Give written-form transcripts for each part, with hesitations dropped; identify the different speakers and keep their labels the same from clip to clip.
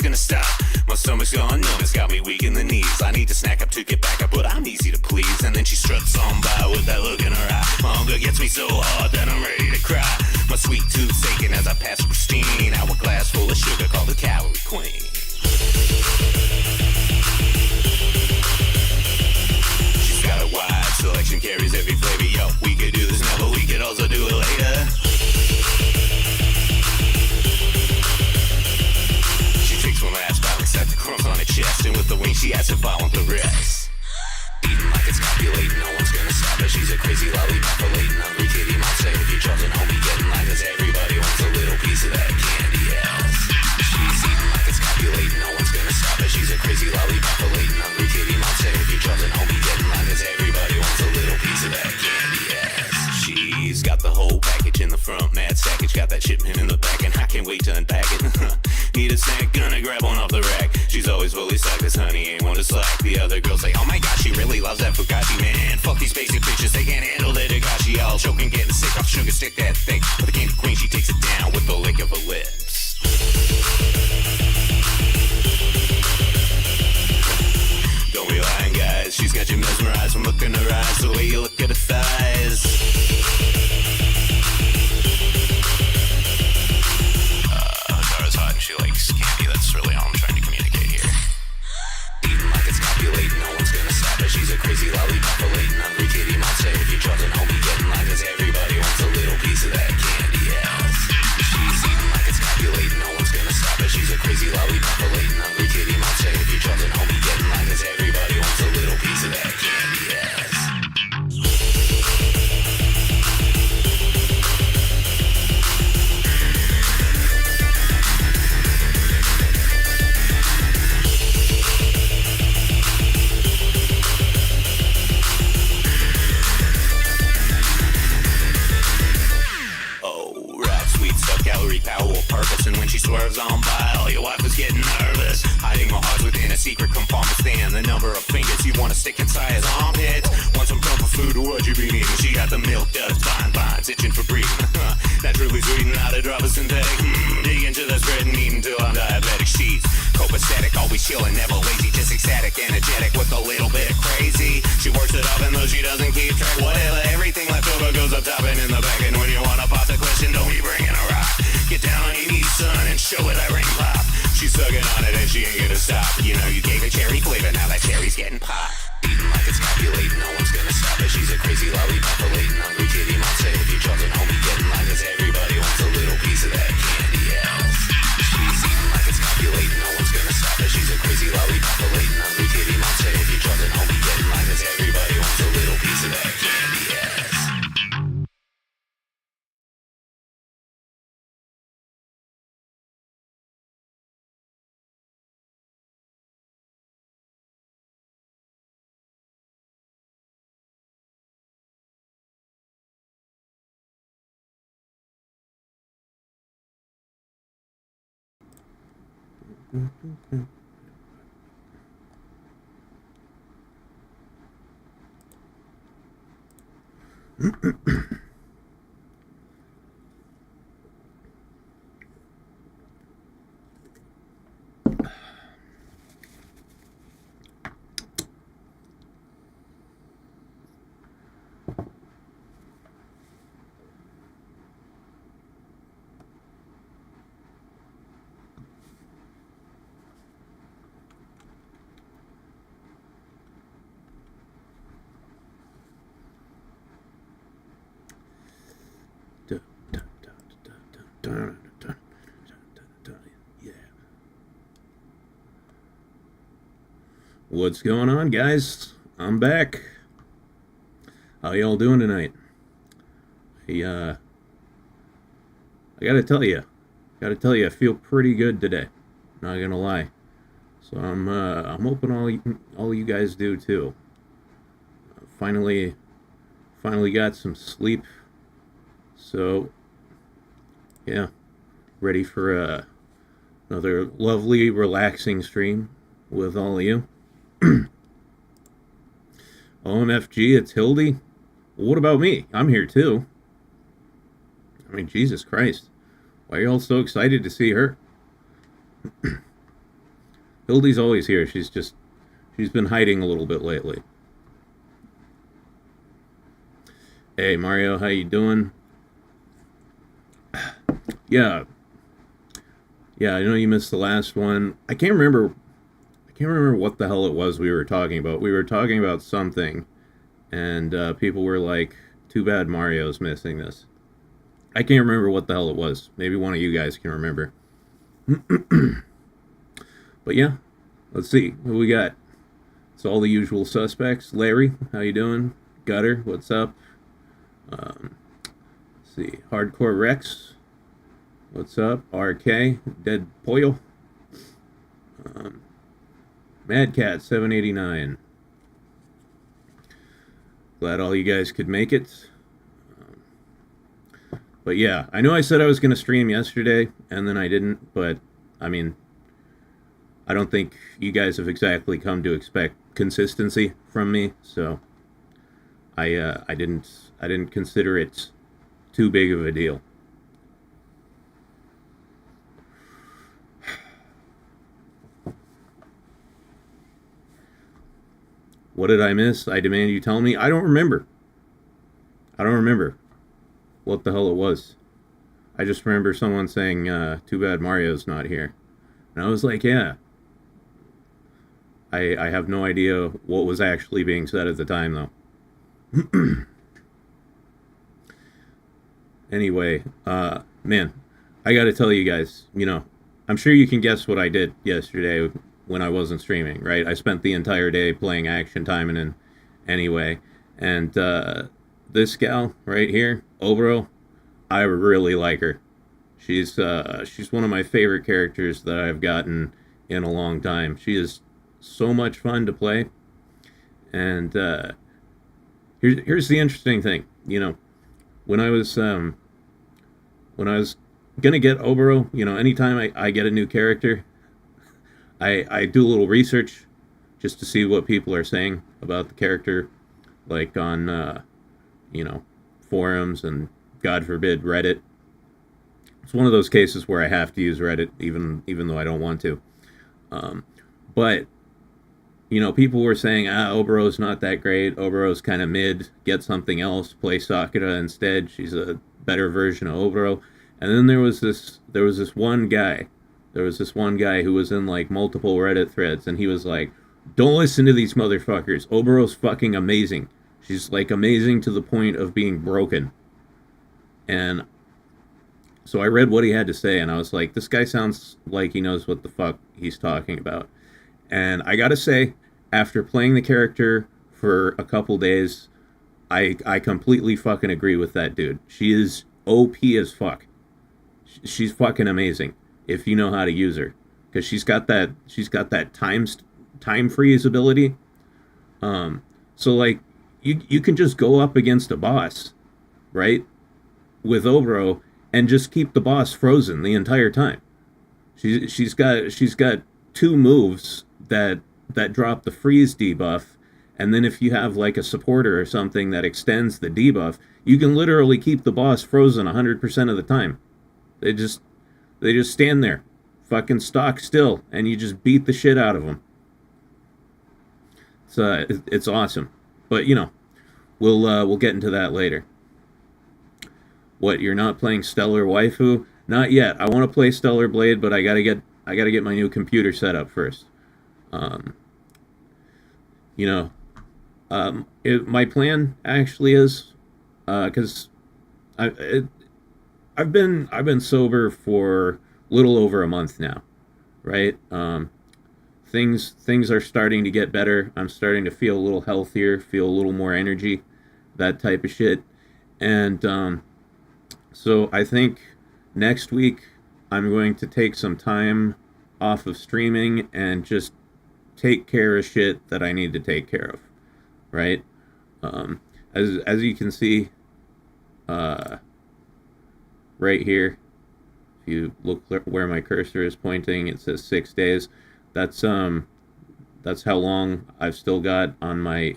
Speaker 1: one's gonna stop. My stomach's gone numb, it's got me weak in the knees. I need to snack up to get back up, but I'm easy to please. And then she struts on by with that look in her eye. My hunger gets me so hard that I'm ready to cry. My sweet tooth's aching as I pass pristine hourglass full of sugar called the Calorie Queen. She's got a wide selection, carries every flavor. Yo, we could do this now, but we could also do it later. She takes one last bite and sets the crumbs on her chest, and with the wing she asks if I want the rest. Eating like it's copulating, no one's gonna stop her. She's a crazy lollipop, populating, hungry kitty might say if you're chosen, homie, getting like us. Everybody wants a little piece of that candy ass. She's eating like it's copulating, no one's gonna stop her. She's a crazy lollipop, populating, hungry kitty might say if you're chosen, homie, getting like us. Everybody wants a little piece of that candy ass. She's got the whole package in the front, mad sackage, got that shipment in the back, and I can't wait to unpack it. Need a snack, gonna grab one off the rack. She's always fully stocked, this honey ain't one to slack. The other girls say, oh my gosh, she really loves that Fugazi, man. Fuck these basic bitches, they can't handle the Dagashi. All choking, getting sick off sugar stick that thick. But the candy queen, she takes it down with the lick of her lips. Don't be lying, guys, she's got you mesmerized from looking in her eyes, the way you look at her thighs. Dara's hot and she likes candy, that's really all I'm trying to communicate here. Eating like it's copulating, no one's gonna stop her. She's a crazy lollipop, populating, hungry kitty might say if you're chosen, homie, getting like us. Everybody wants a little piece of that candy ass. She's eating like it's copulating, no one's gonna stop her. She's a crazy lollipop, populating, hungry kitty might say if you're chosen, homie, getting like us. Everybody wants a little piece of that candy ass. Calorie power will purpose, and when she swerves on by, all your wife is getting nervous. Hiding my heart within a secret compartment stand. The number of fingers you want to stick inside his armpits. Want some comfort food, what you been eating? She got the milk duds, fine vines, itching for breathing. Naturally sweet and not a drop of synthetic. Dig into the spread and eat until I'm diabetic. She's copacetic, always chilling, never lazy, just ecstatic, energetic with a little bit of crazy. She works it up and though she doesn't keep track, whatever, everything left over goes up top and in the back. And when you wanna pop the question, don't be bringing a rock. Get down on your knees, son, and show her that ring pop. She's sucking on it and she ain't gonna stop. You know you gave her cherry flavor, now that cherry's getting popped. Eating like it's copulating, no one's gonna stop her. She's a crazy lollipop, populating, hungry kitty might say if you're chosen, homie, getting like us. Everybody wants a little piece of that candy ass. She's eating like it's copulating, no one's gonna stop her. She's a crazy lollipop, populating, hungry kitty might say if you're chosen, homie, getting like us. Everybody wants a little piece of that candy ass. Yeah. What's going on, guys? I'm back. How y'all doing tonight? I gotta tell you, I feel pretty good today. Not gonna lie. So I'm hoping all you guys do too. Finally got some sleep. So yeah, ready for another lovely, relaxing stream with all of you. OMFG, it's Hildy. What about me? I'm here too. I mean, Jesus Christ. Why are y'all so excited to see her?
Speaker 2: Hildy's always here. She's been hiding a little bit lately. Hey Mario, how you doing? Yeah, yeah. I know you missed the last one. I can't remember. I can't remember what the hell it was we were talking about. We were talking about something, and people were like, "Too bad Mario's missing this." I can't remember what the hell it was. Maybe one of you guys can remember. But yeah, let's see what we got. It's all the usual suspects. Larry, how you doing? Gutter, what's up? Let's see, Hardcore Rex, what's up? RK, Dead Pollo, Madcat 789. Glad all you guys could make it. But yeah, I know I said I was going to stream yesterday, and then I didn't. But I mean, I don't think you guys have exactly come to expect consistency from me, so I didn't consider it too big of a deal. What did I miss? I demand you tell me. I don't remember. I don't remember what the hell it was. I just remember someone saying, too bad Mario's not here. And I was like, yeah. I have no idea what was actually being said at the time, though. Anyway, man, I gotta tell you guys, I'm sure you can guess what I did yesterday when I wasn't streaming, right? I spent the entire day playing Action Time and anyway. And this gal right here, Obro, I really like her. She's one of my favorite characters that I've gotten in a long time. She is so much fun to play. And here's the interesting thing, when I was gonna get Obro, anytime I get a new character, I do a little research just to see what people are saying about the character, like on forums and, God forbid, Reddit. It's one of those cases where I have to use Reddit even though I don't want to. But people were saying, Obro's not that great. Obro's kind of mid. Get something else. Play Sakura instead. She's a better version of Obro. And then there was this one guy. There was this one guy who was in like multiple Reddit threads, and he was like, "Don't listen to these motherfuckers. Obro's fucking amazing. She's like amazing to the point of being broken." And so I read what he had to say, and I was like, this guy sounds like he knows what the fuck he's talking about. And I gotta say, after playing the character for a couple days, I completely fucking agree with that dude. She is OP as fuck. She's fucking amazing if you know how to use her, because she's got that time freeze ability. So like you can just go up against a boss, right, with Obro, and just keep the boss frozen the entire time. She's got two moves that drop the freeze debuff, and then if you have like a supporter or something that extends the debuff, you can literally keep the boss frozen 100% of the time. They just stand there, fucking stock still, and you just beat the shit out of them. It's awesome. But we'll get into that later. What, you're not playing Stellar Waifu? Not yet. I want to play Stellar Blade, but I gotta get my new computer set up first. My plan actually is, because I've been sober for a little over a month now, right? Things are starting to get better. I'm starting to feel a little healthier, feel a little more energy, that type of shit. And so I think next week I'm going to take some time off of streaming and just take care of shit that I need to take care of, right? As you can see, right here, if you look where my cursor is pointing, it says 6 days. That's how long I've still got on my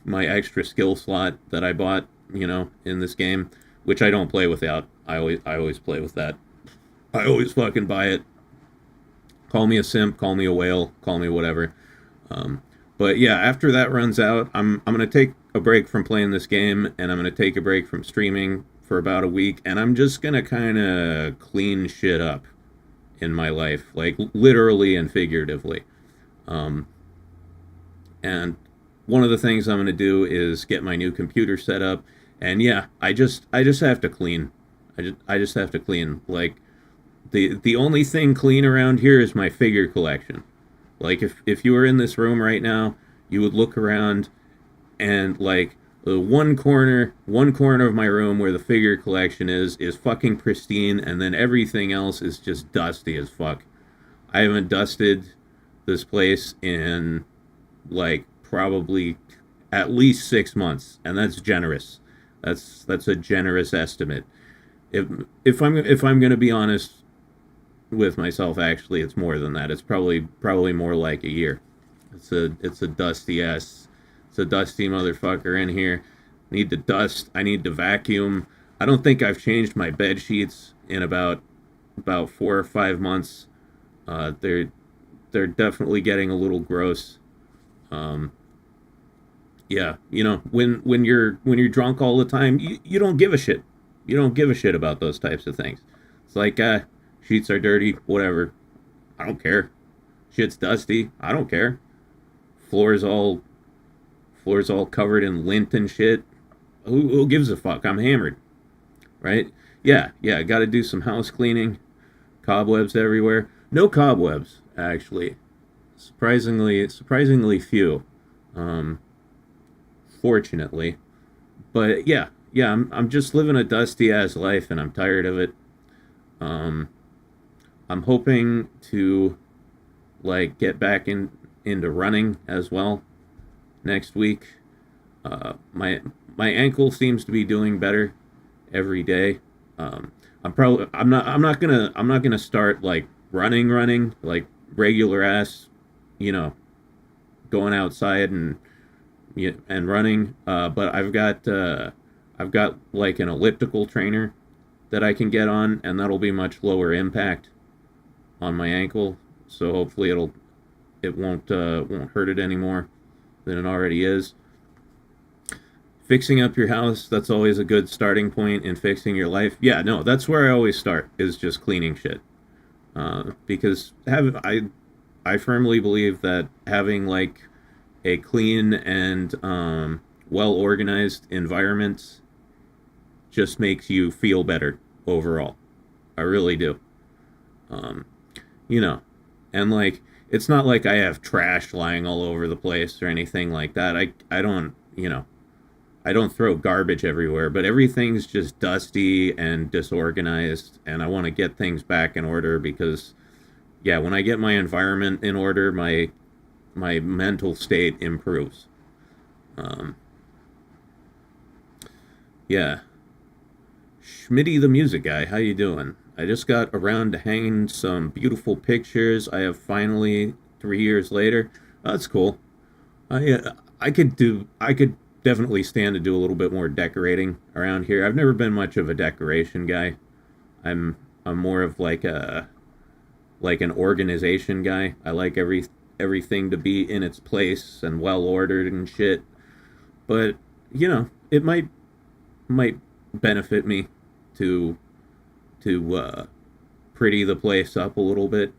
Speaker 2: my extra skill slot that I bought, in this game, which I don't play without. I always play with that. I always fucking buy it. Call me a simp, call me a whale, call me whatever. But yeah, after that runs out, I'm gonna take a break from playing this game, and I'm gonna take a break from streaming for about a week, and I'm just gonna kind of clean shit up in my life, like literally and figuratively. Um, and one of the things I'm gonna do is get my new computer set up, and yeah, I just have to clean. I just have to clean. Like the only thing clean around here is my figure collection. Like if you were in this room right now, you would look around and like the one corner of my room where the figure collection is fucking pristine, and then everything else is just dusty as fuck. I haven't dusted this place in like probably at least 6 months, and that's generous. That's a generous estimate. If if I'm gonna be honest with myself, actually, it's more than that. It's probably more like a year. It's a dusty ass. It's a dusty motherfucker in here. Need to dust. I need to vacuum. I don't think I've changed my bed sheets in about 4 or 5 months. They're definitely getting a little gross. Um, yeah, when you're drunk all the time, you don't give a shit. You don't give a shit about those types of things. It's like sheets are dirty, whatever. I don't care. Shit's dusty. I don't care. Floors all floors all covered in lint and shit. Who gives a fuck? I'm hammered, right? Yeah. Got to do some house cleaning. Cobwebs everywhere. No cobwebs, actually. Surprisingly few. Um, Fortunately, but yeah. I'm just living a dusty ass life, and I'm tired of it. Um, I'm hoping to like get back into running as well next week. My ankle seems to be doing better every day. I'm not gonna start like running like regular ass, you know, going outside and running. But I've got like an elliptical trainer that I can get on, and that'll be much lower impact on my ankle. So hopefully it won't hurt it anymore than it already is. Fixing up your house, that's always a good starting point in fixing your life. Yeah, no, that's where I always start, is just cleaning shit. Because I firmly believe that having like a clean and well organized environment just makes you feel better overall. I really do. Um, you know, and like it's not like I have trash lying all over the place or anything like that. I don't, I don't throw garbage everywhere, but everything's just dusty and disorganized, and I want to get things back in order because, yeah, when I get my environment in order, my mental state improves. Um, yeah, Schmitty the music guy, how you doing? I just got around to hanging some beautiful pictures. I have finally 3 years later. Oh, that's cool. I could definitely stand to do a little bit more decorating around here. I've never been much of a decoration guy. I'm more of like an organization guy. I like everything to be in its place and well ordered and shit. But it might benefit me to pretty the place up a little bit,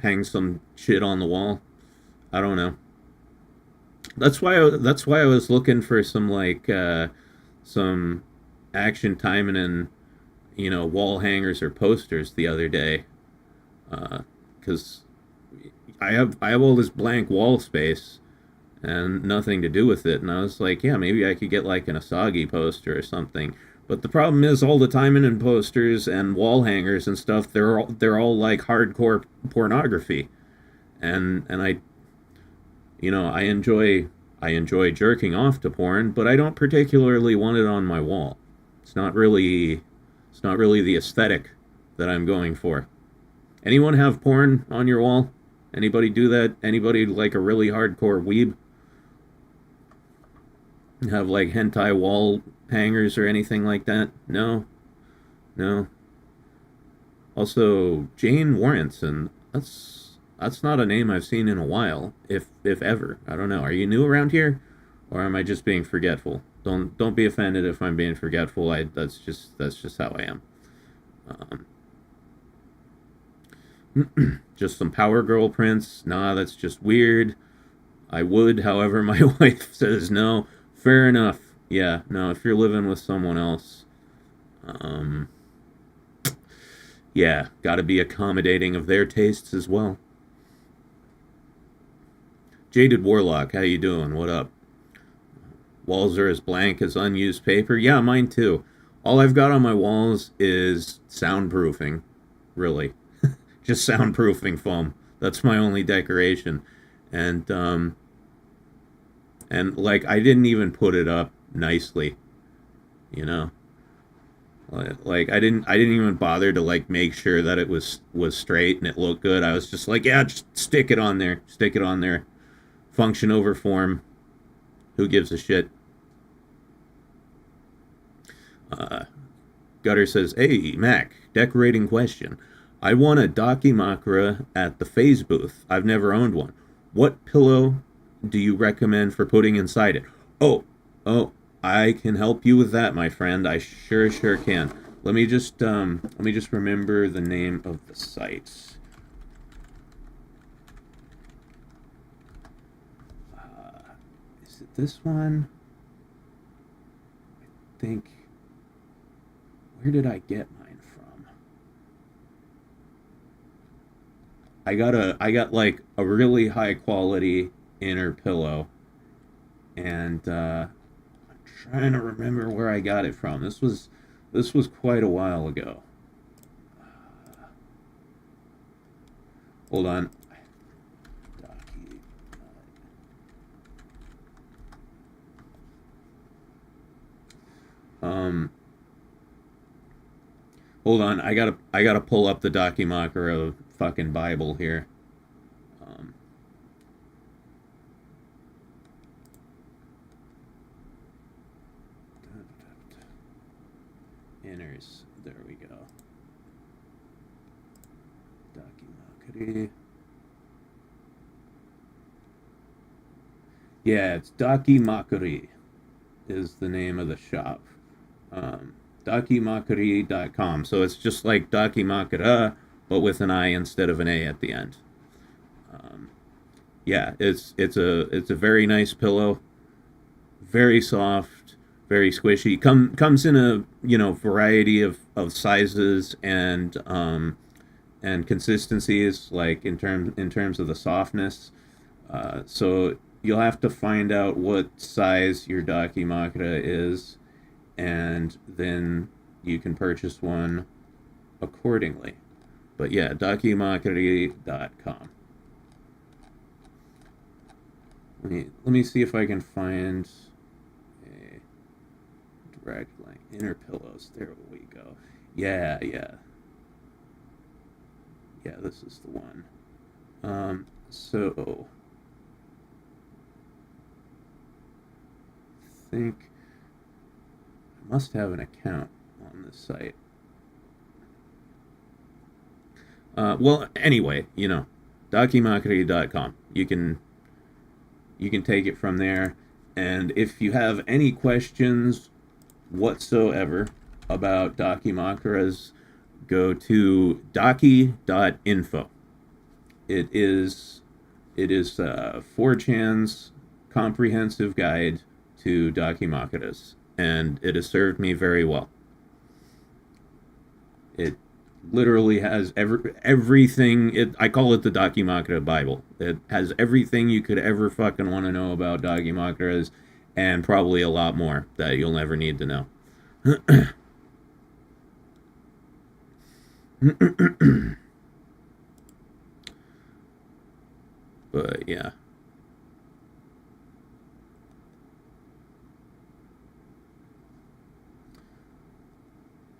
Speaker 2: hang some shit on the wall. I don't know. That's why I was looking for some some action timing and wall hangers or posters the other day, because I have all this blank wall space and nothing to do with it, and I was like, yeah, maybe I could get like an Asagi poster or something. But the problem is all the timing and posters and wall hangers and stuff, they're all like hardcore pornography, and I enjoy jerking off to porn, but I don't particularly want it on my wall. It's not really the aesthetic that I'm going for. Anyone have porn on your wall? Anybody do that? Anybody like a really hardcore weeb? Have like hentai wall hangers or anything like that? No? No? Also, Jane Warrenson, That's not a name I've seen in a while, if ever. I don't know. Are you new around here, or am I just being forgetful? Don't be offended if I'm being forgetful. That's just how I am. Just some Power Girl prints. Nah, that's just weird. I would, however, my wife says no. Fair enough. Yeah, no, if you're living with someone else, um, yeah, gotta be accommodating of their tastes as well. Jaded Warlock, how you doing? What up? Walls are as blank as unused paper. Yeah, mine too. All I've got on my walls is soundproofing, really. Just soundproofing foam. That's my only decoration. And like I didn't even put it up nicely, you know. Like I didn't even bother to like make sure that it was straight and it looked good. I was just like, yeah, just stick it on there. Stick it on there. Function over form. Who gives a shit? Uh, Gutter says, "Hey, Mac, decorating question. I want a Dakimakura at the Phase booth. I've never owned one. What pillow do you recommend for putting inside it?" Oh, oh, I can help you with that, my friend. I sure can. Let me just remember the name of the site. Is it this one? I think. Where did I get mine from? I got like a really high quality inner pillow, and I'm trying to remember where I got it from. This was quite a while ago. Hold on. Um, Hold on. I gotta pull up the Dakimakura fucking Bible here. Um, Inners. There we go. Dakimakuri. Yeah, it's Dakimakuri is the name of the shop. Um, Dakimakuri.com. So it's just like Dakimakura, but with an I instead of an A at the end. Um, yeah, it's a very nice pillow, very soft, very squishy. Comes in a variety of sizes and consistencies, like in terms of the softness. So you'll have to find out what size your Dakimakura is, and then you can purchase one accordingly. But yeah, dakimakuri.com. Let me see if I can find a direct link. Inner pillows. There we go. Yeah, yeah. Yeah, this is the one. So I think I must have an account on this site. Well, anyway, dakimakuri.com. You can take it from there. And if you have any questions whatsoever about Dakimakuras, go to daki.info. It is 4chan's comprehensive guide to Dakimakuras, and it has served me very well. It literally has everything. I call it the Dakimakura Bible. It has everything you could ever fucking want to know about Dakimakuras, and probably a lot more that you'll never need to know. But yeah.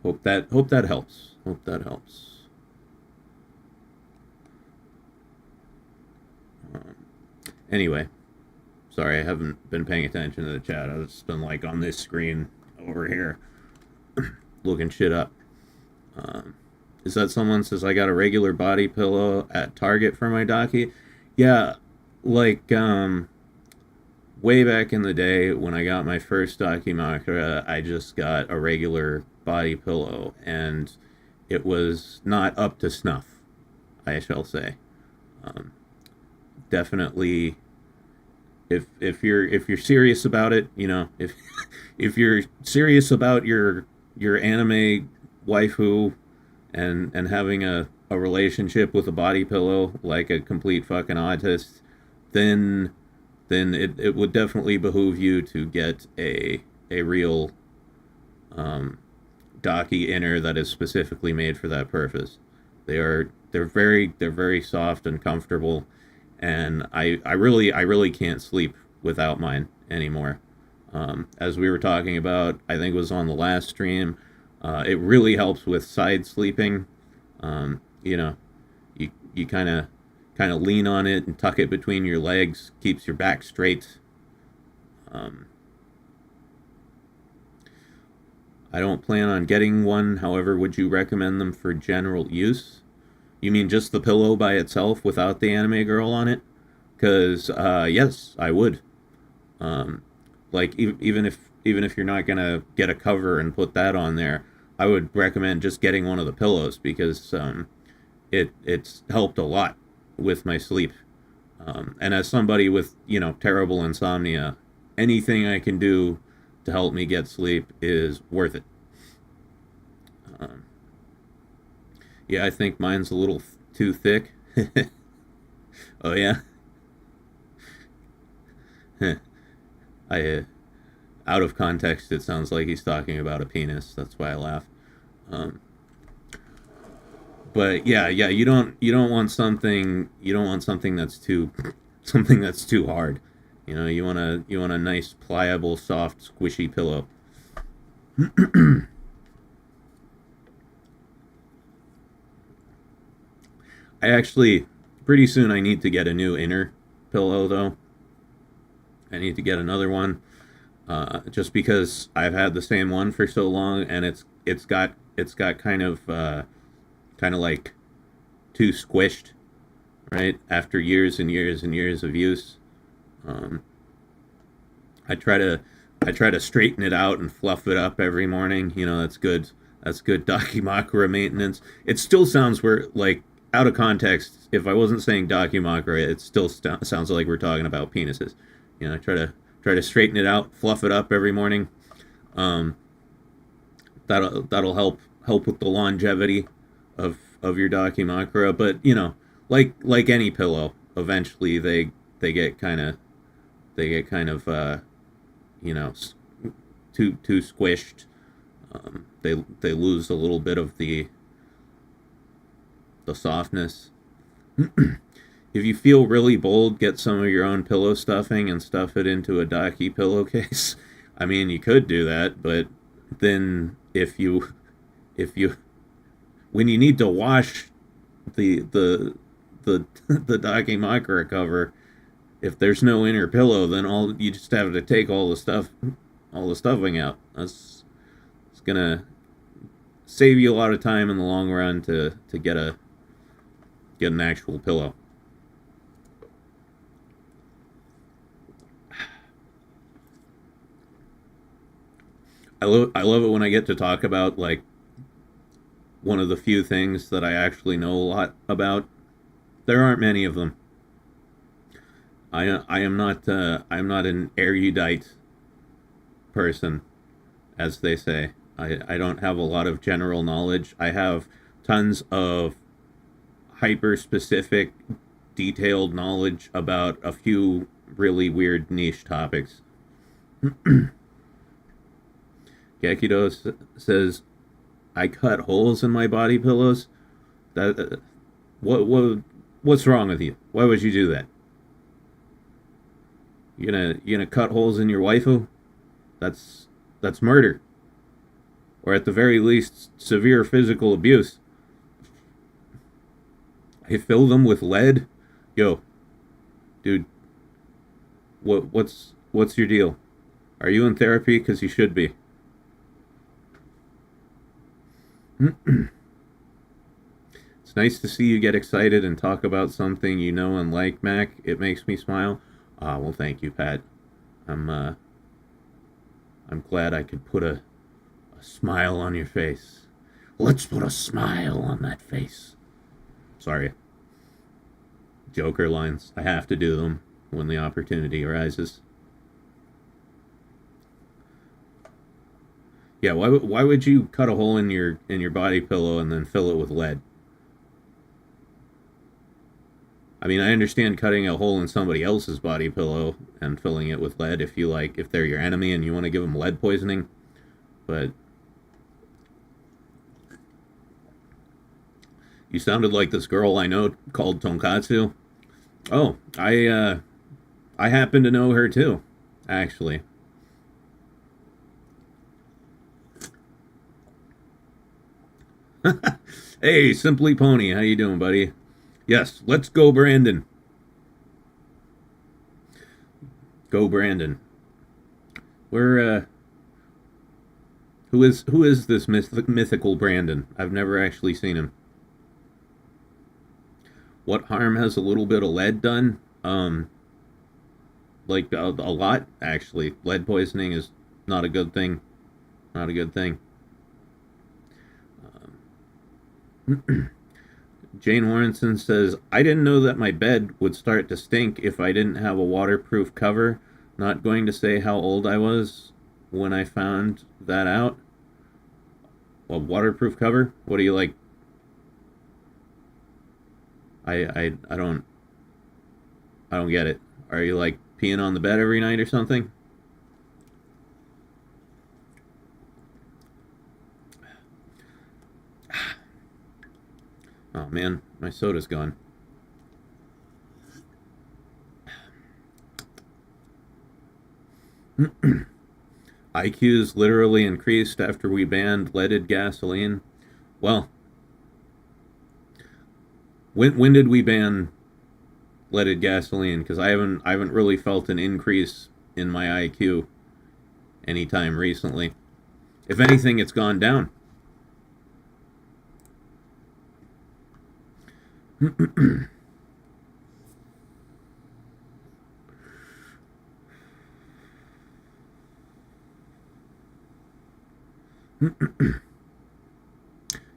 Speaker 2: Hope that helps. Hope that helps. Um, anyway, sorry, I haven't been paying attention to the chat. I've just been like on this screen over here, looking shit up. Um, Is that someone says I got a regular body pillow at Target for my Daki? Yeah, like way back in the day when I got my first Dakimakura, I just got a regular body pillow, and it was not up to snuff, I shall say. Um, Definitely, if you're serious about it, if you're serious about your anime waifu and having a relationship with a body pillow like a complete fucking autist, then it would definitely behoove you to get a real Daki inner that is specifically made for that purpose. They're very soft and comfortable, and I really can't sleep without mine anymore. As we were talking about, I think it was on the last stream. It really helps with side sleeping. You know, you kind of lean on it and tuck it between your legs, keeps your back straight. Um, I don't plan on getting one. However, would you recommend them for general use? You mean just the pillow by itself without the anime girl on it? Because yes, I would. Um, like even if you're not gonna get a cover and put that on there, I would recommend just getting one of the pillows because it's helped a lot with my sleep. And as somebody with terrible insomnia, anything I can do to help me get sleep is worth it. Um, yeah, I think mine's a little too thick. Oh yeah. I Out of context, it sounds like he's talking about a penis. That's why I laugh. Um, but yeah, you don't want something that's too something that's too hard. You want a nice, pliable, soft, squishy pillow. I actually pretty soon I need to get a new inner pillow though. I need to get another one, just because I've had the same one for so long, and it's got kind of like too squished, right? After years and years and years of use, um, I try to I try to straighten it out and fluff it up every morning. That's good. That's good Dakimakura maintenance. It still sounds like out of context. If I wasn't saying Dakimakura, it still sounds like we're talking about penises. I try to straighten it out, fluff it up every morning. Um, that'll help with the longevity of your Dakimakura. But like any pillow, eventually they get kind of you know too squished. They lose a little bit of the softness. If you feel really bold, get some of your own pillow stuffing and stuff it into a Daki pillowcase. I mean, you could do that, but then if you when you need to wash the the Dakimakura cover, if there's no inner pillow, then all you just have to take all the stuffing out. It's gonna save you a lot of time in the long run to get an actual pillow. I love it when I get to talk about like one of the few things that I actually know a lot about. There aren't many of them. I'm not an erudite person, as they say. I don't have a lot of general knowledge. I have tons of hyper specific, detailed knowledge about a few really weird niche topics. Gekido says, "I cut holes in my body pillows." That what's wrong with you? Why would you do that? You gonna cut holes in your waifu? That's murder, or at the very least, severe physical abuse. I fill them with lead. Yo, dude, what's your deal? Are you in therapy? Because you should be. It's nice to see you get excited and talk about something you know and like, Mac. It makes me smile. Well, thank you, Pat. I'm glad I could put a smile on your face. Let's put a smile on that face. Sorry. Joker lines. I have to do them when the opportunity arises. Yeah, why would you cut a hole in your body pillow and then fill it with lead? I mean, I understand cutting a hole in somebody else's body pillow and filling it with lead if they're your enemy and you want to give them lead poisoning, but you sounded like this girl I know called Tonkatsu. Oh, I happen to know her too, actually. Hey, Simply Pony, how you doing, buddy? Yes, let's go, Brandon. Go, Brandon. Who is this mythical Brandon? I've never actually seen him. What harm has a little bit of lead done? Like a lot, actually. Lead poisoning is not a good thing. Not a good thing. Jane Warrenson says, I didn't know that my bed would start to stink if I didn't have a waterproof cover. Not going to say how old I was when I found that out. A waterproof cover? What do you like? I don't get it. Are you like peeing on the bed every night or something? Oh man, my soda's gone. IQ's literally increased after we banned leaded gasoline. Well, when did we ban leaded gasoline? Because I haven't really felt an increase in my IQ anytime recently. If anything, it's gone down.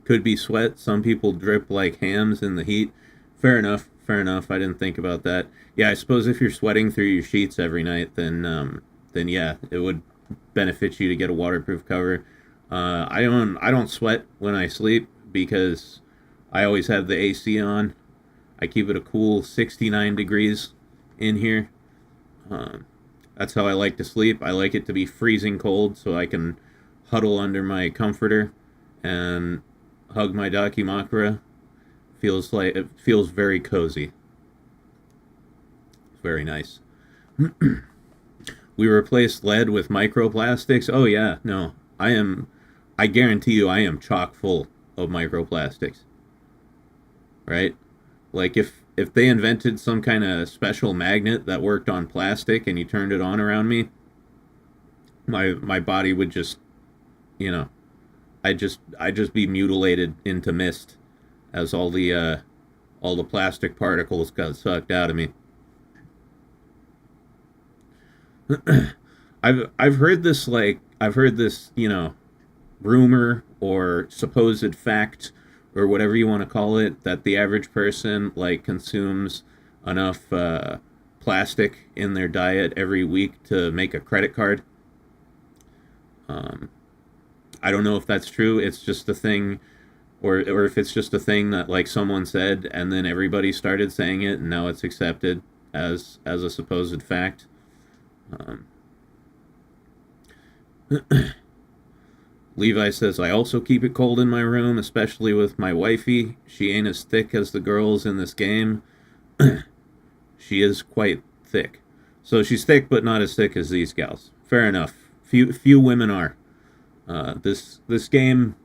Speaker 2: Could be sweat. Some people drip like hams in the heat. Fair enough. Fair enough. I didn't think about that. Yeah, I suppose if you're sweating through your sheets every night, then yeah, it would benefit you to get a waterproof cover. I don't sweat when I sleep because I always have the AC on. I keep it a cool 69 degrees in here. That's how I like to sleep. I like it to be freezing cold so I can huddle under my comforter and hug my Dakimakura. It feels very cozy. It's very nice. We replaced lead with microplastics. Oh yeah, no. I guarantee you I am chock full of microplastics. Right? Like if they invented some kind of special magnet that worked on plastic and you turned it on around me, my body would just, I'd just be mutilated into mist as all the plastic particles got sucked out of me. I've heard this rumor or supposed fact or whatever you want to call it, that the average person consumes enough plastic in their diet every week to make a credit card. I don't know if that's true. It's just a thing, or if it's just a thing that someone said and then everybody started saying it and now it's accepted as a supposed fact. Levi says, I also keep it cold in my room, especially with my wifey. She ain't as thick as the girls in this game. She is quite thick. So she's thick, but not as thick as these gals. Fair enough. Few women are. This game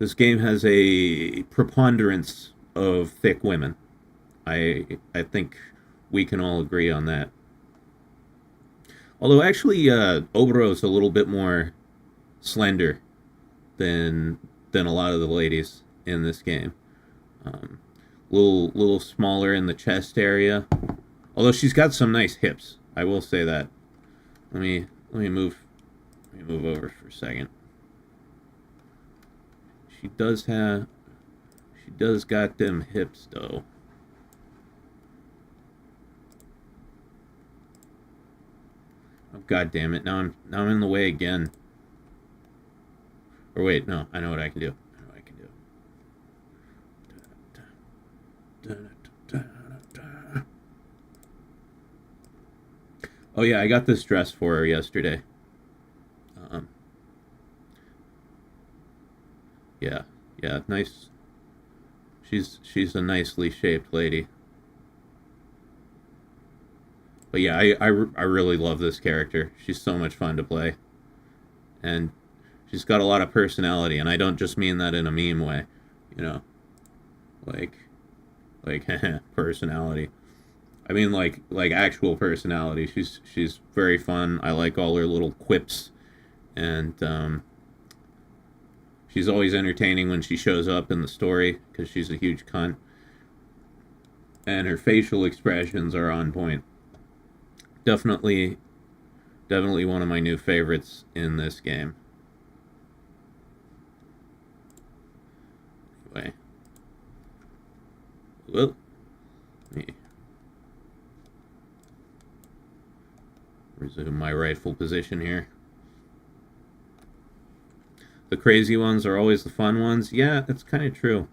Speaker 2: has a preponderance of thick women. I think we can all agree on that. Although actually, Obero's a little bit more slender than a lot of the ladies in this game. Little smaller in the chest area. Although she's got some nice hips, I will say that. Let me move over for a second. She does got them hips though. Oh, God damn it! Now I'm in the way again. Or wait, no, I know what I can do. Oh yeah, I got this dress for her yesterday. Yeah, nice. She's a nicely shaped lady. But yeah, I really love this character. She's so much fun to play, and she's got a lot of personality. And I don't just mean that in a meme way, you know, like personality. I mean like actual personality. She's very fun. I like all her little quips, and she's always entertaining when she shows up in the story because she's a huge cunt, and her facial expressions are on point. Definitely one of my new favorites in this game. Anyway, well, let me resume my rightful position here. The crazy ones are always the fun ones. Yeah, that's kind of true.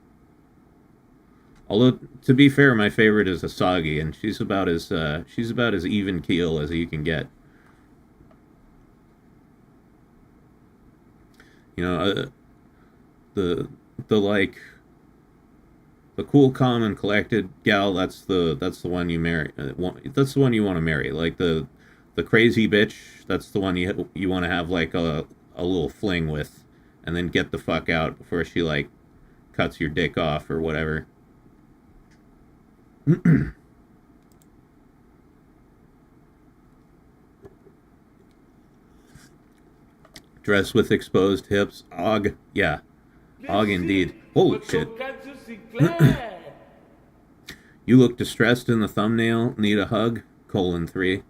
Speaker 2: Although, to be fair, my favorite is Asagi, and she's about as even keel as you can get. You know, the cool, calm, and collected gal. That's the one you marry. That's the one you want to marry. Like the crazy bitch. That's the one you want to have like a little fling with, and then get the fuck out before she like cuts your dick off or whatever. Dress with exposed hips. Og. Yeah. Og indeed. Holy shit.
Speaker 3: Tonkatsu Sinclair.
Speaker 2: You look distressed in the thumbnail. Need a hug? :3.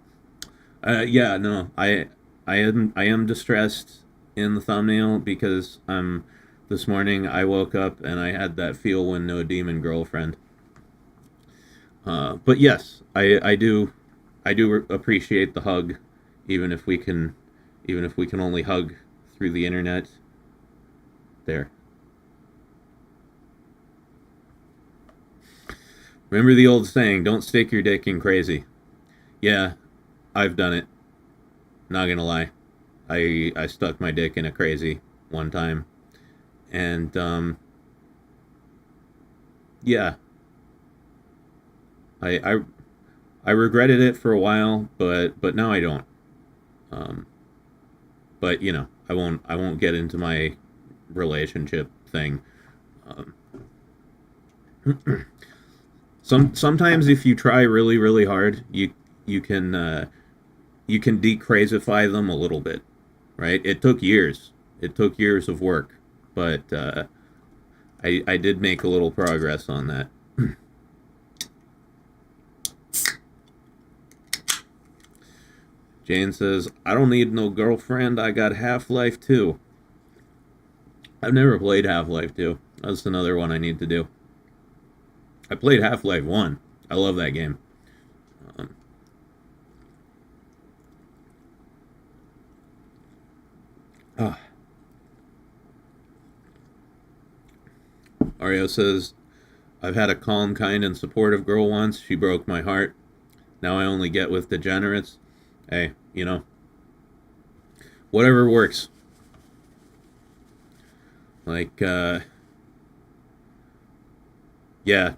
Speaker 2: Yeah, no. I am distressed in the thumbnail because this morning I woke up and I had that feel when no demon girlfriend. But yes, I do appreciate the hug, even if we can only hug through the internet. There. Remember the old saying, don't stick your dick in crazy. Yeah, I've done it. Not gonna lie. I stuck my dick in a crazy one time. And, yeah. I regretted it for a while, but now I don't. But you know, I won't get into my relationship thing. Sometimes if you try really, really hard, you can decrazify them a little bit, right? It took years. It took years of work, but I did make a little progress on that. Jane says, I don't need no girlfriend. I got Half-Life 2. I've never played Half-Life 2. That's another one I need to do. I played Half-Life 1. I love that game. Ario says, I've had a calm, kind, and supportive girl once. She broke my heart. Now I only get with degenerates. Hey, you know, whatever works. Like, yeah,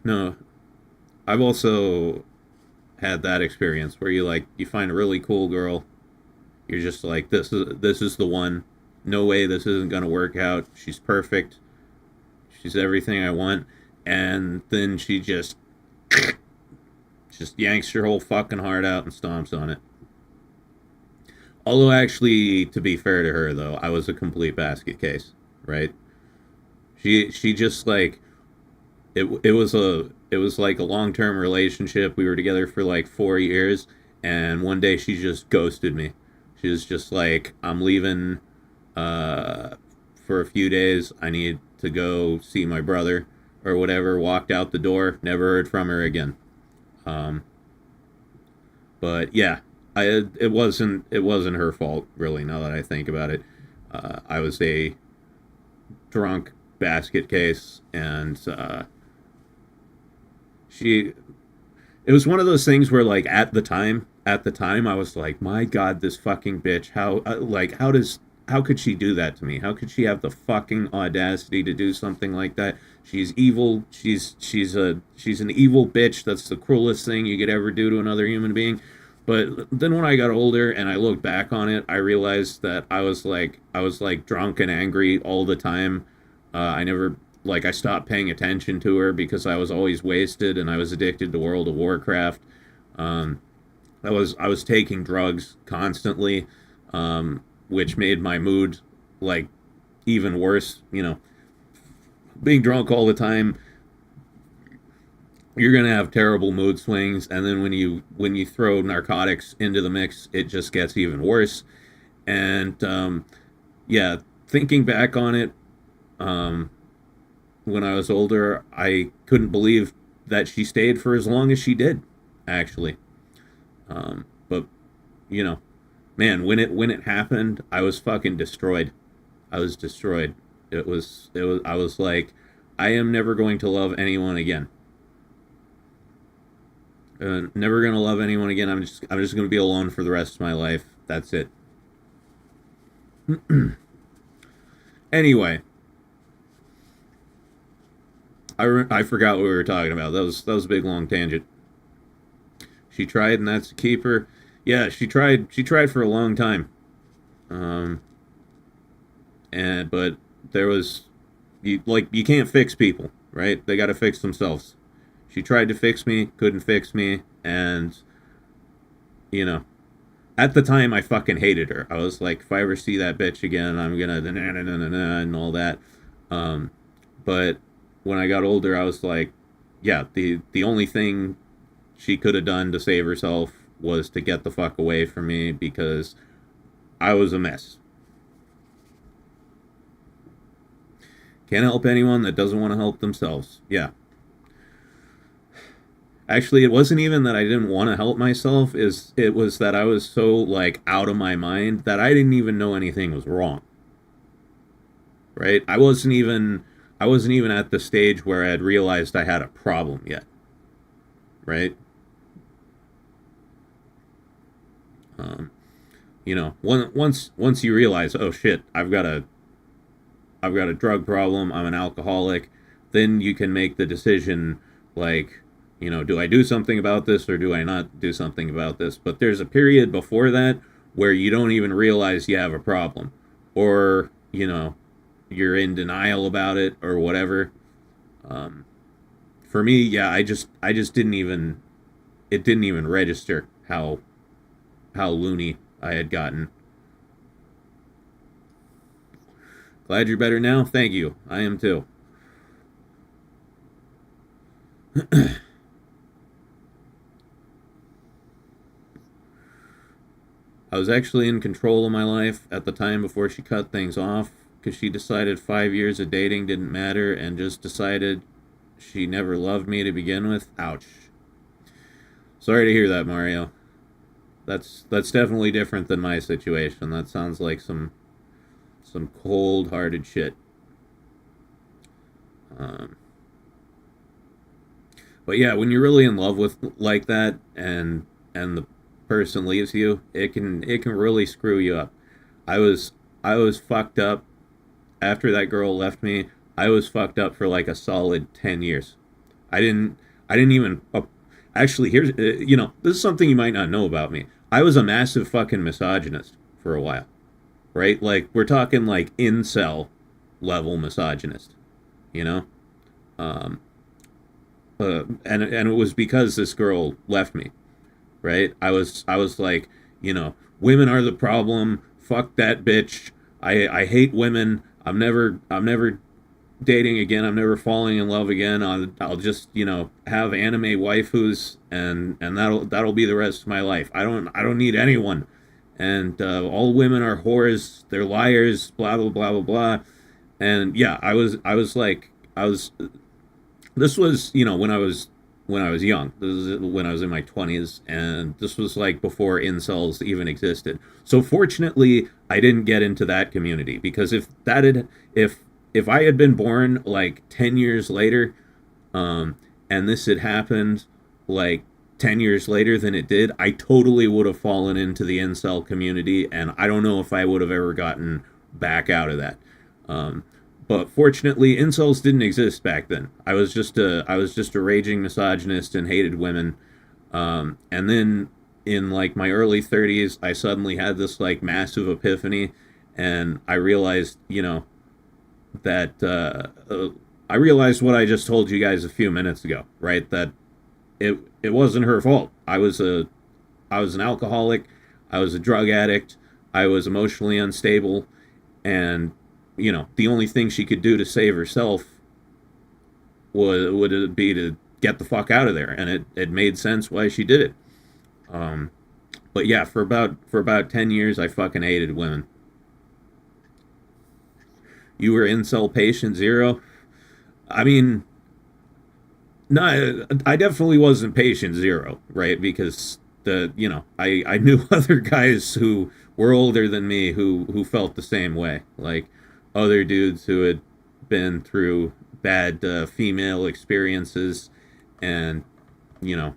Speaker 2: no, I've also had that experience where you find a really cool girl. You're just like, this is the one. No way this isn't gonna work out. She's perfect. She's everything I want. And then she just yanks your whole fucking heart out and stomps on it. Although, actually, to be fair to her, though, I was a complete basket case, right? She just, like, it was like a long-term relationship. We were together for like 4 years, and one day she just ghosted me. She was just like, I'm leaving for a few days. I need to go see my brother or whatever. Walked out the door, never heard from her again. um but yeah, it wasn't her fault, really, now that I think about it. I was a drunk basket case, and she it was one of those things where, like, at the time I was like, my god, this fucking bitch, how could she do that to me? How could she have the fucking audacity to do something like that? She's evil. She's an evil bitch. That's the cruelest thing you could ever do to another human being. But then when I got older and I looked back on it, I realized that I was like drunk and angry all the time. I never like I stopped paying attention to her because I was always wasted, and I was addicted to World of Warcraft. Um, I was taking drugs constantly, which made my mood like even worse. You know, being drunk all the time, you're gonna have terrible mood swings, and then when you throw narcotics into the mix, it just gets even worse. And yeah, thinking back on it, um, when I was older, I couldn't believe that she stayed for as long as she did, actually. But you know, man, when it happened, I was fucking destroyed. I was destroyed. It was. I was like, I am never going to love anyone again. Never gonna love anyone again. I'm just gonna be alone for the rest of my life. That's it. Anyway, I forgot what we were talking about. That was a big long tangent. She tried, and that's a keeper. Yeah, she tried. She tried for a long time. Um, and but there was, you can't fix people, right? They got to fix themselves. She tried to fix me, couldn't fix me, and you know, at the time I fucking hated her. I was like, if I ever see that bitch again, I'm gonna and all that. Um, but when I got older, I was like, yeah, the only thing she could have done to save herself was to get the fuck away from me, because I was a mess. Can't help anyone that doesn't want to help themselves. Yeah. Actually, it wasn't even that I didn't want to help myself. It was that I was so, like, out of my mind that I didn't even know anything was wrong. Right? I wasn't even at the stage where I had realized I had a problem yet. Right? You know, once you realize, oh shit, I've got a drug problem, I'm an alcoholic, then you can make the decision, like, you know, do I do something about this or do I not do something about this? But there's a period before that where you don't even realize you have a problem, or, you know, you're in denial about it or whatever. For me, yeah, I just didn't even, it didn't even register how loony I had gotten. Glad you're better now. Thank you. I am too. I was actually in control of my life at the time before she cut things off, because she decided 5 years of dating didn't matter and just decided she never loved me to begin with. Ouch. Sorry to hear that, Mario. That's definitely different than my situation. That sounds like some cold-hearted shit. Um, but yeah, when you're really in love with like that, and the person leaves you, it can really screw you up. I was fucked up after that girl left me. I was fucked up for like a solid 10 years. I didn't even actually, here's you know, this is something you might not know about me. I was a massive fucking misogynist for a while. Right? Like, we're talking like incel level misogynist, you know? Um and it was because this girl left me, right? I was like, you know, women are the problem. Fuck that bitch. I hate women. I'm never dating again. I'm never falling in love again. I'll just, you know, have anime waifus, and that'll be the rest of my life. I don't need anyone. And all women are whores. They're liars. Blah blah blah blah blah. And yeah, I was like I was. This was, you know, when I was young. This is when I was in my 20s, and this was like before incels even existed. So fortunately, I didn't get into that community, because if I had been born like 10 years later, and this had happened like 10 years later than it did, I totally would have fallen into the incel community, and I don't know if I would have ever gotten back out of that. Um, but fortunately, incels didn't exist back then. I was just a raging misogynist and hated women. And then in like my early 30s, I suddenly had this like massive epiphany, and I realized, you know, that I realized what I just told you guys a few minutes ago, right? That it wasn't her fault. I was an alcoholic, I was a drug addict, I was emotionally unstable, and you know, the only thing she could do to save herself would be to get the fuck out of there, and it made sense why she did it. Um, but yeah, for about 10 years, I fucking hated women. You were incel patient zero. I mean, no, I definitely wasn't patient zero, right? Because I knew other guys who were older than me who felt the same way, like other dudes who had been through bad female experiences, and you know,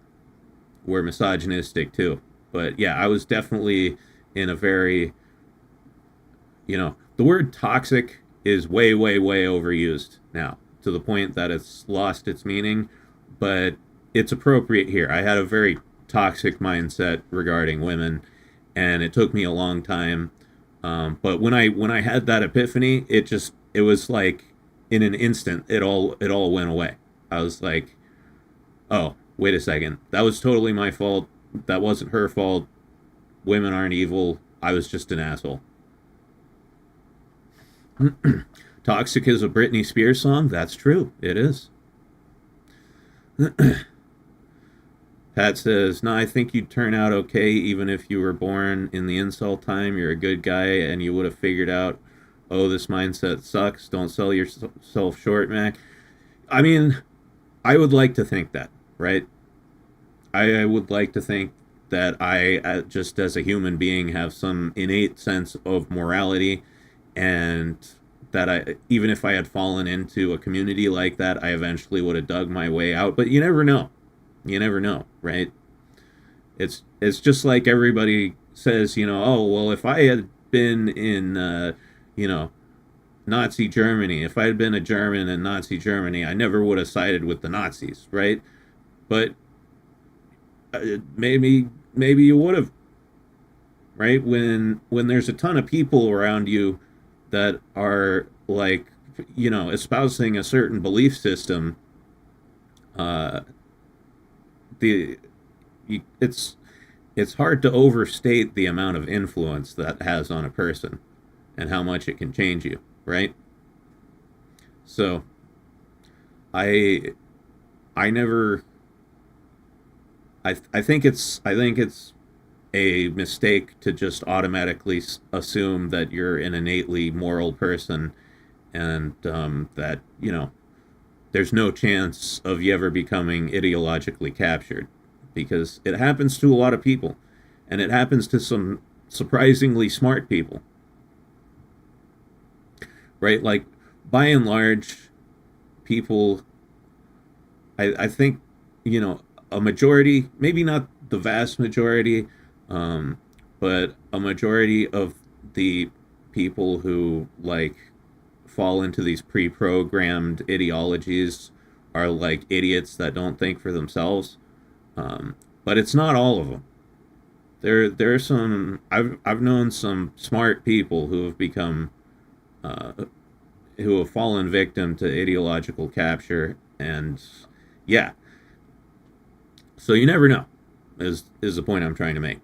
Speaker 2: were misogynistic too. But yeah, I was definitely in a very, you know, the word toxic is way, way, way overused now, to the point that it's lost its meaning, but it's appropriate here. I had a very toxic mindset regarding women, and it took me a long time. But when I had that epiphany, it was like in an instant, it all went away. I was like, oh, wait a second, that was totally my fault. That wasn't her fault. Women aren't evil. I was just an asshole. Toxic is a Britney Spears song. That's true. It is. Pat says, "No, I think you'd turn out okay even if you were born in the insult time. You're a good guy and you would have figured out, oh, this mindset sucks. Don't sell yourself short, Mac." I mean, I would like to think that, right? I would like to think that I, just as a human being, have some innate sense of morality, and that even if I had fallen into a community like that, I eventually would have dug my way out. But you never know. You never know, right? It's just like everybody says, you know, oh, well, if I had been in, you know, Nazi Germany, if I had been a German in Nazi Germany, I never would have sided with the Nazis, right? But maybe you would have, right? When there's a ton of people around you that are like, you know, espousing a certain belief system, uh, the it's hard to overstate the amount of influence that has on a person and how much it can change you, right? So I I never I think it's a mistake to just automatically assume that you're an innately moral person, and that, you know, there's no chance of you ever becoming ideologically captured, because it happens to a lot of people, and it happens to some surprisingly smart people, right? Like, by and large, people, I think, you know, a majority, maybe not the vast majority, um, but a majority of the people who like fall into these pre-programmed ideologies are like idiots that don't think for themselves. But it's not all of them. There are some. I've known some smart people who have become, uh, who have fallen victim to ideological capture, and yeah. So you never know, is the point I'm trying to make.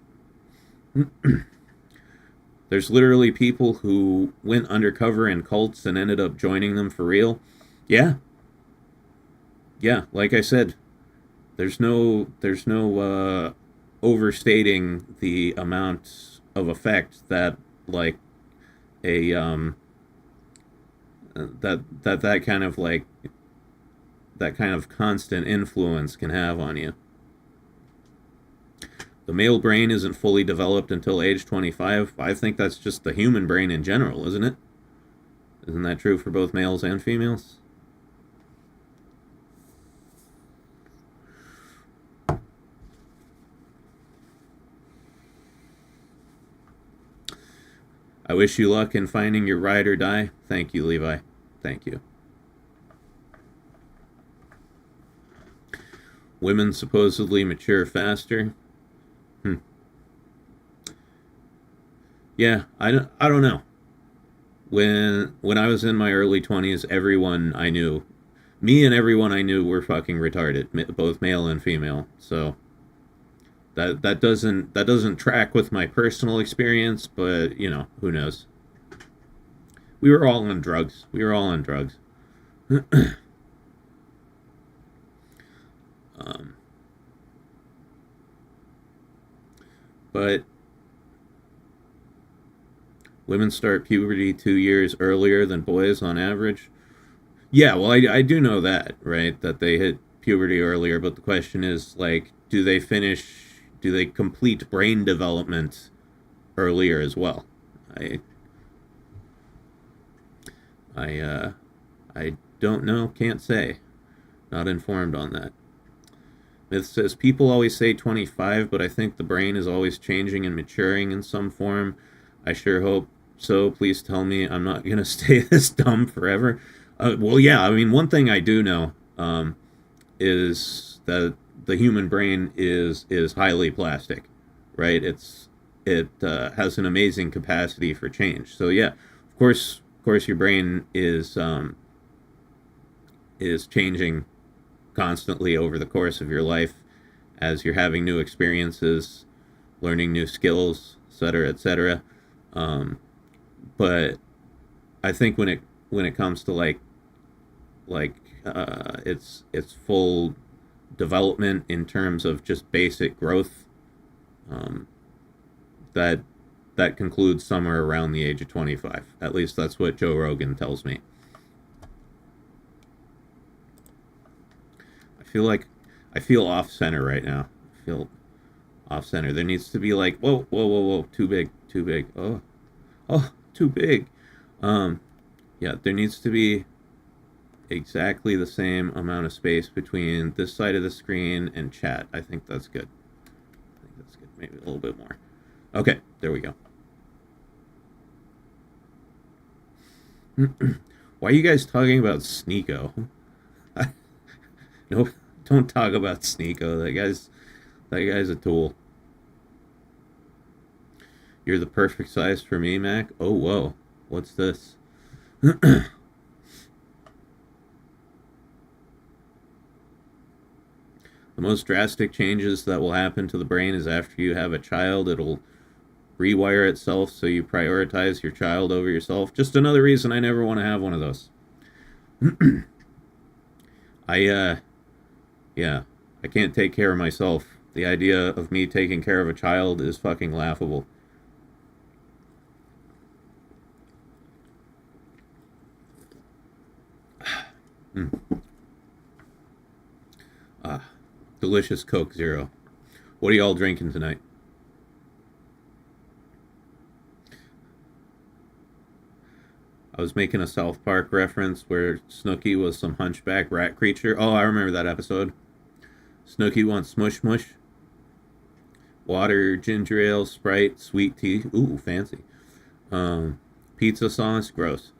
Speaker 2: There's literally people who went undercover in cults and ended up joining them for real. Yeah. Yeah, like I said, there's no overstating the amount of effect that like a that kind of like that kind of constant influence can have on you. The male brain isn't fully developed until age 25. I think that's just the human brain in general, isn't it? Isn't that true for both males and females? I wish you luck in finding your ride or die. Thank you, Levi. Thank you. Women supposedly mature faster. Yeah, I don't know. When I was in my early 20s, everyone I knew, me and everyone I knew were fucking retarded, both male and female. So that doesn't track with my personal experience, but you know, who knows. We were all on drugs. We were all on drugs. um, but women start puberty 2 years earlier than boys on average. Yeah, well, I do know that, right? That they hit puberty earlier, but the question is, like, do they complete brain development earlier as well? I, I don't know, can't say. Not informed on that. Myth says, people always say 25, but I think the brain is always changing and maturing in some form. I sure hope so. Please tell me I'm not going to stay this dumb forever. Well, yeah, I mean, one thing I do know is that the human brain is highly plastic, right? It has an amazing capacity for change. So yeah, of course, your brain is changing constantly over the course of your life as you're having new experiences, learning new skills, etc., etc. But I think when it comes to its full development in terms of just basic growth, um, that that concludes somewhere around the age of 25. At least that's what Joe Rogan tells me. I feel off center right now. I feel off center. There needs to be like, whoa, whoa, whoa, whoa, too big, too big. Oh, too big. Yeah, there needs to be exactly the same amount of space between this side of the screen and chat. I think that's good. Maybe a little bit more. Okay, there we go. Why are you guys talking about Sneeko? No, don't talk about Sneeko. That guy's a tool. You're the perfect size for me, Mac. Oh, whoa. What's this? The most drastic changes that will happen to the brain is after you have a child. It'll rewire itself so you prioritize your child over yourself. Just another reason I never want to have one of those. Yeah, I can't take care of myself. The idea of me taking care of a child is fucking laughable. Delicious Coke Zero. What are y'all drinking tonight? I was making a South Park reference where Snooki was some hunchback rat creature. Oh, I remember that episode. Snooki wants smush mush. Water, ginger ale, Sprite, sweet tea. Ooh, fancy. Pizza sauce, gross.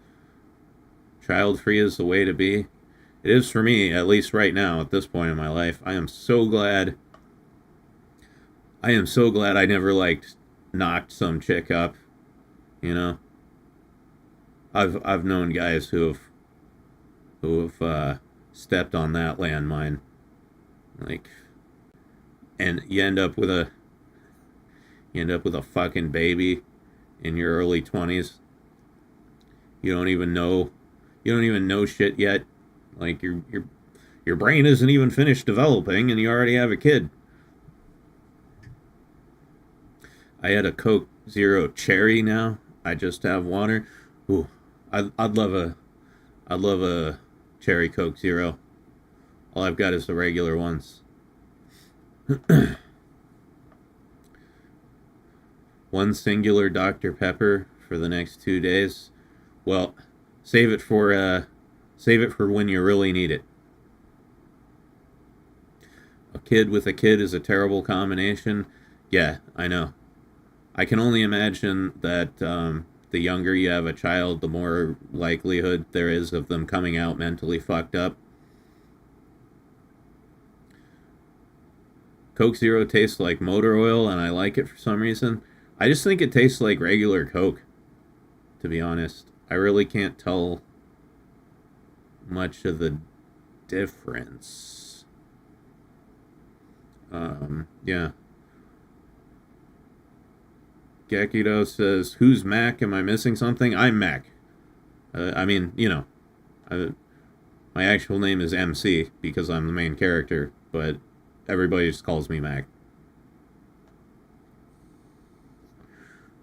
Speaker 2: Child free is the way to be. It is for me, at least right now, at this point in my life. I am so glad I never, like, knocked some chick up, you know? I've known guys who have stepped on that landmine, like, and you end up with a fucking baby in your early 20s. You don't even know shit yet, Like your brain isn't even finished developing, and you already have a kid. I had a Coke Zero Cherry now. I just have water. Ooh, I'd love a cherry Coke Zero. All I've got is the regular ones. One singular Dr. Pepper for the next 2 days. Well, save it for when you really need it. A kid with a kid is a terrible combination. Yeah, I know. I can only imagine that the younger you have a child, the more likelihood there is of them coming out mentally fucked up. Coke Zero tastes like motor oil, and I like it for some reason. I just think it tastes like regular Coke, to be honest. I really can't tell much of the difference. Yeah. Gekido says, "Who's Mac? Am I missing something?" I'm Mac. I mean, my actual name is MC because I'm the main character, but everybody just calls me Mac.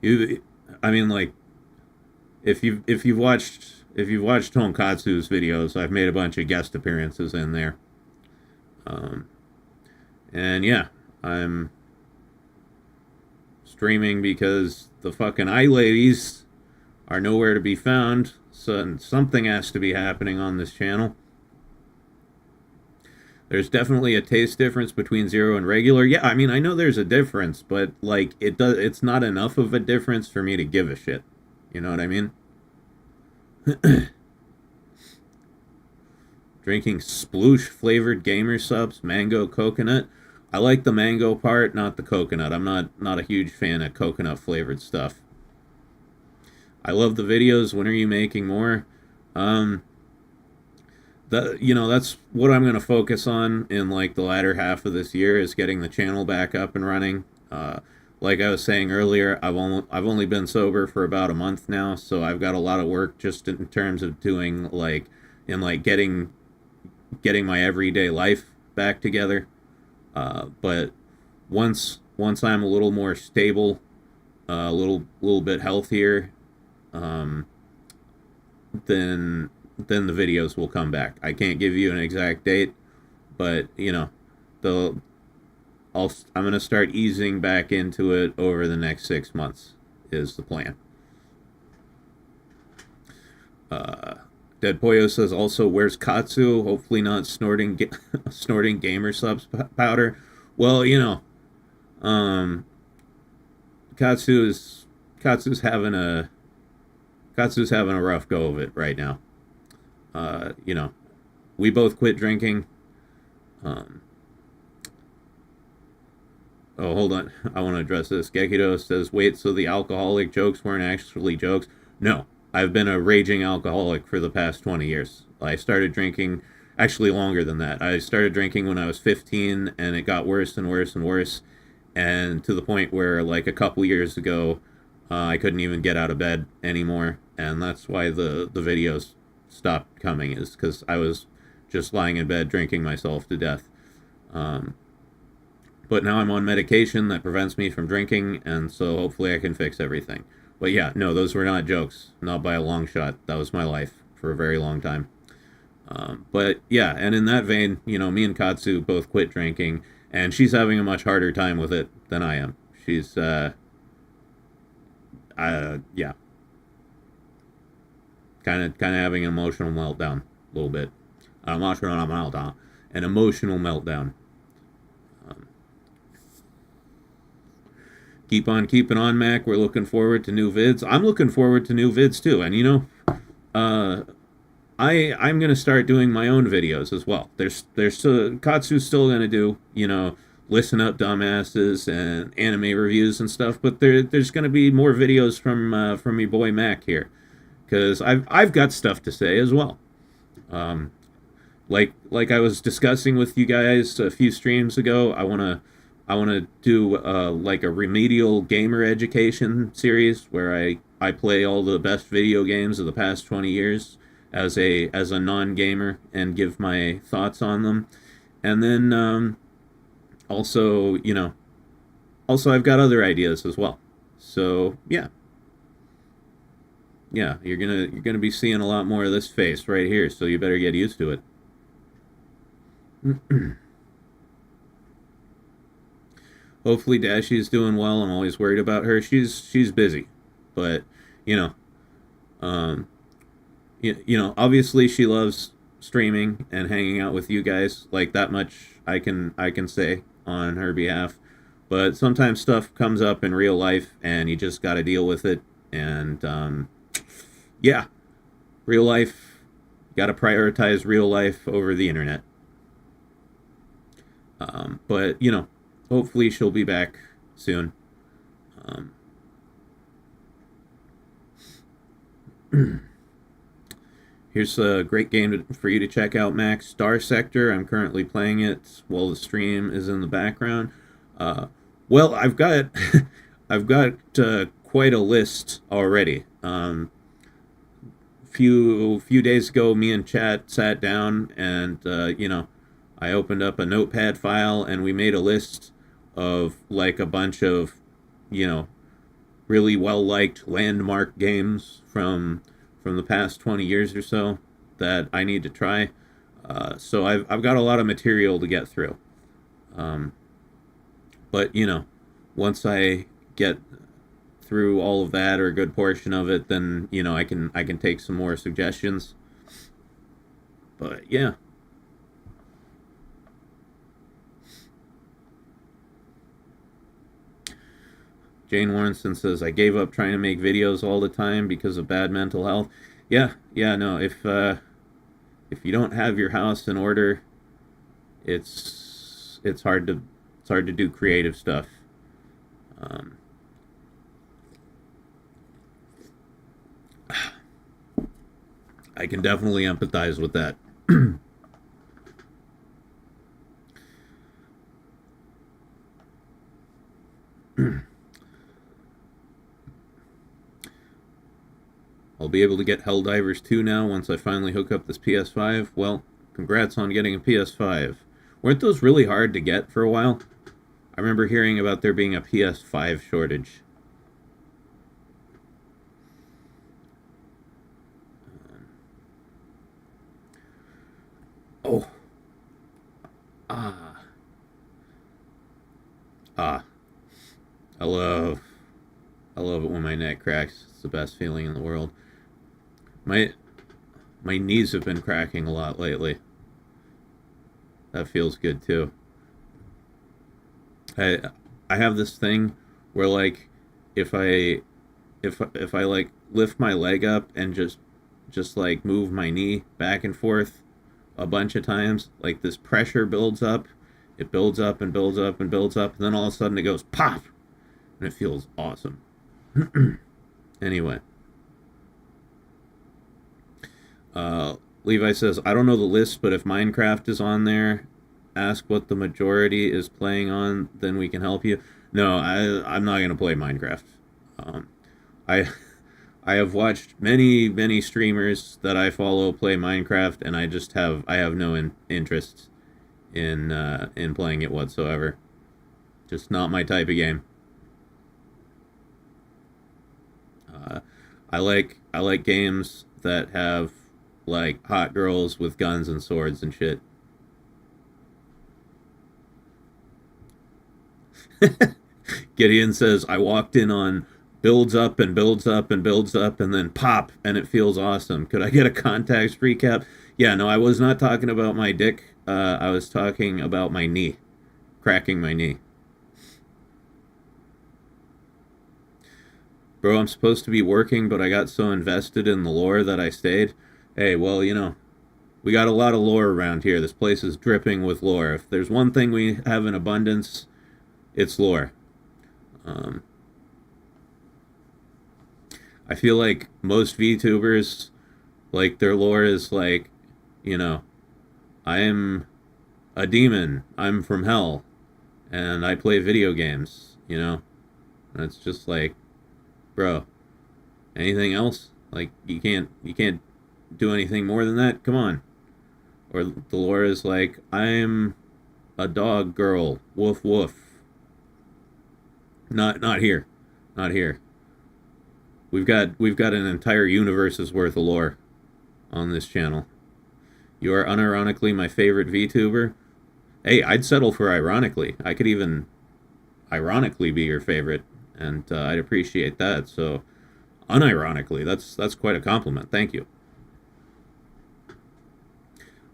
Speaker 2: I mean, like, if you've watched Tonkatsu's videos, I've made a bunch of guest appearances in there. And yeah, I'm streaming because the fucking eye ladies are nowhere to be found, so something has to be happening on this channel. There's definitely a taste difference between zero and regular. Yeah, I mean, I know there's a difference, but like it's not enough of a difference for me to give a shit. You know what I mean? Drinking sploosh flavored gamer subs, mango coconut. I like the mango part, not the coconut. I'm not a huge fan of coconut flavored stuff. I love the videos. When are you making more? That's what I'm going to focus on in like the latter half of this year, is getting the channel back up and running. Like I was saying earlier, I've only been sober for about a month now, so I've got a lot of work just in terms of doing getting my everyday life back together. But once I'm a little more stable, a little bit healthier, then the videos will come back. I can't give you an exact date, but I'm gonna start easing back into it over the next 6 months is the plan. Dead Pollo says also, "Where's Katsu? Hopefully not snorting gamer subs powder." Well, Katsu's having a rough go of it right now. We both quit drinking. Oh, hold on. I want to address this. Gekido says, "Wait, so the alcoholic jokes weren't actually jokes?" No, I've been a raging alcoholic for the past 20 years. I started drinking, actually longer than that. I started drinking when I was 15, and it got worse and worse and worse, and to the point where, like, a couple years ago, I couldn't even get out of bed anymore, and that's why the videos stopped coming, is because I was just lying in bed drinking myself to death. But now I'm on medication that prevents me from drinking, and so hopefully I can fix everything. But yeah, no, those were not jokes. Not by a long shot. That was my life for a very long time. But yeah, and in that vein, me and Katsu both quit drinking, and she's having a much harder time with it than I am. She's, yeah. Kind of having an emotional meltdown, a little bit. An emotional meltdown. Keep on keeping on, Mac. We're looking forward to new vids. I'm looking forward to new vids too. And I'm gonna start doing my own videos as well. There's Katsu's still gonna do listen up dumbasses and anime reviews and stuff, but there's gonna be more videos from your boy Mac here, because I've got stuff to say as well. Like I was discussing with you guys a few streams ago, I wanna do like a remedial gamer education series where I play all the best video games of the past 20 years, as a non-gamer and give my thoughts on them. And then also, also I've got other ideas as well. So yeah, you're gonna be seeing a lot more of this face right here. So you better get used to it. Hopefully Dashie's doing well. I'm always worried about her. She's busy, but you know, obviously she loves streaming and hanging out with you guys. Like, that much I can say on her behalf. But sometimes stuff comes up in real life, and you just got to deal with it. And yeah, real life, got to prioritize real life over the internet. But hopefully she'll be back soon. Here's a great game for you to check out, Max. Star Sector. I'm currently playing it while the stream is in the background. Well, I've got I've got quite a list already. Few days ago, me and Chat sat down and I opened up a notepad file and we made a list of like a bunch of really well liked landmark games from the past 20 years or so that I need to try. So I've got a lot of material to get through. But once I get through all of that, or a good portion of it, then I can take some more suggestions. But yeah. Jane Warrenson says, I gave up trying to make videos all the time because of bad mental health. Yeah, no, if you don't have your house in order, it's hard to do creative stuff. I can definitely empathize with that. I'll be able to get Helldivers 2 now once I finally hook up this PS5. Well, congrats on getting a PS5. Weren't those really hard to get for a while? I remember hearing about there being a PS5 shortage. Oh. I love it when my neck cracks. It's the best feeling in the world. My knees have been cracking a lot lately. That feels good too. I have this thing where, like, if I like lift my leg up and just like move my knee back and forth a bunch of times, like, this pressure builds up. It builds up and builds up and builds up, and then all of a sudden it goes pop, and it feels awesome. Anyway. Levi says, I don't know the list, but if Minecraft is on there, ask what the majority is playing on, then we can help you. No, I'm not going to play Minecraft. I have watched many streamers that I follow play Minecraft, and I have no interest in playing it whatsoever. Just not my type of game. I like games that have, like, hot girls with guns and swords and shit. Gideon says, I walked in on builds up and builds up and builds up and then pop, and it feels awesome. Could I get a context recap? Yeah, no, I was not talking about my dick. I was talking about my knee. Cracking my knee. Bro, I'm supposed to be working, but I got so invested in the lore that I stayed. Hey, well, we got a lot of lore around here. This place is dripping with lore. If there's one thing we have in abundance, it's lore. I feel like most VTubers, like, their lore is like, I am a demon. I'm from hell. And I play video games, And it's just like, bro, anything else? Like, you can't do anything more than that, come on. Or the lore is like, I'm a dog girl, woof woof. Not here, not here. We've got an entire universe's worth of lore on this channel. You are unironically my favorite VTuber. Hey, I'd settle for ironically. I could even ironically be your favorite, and I'd appreciate that. So, unironically, that's quite a compliment. Thank you.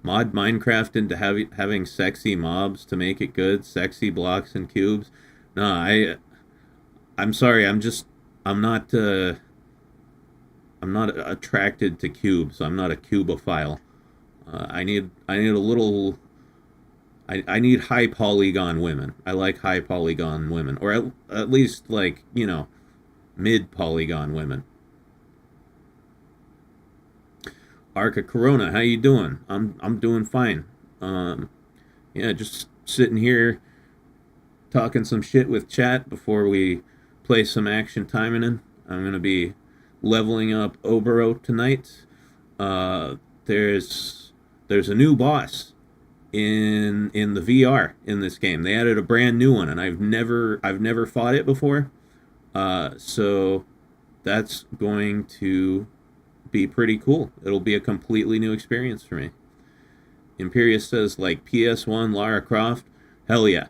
Speaker 2: Mod Minecraft into having sexy mobs to make it good, sexy blocks and cubes. No, I'm sorry. I'm not attracted to cubes. I'm not a cubophile. I need a little. I need high polygon women. I like high polygon women, or at least like mid polygon women. Arca Corona, how you doing? I'm doing fine. Yeah, just sitting here talking some shit with chat before we play some action timing in. I'm gonna be leveling up Obero tonight. There's a new boss in the VR in this game. They added a brand new one, and I've never fought it before. So that's going to be pretty cool. It'll be a completely new experience for me. Imperius says, like PS1 Lara Croft. Hell yeah.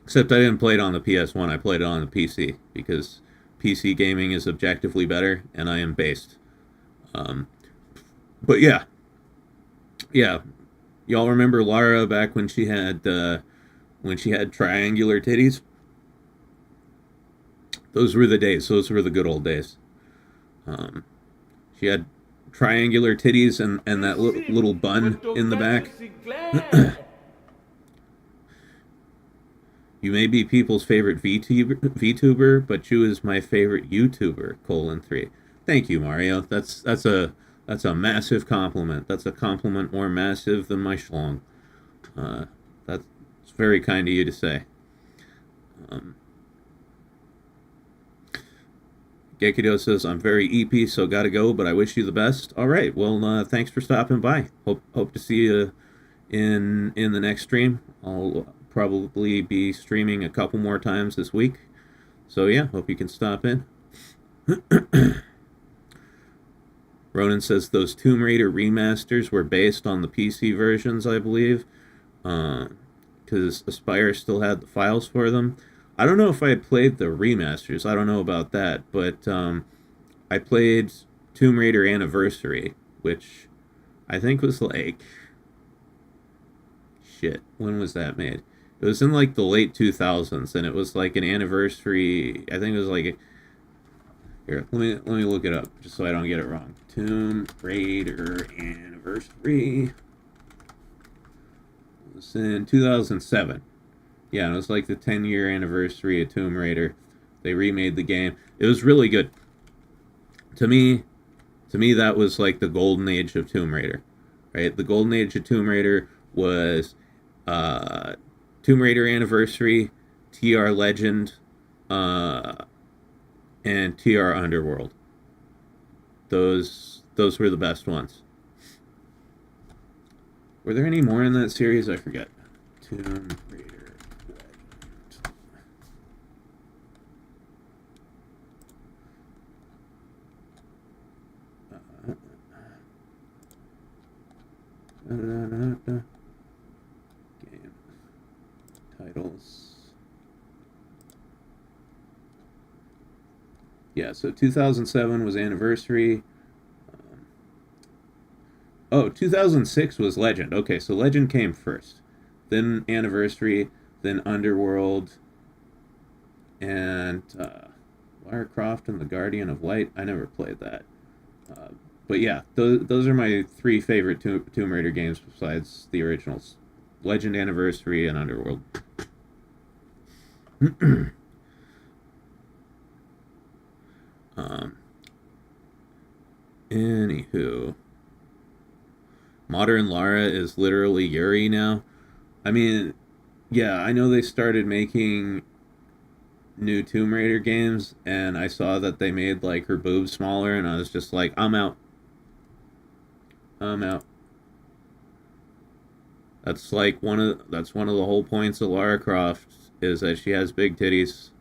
Speaker 2: Except I didn't play it on the PS1. I played it on the PC because PC gaming is objectively better, and I am based. But yeah. Y'all remember Lara back when she had triangular titties? Those were the days. Those were the good old days. She had triangular titties and that little bun in the back. You may be people's favorite VTuber, but you is my favorite YouTuber, 3. Thank you, Mario. That's a massive compliment. That's a compliment more massive than my schlong. That's very kind of you to say. Gekido says, I'm very EP, so gotta go, but I wish you the best. All right, well, thanks for stopping by. Hope to see you in the next stream. I'll probably be streaming a couple more times this week. So yeah, hope you can stop in. Ronan says those Tomb Raider remasters were based on the PC versions, I believe, because Aspire still had the files for them. I don't know if I had played the remasters. I don't know about that, but I played Tomb Raider Anniversary, which I think was like... Shit, when was that made? It was in like the late 2000s, and it was like an anniversary. I think it was like... Here, let me look it up, just so I don't get it wrong. Tomb Raider Anniversary. It was in 2007. Yeah, it was like the 10-year anniversary of Tomb Raider. They remade the game. It was really good. To me, that was like the golden age of Tomb Raider, right? The golden age of Tomb Raider was Tomb Raider Anniversary, TR Legend, and TR Underworld. Those were the best ones. Were there any more in that series? I forget. Tomb Raider. Game titles. Yeah, so 2007 was Anniversary. 2006 was Legend. Okay, so Legend came first. Then Anniversary, then Underworld, and Lara Croft and the Guardian of Light. I never played that. But yeah, those are my three favorite Tomb Raider games besides the originals. Legend, Anniversary, and Underworld. Anywho. Modern Lara is literally Yuri now. I mean, yeah, I know they started making new Tomb Raider games, and I saw that they made like her boobs smaller, and I was just like, I'm out. I'm out. That's like one of the whole points of Lara Croft is that she has big titties.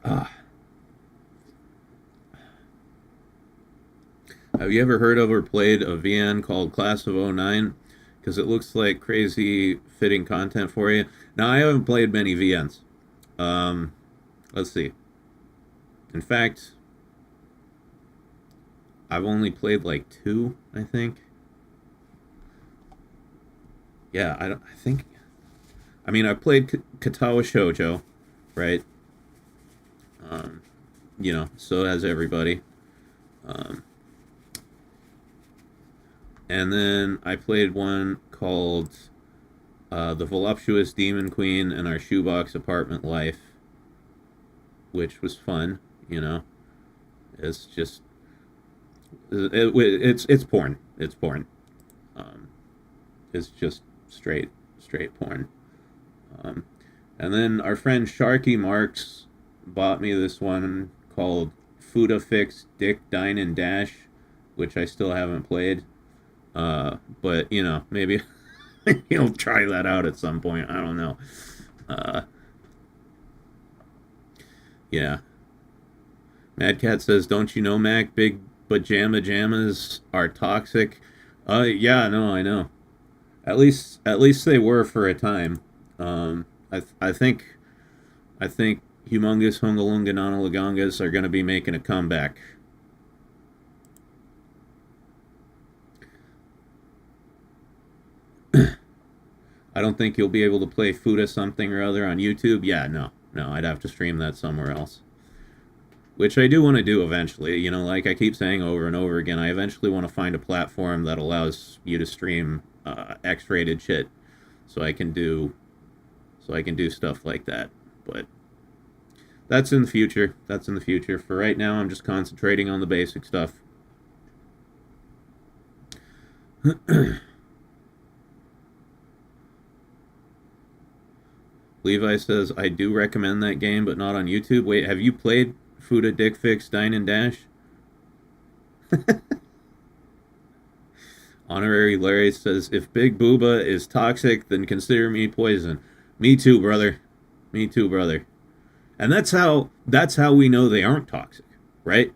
Speaker 2: Ah. Have you ever heard of or played a VN called Class of '09? Because it looks like crazy fitting content for you. Now, I haven't played many VNs. Let's see. In fact, I've only played like 2, I think. Yeah, I mean, I played Katawa Shoujo, right? So has everybody. And then I played one called The Voluptuous Demon Queen and Our Shoebox Apartment Life, which was fun, It's just... It's porn. It's porn. It's just straight porn. And then our friend Sharky Marks bought me this one called Fuda Fix Dick Dine and Dash, which I still haven't played. But maybe he'll try that out at some point. I don't know. Yeah. Mad Cat says, "Don't you know, Mac? Big pajamas are toxic." Yeah, no, I know. At least they were for a time. I think Humongous Hungalunga Nanalagangas are going to be making a comeback. I don't think you'll be able to play Fuda something or other on YouTube. Yeah, no, I'd have to stream that somewhere else. Which I do want to do eventually. Like I keep saying over and over again, I eventually want to find a platform that allows you to stream X-rated shit, so I can do stuff like that. But that's in the future. For right now, I'm just concentrating on the basic stuff. Levi says, "I do recommend that game, but not on YouTube." Wait, have you played Fuda Dick Fix Dine and Dash? Honorary Larry says, "If Big Booba is toxic, then consider me poison." Me too, brother. And that's how we know they aren't toxic, right?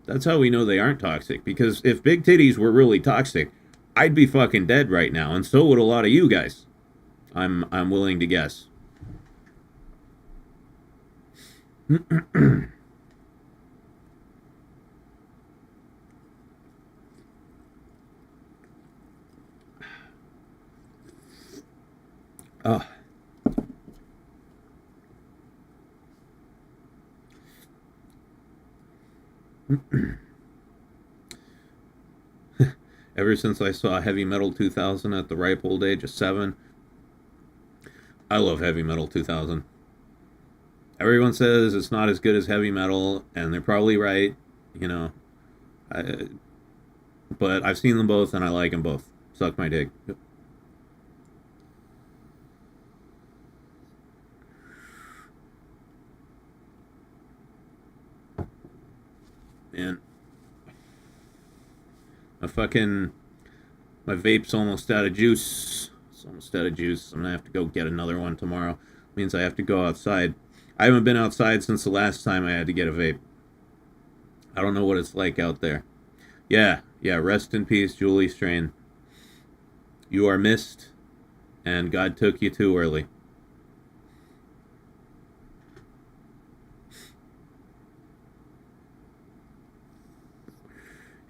Speaker 2: That's how we know they aren't toxic. Because if big titties were really toxic, I'd be fucking dead right now, and so would a lot of you guys. I'm willing to guess. Oh. Ever since I saw Heavy Metal 2000 at the ripe old age of 7, I love Heavy Metal 2000. Everyone says it's not as good as Heavy Metal, and they're probably right, but I've seen them both, and I like them both. Suck my dick. And my vape's almost out of juice. It's almost out of juice. I'm gonna have to go get another one tomorrow. Means I have to go outside. I haven't been outside since the last time I had to get a vape. I don't know what it's like out there. Yeah, rest in peace, Julie Strain. You are missed, and God took you too early.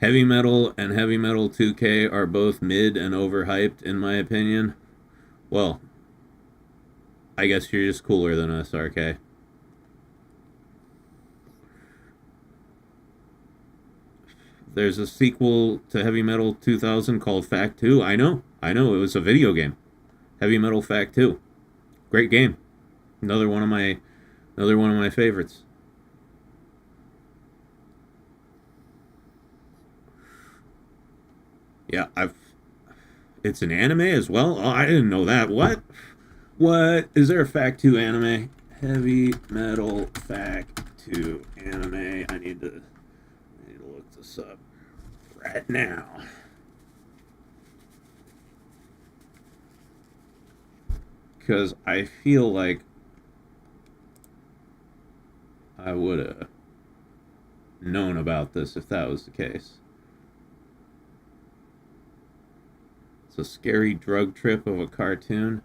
Speaker 2: Heavy Metal and Heavy Metal 2K are both mid and overhyped, in my opinion. Well, I guess you're just cooler than us, RK. There's a sequel to Heavy Metal 2000 called Fact 2. I know. It was a video game. Heavy Metal Fact 2. Great game. Another one of my favorites. Yeah, it's an anime as well? Oh, I didn't know that. What? Is there a Fact 2 anime? Heavy Metal Fact 2 anime. I need to look this up right now. Because I feel like I would have known about this if that was the case. It's a scary drug trip of a cartoon.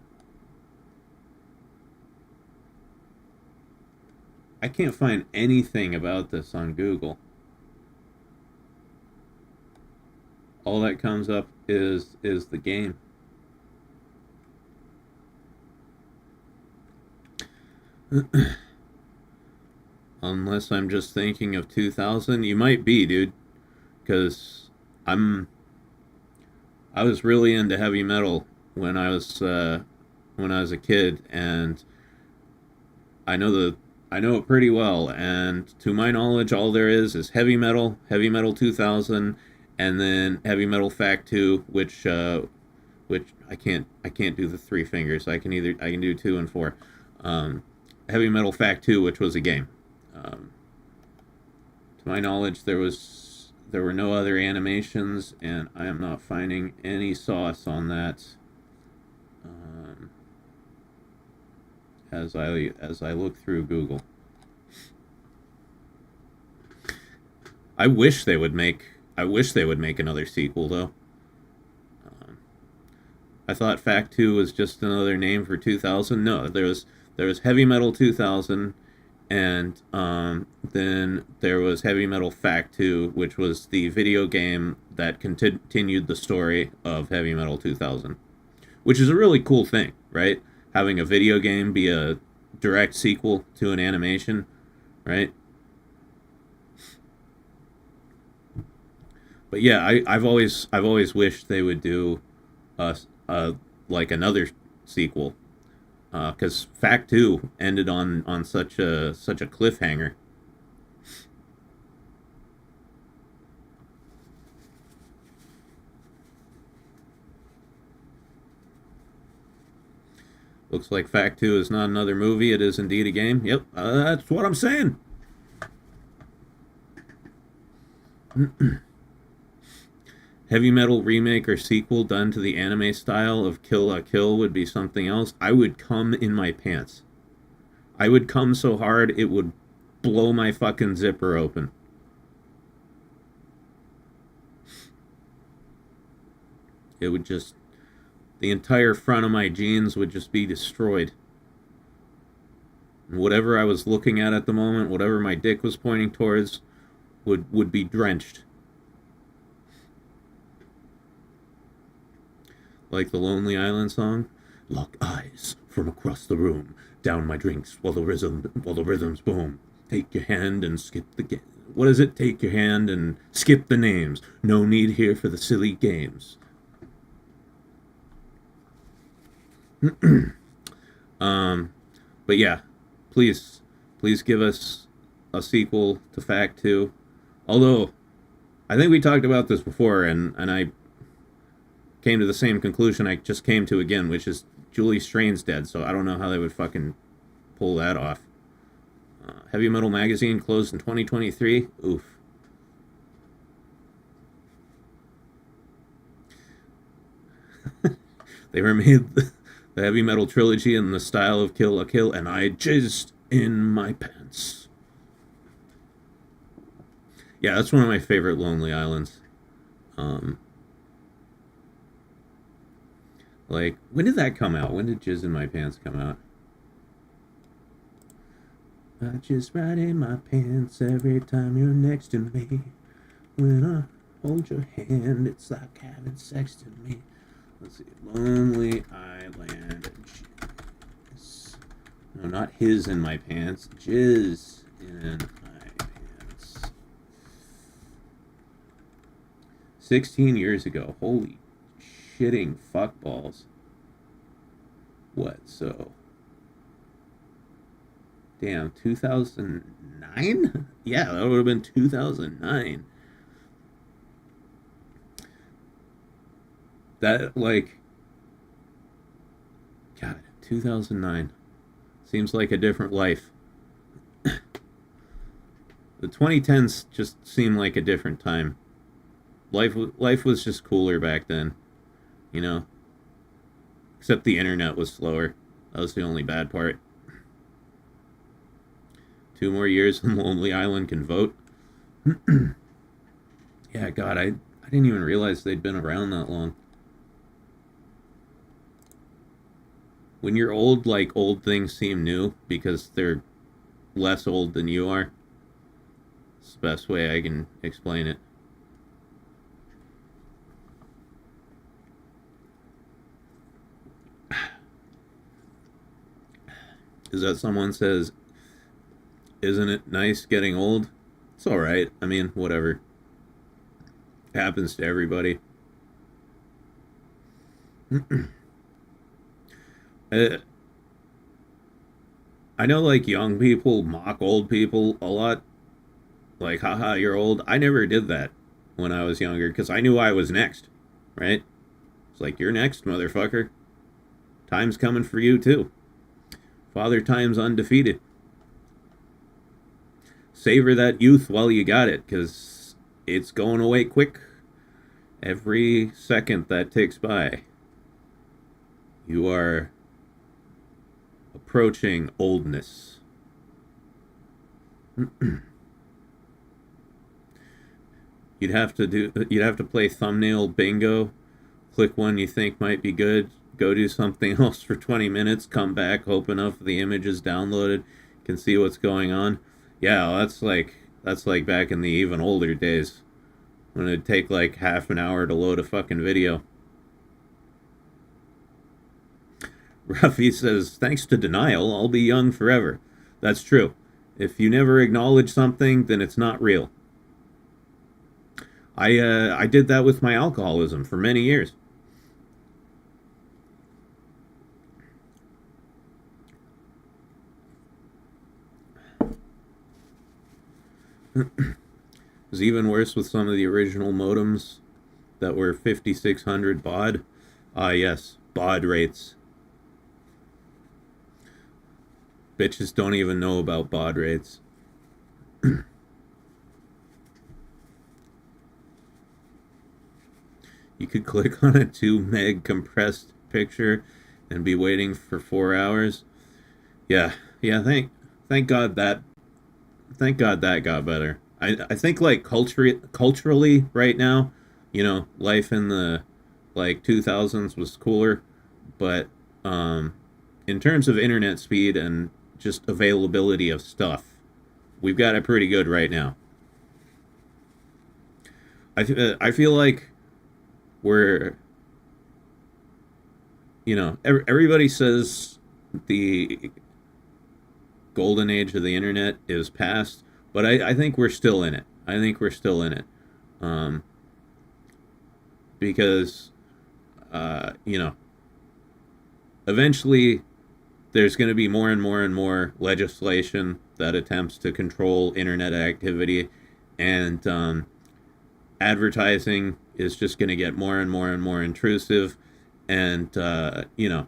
Speaker 2: I can't find anything about this on Google. All that comes up is the game. Unless I'm just thinking of 2000. You might be, dude. Because I was really into heavy metal when I was a kid, and I know it pretty well. And to my knowledge, all there is Heavy Metal 2000, and then Heavy Metal Fact 2, which I can't do the three fingers. I can do 2 and 4. Heavy Metal Fact 2, which was a game. To my knowledge, there were no other animations, and I am not finding any sauce on that. As I look through Google, I wish they would make another sequel, though. I thought Fact 2 was just another name for 2000. No, there was Heavy Metal 2000. And then there was Heavy Metal Fact 2, which was the video game that continued the story of Heavy Metal 2000. Which is a really cool thing, right? Having a video game be a direct sequel to an animation, right? But yeah, I've always wished they would do like another sequel. Because Fact 2 ended on such a cliffhanger. Looks like Fact 2 is not another movie, it is indeed a game. Yep, that's what I'm saying. Heavy Metal remake or sequel done to the anime style of Kill la Kill would be something else. I would come in my pants. I would come so hard it would blow my fucking zipper open. It would just... the entire front of my jeans would just be destroyed. And whatever I was looking at the moment, whatever my dick was pointing towards, would be drenched. Like the Lonely Island song. Lock eyes from across the room. Down my drinks while the rhythms boom. Take your hand and skip the game. What is it? Take your hand and skip the names. No need here for the silly games. But yeah, please give us a sequel to Fact 2. Although, I think we talked about this before, and I came to the same conclusion I just came to again, which is Julie Strain's dead, so I don't know how they would fucking pull that off. Heavy Metal Magazine closed in 2023. Oof. They remade the Heavy Metal trilogy in the style of Kill la Kill, and I jizzed in my pants. Yeah, that's one of my favorite Lonely Islands. Like, when did that come out? When did Jizz in My Pants come out? I just ride in my pants every time you're next to me. When I hold your hand, it's like having sex to me. Let's see. Lonely Island. Jizz. No, not his in my pants. Jizz in my pants. 16 years ago. Holy shitting fuckballs. What, so? Damn, 2009? Yeah, that would have been 2009. That, like... God, 2009. Seems like a different life. The 2010s just seemed like a different time. Life was just cooler back then, you know. Except the internet was slower. That was the only bad part. 2 more years and Lonely Island can vote. Yeah, God, I didn't even realize they'd been around that long. When you're old, like, old things seem new because they're less old than you are. It's the best way I can explain it. Is that someone says, isn't it nice getting old? It's alright. I mean, whatever. It happens to everybody. I know, like, young people mock old people a lot. Like, haha, you're old. I never did that when I was younger because I knew I was next, right? It's like, you're next, motherfucker. Time's coming for you, too. Father Time's undefeated. Savor that youth while you got it, because it's going away quick. Every second that ticks by, you are approaching oldness. You'd have to play thumbnail bingo, click one you think might be good, go do something else for 20 minutes, come back, hope enough the image is downloaded, can see what's going on. Yeah, that's like back in the even older days when it'd take like half an hour to load a fucking video. Ruffy says, thanks to denial, I'll be young forever. That's true. If you never acknowledge something, then it's not real. I did that with my alcoholism for many years. It was even worse with some of the original modems that were 5600 baud. Ah, yes, baud rates. Bitches don't even know about baud rates. You could click on a 2 meg compressed picture and be waiting for 4 hours. Yeah, thank God that got better. I think like culturally right now, you know, life in the like 2000s was cooler, but in terms of internet speed and just availability of stuff, we've got it pretty good right now. I feel like we're, you know, everybody says the golden age of the internet is past, but I think we're still in it. Because, you know, eventually there's going to be more and more and more legislation that attempts to control internet activity, and advertising is just going to get more and more and more intrusive, and you know,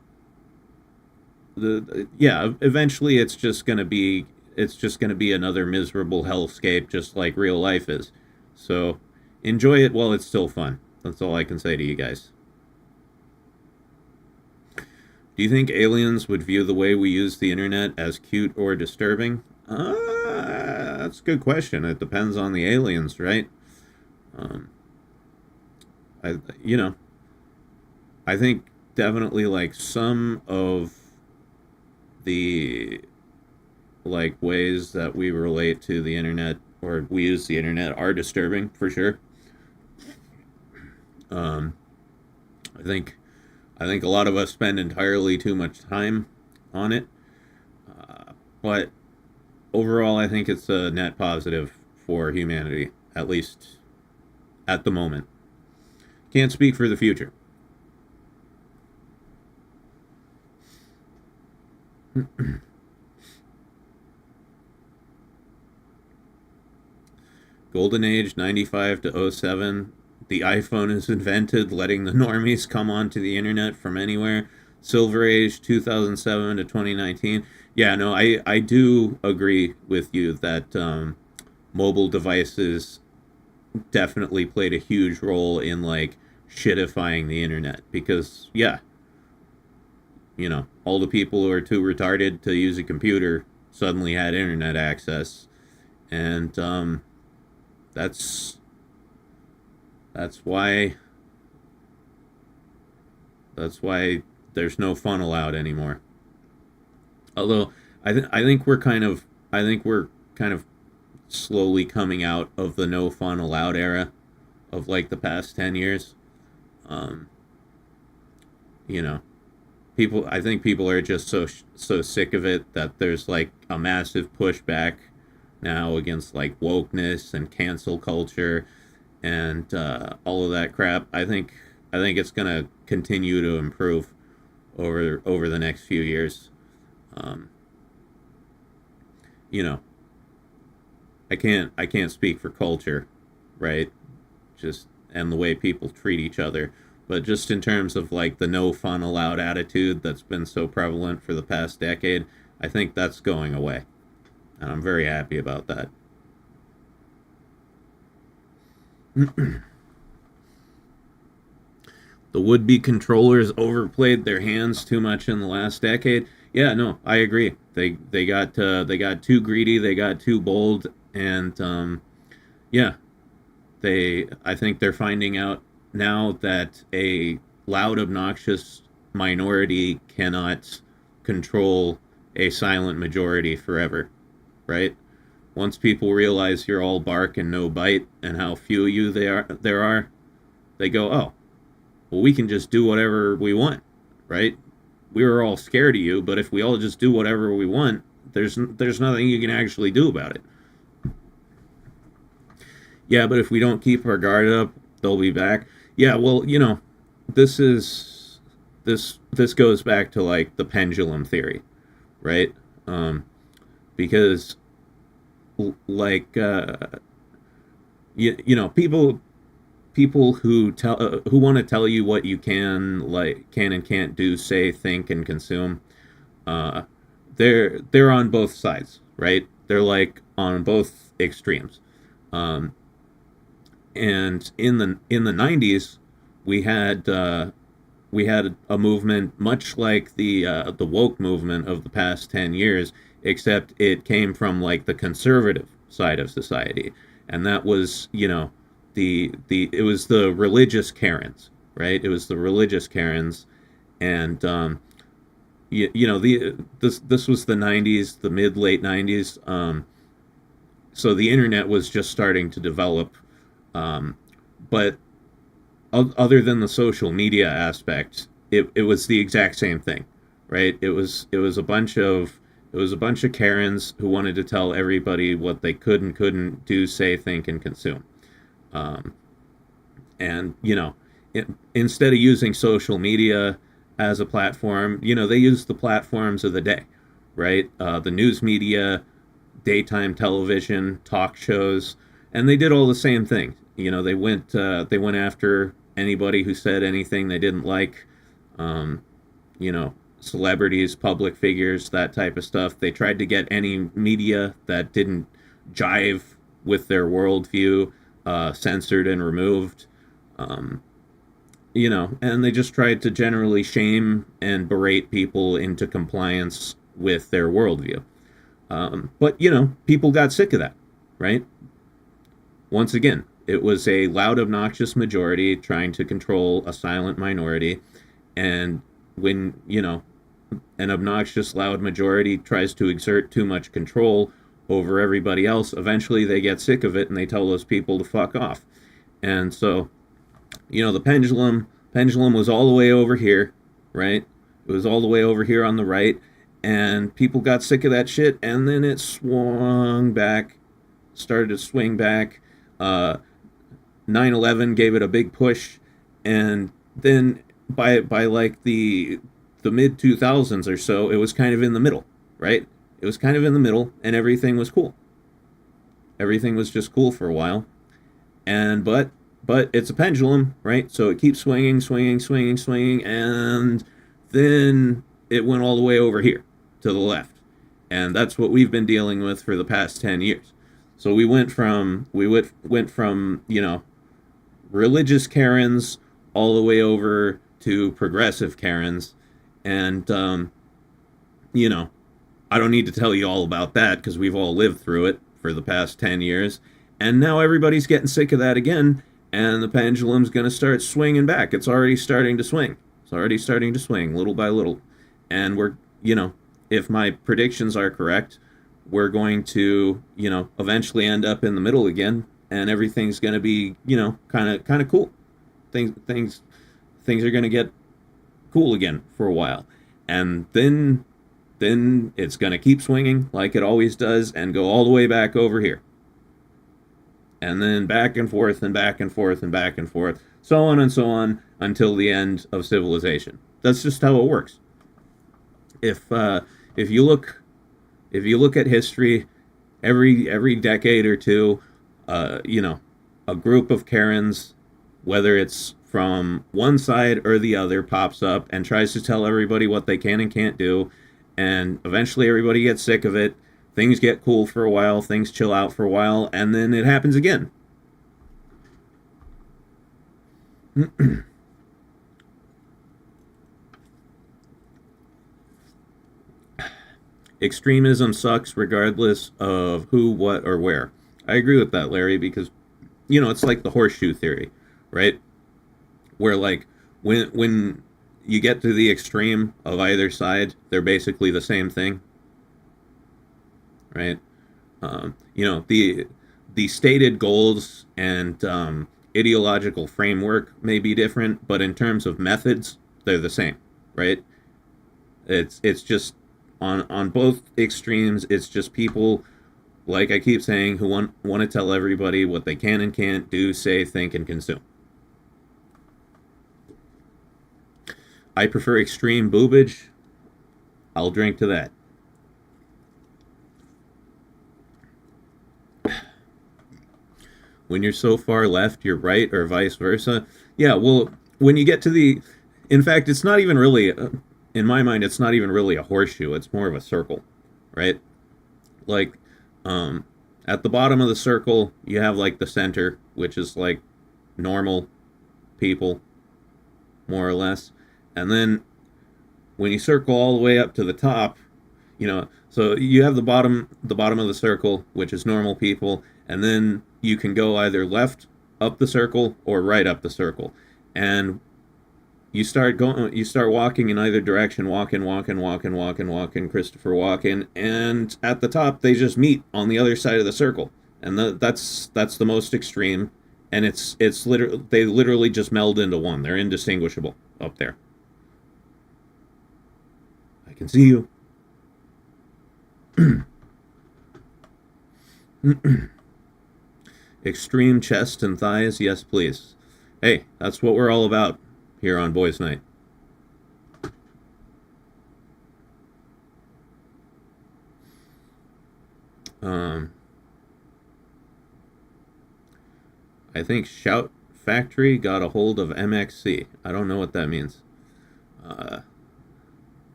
Speaker 2: eventually it's just going to be another miserable hellscape, just like real life is. So enjoy it while it's still fun. That's all I can say to you guys. Do you think aliens would view the way we use the internet as cute or disturbing? That's a good question. It depends on the aliens, right? I think definitely like some of the like ways that we relate to the internet or we use the internet are disturbing for sure. I think a lot of us spend entirely too much time on it, but overall I think it's a net positive for humanity, at least at the moment. Can't speak for the future. Golden Age 95 to 07. The iPhone is invented, letting the normies come onto the internet from anywhere. Silver Age 2007 to 2019. Yeah, no, I do agree with you that mobile devices definitely played a huge role in like shitifying the internet because yeah, all the people who are too retarded to use a computer suddenly had internet access, and that's that's why that's why there's no fun allowed anymore. Although I think we're kind of slowly coming out of the no fun allowed era of like the past 10 years. Um, you know, people I think people are just so sick of it that there's like a massive pushback now against like wokeness and cancel culture and all of that crap. I think it's going to continue to improve over the next few years. Um, you know, I can't speak for culture, right? Just and the way people treat each other, but just in terms of like the no fun allowed attitude that's been so prevalent for the past decade, I think that's going away, and I'm very happy about that. The would-be controllers overplayed their hands too much in the last decade. Yeah, no, I agree. They got too greedy, they got too bold, and yeah, I think they're finding out now that a loud, obnoxious minority cannot control a silent majority forever, right? Once people realize you're all bark and no bite, and how few of you there are, they go, oh, well, we can just do whatever we want, right? We were all scared of you, but if we all just do whatever we want, there's nothing you can actually do about it. Yeah, but if we don't keep our guard up, they'll be back. Yeah, well, this is this goes back to like the pendulum theory, right? Because like people who want to tell you what you can and can't do, say, think, and consume, uh, they're on both sides, right? They're like on both extremes. Um, and in the 90s, we had we had a movement much like the woke movement of the past 10 years, except it came from like the conservative side of society, and that was the it was the religious Karens, right? It was the religious Karens, and this was the 90s, the mid late 90s. So the internet was just starting to develop, but other than the social media aspect, it was the exact same thing, right? It was a bunch of Karens who wanted to tell everybody what they could and couldn't do, say, think, and consume. Um, and instead of using social media as a platform, they use the platforms of the day, right? The news media, daytime television, talk shows, and they did all the same thing. They went after anybody who said anything they didn't like. Um, Celebrities, public figures, that type of stuff. They tried to get any media that didn't jive with their worldview censored and removed. Um, and they just tried to generally shame and berate people into compliance with their worldview. But people got sick of that, right? Once again, it was a loud, obnoxious majority trying to control a silent minority, and when an obnoxious, loud majority tries to exert too much control over everybody else, eventually they get sick of it and they tell those people to fuck off. And so, the pendulum was all the way over here, right? It was all the way over here on the right, and people got sick of that shit, and then it swung back, started to swing back. 9/11 gave it a big push, and then by like the mid 2000s or so, it was kind of in the middle, right? It was kind of in the middle, and everything was cool. Everything was just cool for a while, and but it's a pendulum, right? So it keeps swinging, swinging, swinging, swinging, and then it went all the way over here to the left. And that's what we've been dealing with for the past 10 years. So we went from religious Karens all the way over to progressive Karens. And I don't need to tell you all about that because we've all lived through it for the past 10 years. And now everybody's getting sick of that again, and the pendulum's going to start swinging back. It's already starting to swing. It's already starting to swing little by little. And we're, if my predictions are correct, we're going to, eventually end up in the middle again, and everything's going to be, kind of cool. Things are going to get cool again for a while. And then it's going to keep swinging like it always does and go all the way back over here. And then back and forth and back and forth and back and forth, so on and so on until the end of civilization. That's just how it works. If you look at history, every decade or two, a group of Karens, whether it's from one side or the other, pops up and tries to tell everybody what they can and can't do, and eventually everybody gets sick of it. Things get cool for a while, things chill out for a while, and then it happens again. Extremism sucks regardless of who, what, or where. I agree with that, Larry, because, it's like the horseshoe theory, right? Where, like, when you get to the extreme of either side, they're basically the same thing. Right? The stated goals and ideological framework may be different, but in terms of methods, they're the same, right? It's just on both extremes. It's just people, like I keep saying, who want to tell everybody what they can and can't do, say, think, and consume. I prefer extreme boobage. I'll drink to that. When you're so far left, you're right, or vice versa. Yeah, well, when you get to in fact, it's not even really, in my mind, it's not even really a horseshoe. It's more of a circle, right? Like, at the bottom of the circle, you have, like, the center, which is, like, normal people, more or less. And then when you circle all the way up to the top, so you have the bottom of the circle, which is normal people, and then you can go either left up the circle or right up the circle. And you start walking in either direction, walking, Christopher walking, and at the top they just meet on the other side of the circle. And that's the most extreme, and it's literally, they literally just meld into one. They're indistinguishable up there. I can see you. Extreme chest and thighs, yes please. Hey, that's what we're all about here on Boys Night. I think Shout Factory got a hold of MXC. I don't know what that means.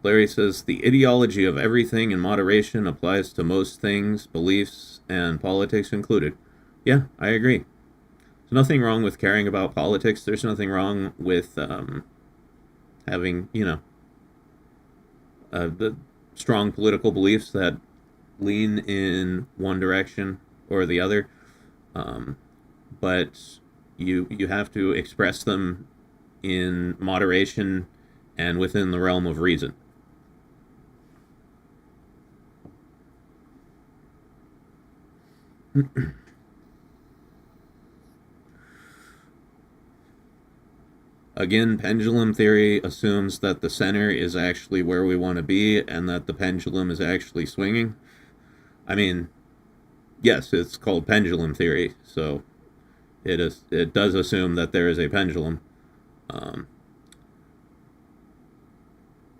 Speaker 2: Larry says, the ideology of everything in moderation applies to most things, beliefs, and politics included. Yeah, I agree. There's nothing wrong with caring about politics. There's nothing wrong with having, the strong political beliefs that lean in one direction or the other. But you have to express them in moderation and within the realm of reason. Again, pendulum theory assumes that the center is actually where we want to be and that the pendulum is actually swinging. I mean, yes, it's called pendulum theory, so it does assume that there is a pendulum.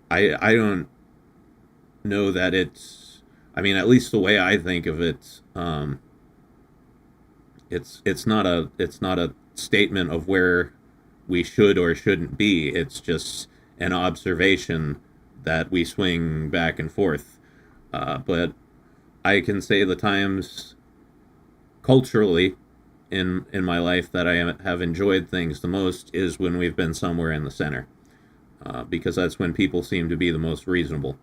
Speaker 2: I don't know that it's, I mean, at least the way I think of it, it's not a statement of where we should or shouldn't be. It's just an observation that we swing back and forth. But I can say the times culturally in my life that I have enjoyed things the most is when we've been somewhere in the center, because that's when people seem to be the most reasonable.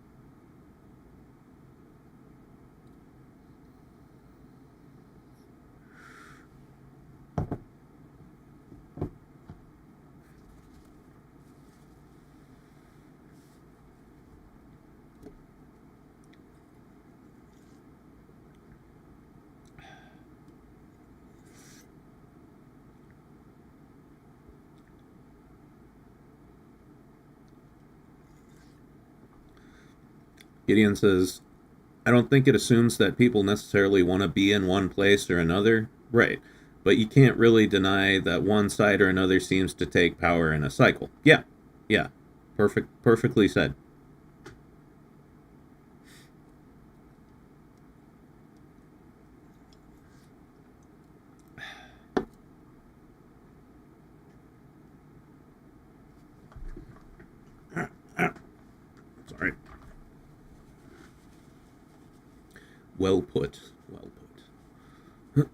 Speaker 2: Gideon says, I don't think it assumes that people necessarily want to be in one place or another. Right. But you can't really deny that one side or another seems to take power in a cycle. Yeah. Yeah. Perfectly said. Sorry. Well put. Well put.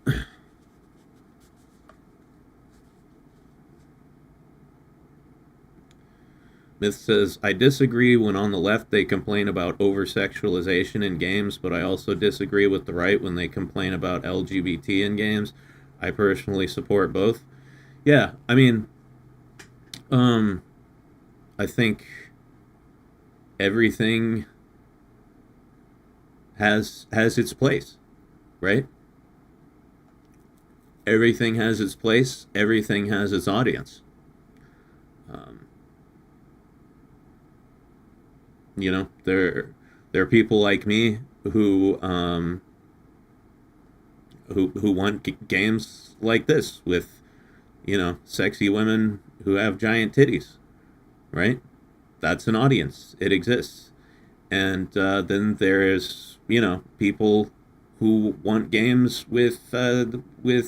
Speaker 2: Myth says, I disagree when on the left they complain about over-sexualization in games, but I also disagree with the right when they complain about LGBT in games. I personally support both. Yeah, I mean, I think everything has its place, right? Everything has its place. Everything has its audience. You know, there are people like me who want games like this with, you know, sexy women who have giant titties, right? That's an audience. It exists. And then there's, you know, people who want games with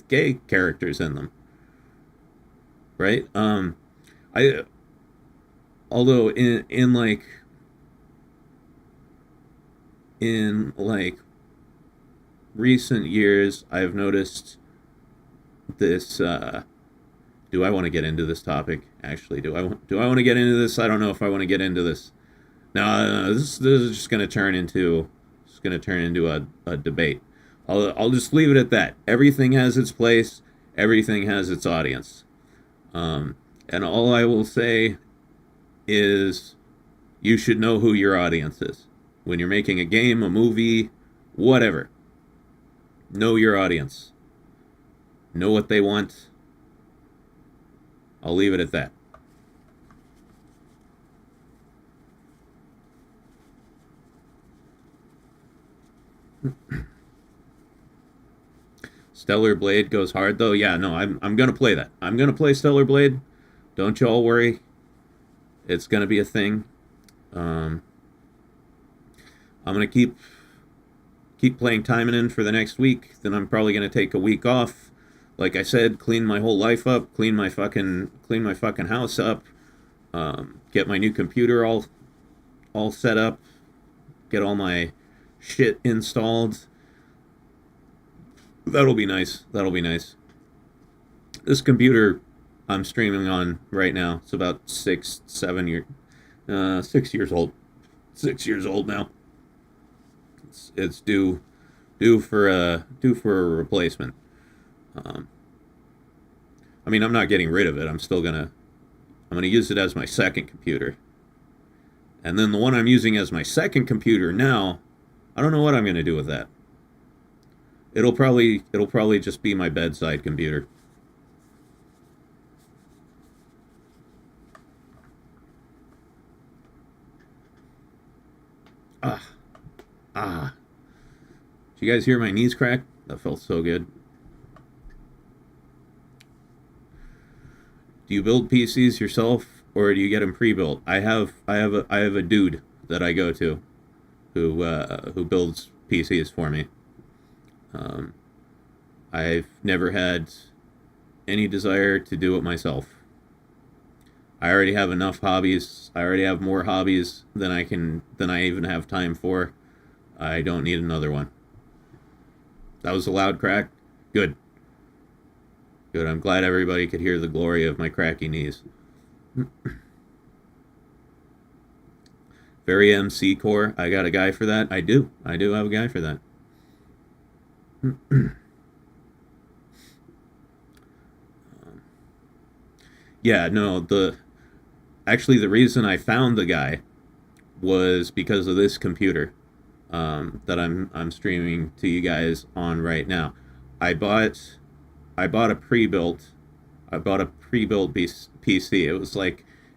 Speaker 2: gay characters in them, right? Although in recent years, I've noticed this. Do I want to get into this topic? Actually, do I want to get into this? I don't know if I want to get into this. No, this is just going to turn into a debate. I'll just leave it at that. Everything has its place. Everything has its audience. And all I will say is you should know who your audience is. When you're making a game, a movie, whatever, know your audience. Know what they want. I'll leave it at that. Stellar Blade goes hard though. Yeah, no, I'm gonna play that. I'm gonna play Stellar Blade. Don't you all worry. It's gonna be a thing. I'm gonna keep playing Taimanin for the next week. Then I'm probably gonna take a week off. Like I said, clean my whole life up, clean my fucking house up, get my new computer all set up, get all my shit installed. That'll be nice. This computer I'm streaming on right now, it's about 6 years old. 6 years old now. It's due for a replacement. I mean, I'm not getting rid of it. I'm gonna use it as my second computer. And then the one I'm using as my second computer now, I don't know what I'm gonna do with that. It'll probably just be my bedside computer. Did you guys hear my knees crack? That felt so good. Do you build PCs yourself, or do you get them pre-built? I have a dude that I go to, who builds PCs for me. I've never had any desire to do it myself. I already have enough hobbies. I already have more hobbies than I even have time for. I don't need another one. That was a loud crack. Good. Good. I'm glad everybody could hear the glory of my cracky knees. Very MC core. I got a guy for that. I do. I do have a guy for that. Yeah, no, actually the reason I found the guy was because of this computer that I'm streaming to you guys on right now. I bought I bought a pre-built I bought a pre-built PC.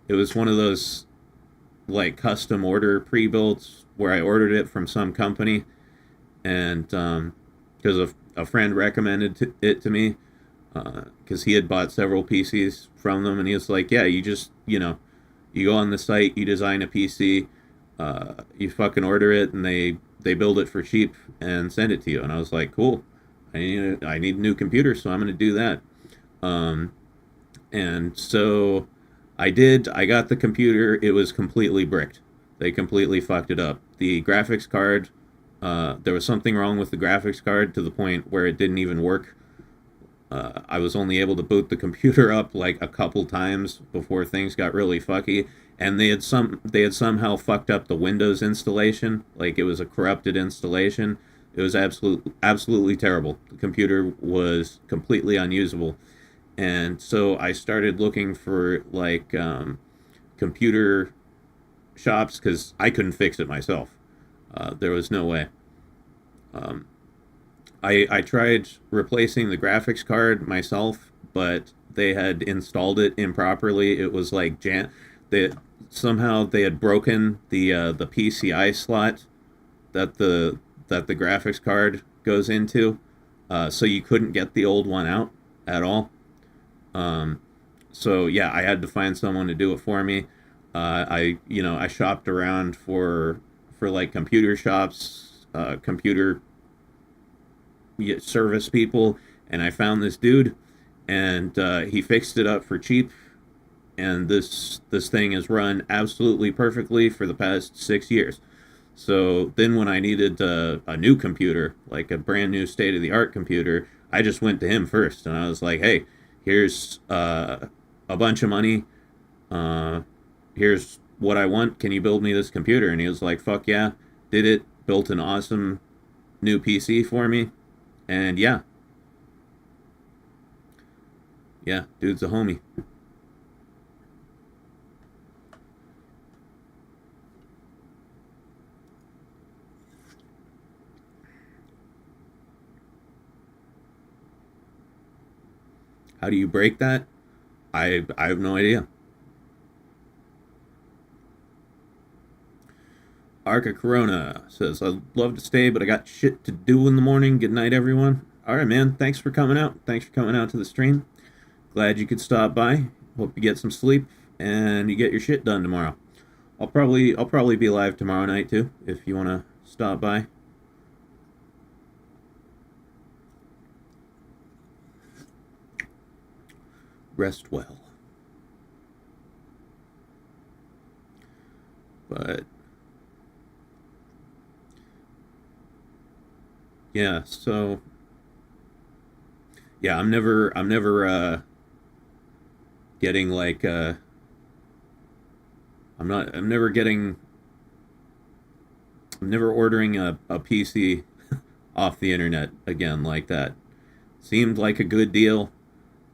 Speaker 2: It was one of those like custom order pre-builts where I ordered it from some company, and because a friend recommended it to me, because he had bought several PCs from them, and he was like, yeah, you just, you go on the site, you design a PC, you fucking order it, and they build it for cheap and send it to you. And I was like, cool, I need a new computer, so I'm going to do that. And so I did. I got the computer. It was completely bricked. They completely fucked it up. The graphics card, there was something wrong with the graphics card to the point where it didn't even work. I was only able to boot the computer up like a couple times before things got really fucky, and they had somehow fucked up the Windows installation. Like, it was a corrupted installation. It was absolutely terrible. The computer was completely unusable, and so I started looking for like computer shops because I couldn't fix it myself. There was no way. I tried replacing the graphics card myself, but they had installed it improperly. It was like somehow they had broken the PCI slot that the graphics card goes into, so you couldn't get the old one out at all. So yeah, I had to find someone to do it for me. I shopped around for like computer shops, computer service people, and I found this dude, and he fixed it up for cheap, and this thing has run absolutely perfectly for the past 6 years. So then when I needed a new computer, like a brand new state-of-the-art computer, I just went to him first, and I was like, hey, here's a bunch of money, here's what I want, can you build me this computer? And he was like, fuck yeah, did it, built an awesome new PC for me. And yeah, dude's a homie. How do you break that? I have no idea. Arca Corona says, I'd love to stay, but I got shit to do in the morning. Good night, everyone. All right, man. Thanks for coming out. Thanks for coming out to the stream. Glad you could stop by. Hope you get some sleep and you get your shit done tomorrow. I'll probably be live tomorrow night too, if you want to stop by. Rest well. But yeah, so yeah, I'm never getting like I'm never ordering a PC off the internet again like that. Seemed like a good deal,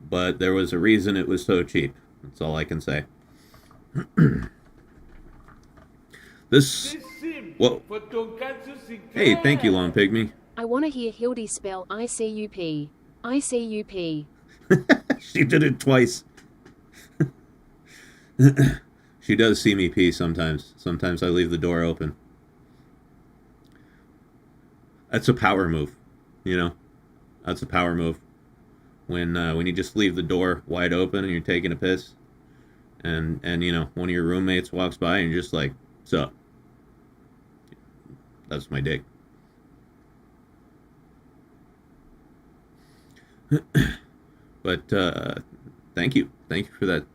Speaker 2: but there was a reason it was so cheap. That's all I can say. This whoa.
Speaker 3: For Tonkatsu Sinclair.
Speaker 2: Hey, thank you, Long Pygmy.
Speaker 4: I want to hear Hildy spell ICUP. ICUP.
Speaker 2: She did it twice. She does see me pee sometimes. Sometimes I leave the door open. That's a power move, That's a power move. When you just leave the door wide open and you're taking a piss, and one of your roommates walks by and you're just like, "Sup?" That's my dick. But thank you for that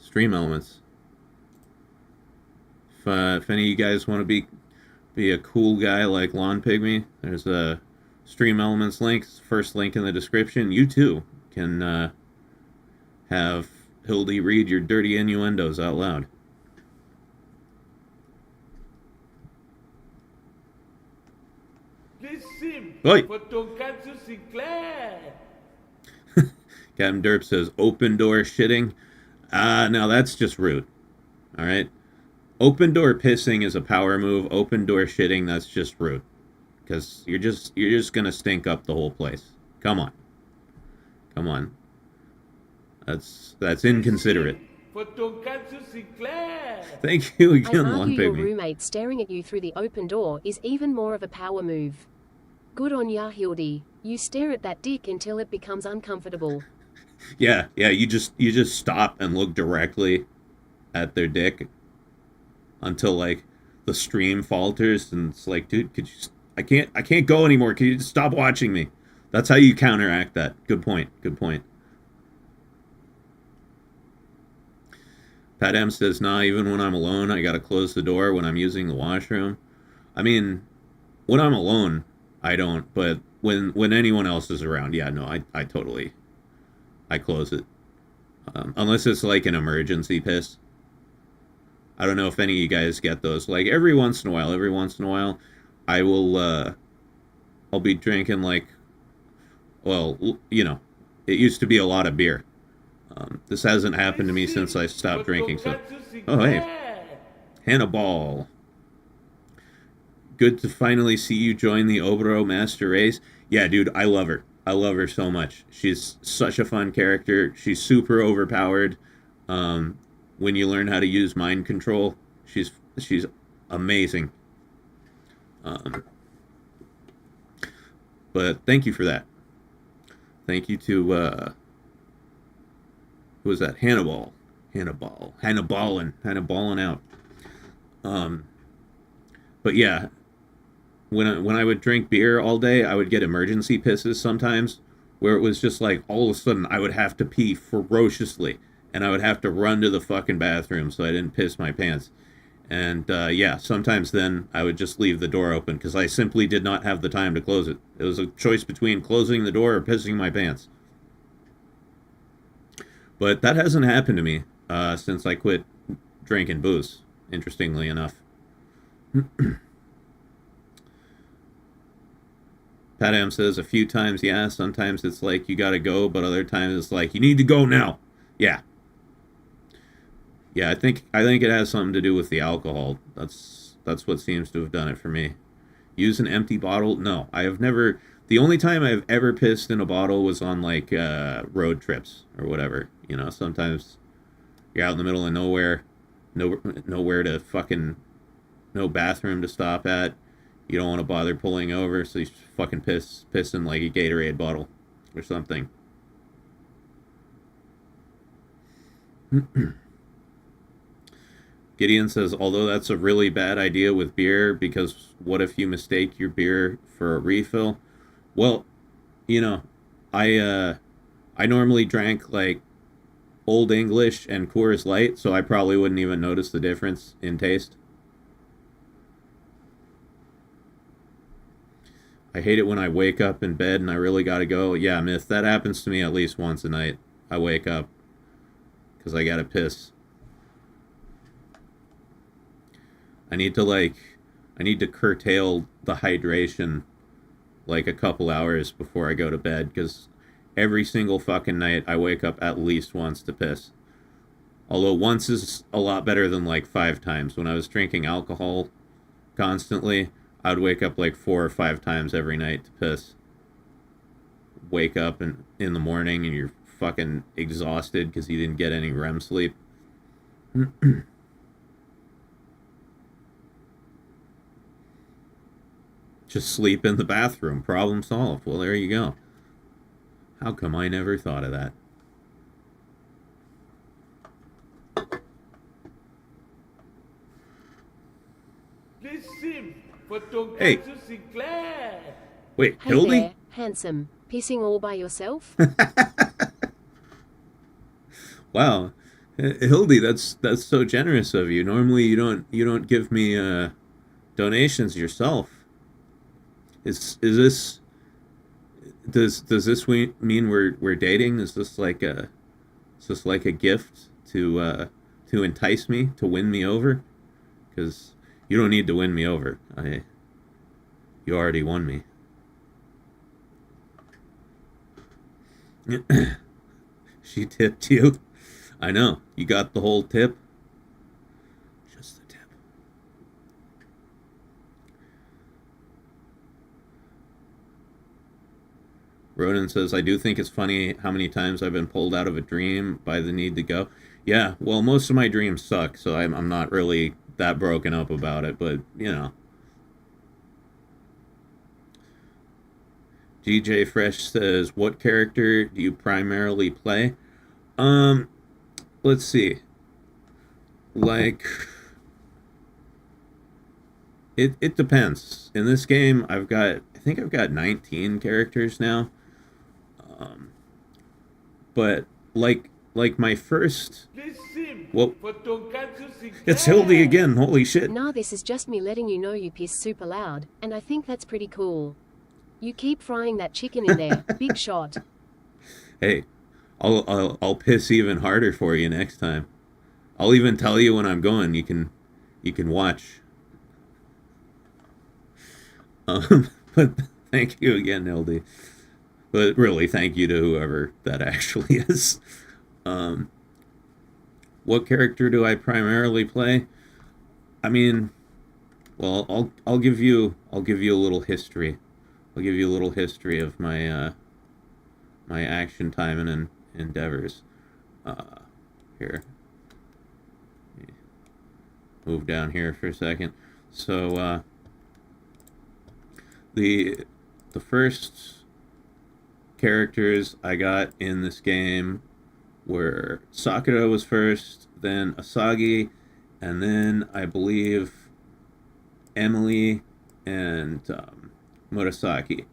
Speaker 2: Stream Elements. If any of you guys want to be a cool guy like Lawn Pygmy, there's a Stream Elements link. It's the first link in the description. You too can have Hildy read your dirty innuendos out loud.
Speaker 3: This sim
Speaker 2: Oi.
Speaker 3: for Tonkatsu Sinclair.
Speaker 2: Captain Derp says open door shitting. Now that's just rude. All right. Open door pissing is a power move. Open door shitting, that's just rude. Because you're just gonna stink up the whole place. Come on. Come on. That's inconsiderate.
Speaker 3: For Tonkatsu Sinclair.
Speaker 2: Thank you
Speaker 4: I
Speaker 2: again, Lawn
Speaker 4: argue your
Speaker 2: Pygmy.
Speaker 4: roommate staring at you through the open door is even more of a power move. Good on ya, Hildy. You stare at that dick until it becomes uncomfortable.
Speaker 2: Yeah, you just stop and look directly at their dick until like the stream falters, and it's like, dude, could you? I can't go anymore. Can you just stop watching me? That's how you counteract that. Good point. Good point. Pat M says, nah, even when I'm alone, I gotta close the door when I'm using the washroom. I mean, when I'm alone, I don't, but when anyone else is around, yeah, no, I totally, I close it. Unless it's like an emergency piss. I don't know if any of you guys get those. Like every once in a while, I will, I'll be drinking like, well, you know, it used to be a lot of beer. This hasn't happened to me since I stopped drinking, so. Oh, hey. Hannah Ball. Good to finally see you join the Obro Master Race. Yeah, dude, I love her. I love her so much. She's such a fun character. She's super overpowered. When you learn how to use mind control, she's amazing. But thank you for that. Thank you to who was that? Hannibal out. But yeah, when I would drink beer all day, I would get emergency pisses sometimes, where it was just like all of a sudden I would have to pee ferociously, and I would have to run to the fucking bathroom so I didn't piss my pants. And yeah, sometimes then I would just leave the door open because I simply did not have the time to close it. It was a choice between closing the door or pissing my pants. But that hasn't happened to me since I quit drinking booze, interestingly enough. Pat Am says a few times, yeah, sometimes it's like you gotta go, but other times it's like you need to go now. Yeah. Yeah, I think it has something to do with the alcohol. That's what seems to have done it for me. Use an empty bottle? No, I have never. The only time I've ever pissed in a bottle was on like road trips or whatever. You know, sometimes you're out in the middle of nowhere, nowhere to fucking, no bathroom to stop at. You don't want to bother pulling over, so you just fucking piss in like a Gatorade bottle or something. Gideon says, although that's a really bad idea with beer, because what if you mistake your beer for a refill? Well, you know, I normally drank like Old English and Coors Light, so I probably wouldn't even notice the difference in taste. I hate it when I wake up in bed and I really gotta go. Yeah, Myth, that happens to me at least once a night. I wake up because I gotta piss. I need to curtail the hydration like a couple hours before I go to bed, because every single fucking night I wake up at least once to piss. Although once is a lot better than like 5 times. When I was drinking alcohol constantly, I would wake up like 4 or 5 times every night to piss. Wake up in the morning and you're fucking exhausted because you didn't get any REM sleep. Just sleep in the bathroom. Problem solved. Well, there you go. How come I never thought of that?
Speaker 3: This sim for Tonkatsu
Speaker 2: Hey.
Speaker 3: Sinclair.
Speaker 2: Wait,
Speaker 4: Hey
Speaker 2: Hildy?
Speaker 4: there, handsome. Pissing all by yourself?
Speaker 2: Wow. Hildy, that's so generous of you. Normally you don't give me donations yourself. Is this does this mean we're dating? Is this like a gift to entice me, to win me over? Because you don't need to win me over. You already won me. She tipped you. I know. You got the whole tip. Just the tip. Ronan says, I do think it's funny how many times I've been pulled out of a dream by the need to go. Yeah, well, most of my dreams suck, so I'm not really that broken up about it, but, you know. DJ Fresh says, what character do you primarily play? Let's see. Like, it depends. In this game, I think I've got 19 characters now. But like my first.
Speaker 3: Listen
Speaker 2: Well,
Speaker 3: for Tonkatsu Sinclair.
Speaker 2: it's Hildy again. Holy shit.
Speaker 4: Nah, this is just me letting you know you piss super loud, and I think that's pretty cool. You keep frying that chicken in there. Big shot.
Speaker 2: Hey, I'll piss even harder for you next time. I'll even tell you when I'm going. You can watch. But thank you again, Hildy. But really, thank you to whoever that actually is. What character do I primarily play? I mean, well, I'll give you a little history. I'll give you a little history of my my action time and endeavors. Here, move down here for a second. So the first characters I got in this game were Sakura was first, then Asagi, and then I believe Emily and Murasaki.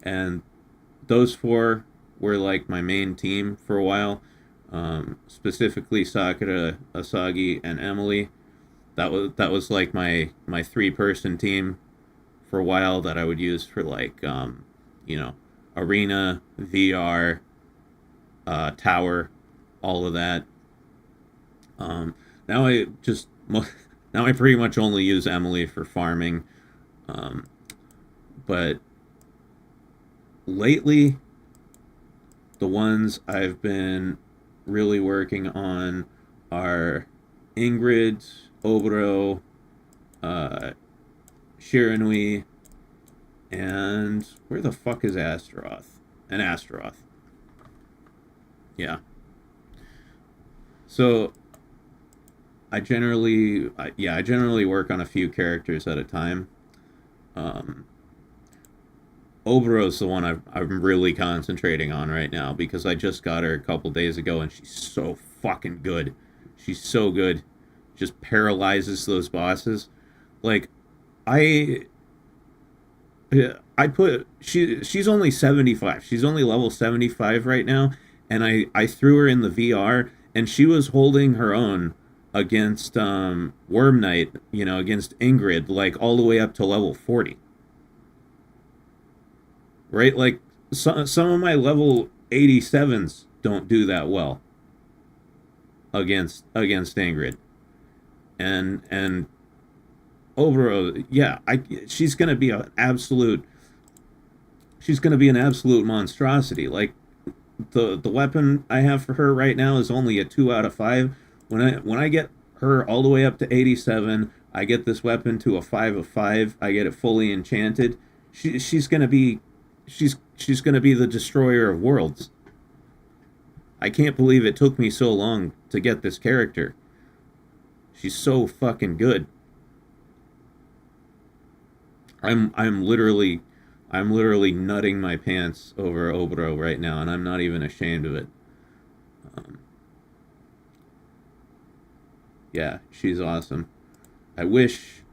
Speaker 2: And those four were like my main team for a while. Specifically Sakura, Asagi, and Emily. That was like my 3-person team for a while that I would use for like arena, VR, tower, all of that. Now I pretty much only use Emily for farming. But lately, the ones I've been really working on are Ingrid, Oboro, Shiranui, and where the fuck is Astaroth? And Astaroth. Yeah. So I generally work on a few characters at a time. Oboro's the one I'm really concentrating on right now because I just got her a couple days ago and she's so fucking good. She's so good. Just paralyzes those bosses. Like, she's only 75. She's only level 75 right now, and I threw her in the VR and she was holding her own against Worm Knight, against Ingrid, like all the way up to level 40. Right? Like some of my level 87s don't do that well against Ingrid. And Oboro, yeah, she's gonna be an absolute monstrosity. Like the weapon I have for her right now is only a 2 out of 5. When I get her all the way up to 87, I get this weapon to a 5 of 5. I get it fully enchanted. She's gonna be the destroyer of worlds. I can't believe it took me so long to get this character. She's so fucking good. I'm literally nutting my pants over Oboro right now, and I'm not even ashamed of it. Yeah, she's awesome. I wish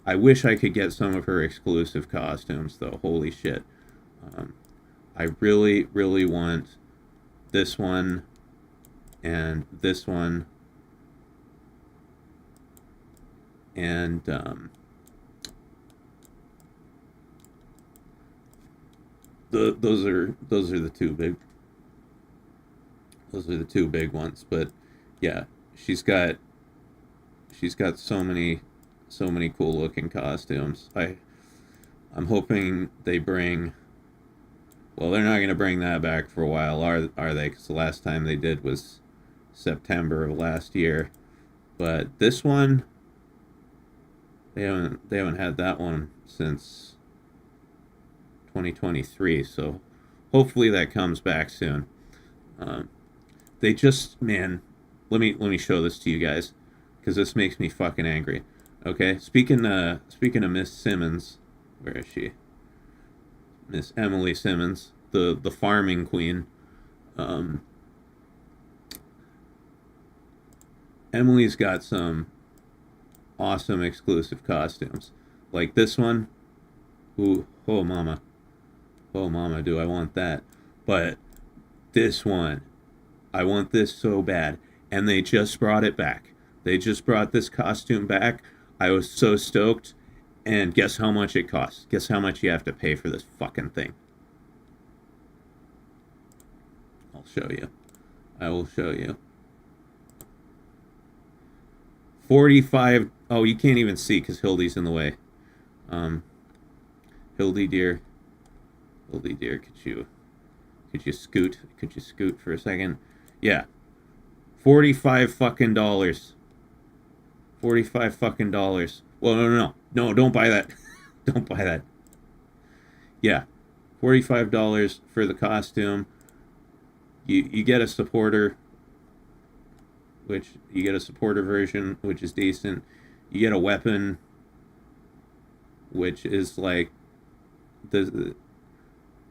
Speaker 2: I could get some of her exclusive costumes, though. Holy shit. I really want this one and this one and those are the two big ones. But yeah, she's got so many cool looking costumes. I'm hoping they bring. Well, they're not going to bring that back for a while, are they? Because the last time they did was September of last year. But this one, they haven't had that one since 2023. So hopefully that comes back soon. They just, man, let me show this to you guys, because this makes me fucking angry. Okay, speaking of Miss Simmons, where is she? Miss Emily Simmons, the farming queen. Emily's got some awesome exclusive costumes, like this one. Ooh, oh mama, do I want that? But this one, I want this so bad, and they just brought it back. They just brought this costume back. I was so stoked. And guess how much it costs? Guess how much you have to pay for this fucking thing? I'll show you. I will show you. 45. Oh, you can't even see because Hildy's in the way. Hildy dear, could you scoot? Could you scoot for a second? Yeah. $45 fucking dollars. $45 fucking dollars. Well, no, don't buy that. Don't buy that. Yeah, $45 for the costume. You get a supporter, which you get a supporter version, which is decent. You get a weapon, which is like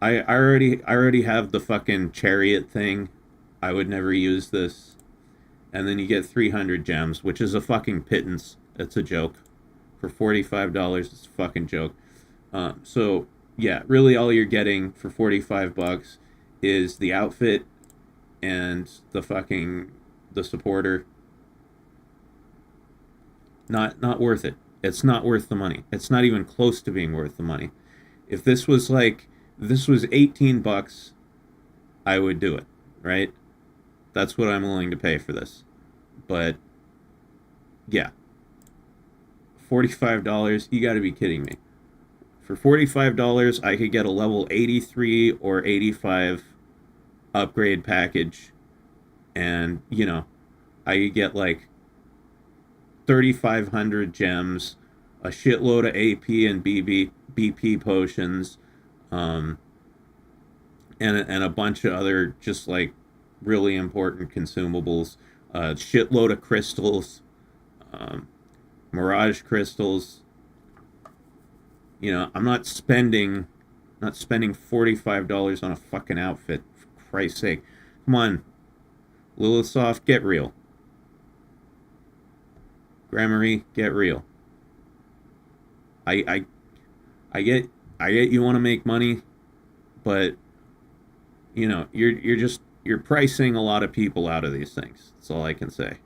Speaker 2: I already have the fucking chariot thing. I would never use this. And then you get 300 gems, which is a fucking pittance. It's a joke. For $45, it's a fucking joke. So yeah, really all you're getting for $45 is the outfit and the supporter. Not worth it. It's not worth the money. It's not even close to being worth the money. If this was $18, I would do it, right? That's what I'm willing to pay for this. But yeah. $45, you got to be kidding me. For $45, I could get a level 83 or 85 upgrade package, and I could get like 3,500 gems, a shitload of AP and BP potions, and a bunch of other just like really important consumables, a shitload of crystals, Mirage crystals. I'm not spending $45 on a fucking outfit, for Christ's sake. Come on, Lilithsoft, get real. Gramarye, get real. I get you want to make money, but you're pricing a lot of people out of these things. That's all I can say.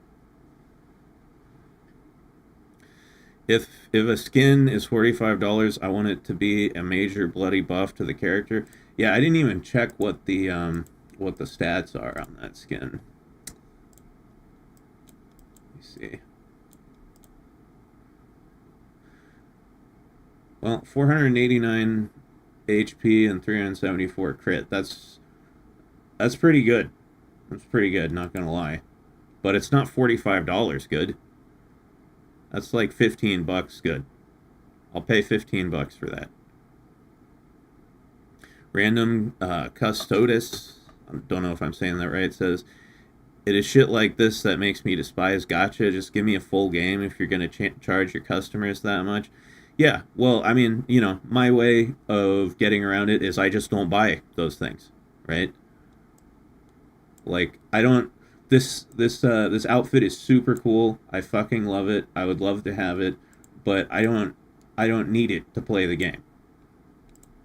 Speaker 2: If a skin is $45, I want it to be a major bloody buff to the character. Yeah, I didn't even check what the stats are on that skin. Let me see. Well, 489 HP and 374 crit. That's pretty good. That's pretty good, not gonna lie. But it's not $45 good. That's like $15 good. I'll pay $15 for that. Random Custodes, I don't know if I'm saying that right, says, it is shit like this that makes me despise gacha. Just give me a full game if you're going to charge your customers that much. Yeah, well, I mean, my way of getting around it is I just don't buy those things, right? Like, I don't... This outfit is super cool. I fucking love it. I would love to have it, but I don't need it to play the game.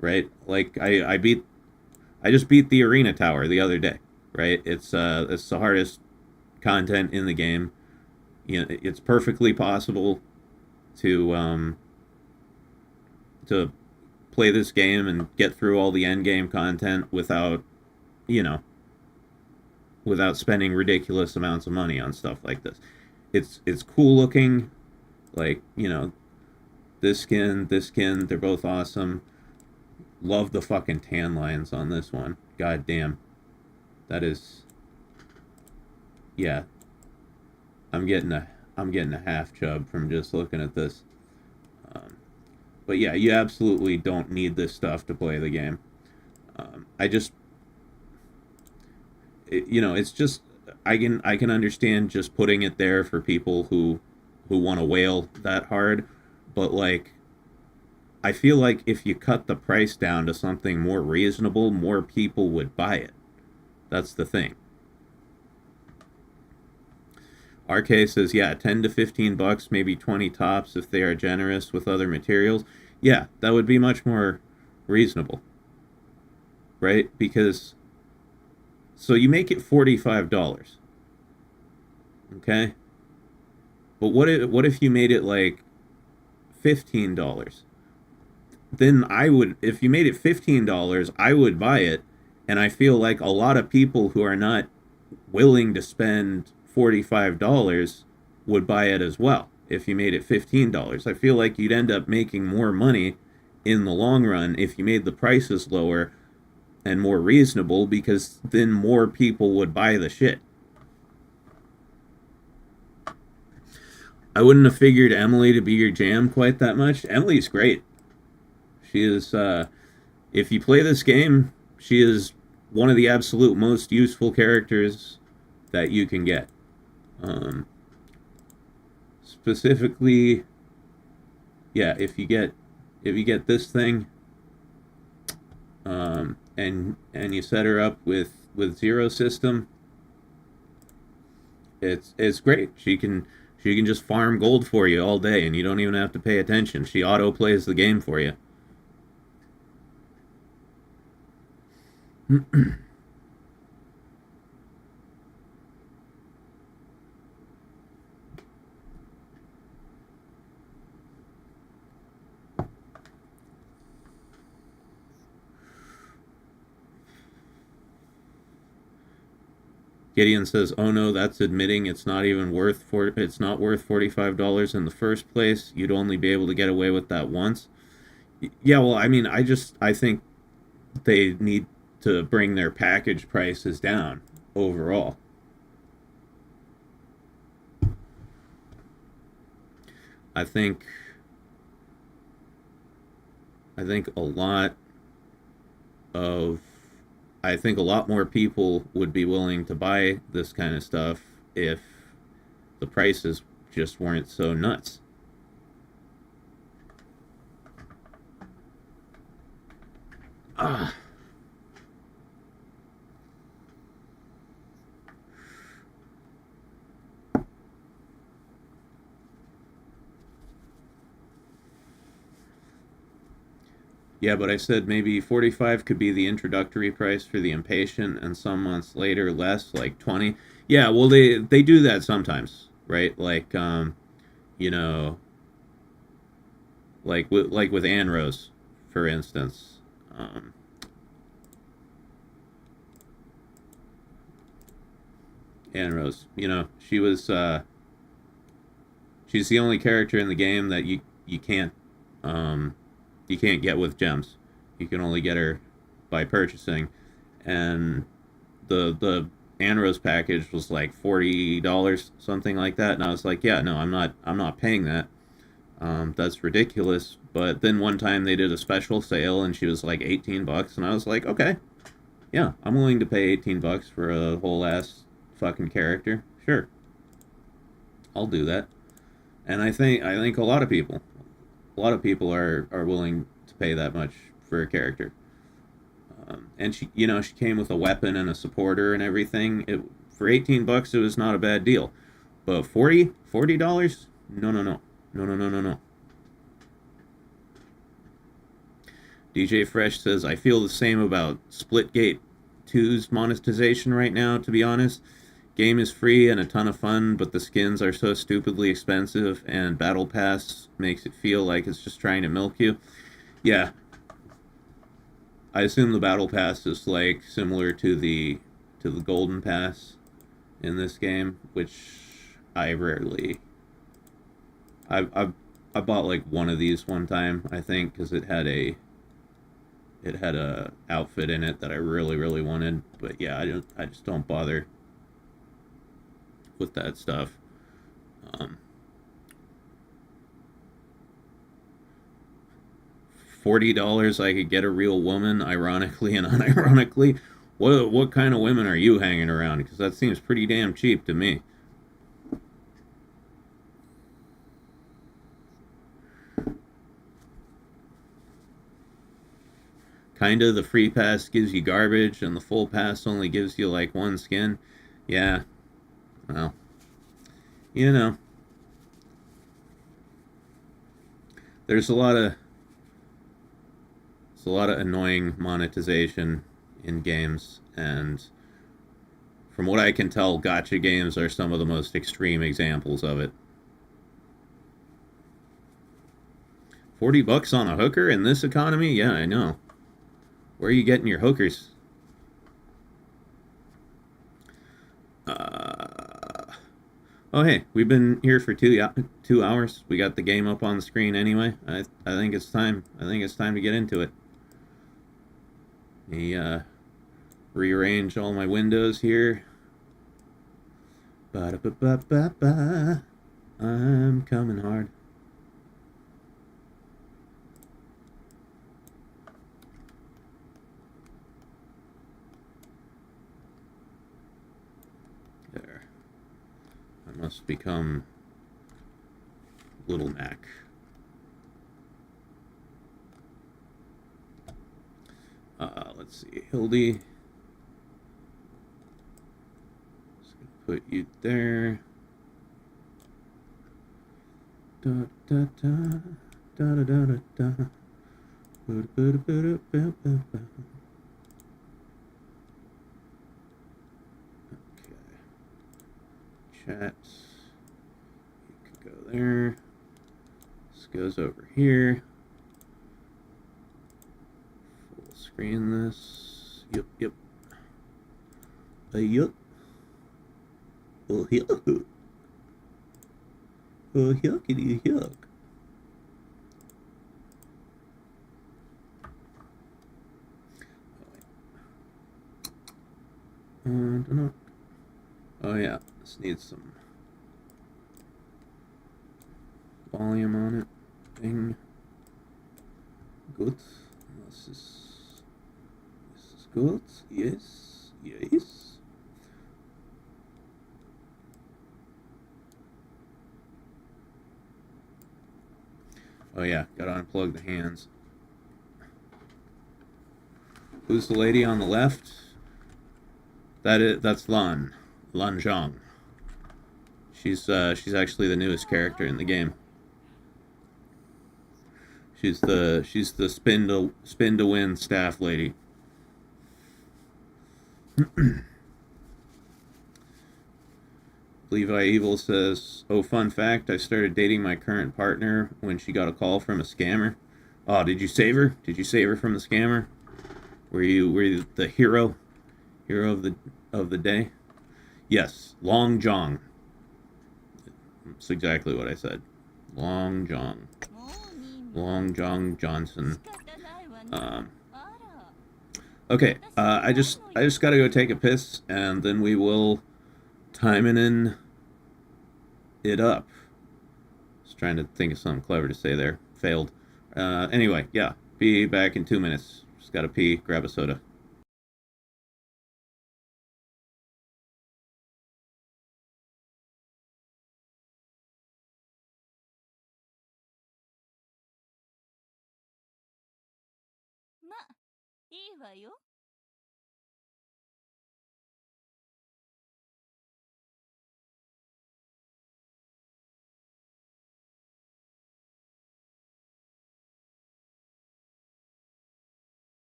Speaker 2: Right? Like I just beat the arena tower the other day, right? It's the hardest content in the game. It's perfectly possible to play this game and get through all the end game content without, you know, without spending ridiculous amounts of money on stuff like this. It's cool looking, like, you know, this skin, they're both awesome. Love the fucking tan lines on this one. God damn. That is, yeah. I'm getting a half chub from just looking at this. But yeah, you absolutely don't need this stuff to play the game. It's just, I can understand just putting it there for people who want to whale that hard, but like, I feel like if you cut the price down to something more reasonable, more people would buy it. That's the thing. RK says, yeah, 10 to 15 bucks, maybe 20 tops if they are generous with other materials. Yeah, that would be much more reasonable. Right? Because, so you make it $45. Okay? But what if you made it like $15? Then if you made it $15, I would buy it. And I feel like a lot of people who are not willing to spend $45 would buy it as well if you made it $15. I feel like you'd end up making more money in the long run if you made the prices lower and more reasonable, because then more people would buy the shit. I wouldn't have figured Emily to be your jam quite that much. Emily's great. She is, if you play this game, she is one of the absolute most useful characters that you can get. Specifically, yeah, if you get this thing, and you set her up with Zero System, it's great. She can just farm gold for you all day, and you don't even have to pay attention. She auto plays the game for you. Gideon says, "Oh no, that's admitting it's not worth $45 in the first place. You'd only be able to get away with that once." Yeah, well, I mean, I think they need to bring their package prices down overall. I think a lot more people would be willing to buy this kind of stuff if the prices just weren't so nuts. Yeah, but I said maybe 45 could be the introductory price for the impatient, and some months later less, like 20. Yeah, well, they do that sometimes, right? Like, you know, like with Anne Rose, for instance. Anne Rose, you know, she's the only character in the game that you can't get with gems. You can only get her by purchasing, and the Anne Rose package was like $40, something like that, and I was like, yeah, no, I'm not paying that. That's ridiculous. But then one time they did a special sale, and she was like $18, and I was like, okay, yeah, I'm willing to pay $18 for a whole ass fucking character. Sure, I'll do that. And I think a lot of people are willing to pay that much for a character. And she came with a weapon and a supporter and everything. For $18, it was not a bad deal. But $40? No. DJ Fresh says, I feel the same about Splitgate 2's monetization right now, to be honest. game is free and a ton of fun, but the skins are so stupidly expensive, and Battle Pass makes it feel like it's just trying to milk you. Yeah, I assume the Battle Pass is like similar to the Golden Pass in this game, which I rarely. I bought like one of these one time, I think, because it had a outfit in it that I really wanted. But yeah, I just don't bother with that stuff. $40 I could get a real woman, ironically and unironically. What kind of women are you hanging around? Because that seems pretty damn cheap to me. Kinda, the free pass gives you garbage, and the full pass only gives you like one skin. Yeah, well, you know, there's a lot of annoying monetization in games, and from what I can tell, gacha games are some of the most extreme examples of it. $40 on a hooker in this economy? Yeah, I know. Where are you getting your hookers? Oh hey, we've been here for 2 hours. We got the game up on the screen anyway. I think it's time. I think it's time to get into it. Let me rearrange all my windows here. Ba-da-ba-ba-ba-ba. I'm coming hard. There. I must become Little Mac. Let's see, Hildy. Just gonna put you there. Da da da da da da da. Okay. Chat. You can go there. This goes over here. Full screen this. Yep. Yup. Oh, yuck. Oh, yuckity yuck. Oh yeah, this needs some volume on it. Thing. Good. This is good. Yes. Yes. Oh yeah, gotta unplug the hands. Who's the lady on the left? That's Lan Zhang. She's actually the newest character in the game. She's the spin to win staff lady. Levi Evil says, "Oh, fun fact, I started dating my current partner when she got a call from a scammer." Oh, did you save her? Did you save her from the scammer? Were you the hero of the day? Yes, Long Jong. That's exactly what I said. Long Jong. Long Jong Johnson. Okay, I just gotta go take a piss, and then we will timing it up. Just trying to think of something clever to say there. Failed. Anyway, yeah, be back in 2 minutes. Just gotta pee, grab a soda.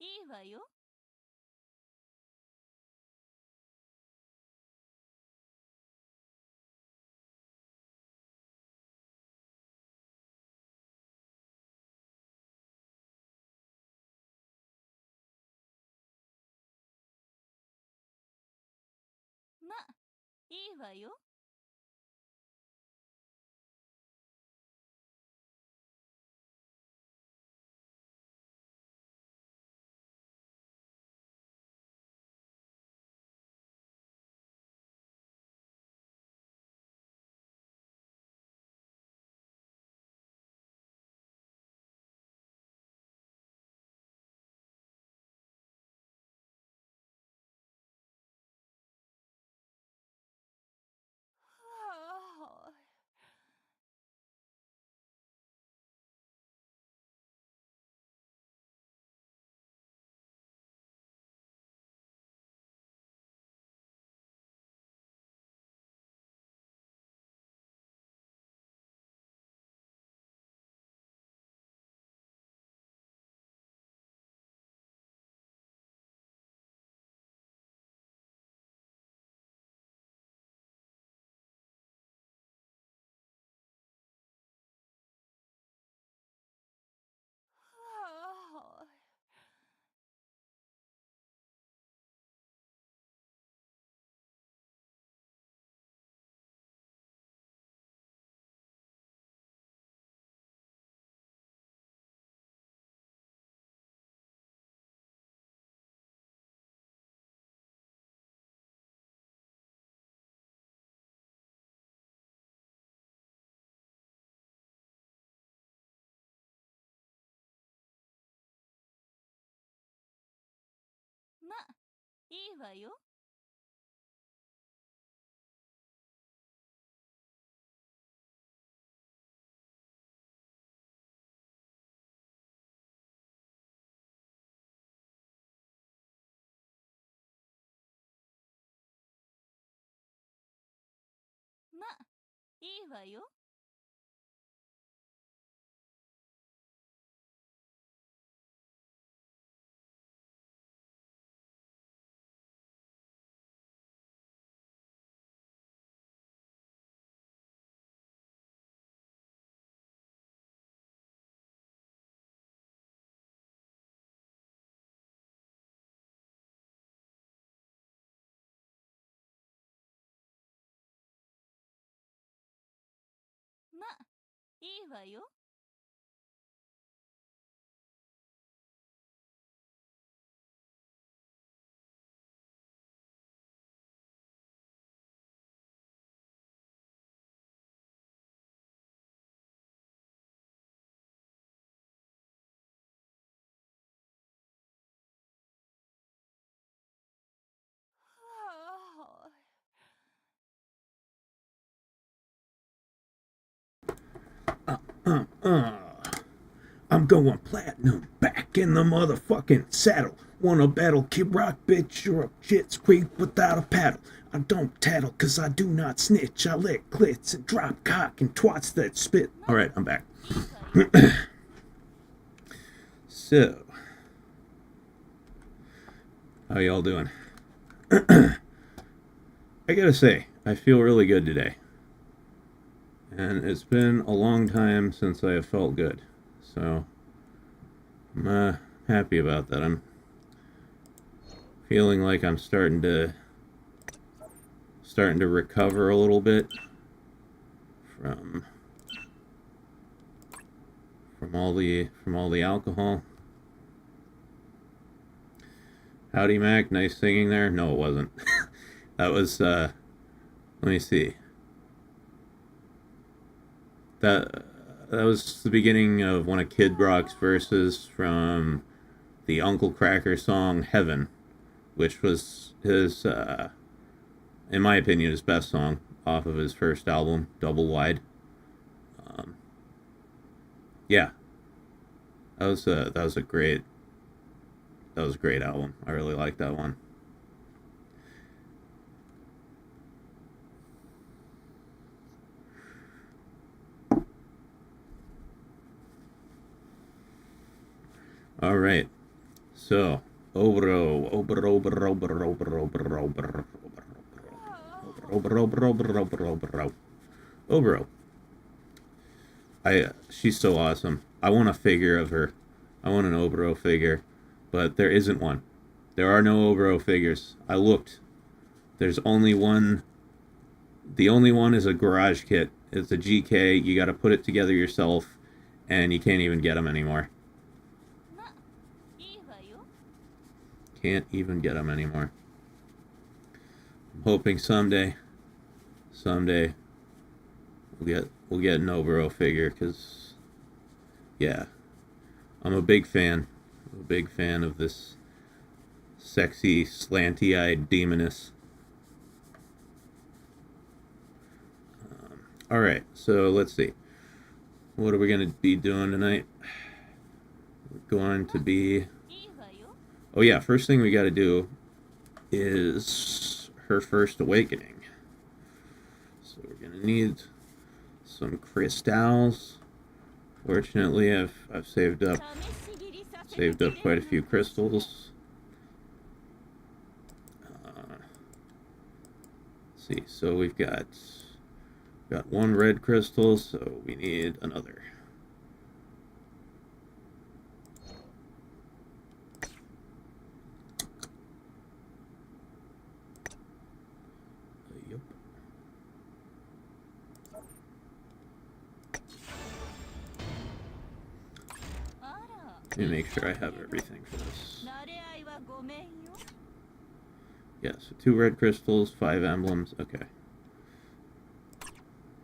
Speaker 5: いいわよ。ま、いいわよ。はあ。はあ。ま、いいわよ。ま、いいわよ。ま、いいわよ。はあ。
Speaker 2: I'm going platinum, back in the motherfucking saddle. Wanna battle Kid Rock, bitch? You're a shit's creek without a paddle. I don't tattle, cause I do not snitch. I lick clits and drop cock and twats that spit. Alright, I'm back. So, how y'all doing? I gotta say, I feel really good today. And it's been a long time since I have felt good. So, I'm happy about that. I'm feeling like I'm starting to recover a little bit from all the alcohol. Howdy Mac, nice singing there. No, it wasn't. That was let me see. That was the beginning of one of Kid Rock's verses from the Uncle Kracker song Heaven, which was his in my opinion his best song off of his first album, Double Wide. Yeah, that was a great album. I really liked that one. All right, So, Obro, Obro, Obro, Obro, Obro, Obro, Obro, Obro, Obro, Obro, Obro, Obro. She's so awesome. I want a figure of her. I want an Obro figure, but there isn't one. There are no Obro figures. I looked. There's only one. The only one is a garage kit. It's a GK. You got to put it together yourself, and you can't even get them anymore.
Speaker 5: ま、いいわよ。
Speaker 2: Can't even get them anymore. I'm hoping someday we'll get an Obro figure, because yeah, I'm a big fan. Of this sexy, slanty-eyed demoness. All right, so let's see. What are we going to be doing tonight? We're going to be...
Speaker 5: いいわよ。
Speaker 2: Oh yeah, first thing we got to do is her first awakening. So we're going to need some crystals. Fortunately, I've saved up
Speaker 5: 試し切りさせてくれる
Speaker 2: quite a few crystals. Let's see, so we've got one red crystal, so we need another. Yep. Let me make sure I have everything for this.
Speaker 5: 慣れ合いはごめんよ。
Speaker 2: Yeah, so 2 red crystals, 5 emblems. Okay.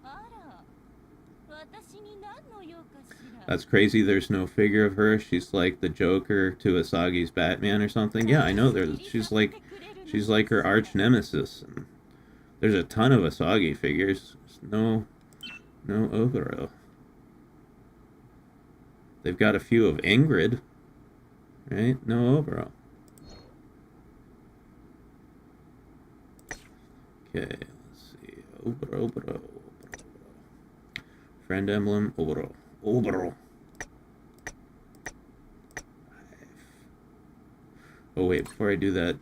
Speaker 5: あら、私に何の用かしら。
Speaker 2: That's crazy. There's no figure of her. She's like the Joker to Asagi's Batman or something. Yeah, I know. She's like her arch nemesis. And there's a ton of Asagi figures. No Ogoro. They've got a few of Ingrid, right? No Ogoro. Okay, let's see. Oboro. Friend emblem, Oboro. Oh wait, before I do that,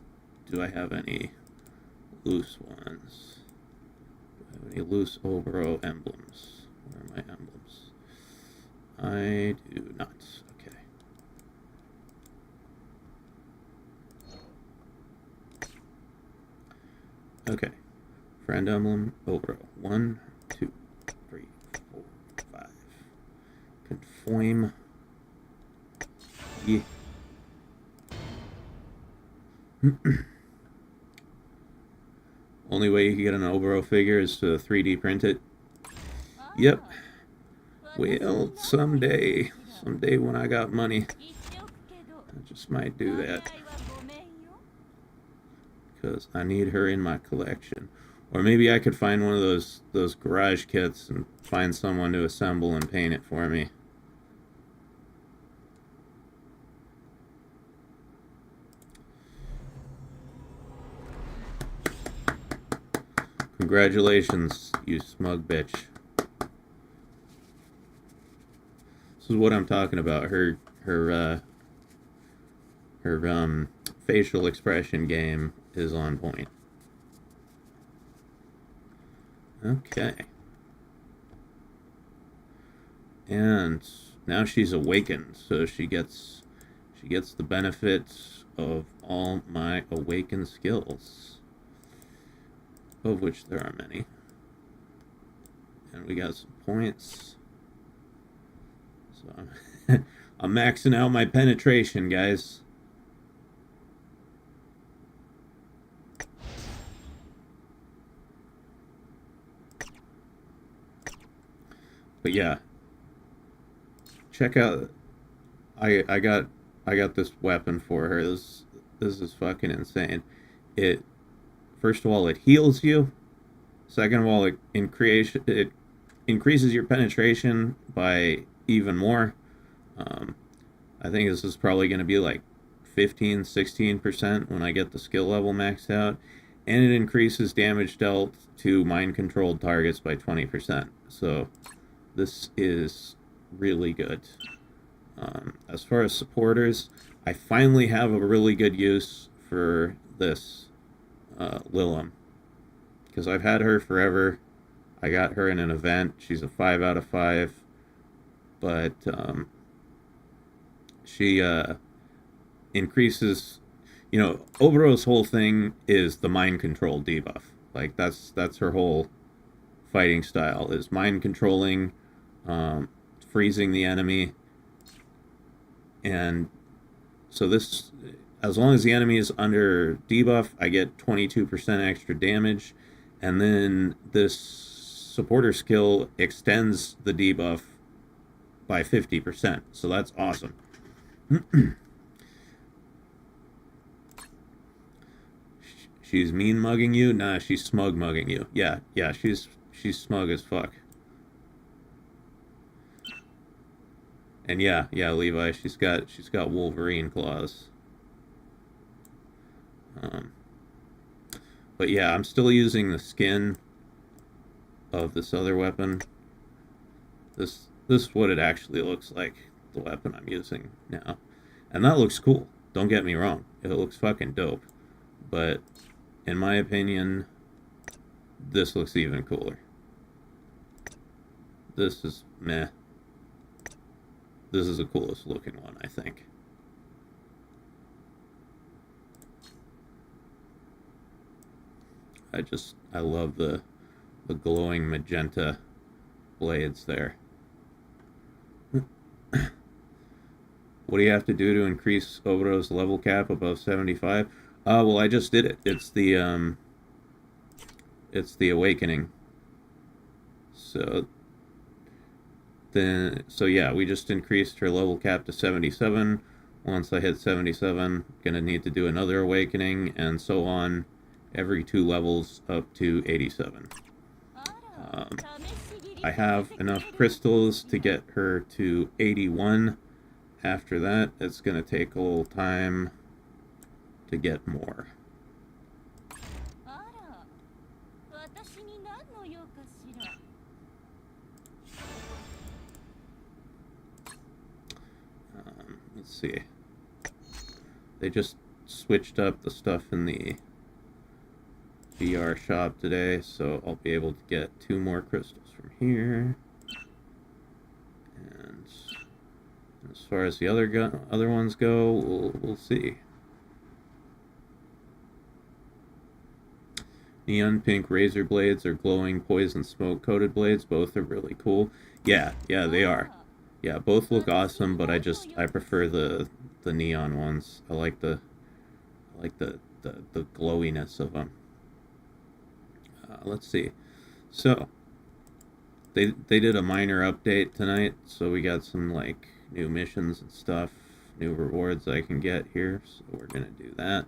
Speaker 2: do I have any loose ones? Do I have any loose Oboro emblems? Where are my emblems? I do not. Okay. Okay. Friend emblem, Oboro. 1, 2, 3, 4, 5. Conform. Yeah. Only way you can get an Oboro figure is to 3D print it. Yep. Well, someday when I got money,
Speaker 5: 言っておくけど、
Speaker 2: I just might do
Speaker 5: 慣れ合
Speaker 2: that
Speaker 5: いはごめんよ。
Speaker 2: because I need her in my collection. Or maybe I could find one of those garage kits and find someone to assemble and paint it for me. Congratulations, you smug bitch. This is what I'm talking about. Her facial expression game is on point. Okay. And now she's awakened, so she gets the benefits of all my awakened skills, of which there are many. And we got some points. So I'm maxing out my penetration, guys. But yeah, check out. I got this weapon for her. This is fucking insane. It, first of all, it heals you. Second of all, it increases your penetration by even more. I think this is probably going to be like 15-16% when I get the skill level maxed out, and it increases damage dealt to mind-controlled targets by 20%. So this is really good. As far as supporters, I finally have a really good use for this Lilim, because I've had her forever. I got her in an event. She's a 5 out of 5, but she increases. You know, Obero's whole thing is the mind control debuff. Like that's her whole fighting style, is mind controlling, freezing the enemy, and so this, as long as the enemy is under debuff, I get 22% extra damage, and then this supporter skill extends the debuff by 50%. So that's awesome. She's mean mugging you? Nah, she's smug mugging you. Yeah, she's smug as fuck. And yeah, Levi, she's got Wolverine claws. But yeah, I'm still using the skin of this other weapon. This is what it actually looks like, the weapon I'm using now. And that looks cool. Don't get me wrong. It looks fucking dope. But in my opinion, this looks even cooler. This is meh. This is the coolest looking one, I think. I love the glowing magenta blades there. What do you have to do to increase Obero's level cap above 75? Well, I just did it. It's the awakening. So yeah, we just increased her level cap to 77. Once I hit 77, gonna need to do another awakening, and so on, every 2 levels up to 87. I have enough crystals to get her to 81. After that, it's gonna take a little time to get more. Let's see. They just switched up the stuff in the VR shop today, so I'll be able to get 2 more crystals from here. And as far as the other ones go, we'll see. Neon pink razor blades or glowing poison smoke coated blades, both are really cool. Yeah, they are. Yeah, both look awesome, but I prefer the neon ones. I like the glowiness of them. Let's see. So they did a minor update tonight, so we got some like new missions and stuff, new rewards I can get here. So we're gonna do that.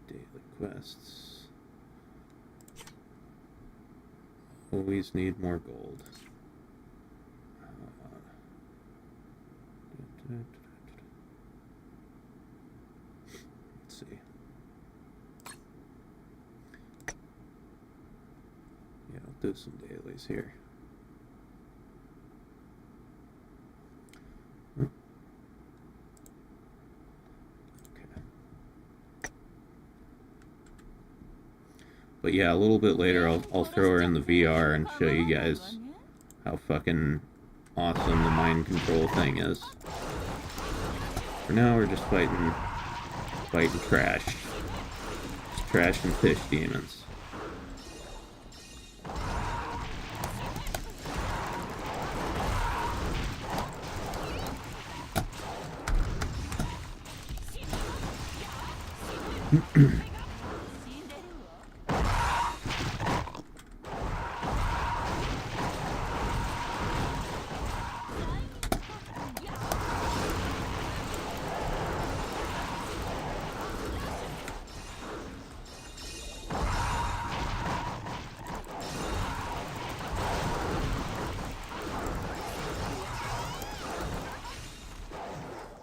Speaker 2: Daily quests. Always need more gold. Let's see. Yeah, I'll do some dailies here. Okay. But yeah, a little bit later I'll throw her in the VR and show you guys how fucking awesome the mind control thing is. For now, we're just fighting trash. Just trash and fish demons.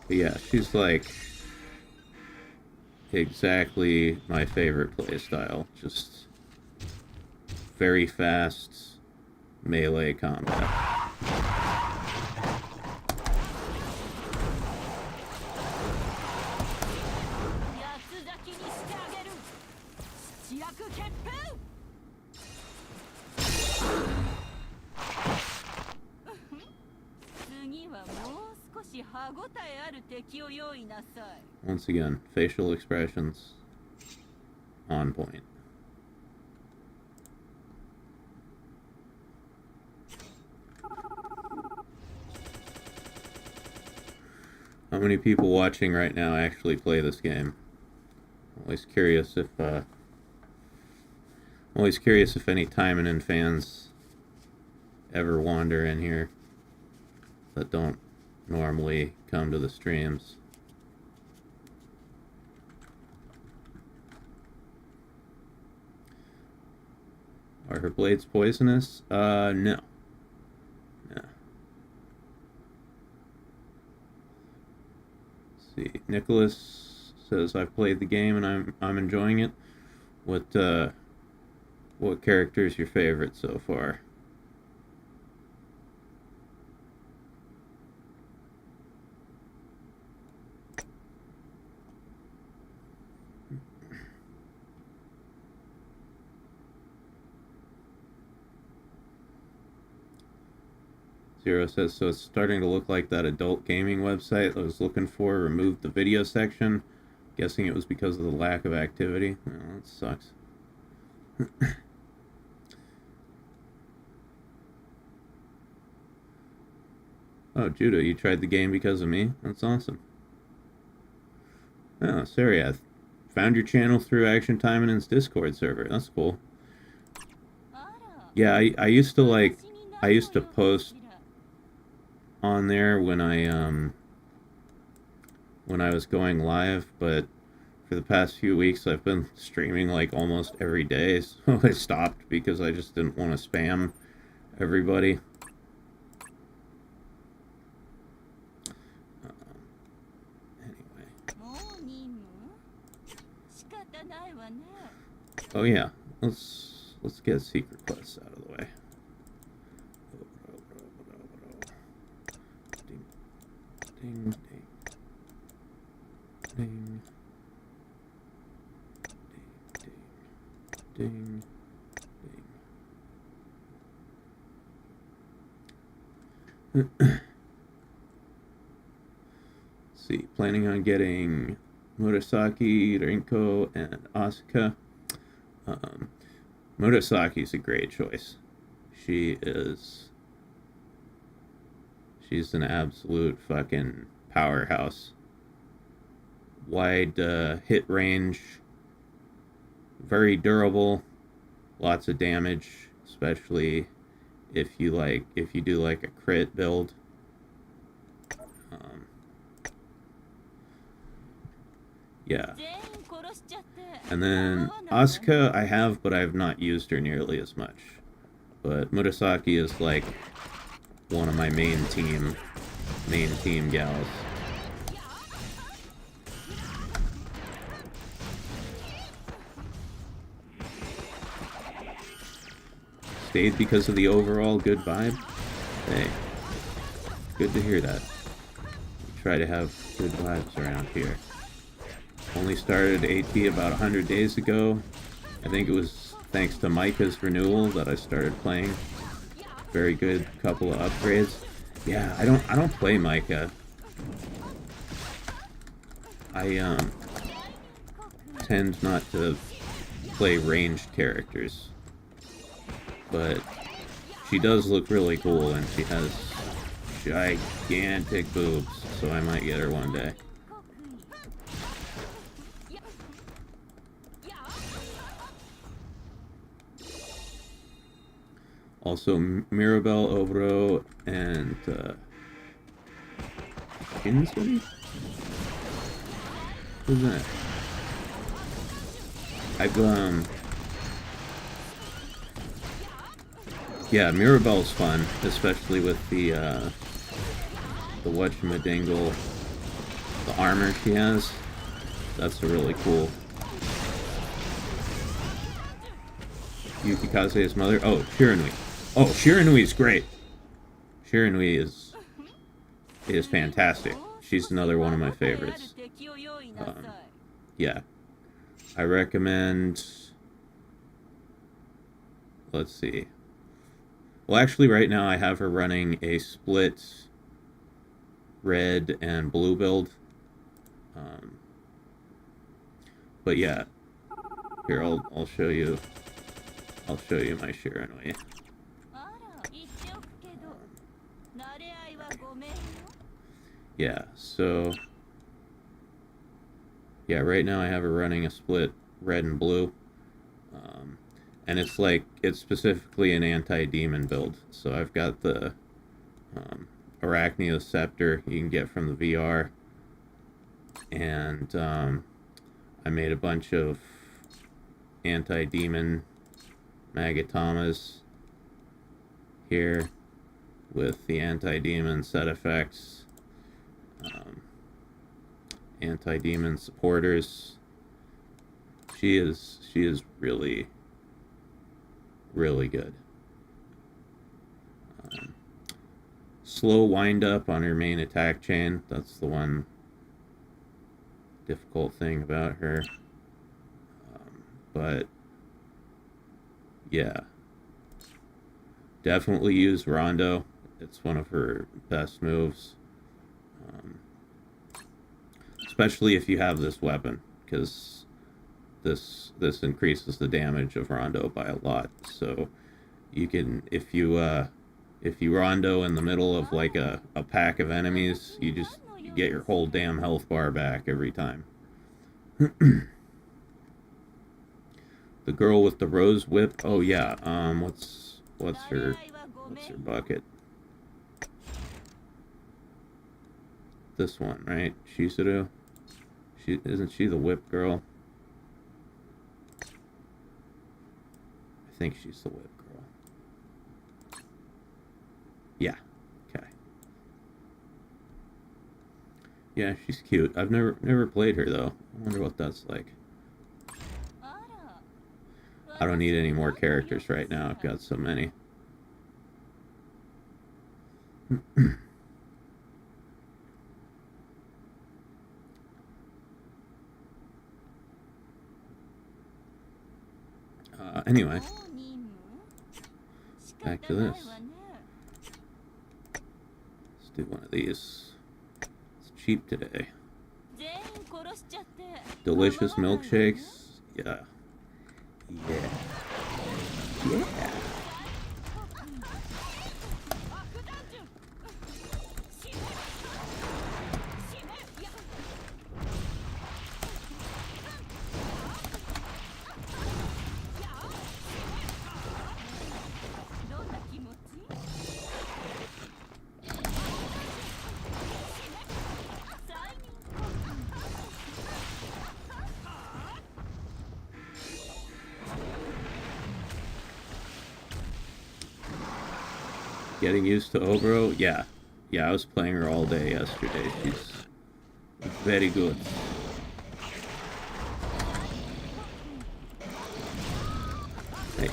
Speaker 2: But yeah, she's like exactly my favorite playstyle. Just very fast melee combat.
Speaker 5: 歯ごたえある敵を用意なさい。
Speaker 2: Once again, facial expressions on point. How many people watching right now actually play this game? Always curious if any Taimanin fans ever wander in here that don't normally come to the streams. Are her blades poisonous? No. No. Let's see. Nicholas says I've played the game and I'm enjoying it. What character is your favorite so far? Zero says, so it's starting to look like that adult gaming website I was looking for removed the video section. Guessing it was because of the lack of activity. Well, that sucks. Oh, Judo, you tried the game because of me? That's awesome. Oh, sorry, I found your channel through Action Taimanen's Discord server. That's cool. Yeah, I used to post on there when I was going live, but for the past few weeks I've been streaming like almost every day, so I stopped because I just didn't want to spam everybody. Anyway. Oh yeah, let's get secret quests out of the way. Ding, ding, ding, ding, ding, ding. Let's see, planning on getting Murasaki, Rinko, and Asuka. Murasaki's a great choice. She's an absolute fucking powerhouse. Wide hit range, very durable, lots of damage, especially if you do like a crit build. Yeah. And then Asuka I have, but I have not used her nearly as much. But Murasaki is like one of my main team gals. Stayed because of the overall good vibe? Hey, good to hear that. We try to have good vibes around here. Only started AT about 100 days ago. I think it was thanks to Micah's renewal that I started playing. Very good couple of upgrades. Yeah, I don't play Micah. I tend not to play ranged characters. But she does look really cool and she has gigantic boobs, so I might get her one day. Also, Mirabelle, Obro, and Kinsey? Who's that? Yeah, Mirabelle's fun, especially with the whatchamadingle, the armor she has. That's a really cool. Yukikaze's mother. Oh, Shiranui. Oh, Shiranui's great. Shiranui is fantastic. She's another one of my favorites. Yeah. I recommend... Let's see. Well, actually, right now I have her running a split red and blue build. But yeah, here I'll show you. I'll show you my Shiranui.
Speaker 5: あら言っておくけど慣れ合いはごめんよ
Speaker 2: Yeah, so yeah, right now I have her running a split red and blue. And it's like, it's specifically an anti-demon build. So I've got the Arachneo Scepter you can get from the VR. And I made a bunch of anti-demon Magatamas here with the anti-demon set effects. Anti-demon supporters. She is really good. Slow wind up on her main attack chain. That's the one difficult thing about her. But yeah, definitely use Rondo. It's one of her best moves. Especially if you have this weapon, because this increases the damage of Rondo by a lot. So you can, if you Rondo in the middle of like a pack of enemies, you get your whole damn health bar back every time. The girl with the rose whip. Oh yeah. What's her bucket? This one, right? Shizuru. Isn't she the whip girl? I think she's the whip girl. Yeah. Okay. Yeah, she's cute. I've never played her though. I wonder what that's like.
Speaker 5: あら
Speaker 2: I don't need any more characters right now. I've got so many. Anyway,
Speaker 5: もう任務仕
Speaker 2: back
Speaker 5: 方
Speaker 2: to
Speaker 5: ない
Speaker 2: this.
Speaker 5: わね
Speaker 2: Let's do one of these. It's cheap today.
Speaker 5: 全員殺しちゃって
Speaker 2: Delicious
Speaker 5: 構わないわね
Speaker 2: milkshakes. Yeah. Yeah. Yeah.
Speaker 5: 爆弾銃死ね死ねいやどんな気持ち催眠
Speaker 2: Getting used to Obro? Yeah. Yeah, I was playing her all day yesterday. She's very good. Hey.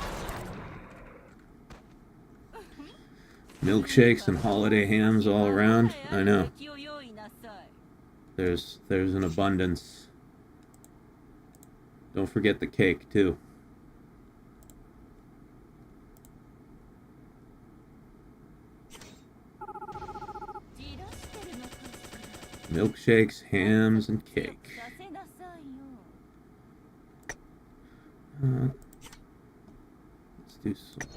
Speaker 2: Milkshakes and holiday hams all around. I know.
Speaker 5: 敵を用意なさい
Speaker 2: There's an abundance. Don't forget the cake too. Milkshakes, hams, and cake.
Speaker 5: させなさいよ
Speaker 2: Let's do some.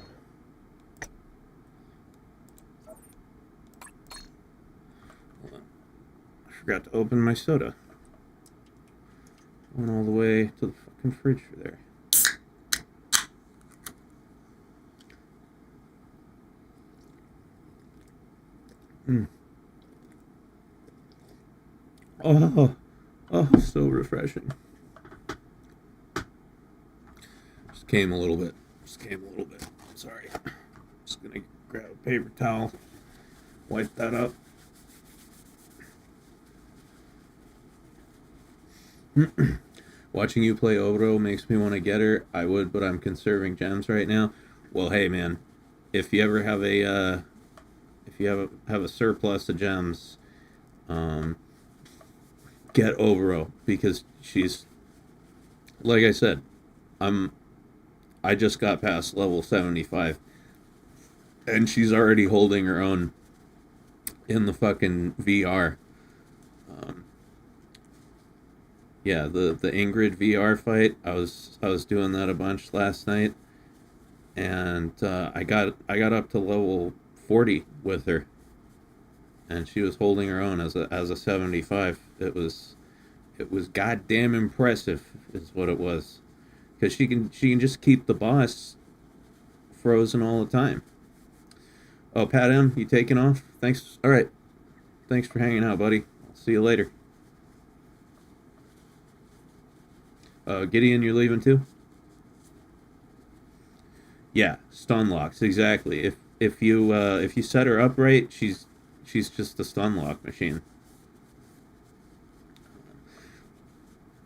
Speaker 2: Hold on. I forgot to open my soda. Went all the way to the fucking fridge for there. Oh, so refreshing. Just came a little bit. Sorry. Just gonna grab a paper towel, wipe that up. Watching you play Obro makes me want to get her. I would, but I'm conserving gems right now. Well, hey man, if you ever have a have a surplus of gems, get Obro, because she's, like I said, I just got past level 75 and she's already holding her own in the fucking VR. Yeah, the Ingrid VR fight. I was doing that a bunch last night, and I got up to level 40 with her, and she was holding her own as a 75. It was goddamn impressive, is what it was, because she can just keep the boss frozen all the time. Oh, Pat M, you taking off? Thanks. All right. Thanks for hanging out, buddy. I'll see you later. Gideon, you're leaving too? Yeah, stun locks, exactly. If you set her up right, she's just a stun lock machine.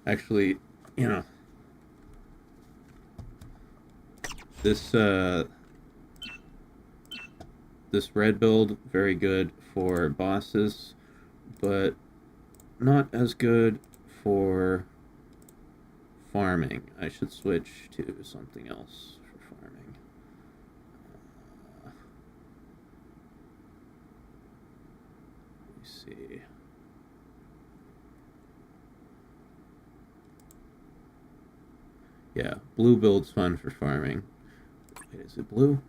Speaker 2: Actually, you know, this red build, very good for bosses, but not as good for farming. I should switch to something else for farming. Let me see. Yeah, blue build's fun for farming. Wait, is it blue?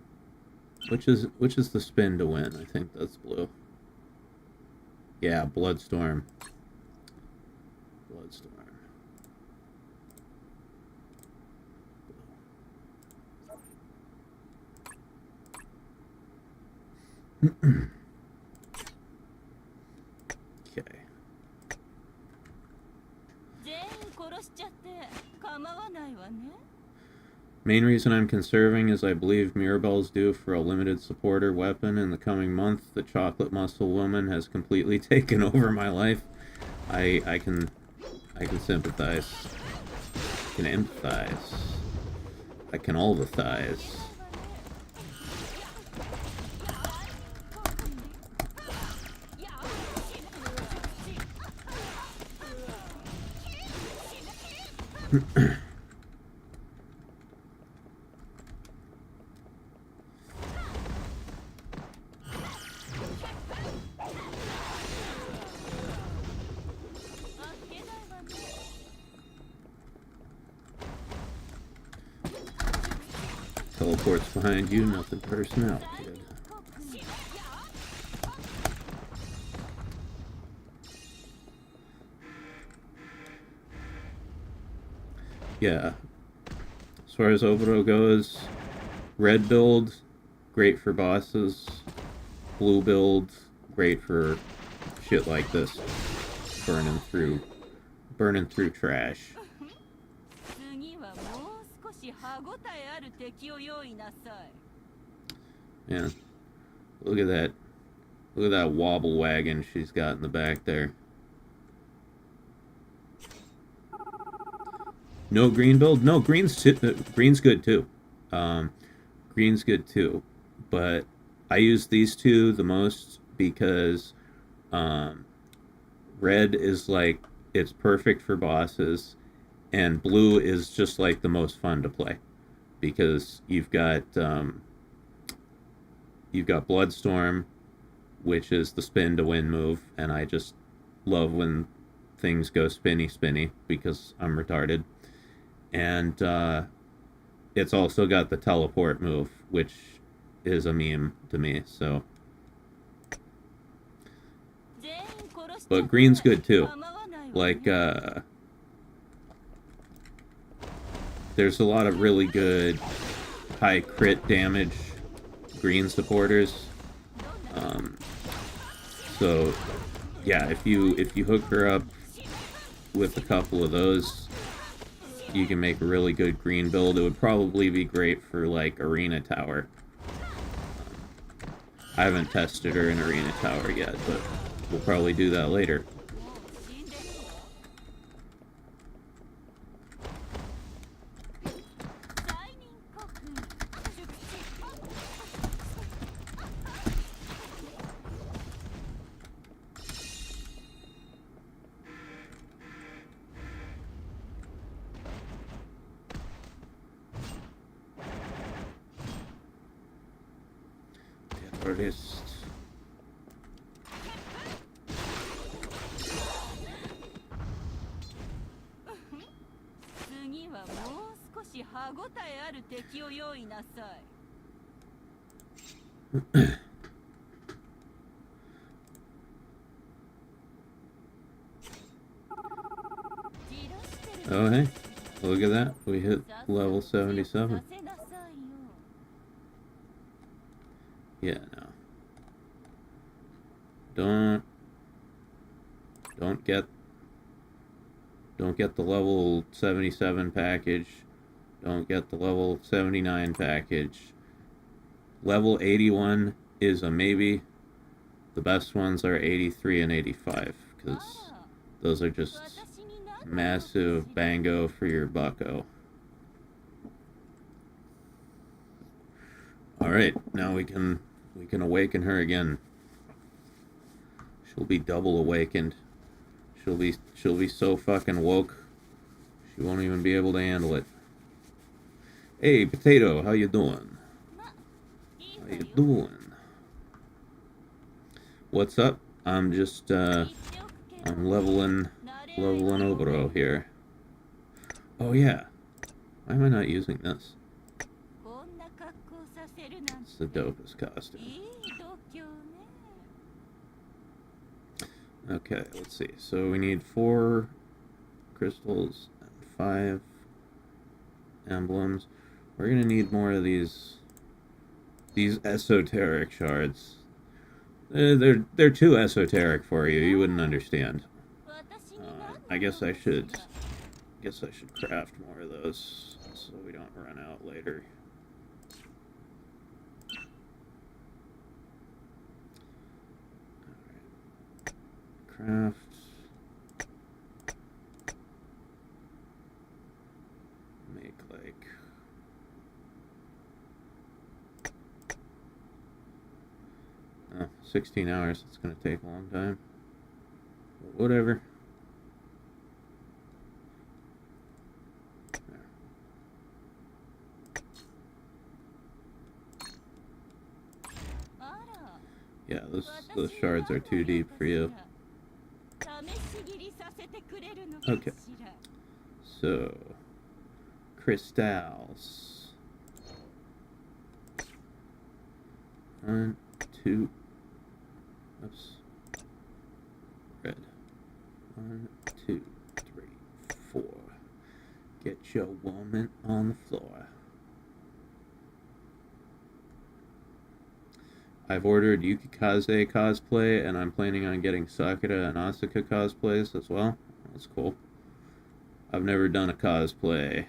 Speaker 2: Which is the spin to win? I think that's blue. Yeah, Bloodstorm. Bloodstorm. Okay.
Speaker 5: 全員殺しちゃって構わないわね。
Speaker 2: Main reason I'm conserving is I believe Mirabelle's due for a limited supporter weapon in the coming month. The chocolate muscle woman has completely taken over my life. I can sympathize. I can empathize. I can all the thighs. Teleports behind you, nothing personnel, kid. Yeah. As far as Obito goes, red build, great for bosses. Blue build, great for shit like this. Burning through trash.
Speaker 5: 次はもう少し歯ごたえある敵を用意なさい。
Speaker 2: Yeah. Look at that. Look at that wobble wagon she's got in the back there. No green build? No, green's good too. Green's good too. But I use these two the most because red is like, it's perfect for bosses, and blue is just like the most fun to play because you've got Bloodstorm, which is the spin to win move, and I just love when things go spinny because I'm retarded. And it's also got the teleport move, which is a meme to me, so. But green's good too. Like, there's a lot of really good high crit damage green supporters. So yeah, if you hook her up with a couple of those, you can make a really good green build. It would probably be great for like Arena Tower. I haven't tested her in Arena Tower yet, but we'll probably do that later. Artist.
Speaker 5: はもう少し歯ごたえある敵を用意なさい。
Speaker 2: Oh, hey. Look at that. We hit level 77. Yeah, no. Don't get the level 77 package. Don't get the level 79 package. Level 81 is a maybe. The best ones are 83 and 85 because those are just massive bango for your bucko. Alright, now we can awaken her again. She'll be double awakened. She'll be so fucking woke she won't even be able to handle it. Hey, Potato, how you doing? How you doing? What's up? I'm just I'm leveling Oboro here. Oh yeah. Why am I not using this? It's the dopest costume. Okay, let's see. So we need 4 crystals and 5 emblems. We're gonna need more of these esoteric shards. They're too esoteric for you. You wouldn't understand. I guess I should craft more of those so we don't run out later. Craft. Make like 16 hours. It's gonna take a long time. But whatever. Yeah, those shards are too deep for you. Okay. So, crystals. 1, 2. Oops. Red. 1, 2, 3, 4. Get your woman on the floor. I've ordered Yukikaze cosplay, and I'm planning on getting Sakura and Asuka cosplays as well. That's cool. I've never done a cosplay.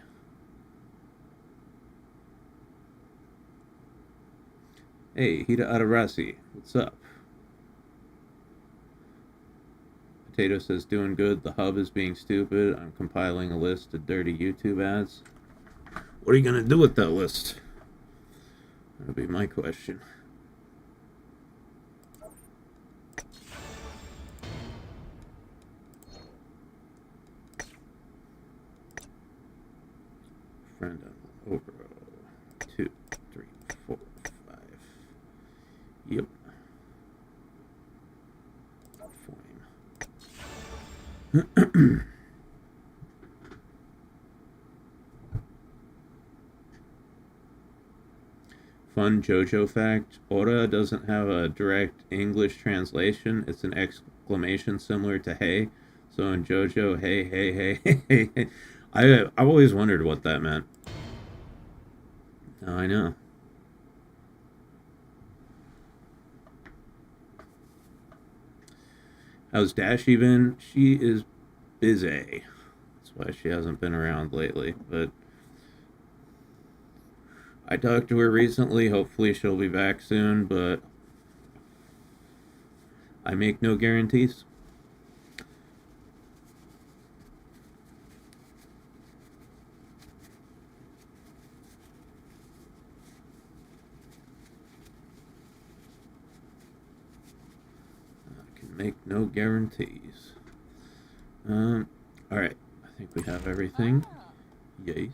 Speaker 2: Hey, Hida Ararasi, what's up? Potato says, doing good. The hub is being stupid. I'm compiling a list of dirty YouTube ads. What are you going to do with that list? That'll be my question. Friend over 2, 3, 4, 5. Yep. Flame. Fun JoJo fact: Ora doesn't have a direct English translation. It's an exclamation similar to "hey." So in JoJo, hey, hey, hey, hey, hey. I've always wondered what that meant. Now I know. How's Dashie been? She is busy. That's why she hasn't been around lately. But I talked to her recently. Hopefully she'll be back soon, but I make no guarantees. Make no guarantees. Alright. I think we have everything. Yes.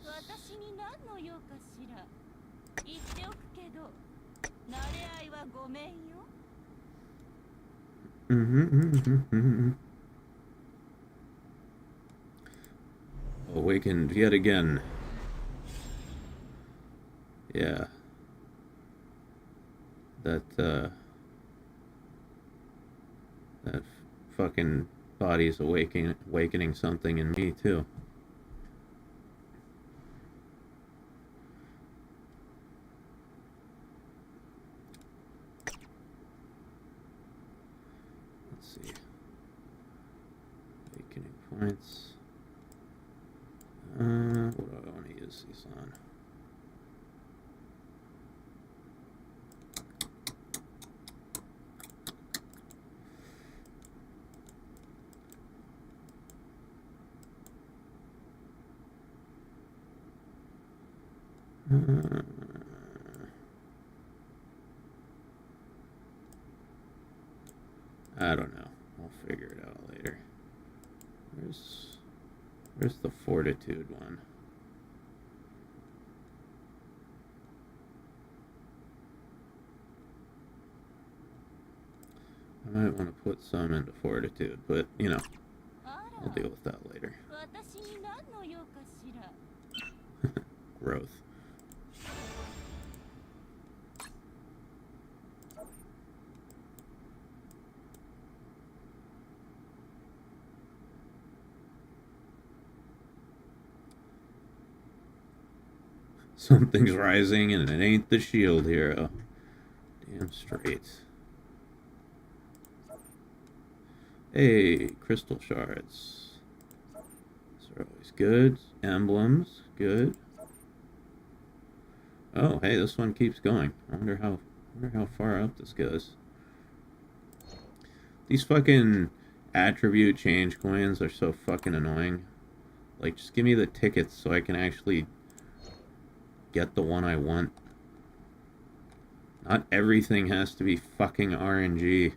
Speaker 2: Oh awakened yet again. Yeah. That fucking body's awakening something in me too. Let's see. Awakening points. What do I want to use these on? I don't know. I'll figure it out later. Where's the fortitude one? I might want to put some into fortitude, but you know, I'll deal with that later.
Speaker 5: 私に何の用かしら
Speaker 2: Growth. Something's rising and it ain't the shield hero. Damn straight. Hey, crystal shards. Those are always good. Emblems, good. Oh, hey, this one keeps going. I wonder how far up this goes. These fucking attribute change coins are so fucking annoying. Like, just give me the tickets so I can actually get the one I want. Not everything has to be fucking RNG.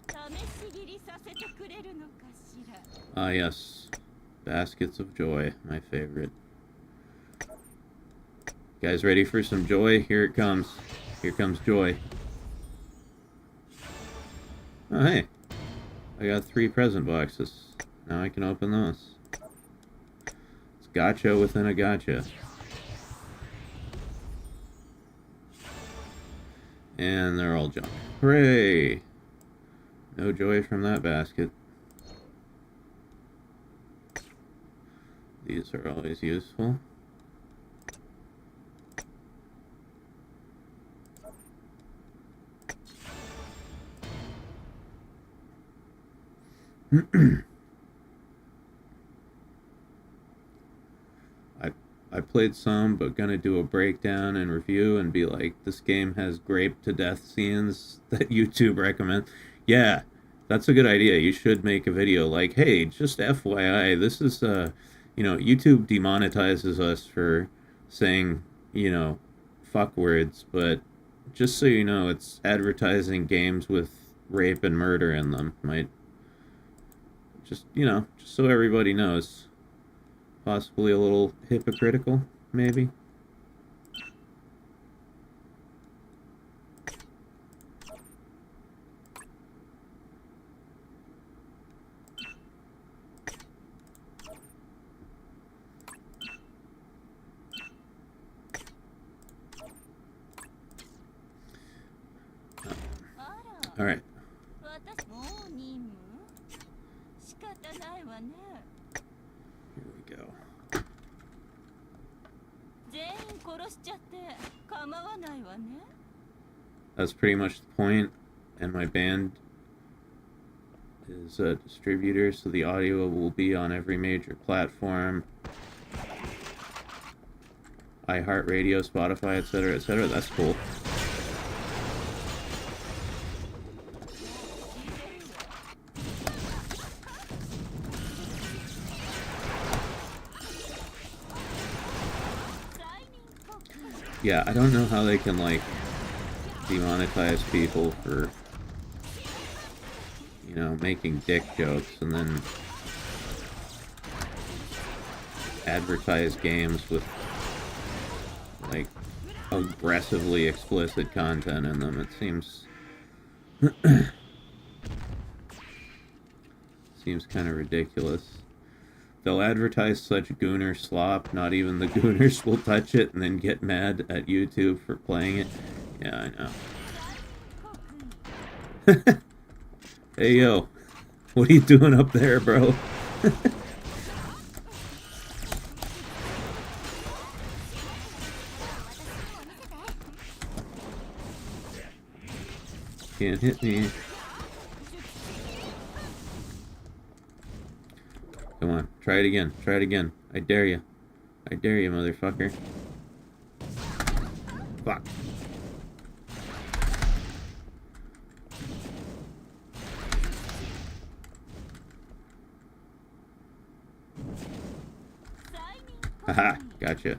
Speaker 5: 試し切りさせてくれるのかしら
Speaker 2: Ah, yes. Baskets of joy, my favorite. Guys, ready for some joy? Here it comes. Here comes joy. Oh, hey. I got 3 present boxes. Now I can open those. It's gotcha within a gotcha. And they're all junk. Hooray! No joy from that basket. These are always useful. I played some, but gonna do a breakdown and review and be like, this game has grape to death scenes that YouTube recommends. Yeah, that's a good idea. You should make a video like, hey, just FYI, this is, you know, YouTube demonetizes us for saying, you know, fuck words, but just so you know, it's advertising games with rape and murder in them. Might just, you know, just so everybody knows. Possibly a little hypocritical, maybe. All right.
Speaker 5: 私もう任務仕方ないわね
Speaker 2: Here we go.
Speaker 5: 全員殺しちゃって構わないわね
Speaker 2: That's pretty much the point. And my band is a distributor, so the audio will be on every major platform. iHeartRadio, Spotify, etc., etc. That's cool. Yeah, I don't know how they can, like, demonetize people for, you know, making dick jokes and then advertise games with, like, aggressively explicit content in them. It seems Seems kind of ridiculous. They'll advertise such gooner slop, not even the gooners will touch it and then get mad at YouTube for playing it. Yeah, I know. Hey, yo. What are you doing up there, bro? Can't hit me. Come on, try it again. Try it again. I dare you. I dare you, motherfucker. Fuck. Haha, gotcha.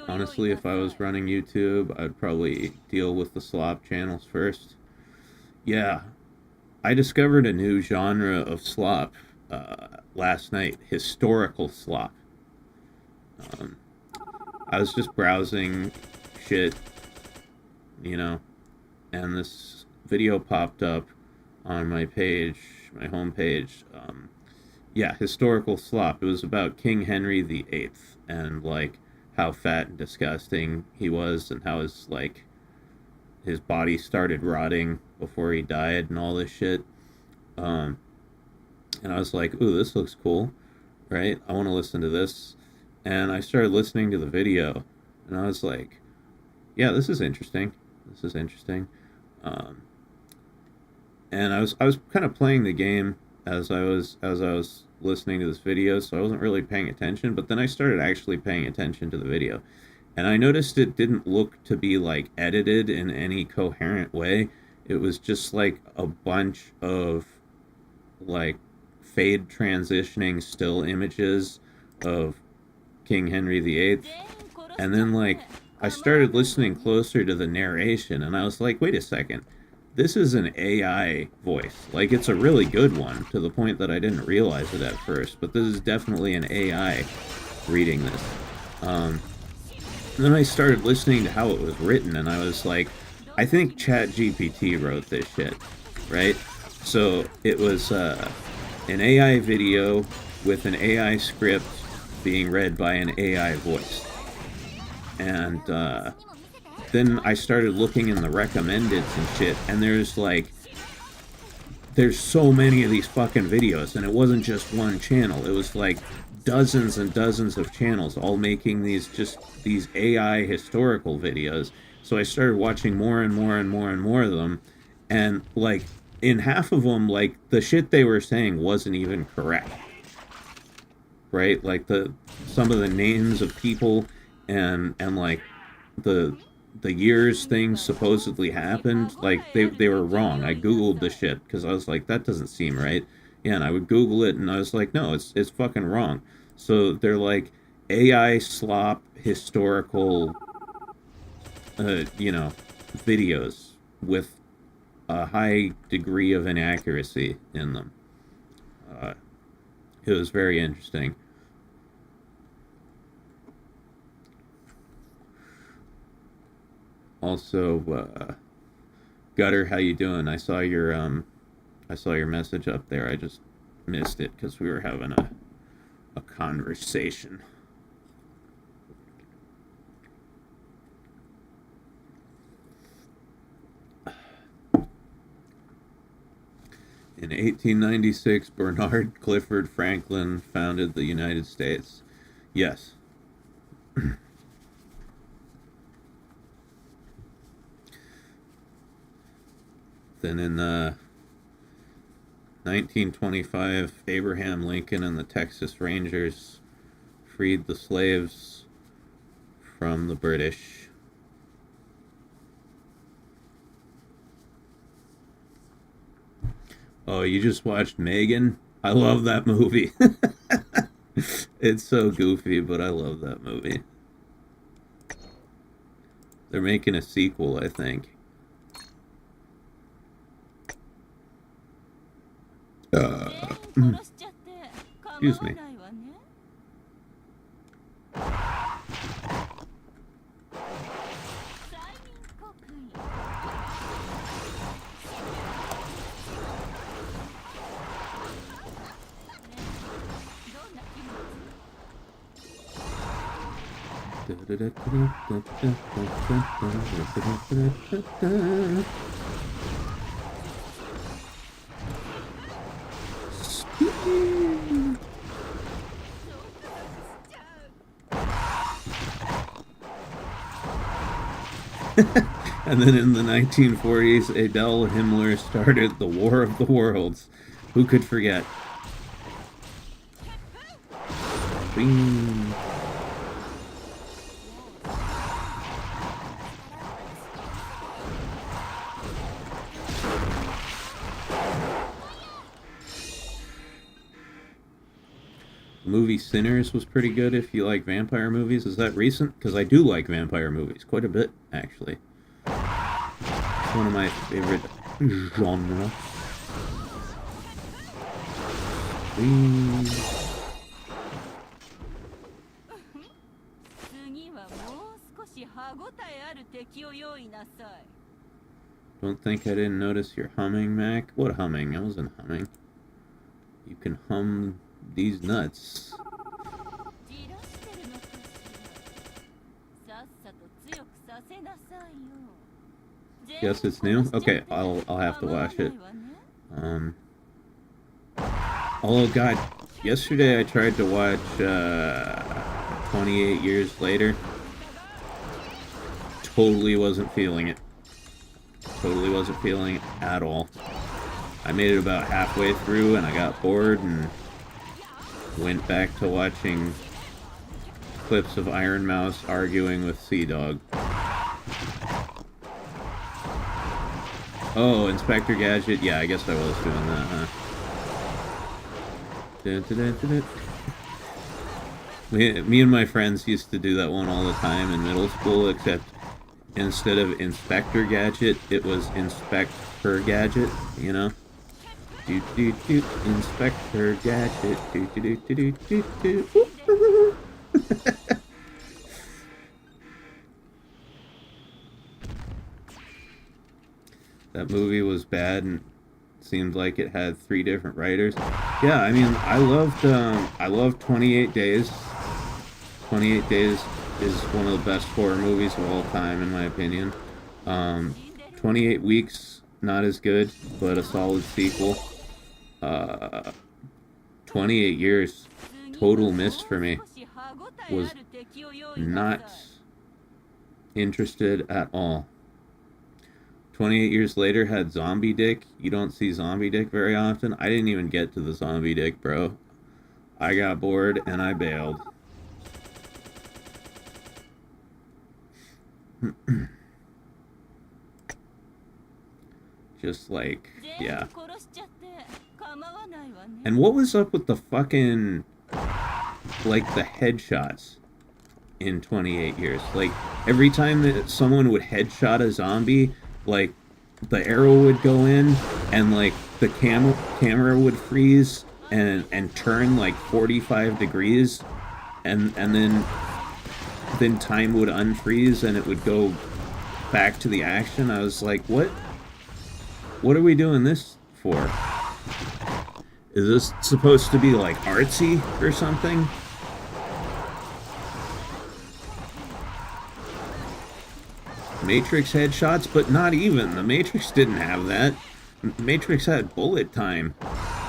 Speaker 2: Honestly, if I was running YouTube, I'd probably deal with the slop channels first. Yeah, I discovered a new genre of slop last night, historical slop. I was just browsing shit, you know, and this video popped up on my page, my homepage. Yeah, historical slop. It was about King Henry VIII and like how fat and disgusting he was and how his body started rotting before he died and all this shit. And I was like, ooh, this looks cool, right? I want to listen to this. And I started listening to the video and I was like, yeah, this is interesting. This is interesting. And I was kind of playing the game as I was listening to this video, so I wasn't really paying attention, but then I started actually paying attention to the video. And I noticed it didn't look to be like edited in any coherent way. It was just like a bunch of like fade transitioning still images of King Henry VIII. And then like I started listening closer to the narration and I was like, wait a second. This is an AI voice. Like, it's a really good one, to the point that I didn't realize it at first. But this is definitely an AI reading this. And then I started listening to how it was written, and I was like, I think ChatGPT wrote this shit, right? So it was an AI video with an AI script being read by an AI voice. And then I started looking in the recommendeds and shit, and there's so many of these fucking videos, and it wasn't just one channel. It was like dozens and dozens of channels all making these AI historical videos. So I started watching more and more and more and more of them, and like in half of them, like the shit they were saying wasn't even correct. Right? Like some of the names of people and like the years things supposedly happened, like they were wrong. I googled the shit because I was like, that doesn't seem right. Yeah, and I would Google it and I was like, no, it's fucking wrong. So they're like AI slop historical videos with a high degree of inaccuracy in them. It was very interesting. Also, Gutter, how you doing? I saw your message up there. I just missed it because we were having a conversation. In 1896, Bernard Clifford Franklin founded the United States. Yes. Then in 1925, Abraham Lincoln and the Texas Rangers freed the slaves from the British. Oh, you just watched Megan? I love that movie. It's so goofy, but I love that movie. They're making a sequel, I think. Excuse me. And then in the 1940s, Adele Himmler started the War of the Worlds. Who could forget? Bing. The movie Sinners was pretty good if you like vampire movies. Is that recent? Because I do like vampire movies quite a bit, actually. It's one of my favorite genres. Don't think I didn't notice your humming, Mac. What humming? I wasn't humming. You can hum these nuts. Yes, it's new? Okay, I'll have to watch it. Oh god, yesterday I tried to watch 28 Years Later. Totally wasn't feeling it. Totally wasn't feeling it at all. I made it about halfway through and I got bored and went back to watching clips of Iron Mouse arguing with Sea Dog. Oh, Inspector Gadget. Yeah, I guess I was doing that, huh? Me and my friends used to do that one all the time in middle school, except instead of Inspector Gadget, it was Inspect Her Gadget, you know? Inspector Gadget. That movie was bad and seemed like it had 3 different writers. Yeah, I mean, I loved 28 Days. 28 Days is one of the best horror movies of all time, in my opinion. 28 Weeks, not as good, but a solid sequel. 28 Years, total miss for me. Was not interested at all. 28 Years Later had Zombie Dick. You don't see Zombie Dick very often. I didn't even get to the Zombie Dick, bro. I got bored and I bailed. Just like, yeah. And what was up with the fucking, like, the headshots in 28 Years? Like, every time that someone would headshot a zombie, like, the arrow would go in, and, like, the camera would freeze and turn, like, 45 degrees, and then time would unfreeze, and it would go back to the action. I was like, what are we doing this for? Is this supposed to be, like, artsy or something? Matrix headshots, but not even. The Matrix didn't have that. Matrix had bullet time.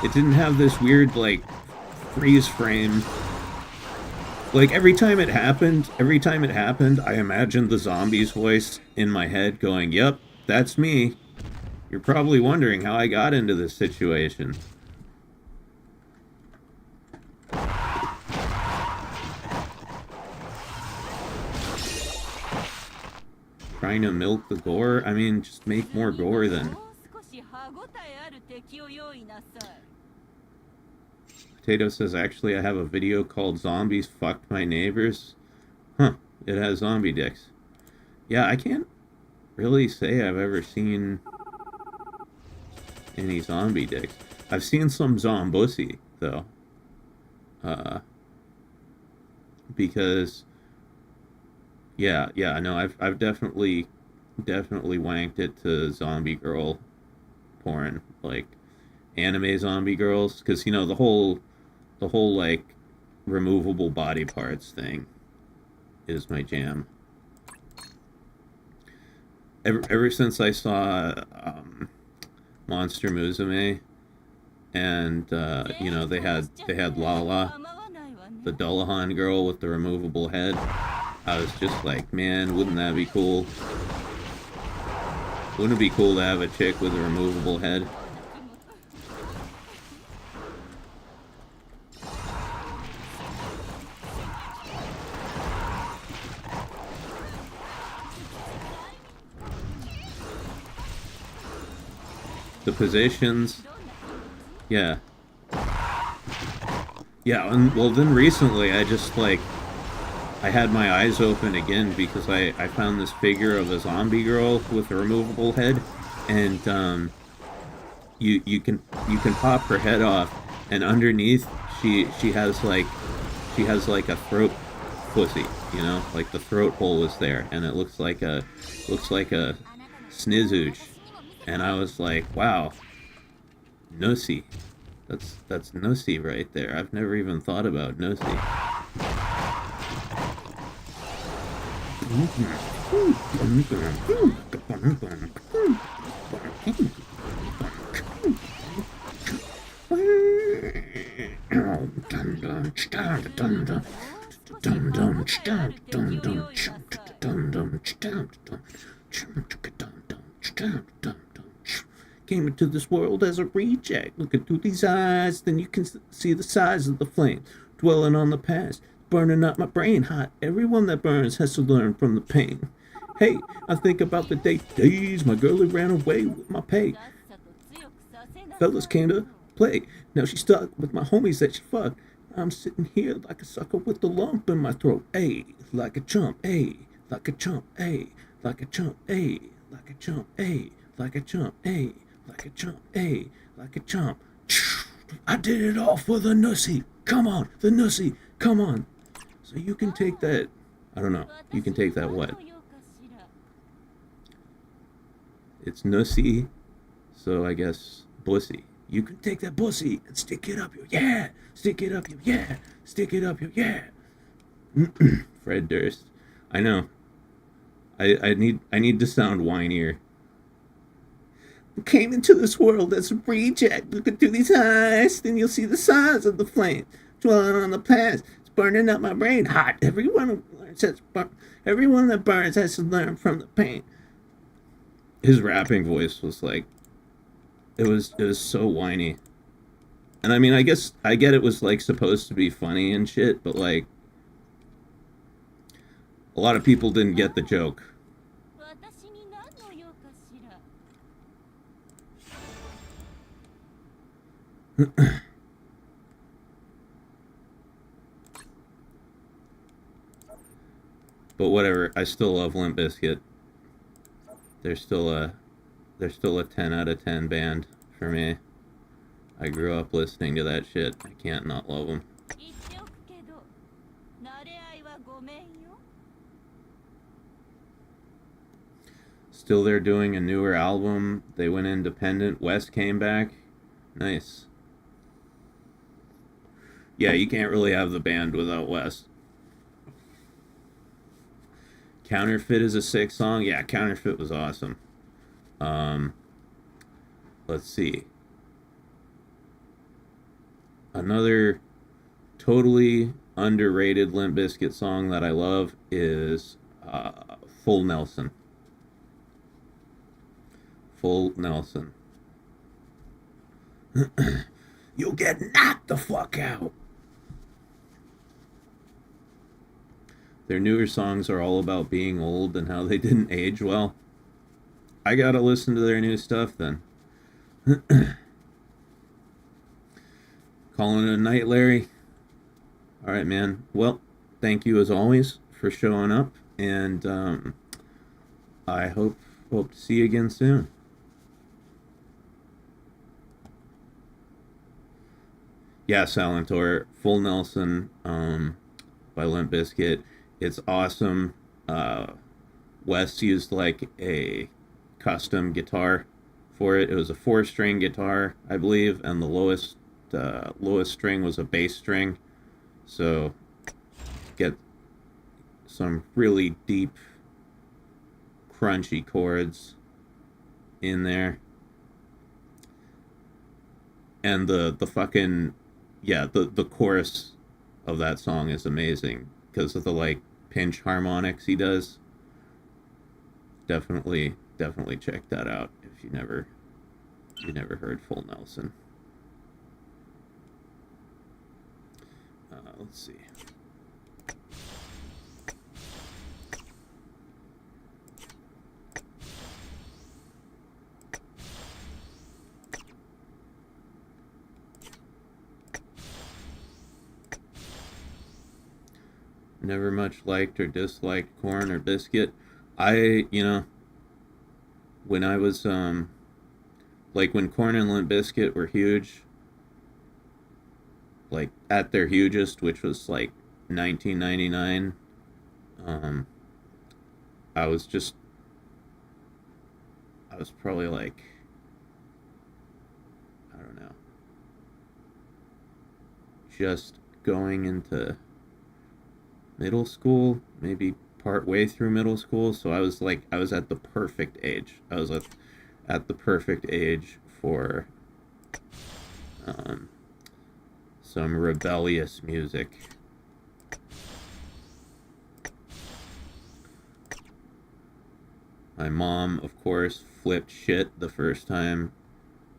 Speaker 2: It didn't have this weird, like, freeze frame. Like, every time it happened, I imagined the zombie's voice in my head going, "Yep, that's me. You're probably wondering how I got into this situation." Trying to milk the gore? I mean, just make more gore then. Potato says, actually, I have a video called Zombies Fucked My Neighbors. Huh, it has zombie dicks. Yeah, I can't really say I've ever seen any zombie dicks. I've seen some zombussy, though. Because... Yeah, no, I've definitely wanked it to zombie girl porn, like anime zombie girls, because you know the whole like removable body parts thing is my jam. Ever since I saw Monster Musume, and you know, they had Lala, the Dullahan girl with the removable head. I was just like, man, wouldn't that be cool? Wouldn't it be cool to have a chick with a removable head? The positions, yeah. Yeah, and well, then recently I just, like, I had my eyes open again because I found this figure of a zombie girl with a removable head, and you can pop her head off, and underneath she has like a throat pussy, you know, like the throat hole is there, and it looks like a snizzooch, and I was like, wow, nussy. That's nussy right there. I've never even thought about nussy. Came into this world as a reject. Looking through these eyes, then you can see the size of the flame. Dwelling on the past, burning up my brain hot. Everyone that burns has to learn from the pain. Hey, I think about the days my girlie ran away with my pay. Fellas came to play. Now she's stuck with my homies that she fucked. I'm sitting here like a sucker with a lump in my throat. Ayy, like a chump. Ayy, like a chump. Ayy, like a chump. Ayy, like a chump. Ayy, like a chump. Ayy, like a chump. Ayy, like a chump. I did it all for the nussy. Come on, the nussy. Come on. So you can take that. I don't know. You can take that what? It's nussy. So I guess bussy. You can take that bussy and stick it up your yeah. Stick it up your yeah. Stick it up your yeah. Fred Durst. I know. I need to sound whinier. Came into this world as a reject. Looking through these eyes, then you'll see the size of the flame. Dwelling on the past, it's burning up my brain hot. Everyone that burns has to learn from the pain. His rapping voice was like, it was so whiny. And I mean, I guess I get it was like supposed to be funny and shit, but like a lot of people didn't get the joke. But whatever, I still love Limp Bizkit. They're still a 10 out of 10 band for me. I grew up listening to that shit. I can't not love them. Still, they're doing a newer album. They went independent. West came back. Nice. Yeah, you can't really have the band without West. Counterfeit is a sick song. Yeah, Counterfeit was awesome. Let's see. Another totally underrated Limp Bizkit song that I love is Full Nelson. Full Nelson. You'll get knocked the fuck out. Their newer songs are all about being old and how they didn't age well. I gotta listen to their new stuff then. Calling it a night, Larry. Alright, man. Well, thank you as always for showing up, and I hope to see you again soon. Yeah, Salentor, Full Nelson, by Limp Bizkit. It's awesome. Wes used like a custom guitar for it. It was a 4-string guitar, I believe, and the lowest string was a bass string. So some really deep, crunchy chords in there. And the fucking, yeah, the chorus of that song is amazing because of the like pinch harmonics he does. Definitely check that out if you never heard Full Nelson. Let's see. Never much liked or disliked Corn or Biscuit. I, when I was, like when Corn and Limp Bizkit were huge, like at their hugest, which was like 1999, I was probably like, I don't know, just going into middle school, maybe part way through middle school. So I was at the perfect age. I was at the perfect age for some rebellious music. My mom, of course, flipped shit the first time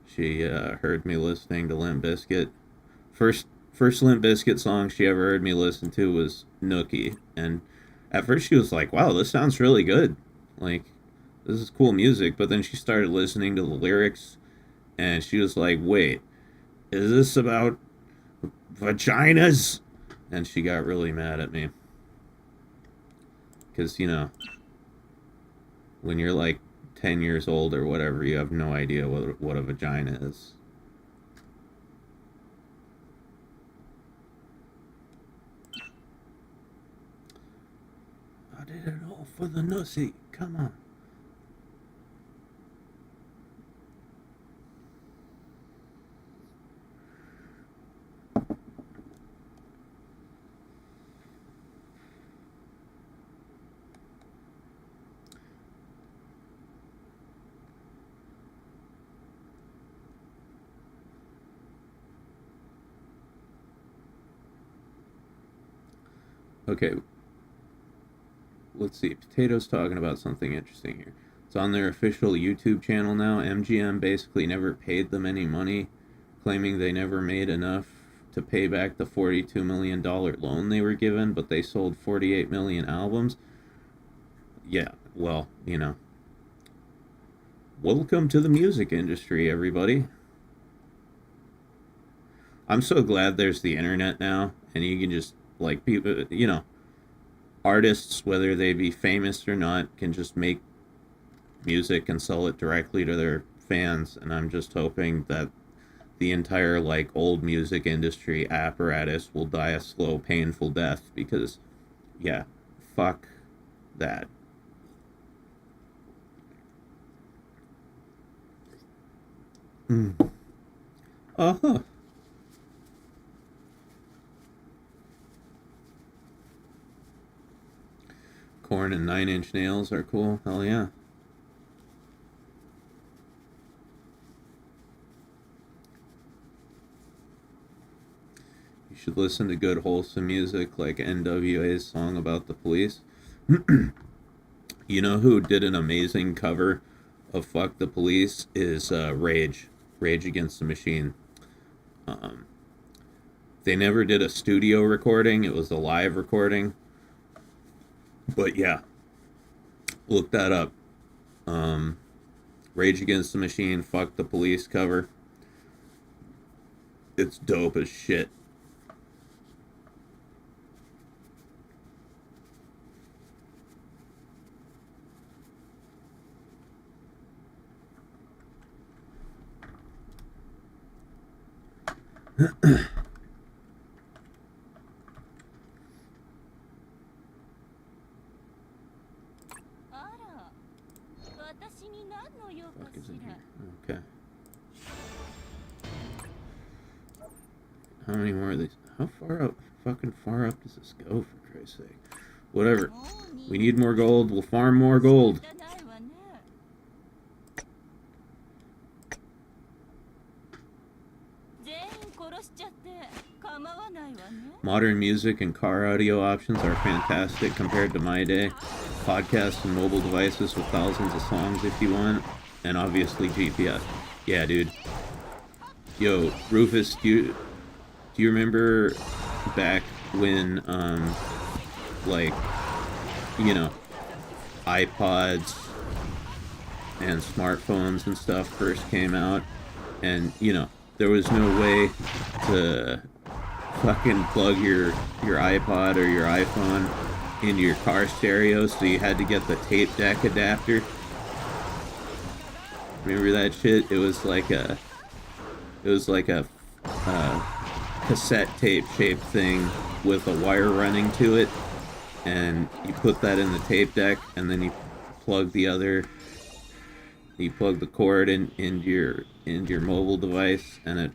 Speaker 2: she heard me listening to Limp Bizkit. First Limp Bizkit song she ever heard me listen to was Nookie, and at first she was like, wow, this sounds really good, like this is cool music. But then she started listening to the lyrics and she was like, wait, is this about vaginas? And she got really mad at me because when you're like 10 years old or whatever, you have no idea what a vagina is. I did it all for the nussy. Come on. Okay, let's see. Potato's talking about something interesting here. It's on their official YouTube channel now. MGM basically never paid them any money, claiming they never made enough to pay back the $42 million loan they were given, but they sold 48 million albums. Yeah, well, welcome to the music industry, everybody. I'm so glad there's the internet now, and you can just, like, people, artists, whether they be famous or not, can just make music and sell it directly to their fans. And I'm just hoping that the entire, like, old music industry apparatus will die a slow, painful death, because, yeah, fuck that. Uh-huh. Corn and 9 Inch Nails are cool. Hell yeah. You should listen to good wholesome music like NWA's song about the police. You know who did an amazing cover of Fuck the Police is Rage Against the Machine. They never did a studio recording. It was a live recording. But yeah, look that up. Rage Against the Machine, Fuck the Police cover. It's dope as shit. Fuck is in here? Okay. How many more of these? How far up? Fucking far up does this go, for Christ's sake? Whatever. We need more gold. We'll farm more gold.
Speaker 5: じゃないわね。全員殺しちゃって構わないわね。
Speaker 2: Modern music and car audio options are fantastic compared to my day. Podcasts and mobile devices with thousands of songs if you want. And obviously GPS. Yeah, dude. Yo, Rufus, do you remember back when, like, you know, iPods and smartphones and stuff first came out? And, you know, there was no way to fucking plug your iPod or your iPhone into your car stereo, so you had to get the tape deck adapter. Remember that shit? It was like a cassette tape shaped thing with a wire running to it, and you put that in the tape deck, and then you plug the cord into your mobile device, and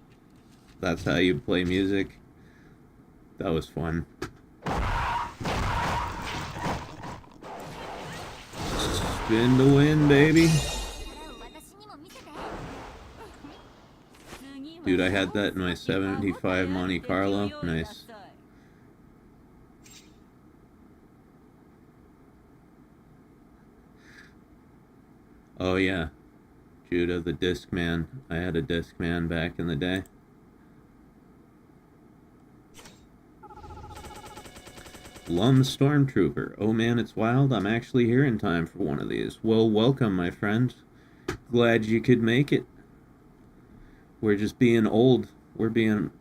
Speaker 2: that's how you play music. That was fun. Spin the wind, baby. Dude, I had that in my 75 Monte Carlo. Nice. Oh yeah, Judah the Discman. I had a Discman back in the day. Lum Stormtrooper. Oh man, it's wild. I'm actually here in time for one of these. Well, welcome, my friend. Glad you could make it. We're just being old. We're being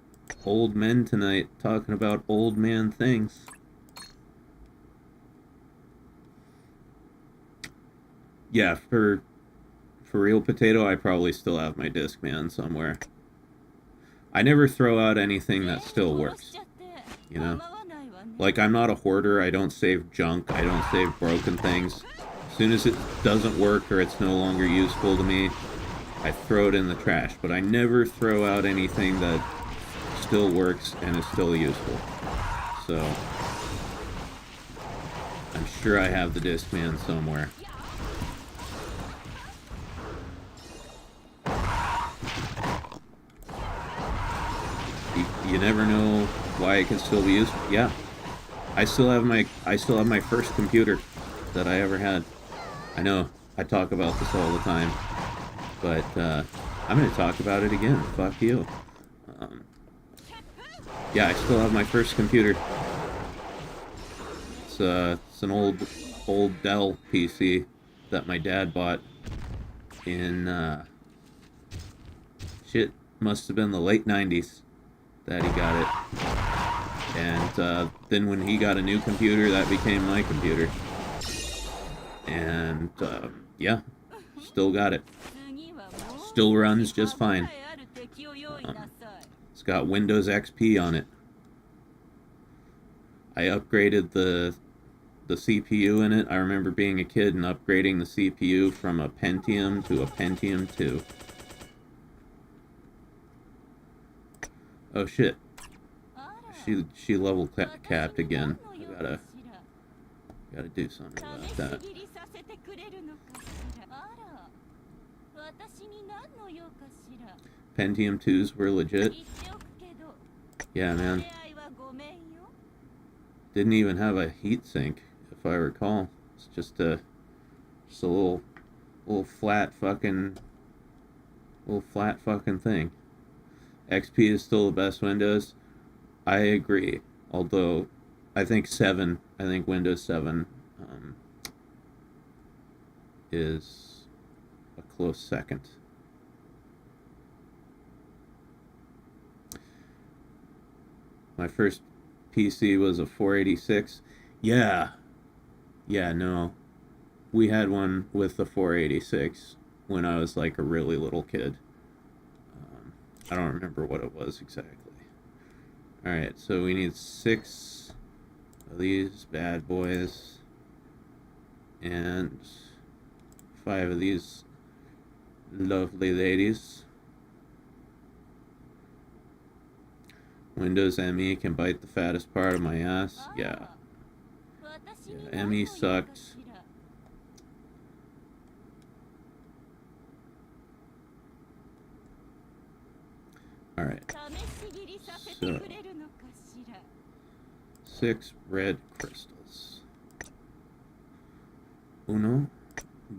Speaker 2: old men tonight, talking about old man things. Yeah, for real, Potato, I probably still have my Discman somewhere. I never throw out anything that still works, you know? Like, I'm not a hoarder. I don't save junk. I don't save broken things. As soon as it doesn't work or it's no longer useful to me, I throw it in the trash. But I never throw out anything that still works and is still useful. So, I'm sure I have the Discman somewhere. You never know why it can still be useful. Yeah. I still have my first computer that I ever had. I know I talk about this all the time, but I'm going to talk about it again. Fuck you. Yeah, I still have my first computer. It's an old Dell PC that my dad bought in shit, must have been the late 90s that he got it. And then when he got a new computer, that became my computer. And yeah, still got it. Still runs just fine. It's got Windows XP on it. I upgraded the CPU in it. I remember being a kid and upgrading the CPU from a Pentium to a Pentium 2. Oh shit. She level capped again. I gotta do something about that. Pentium 2s were legit. Yeah, man. Didn't even have a heatsink, if I recall. It's just a little flat fucking thing. XP is still the best Windows. I agree. Although, I think Windows 7 is a close second. My first PC was a 486. Yeah, no. We had one with the 486 when I was like a really little kid. I don't remember what it was exactly. Alright, so we need 6 of these bad boys and 5 of these lovely ladies. Windows ME can bite the fattest part of my ass. Yeah. Yeah, Emmy sucked. Alright. So 6 red crystals. 1,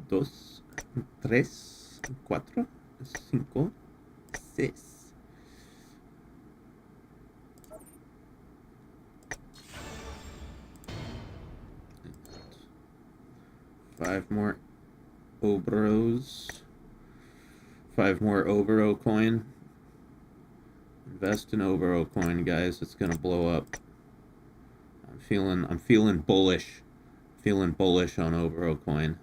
Speaker 2: 2, 3, 4, 5, 6. Five more Obros. 5 more Obro coin. Invest in Obro coin, guys. It's gonna blow up. I'm feeling bullish. Feeling bullish on Obro coin.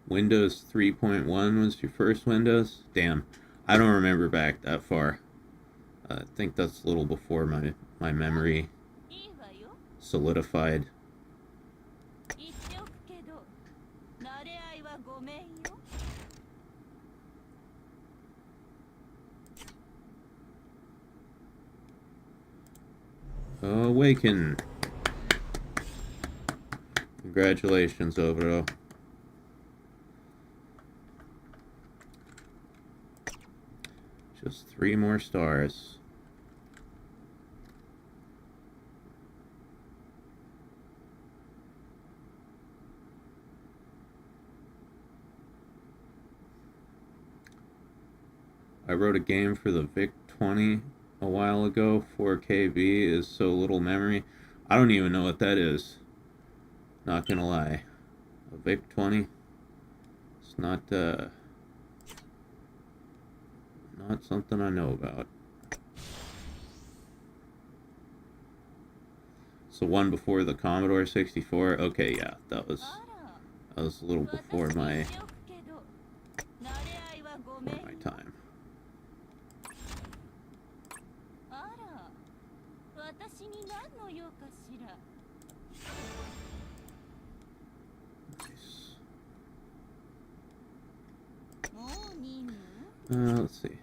Speaker 2: Windows 3.1 was your first Windows? Damn, I don't remember back that far. I think that's a little before my memory solidified. Awaken. Congratulations, Obro. Just 3 more stars. I wrote a game for the VIC-20 a while ago. 4KB is so little memory. I don't even know what that is. Not gonna lie. A VIC-20? It's not something I know about. So one before the Commodore 64. Okay, yeah, that was a little before my time. Nice. Let's see.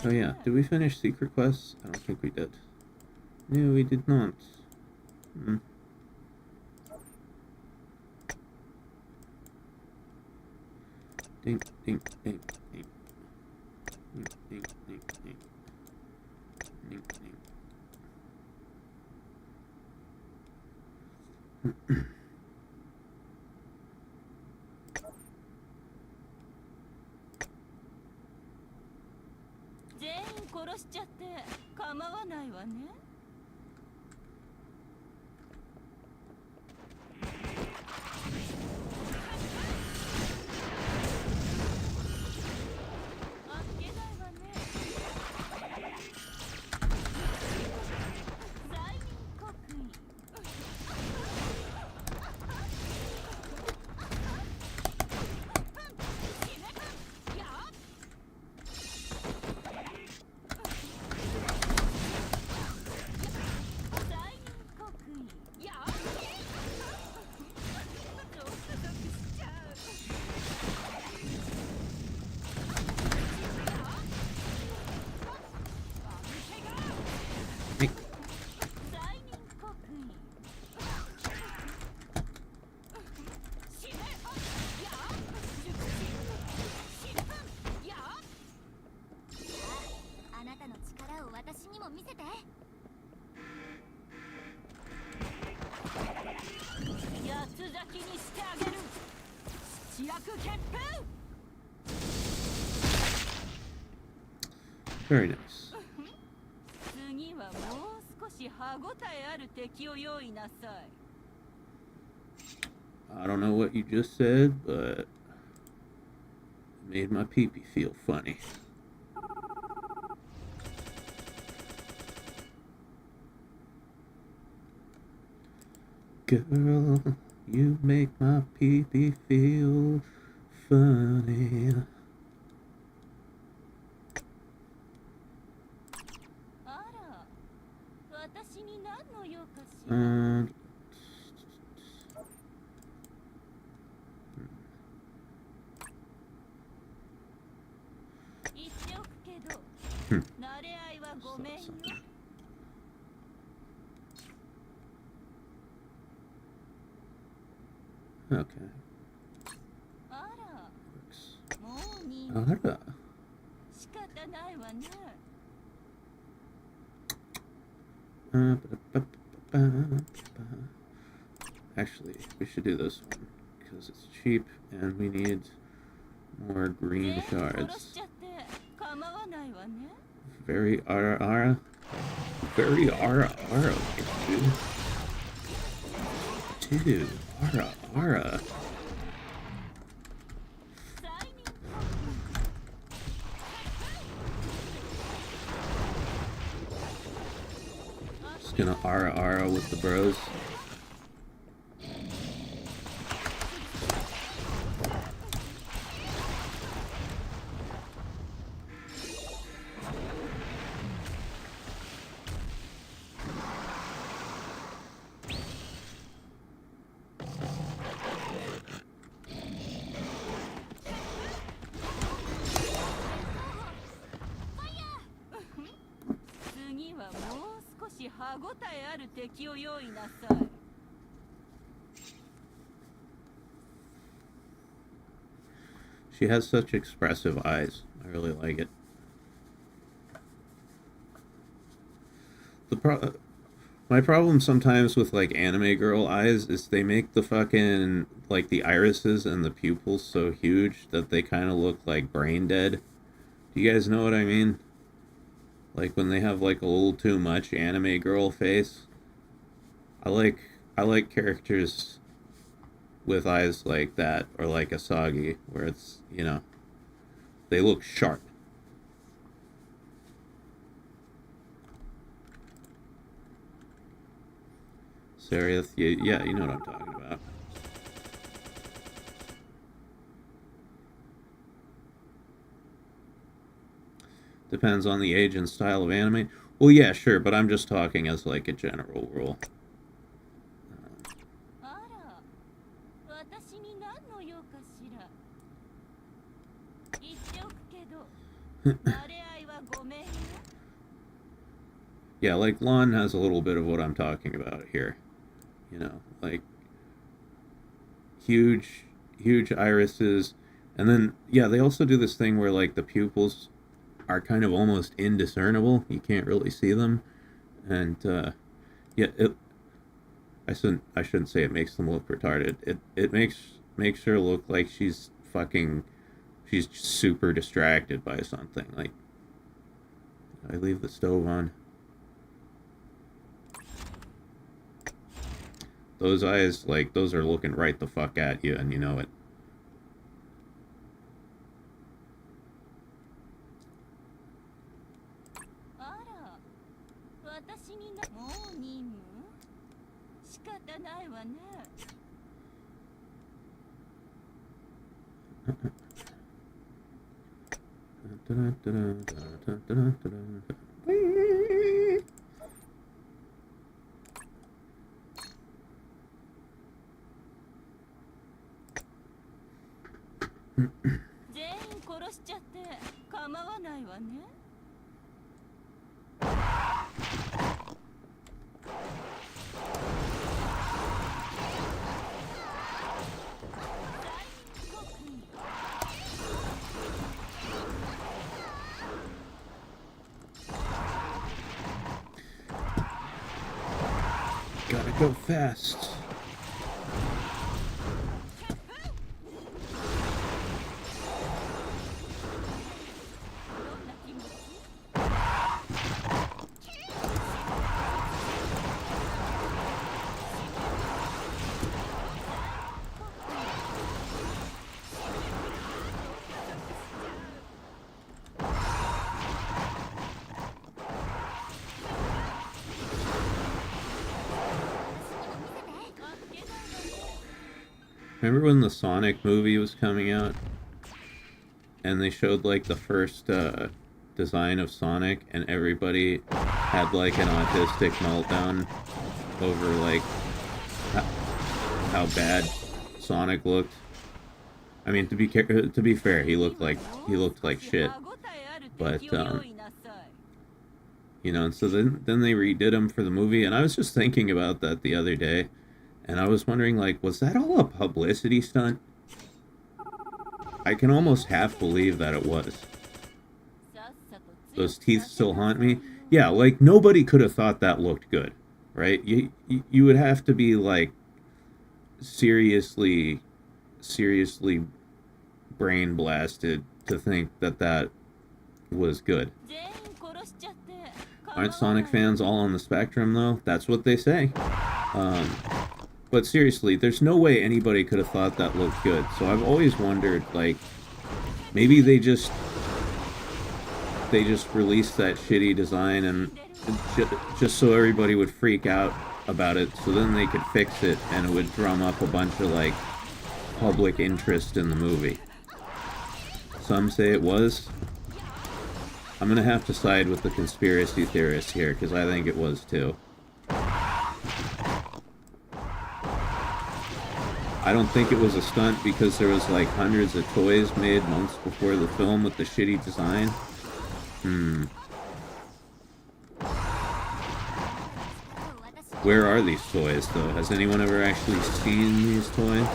Speaker 2: Oh yeah, did we finish Secret Quests? I don't think we did. No, we did not. Ding, ding, ding, ding. Ding, ding, ding, ding. Ding, ding.
Speaker 5: 殺しちゃって構わないわね。あっけないわね。罪人国威。
Speaker 2: Very nice. I don't know what you just said, but it made my pee-pee feel funny. Girl, You make my pee-pee feel funny.
Speaker 5: あら、私に何の用かしら。 言っておくけど、慣れ合いはごめんよ。
Speaker 2: Okay.
Speaker 5: あら、もうに
Speaker 2: Ara.
Speaker 5: 仕方ないわね。
Speaker 2: Actually, we should do this one because it's cheap and we need more green
Speaker 5: 全員殺し
Speaker 2: shards.
Speaker 5: ちゃって構わないわね。
Speaker 2: Very ara ara. Very ara ara, dude. Dude, ara ara.
Speaker 5: 再任
Speaker 2: Just gonna ara ara with the bros.
Speaker 5: 「次はもう少し歯ごたえある敵を用意なさい。
Speaker 2: She has such expressive eyes. I really like it. My problem sometimes with like anime girl eyes is they make the fucking like the irises and the pupils so huge that they kind of look like brain dead. Do you guys know what I mean? Like when they have like a little too much anime girl face. I like characters with eyes like that, or like Asagi, where it's, you know, they look sharp. Seraph, yeah, you know what I'm talking about. Depends on the age and style of anime. Well, yeah, sure, but I'm just talking as like a general rule.
Speaker 5: あら、私に何の用かしら。言っておくけど、慣れ合いはごめんよ。
Speaker 2: Yeah, like Lon has a little bit of what I'm talking about here. You know, like huge irises. And then, yeah, they also do this thing where like the pupils are kind of almost indiscernible. You can't really see them. And, yeah, I shouldn't say it makes them look retarded. It makes her look like she's super distracted by something. Like, I leave the stove on. Those eyes, like, those are looking right the fuck at you, and you know it. Whee!
Speaker 5: 全員殺しちゃって構わないわね。
Speaker 2: Gotta go fast. Remember when the Sonic movie was coming out? And they showed, like, the first design of Sonic, and everybody had, like, an autistic meltdown over, like, how bad Sonic looked. I mean, to be fair, he looked like shit. But you know, and so then they redid him for the movie, and I was just thinking about that the other day, and I was wondering, like, was that all a publicity stunt? I can almost half believe that it was. Those teeth still haunt me. Yeah, like, nobody could have thought that looked good, right? You would have to be, like, seriously brain blasted to think that was good. Aren't Sonic fans all on the spectrum, though? That's what they say. But seriously, there's no way anybody could have thought that looked good. So I've always wondered, like, maybe they just released that shitty design and just so everybody would freak out about it, so then they could fix it and it would drum up a bunch of, like, public interest in the movie. Some say it was. I'm gonna have to side with the conspiracy theorists here, because I think it was too. I don't think it was a stunt because there was, like, hundreds of toys made months before the film with the shitty design. Where are these toys, though? Has anyone ever actually seen these toys?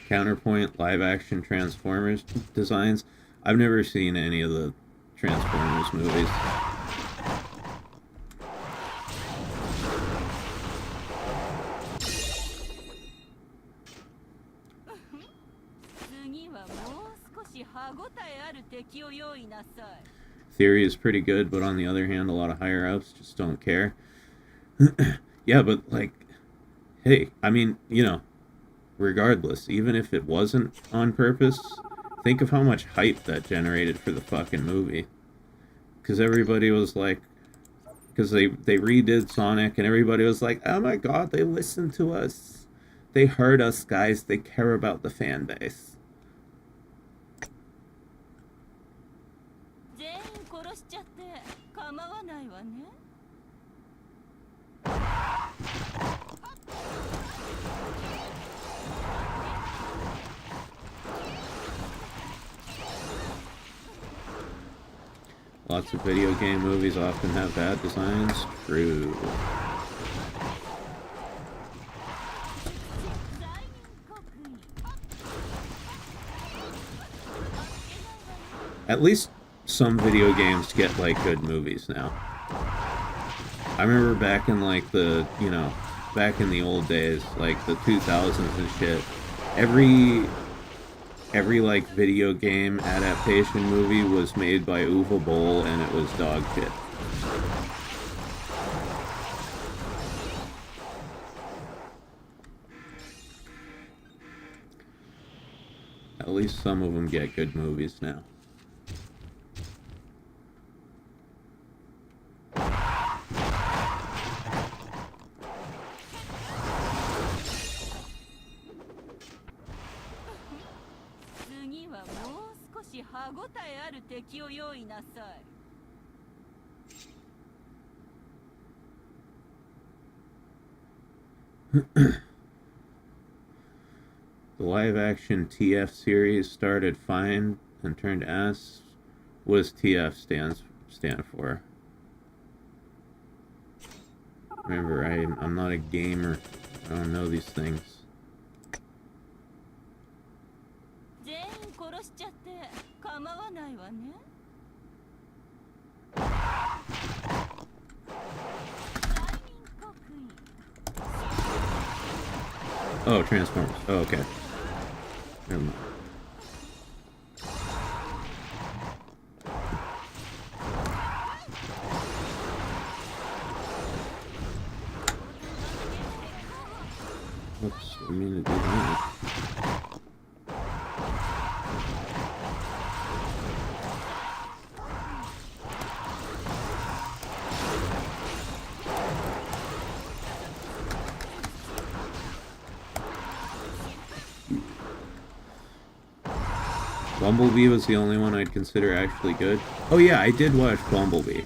Speaker 2: Counterpoint live-action Transformers designs. I've never seen any of the Transformers movies. Theory is pretty good, but on the other hand, a lot of higher-ups just don't care. Yeah, but, like, hey, I mean, you know, regardless, even if it wasn't on purpose, think of how much hype that generated for the fucking movie. Because everybody was like, because they redid Sonic, and everybody was like, oh my god, they listened to us. They heard us, guys. They care about the fan base. Lots of video game movies often have bad designs. True. At least some video games get, like, good movies now. I remember back in, like, the, you know, back in the old days, like the 2000s and shit, every like video game adaptation movie was made by Uwe Boll, and it was dog shit. At least some of them get good movies now. The live-action TF series started fine and turned ass. What does TF stand for? Remember, I'm not a gamer. I don't know these things. Oh, Transformers. Oh, okay. Never mind. Oops, I mean to do that. Bumblebee was the only one I'd consider actually good. Oh yeah, I did watch Bumblebee.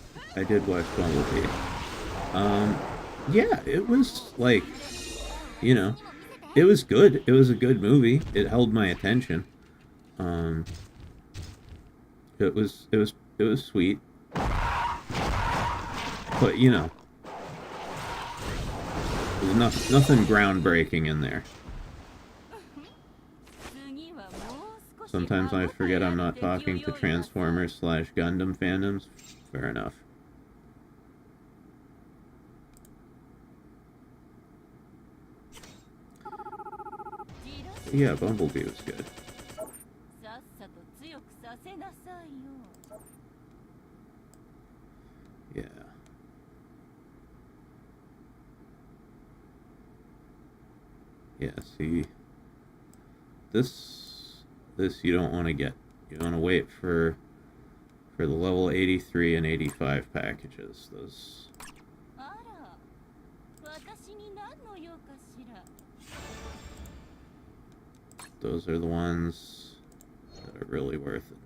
Speaker 2: Yeah, it was like, you know, it was good. It was a good movie. It held my attention. It was sweet. But you know, there's nothing groundbreaking in there. Sometimes I forget I'm not talking to Transformers / Gundam fandoms. Fair enough. Yeah, Bumblebee was good. Yeah. Yeah, see, this you don't want to get. You want to wait for the level 83 and 85 packages. Those are the ones that are really worth it.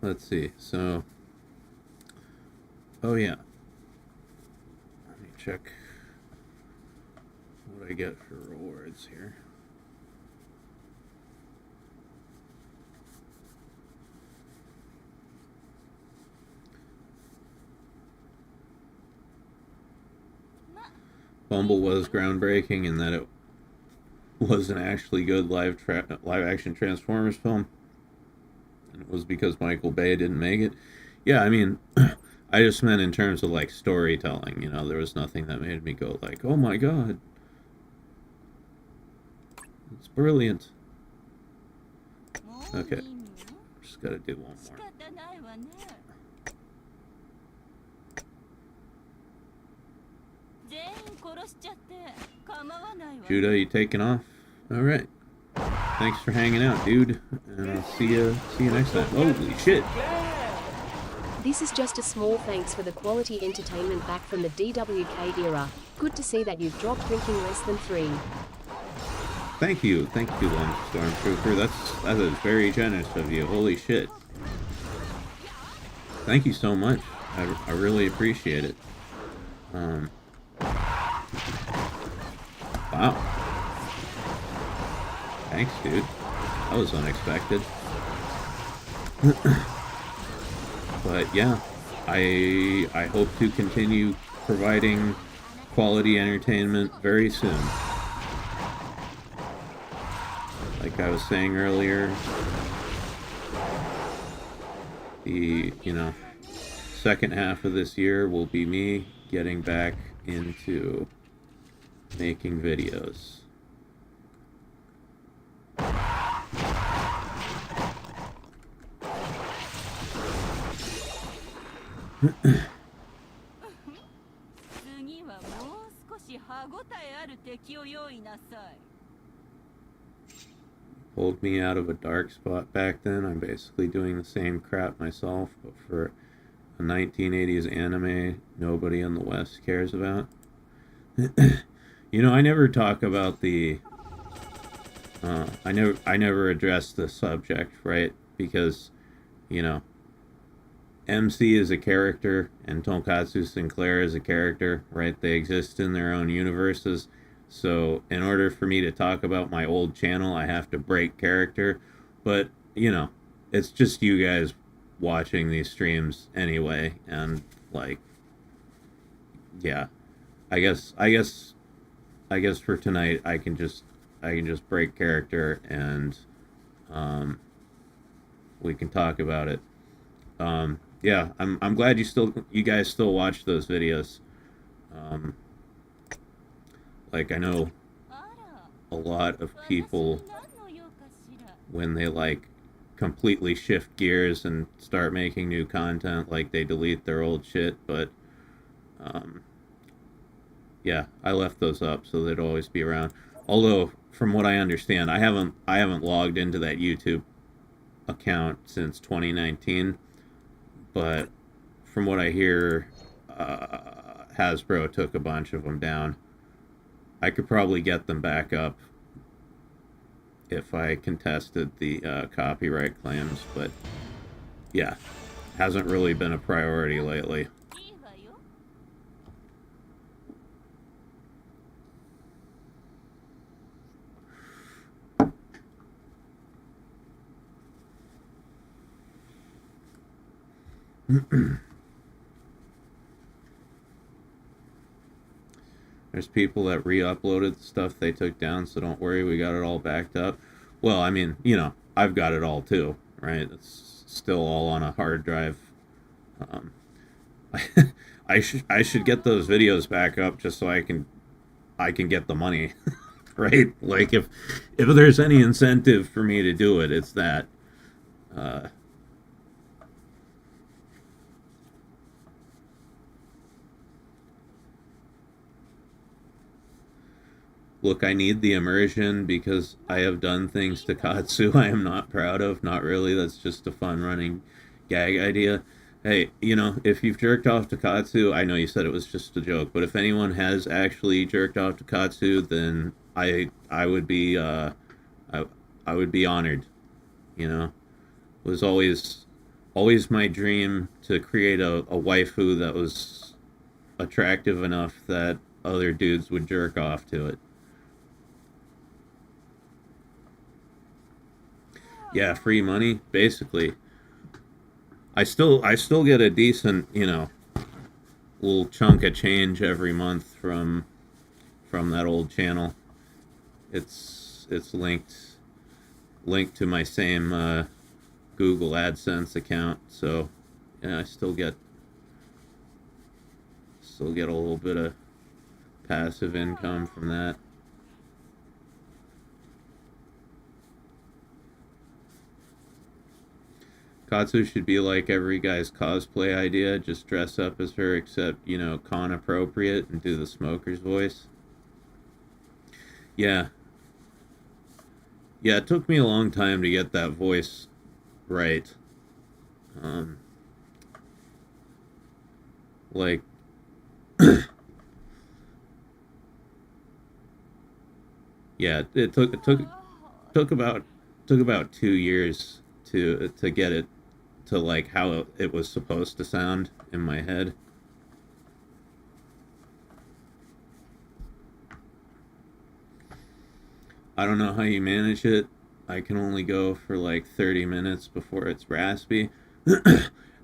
Speaker 2: Let's see, so, oh yeah, let me check what I get for rewards here. Bumble was groundbreaking in that it was an actually good live action Transformers film. And it was because Michael Bay didn't make it. Yeah, I mean, I just meant in terms of like storytelling, you know, there was nothing that made me go like, oh my god, it's brilliant. Okay, just gotta do one more. Judah, you taking off? Alright. Thanks for hanging out, dude. And I'll see you next time. Holy shit.
Speaker 4: This is just a small thanks for the quality entertainment back from the DWK era. Good to see that you've dropped drinking less than 3.
Speaker 2: Thank you, Lone Stormtrooper. That is very generous of you. Holy shit. Thank you so much. I really appreciate it. Wow. Thanks, dude. That was unexpected. But yeah, I hope to continue providing quality entertainment very soon. Like I was saying earlier, the, you know, second half of this year will be me getting back into making videos. Pulled me out of a dark spot back then. I'm basically doing the same crap myself, but for a 1980s anime nobody in the West cares about. You know, I never talk about the I never address the subject, right? Because, you know, MC is a character and Tonkatsu Sinclair is a character, right? They exist in their own universes. So in order for me to talk about my old channel, I have to break character. But, you know, it's just you guys watching these streams anyway. And like, yeah, I guess for tonight, I can just break character and, we can talk about it. Yeah, I'm glad you guys still watch those videos. Like, I know a lot of people, when they like completely shift gears and start making new content, like they delete their old shit. But yeah, I left those up so they'd always be around. Although, from what I understand, I haven't logged into that YouTube account since 2019. But from what I hear, Hasbro took a bunch of them down. I could probably get them back up if I contested the copyright claims, but yeah, hasn't really been a priority lately.
Speaker 5: いいわよ。
Speaker 2: There's people that re-uploaded the stuff they took down, so don't worry, we got it all backed up. Well, I mean, you know, I've got it all too, right? It's still all on a hard drive. I should get those videos back up just so I can get the money, right? Like if there's any incentive for me to do it, it's that. Look, I need the immersion because I have done things to Katsu I am not proud of. Not really. That's just a fun running gag idea. Hey, you know, if you've jerked off to Katsu, I know you said it was just a joke, but if anyone has actually jerked off to Katsu, then I would be I would be honored. You know, it was always my dream to create a waifu that was attractive enough that other dudes would jerk off to it. Yeah, free money, basically. I still get a decent, you know, little chunk of change every month from that old channel. It's linked to my same Google AdSense account, so yeah, I still get a little bit of passive income from that. Katsu should be like every guy's cosplay idea, just dress up as her, except, you know, con appropriate and do the smoker's voice. Yeah. Yeah, it took me a long time to get that voice right. Like, yeah, it took about 2 years to get it to like how it was supposed to sound in my head. I don't know how you manage it. I can only go for like 30 minutes before it's raspy.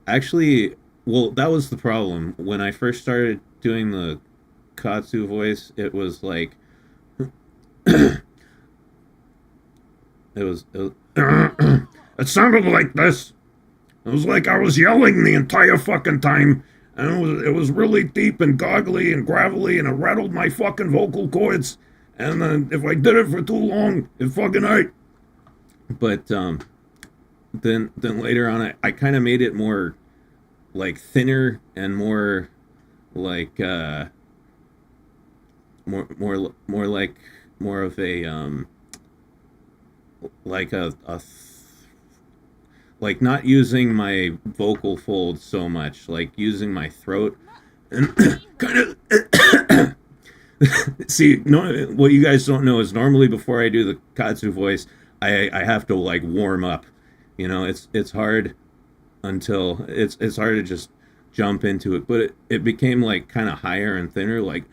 Speaker 2: Actually, well, that was the problem. When I first started doing the Katsu voice, it was like it was it sounded like this. It was like I was yelling the entire fucking time, and it was really deep and goggly and gravelly, and it rattled my fucking vocal cords. And then if I did it for too long, it fucking hurt. But then later on, I kind of made it more like thinner and more like more like more of a like not using my vocal folds so much, like using my throat and kind of see, no, what you guys don't know is normally before I do the Katsu voice, I have to like warm up. You know, it's hard until it's hard to just jump into it, but it became like kind of higher and thinner, like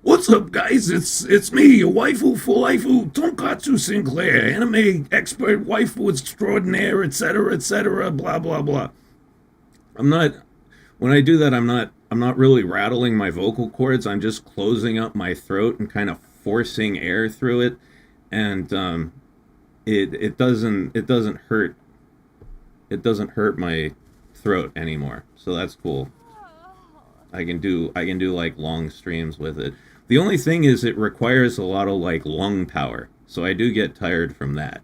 Speaker 2: What's up, guys? It's me, your waifu for waifu, Tonkatsu Sinclair, anime expert, waifu extraordinaire, etc., blah blah blah. When I do that, I'm not really rattling my vocal cords. I'm just closing up my throat and kind of forcing air through it, and it doesn't hurt my throat anymore. So that's cool. I can do like long streams with it. The only thing is it requires a lot of like lung power, so I do get tired from that.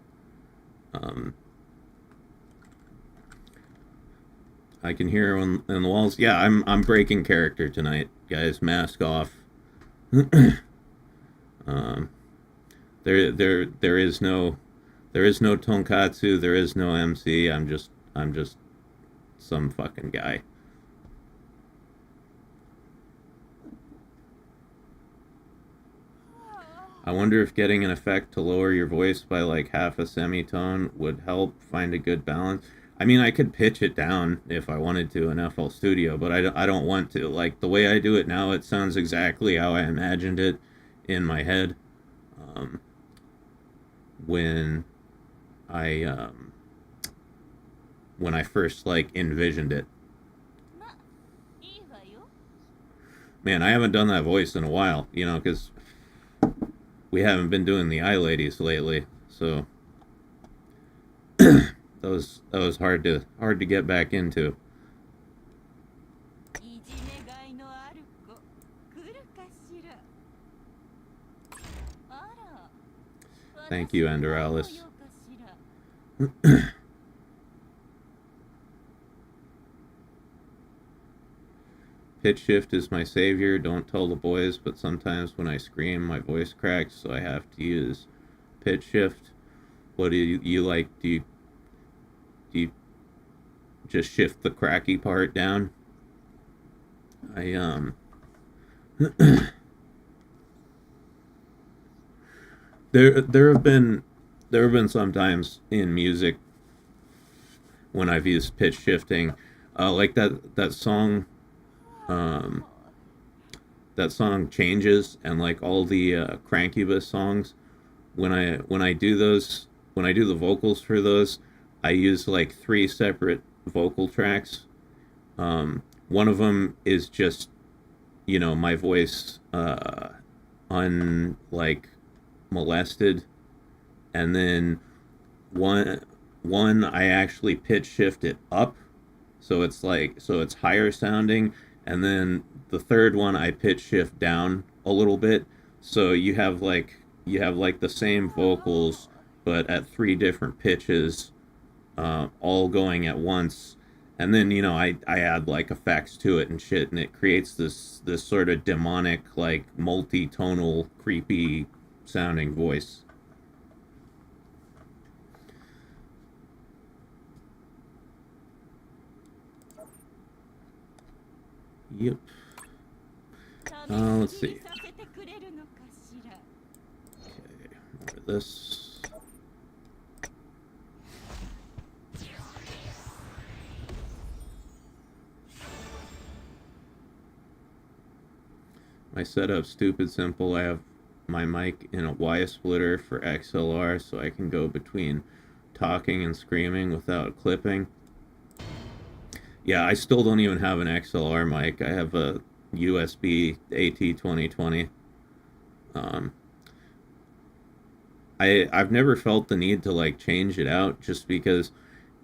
Speaker 2: I can hear on the walls. Yeah, I'm breaking character tonight, guys. Mask off. There is no tonkatsu. There is no MC. I'm just some fucking guy. I wonder if getting an effect to lower your voice by like half a semitone would help find a good balance. I mean, I could pitch it down if I wanted to in FL Studio, but I don't want to. Like, the way I do it now, it sounds exactly how I imagined it in my head when I first, like, envisioned it.
Speaker 5: ま、いいわよ。
Speaker 2: Man, I haven't done that voice in a while, you know, because we haven't been doing the eye ladies lately, so that was hard to get back into.
Speaker 5: いじめがいのある子、来るかしら。あら。
Speaker 2: Thank you,
Speaker 5: 私に何の
Speaker 2: Anderalis.
Speaker 5: 用かしら。
Speaker 2: Pitch shift is my savior. Don't tell the boys, but sometimes when I scream, my voice cracks, so I have to use pitch shift. What do you like? Do you just shift the cracky part down? there have been some times in music when I've used pitch shifting, like that song. That song Changes, and like all the Crankybus songs, when I do the vocals for those, I use like 3 separate vocal tracks. One of them is just, you know, my voice like molested, and then one I actually pitch shift it up, so it's higher sounding. And then the third one I pitch shift down a little bit, so you have like the same vocals but at 3 different pitches, all going at once. And then, you know, I add like effects to it and shit, and it creates this sort of demonic, like multi-tonal, creepy sounding voice. Yep. Let's see. Okay, more of this. My setup's stupid simple. I have my mic in a Y splitter for XLR, so I can go between talking and screaming without clipping. Yeah, I still don't even have an XLR mic. I have a USB AT2020. I've never felt the need to like change it out, just because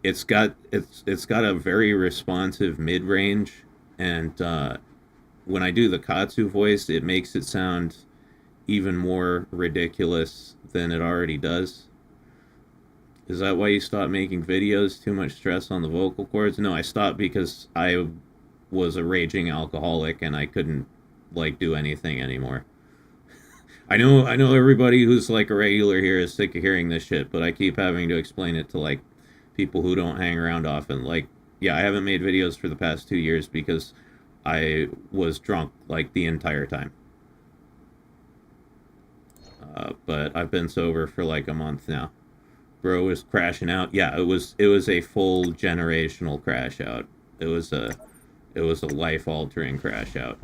Speaker 2: it's got a very responsive mid range, and when I do the Katsu voice, it makes it sound even more ridiculous than it already does. Is that why you stopped making videos? Too much stress on the vocal cords? No, I stopped because I was a raging alcoholic and I couldn't like do anything anymore. I know everybody who's like a regular here is sick of hearing this shit, but I keep having to explain it to like people who don't hang around often. Like, yeah, I haven't made videos for the past 2 years because I was drunk like the entire time. But I've been sober for like a month now. Bro was crashing out. Yeah, it was a full generational crash out. It was a life altering crash out.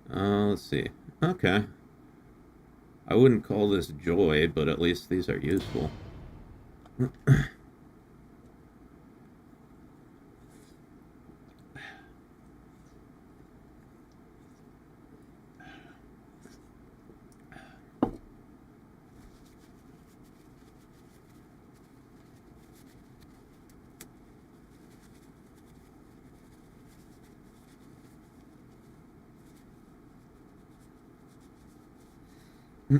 Speaker 2: Let's see. Okay. I wouldn't call this joy, but at least these are useful. I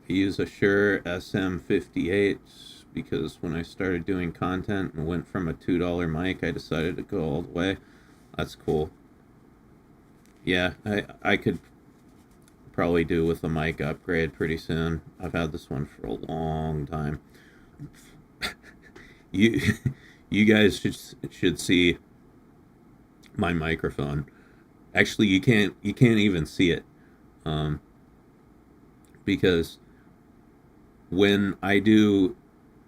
Speaker 2: use a Shure SM58 because when I started doing content and went from a $2 mic, I decided to go all the way. That's cool. Yeah, I could probably do with a mic upgrade pretty soon. I've had this one for a long time. you you guys should see my microphone. Actually, you can't even see it, because when I do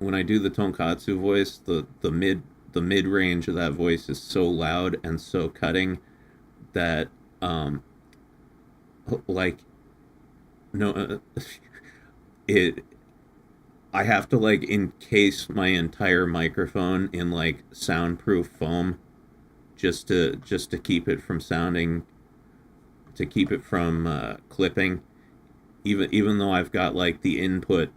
Speaker 2: the Tonkatsu voice, the mid range of that voice is so loud and so cutting that like no it I have to like encase my entire microphone in like soundproof foam just to keep it from sounding, to keep it from clipping, even though I've got like the input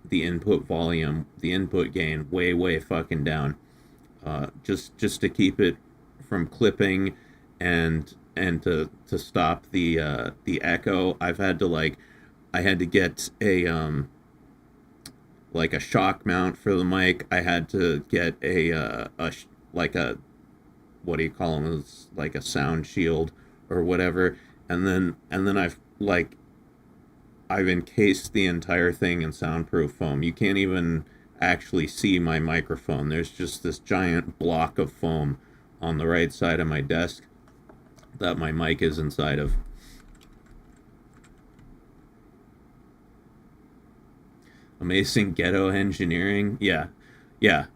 Speaker 2: volume, the input gain way fucking down, just to keep it from clipping and to stop the echo. I had to get a like a shock mount for the mic. I had to get like a, what do you call them? It's like a sound shield or whatever. And then I've encased the entire thing in soundproof foam. You can't even actually see my microphone. There's just this giant block of foam on the right side of my desk that my mic is inside of. Amazing ghetto engineering. Yeah,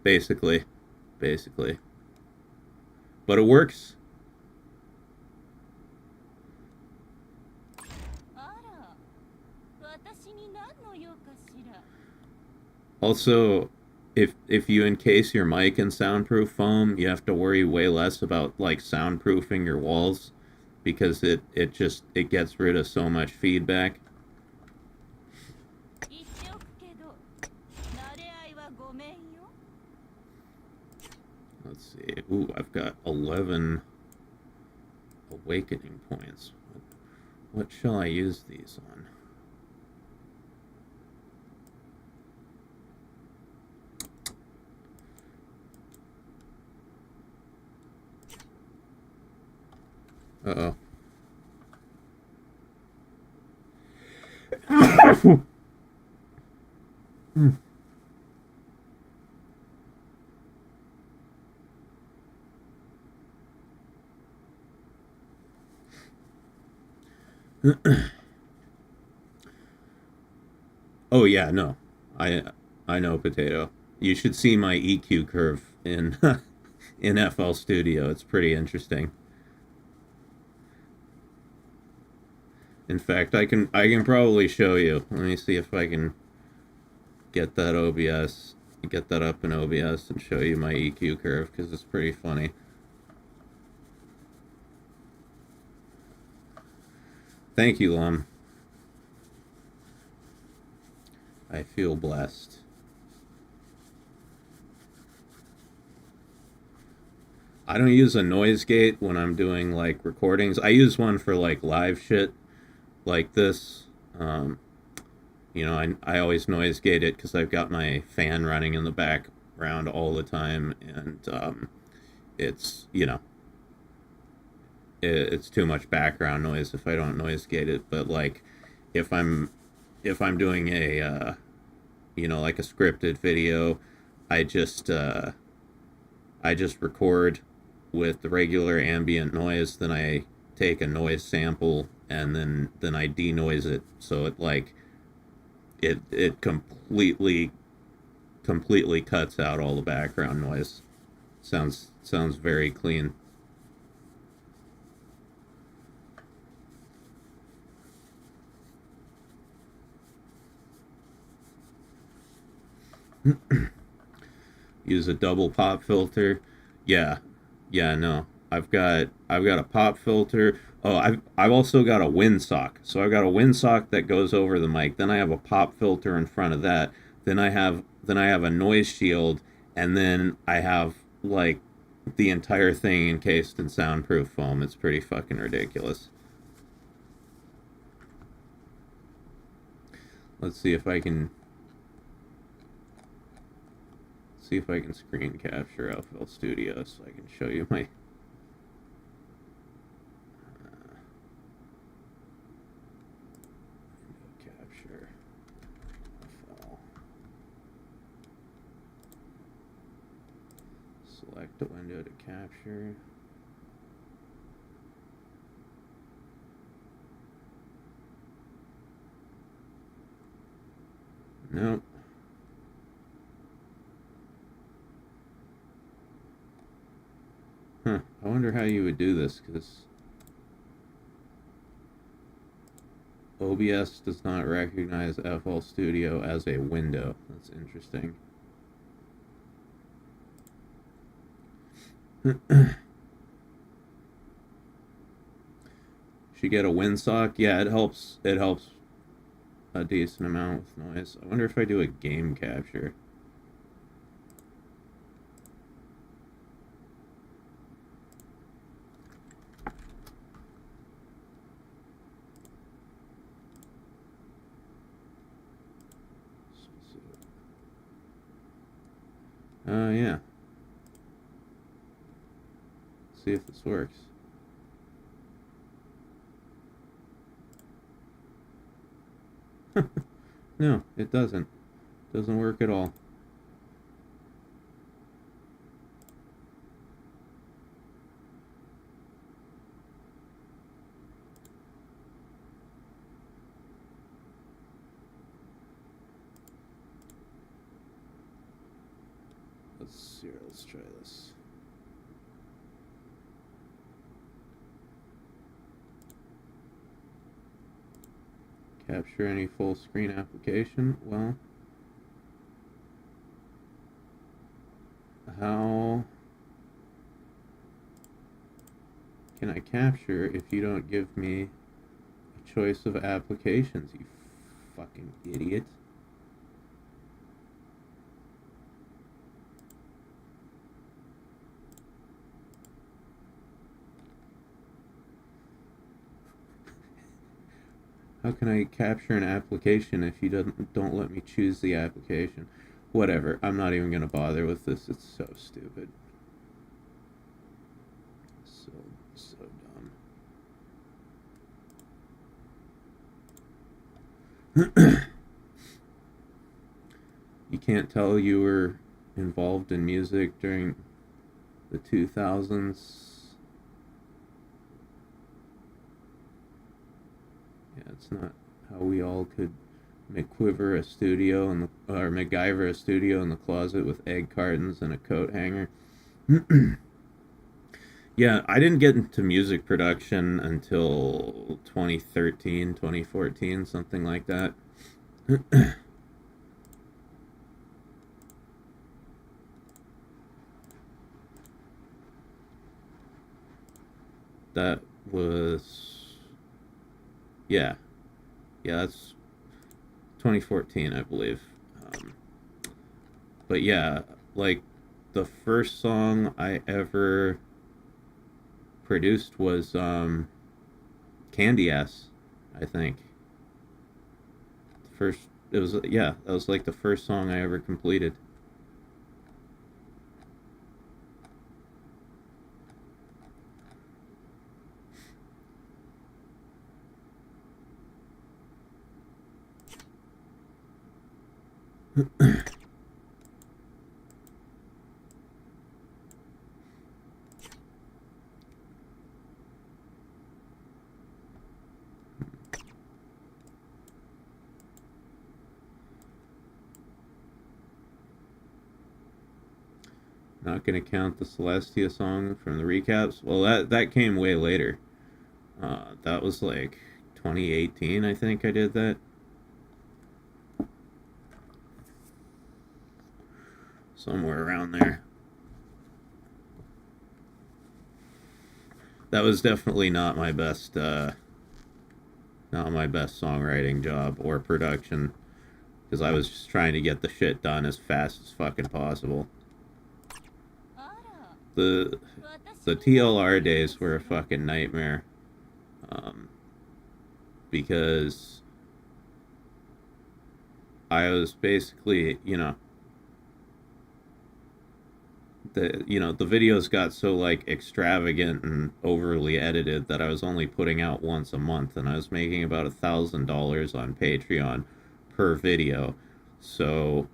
Speaker 2: basically. But it works. Also, if you encase your mic in soundproof foam, you have to worry way less about like soundproofing your walls, because it gets rid of so much feedback. Let's see. Ooh, I've got 11 awakening points. What shall I use these on? Uh-oh. Oh yeah, no. I know, Potato. You should see my EQ curve in in FL Studio. It's pretty interesting. In fact, I can probably show you. Let me see if I can get that up in OBS and show you my EQ curve, because it's pretty funny. Thank you, Lum. I feel blessed. I don't use a noise gate when I'm doing like recordings. I use one for like live shit like this. I always noise gate it because I've got my fan running in the background all the time, and it's it's too much background noise if I don't noise gate it. But like if I'm doing a like a scripted video, I just record with the regular ambient noise, then I take a noise sample and then I denoise it, so it like it completely cuts out all the background noise. Sounds very clean. Use a double pop filter. Yeah, no. I've got a pop filter. Oh, I've also got a windsock. So I've got a windsock that goes over the mic. Then I have a pop filter in front of that. Then I have a noise shield, and then I have like the entire thing encased in soundproof foam. It's pretty fucking ridiculous. Let's see if I can screen capture FL Studio so I can show you my capture FL. Select a window to capture. Nope. Huh. I wonder how you would do this, because OBS does not recognize FL Studio as a window. That's interesting. Should get a windsock. Yeah, it helps. It helps a decent amount with noise. I wonder if I do a game capture. Yeah. See if this works. No, it doesn't. Doesn't work at all. Let's try this. Capture any full screen application. Well, how can I capture if you don't give me a choice of applications, you fucking idiot? How can I capture an application if you don't let me choose the application? Whatever, I'm not even gonna bother with this. It's so stupid. So dumb. You can't tell you were involved in music during the 2000s. Yeah, it's not how we all could MacGyver a studio in the closet with egg cartons and a coat hanger. Yeah, I didn't get into music production until 2013, 2014, something like that. That was... Yeah, that's 2014, I believe. But yeah, like, the first song I ever produced was Candy Ass, I think. That was like the first song I ever completed. Not gonna count the Celestia song from the recaps. Well, that came way later. That was like 2018, I think I did that. Somewhere around there. That was definitely not my best songwriting job or production, because I was just trying to get the shit done as fast as fucking possible. the TLR days were a fucking nightmare. Because I was basically, the videos got so like extravagant and overly edited that I was only putting out once a month, and I was making about $1,000 on Patreon per video. So,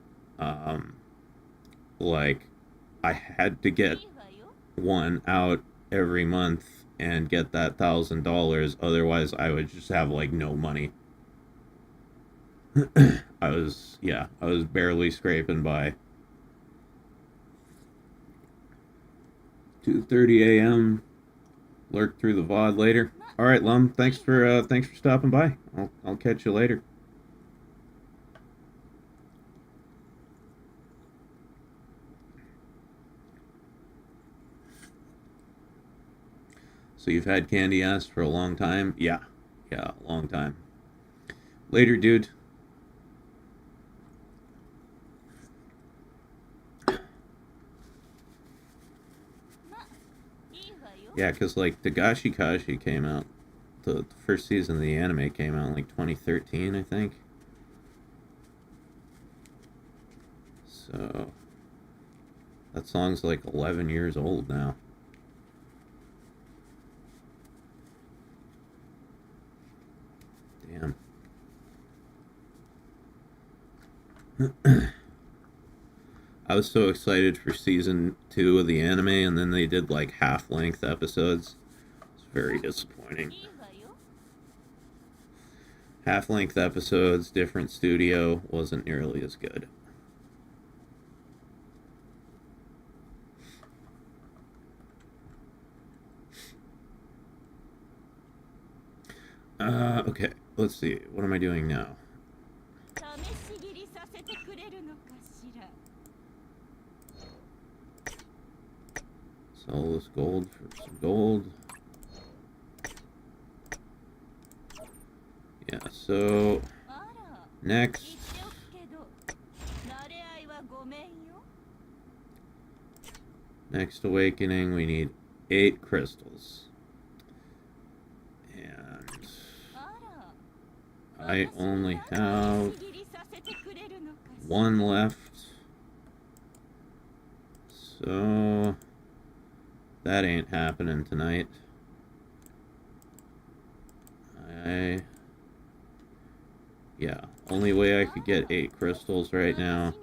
Speaker 2: like, I had to get one out every month and get that $1,000. Otherwise, I would just have like no money. I was barely scraping by. 2:30 a.m. Lurk through the VOD later. All right, Lum. Thanks for stopping by. I'll catch you later. So you've had candy ass for a long time? Yeah, a long time. Later, dude. Yeah, because like Dagashi Kashi came out, the first season of the anime came out in like 2013, I think. So that song's like 11 years old now. Damn. I was so excited for season 2 of the anime, and then they did like half-length episodes. It's very disappointing. Half-length episodes, different studio, wasn't nearly as good. Okay, let's see. What am I doing now? Sell this gold for some gold. Yeah, so next awakening, we need 8 crystals. And I only have 1 left. So that ain't happening tonight. Yeah, only way I could get 8 crystals right now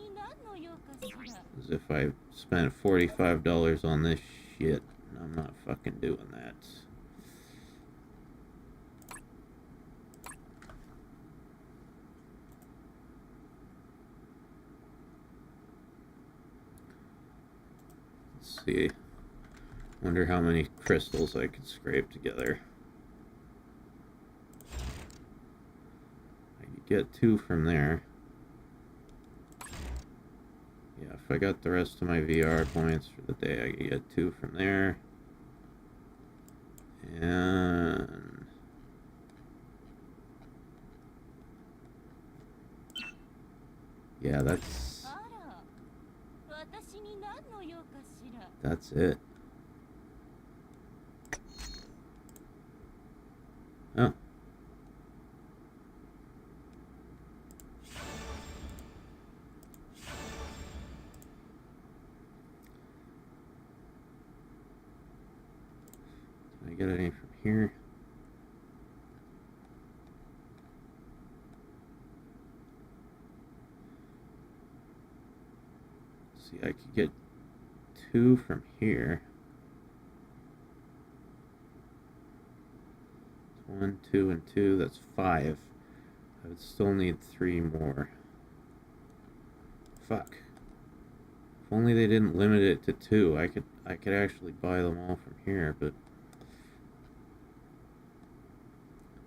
Speaker 2: is if I spent $45 on this shit. I'm not fucking doing that. Let's see. Wonder how many crystals I could scrape together. I could get 2 from there. Yeah, if I got the rest of my VR points for the day, I could get 2 from there. And yeah, that's it. Oh. Can I get any from here? Let's see, I could get 2 from here. 1, 2, and 2, that's 5. I would still need 3 more. Fuck. If only they didn't limit it to 2, I could actually buy them all from here, but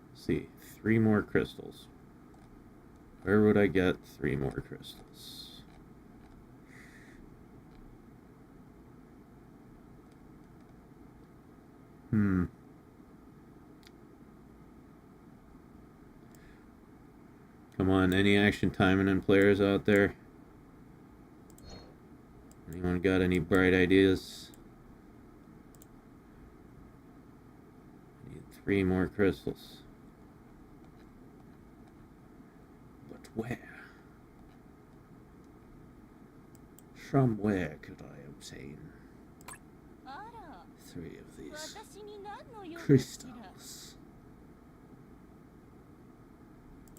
Speaker 2: let's see, 3 more crystals. Where would I get 3 more crystals? Come on, any Action Timing and players out there? Anyone got any bright ideas? 3 more crystals. But where? From where could I obtain
Speaker 5: あら
Speaker 2: 3 of these
Speaker 5: 私に何の用かしら
Speaker 2: crystals?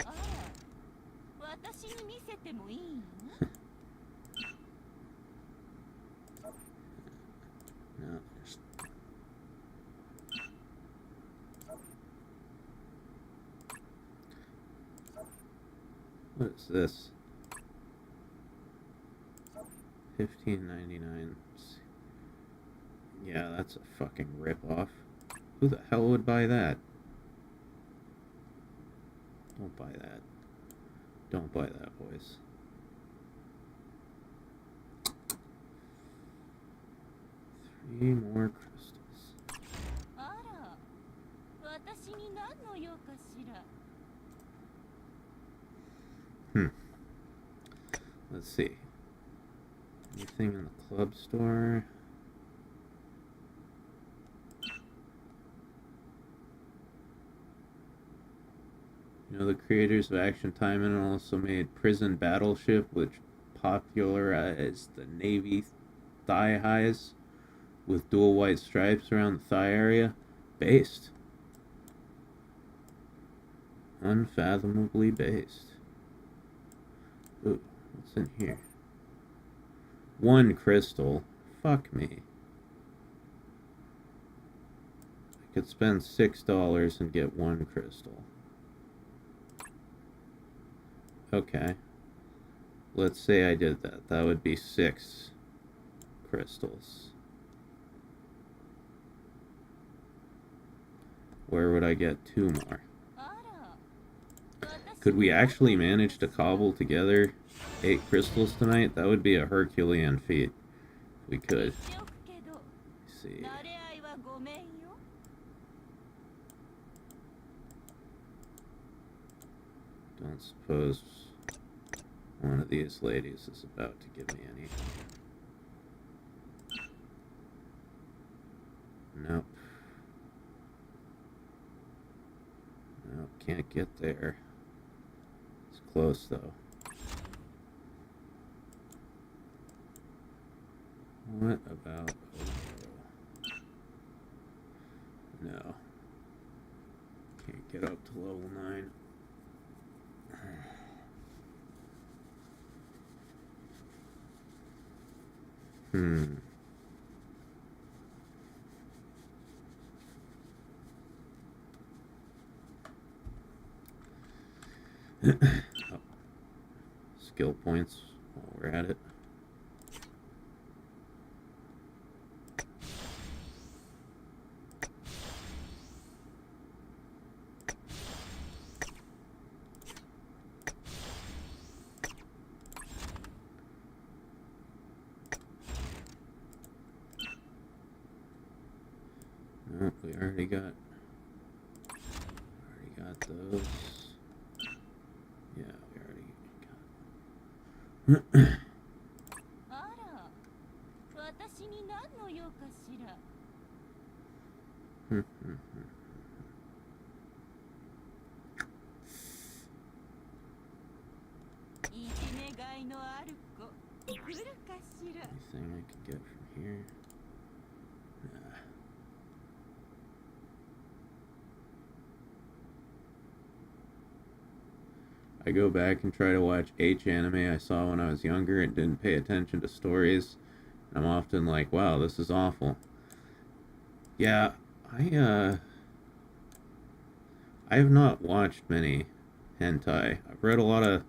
Speaker 5: あら私に見せてもいいの
Speaker 2: No, there's... What is this? $15.99. Yeah, that's a fucking rip-off. Who the hell would buy that? Don't buy that. Don't buy that, boys. Three more crystals.
Speaker 5: あら私に何の用かしら
Speaker 2: Let's see. Anything in the club store? You know, the creators of Action Time also made Prison Battleship, which popularized the Navy thigh highs with dual white stripes around the thigh area. Based. Unfathomably based. Ooh, what's in here? 1 crystal. Fuck me. I could spend $6 and get 1 crystal. Okay. Let's say I did that. That would be 6 crystals. Where would I get 2 more?
Speaker 5: あら
Speaker 2: Could we actually manage to cobble together 8 crystals tonight? That would be a Herculean feat. If we could.
Speaker 5: 言っておくけど
Speaker 2: Let's see.
Speaker 5: 慣れ合いはごめんよ
Speaker 2: Don't suppose one of these ladies is about to give me any. Nope. Nope, can't get there. It's close though. What about Ojo? No. Can't get up to level 9. Oh. Skill points while we're at it. Nope, we already got those. Yeah, we already got.
Speaker 5: あら私に何の用かしらいじめがいのある子来るかしら
Speaker 2: Anything I could get from here? Nah. I go back and try to watch H anime I saw when I was younger and didn't pay attention to stories. And I'm often like, wow, this is awful. Yeah, I have not watched many hentai. I've read a lot of,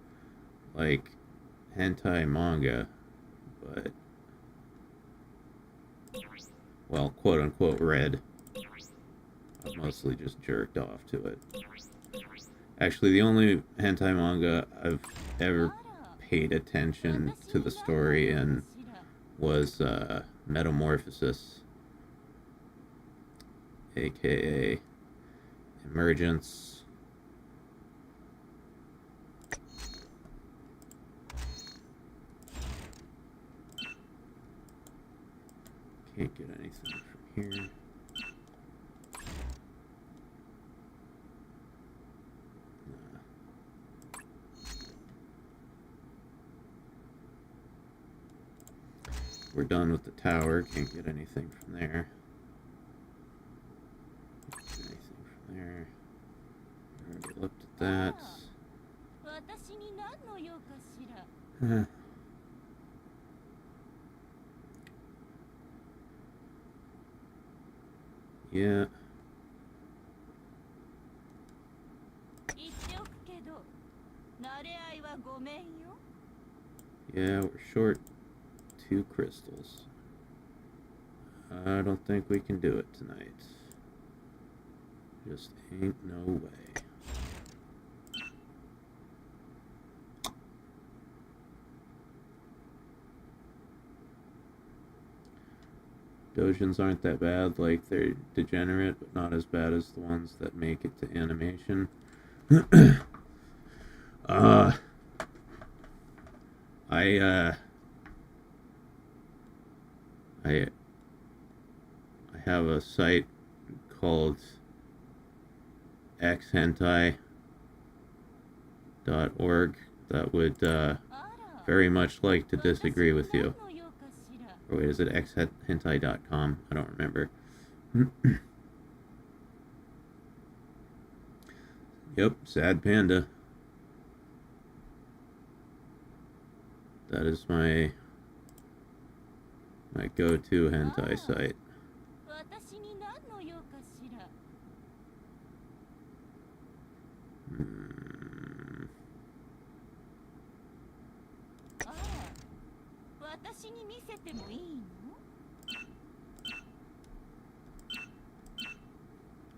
Speaker 2: like, hentai manga, but, well, quote-unquote read. I've mostly just jerked off to it. Actually, the only hentai manga I've ever paid attention to the story in was Metamorphosis, aka Emergence. Can't get anything from here. We're done with the tower. Can't get anything from there. Can't get anything from there. Already looked at that.
Speaker 5: 私に何の用かしら。
Speaker 2: Yeah.
Speaker 5: 言っておくけど、慣れ合いはごめんよ。
Speaker 2: Yeah, we're short 2 crystals. I don't think we can do it tonight. Just ain't no way. Dojins aren't that bad, like they're degenerate, but not as bad as the ones that make it to animation. I have a site called xhentai.org that would
Speaker 5: あら、
Speaker 2: very much like to disagree with you.
Speaker 5: 私に何の用かしら。
Speaker 2: Or wait, is it xhentai.com? I don't remember. Yep, Sad Panda. That is my go-to hentai site.
Speaker 5: 私に何の用かしら。 あら、私に見せてもいいの？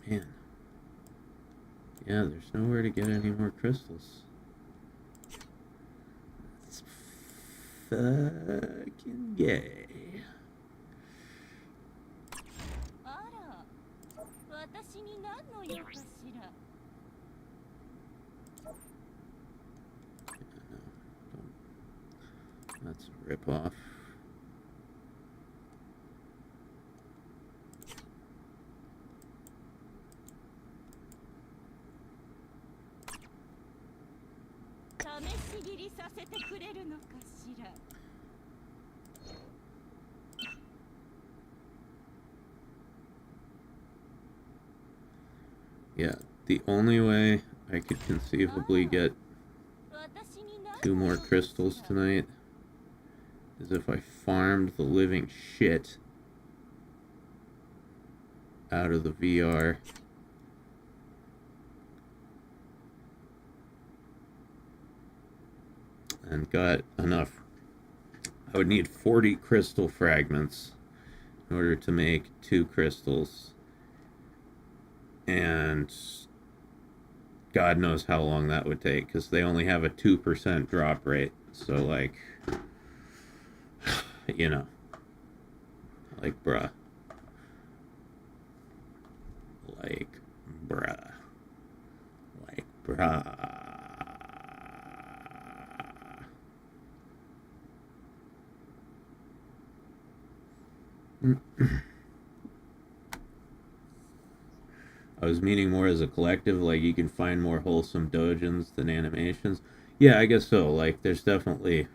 Speaker 2: Man. Yeah, there's nowhere to get any more crystals. It's fucking gay.
Speaker 5: あら、私に何の用かしら。
Speaker 2: That's a ripoff.
Speaker 5: 試し切りさせてくれるのかしら。
Speaker 2: Yeah, the only way I could conceivably get
Speaker 5: 私に何
Speaker 2: 2 more crystals tonight is if I farmed the living shit out of the VR. And got enough. I would need 40 crystal fragments in order to make 2 crystals. And God knows how long that would take, because they only have a 2% drop rate. So, like, you know, like, bruh. Like, bruh. Like, bruh. I was meaning more as a collective, like you can find more wholesome dojins than animations. Yeah, I guess so. Like there's definitely,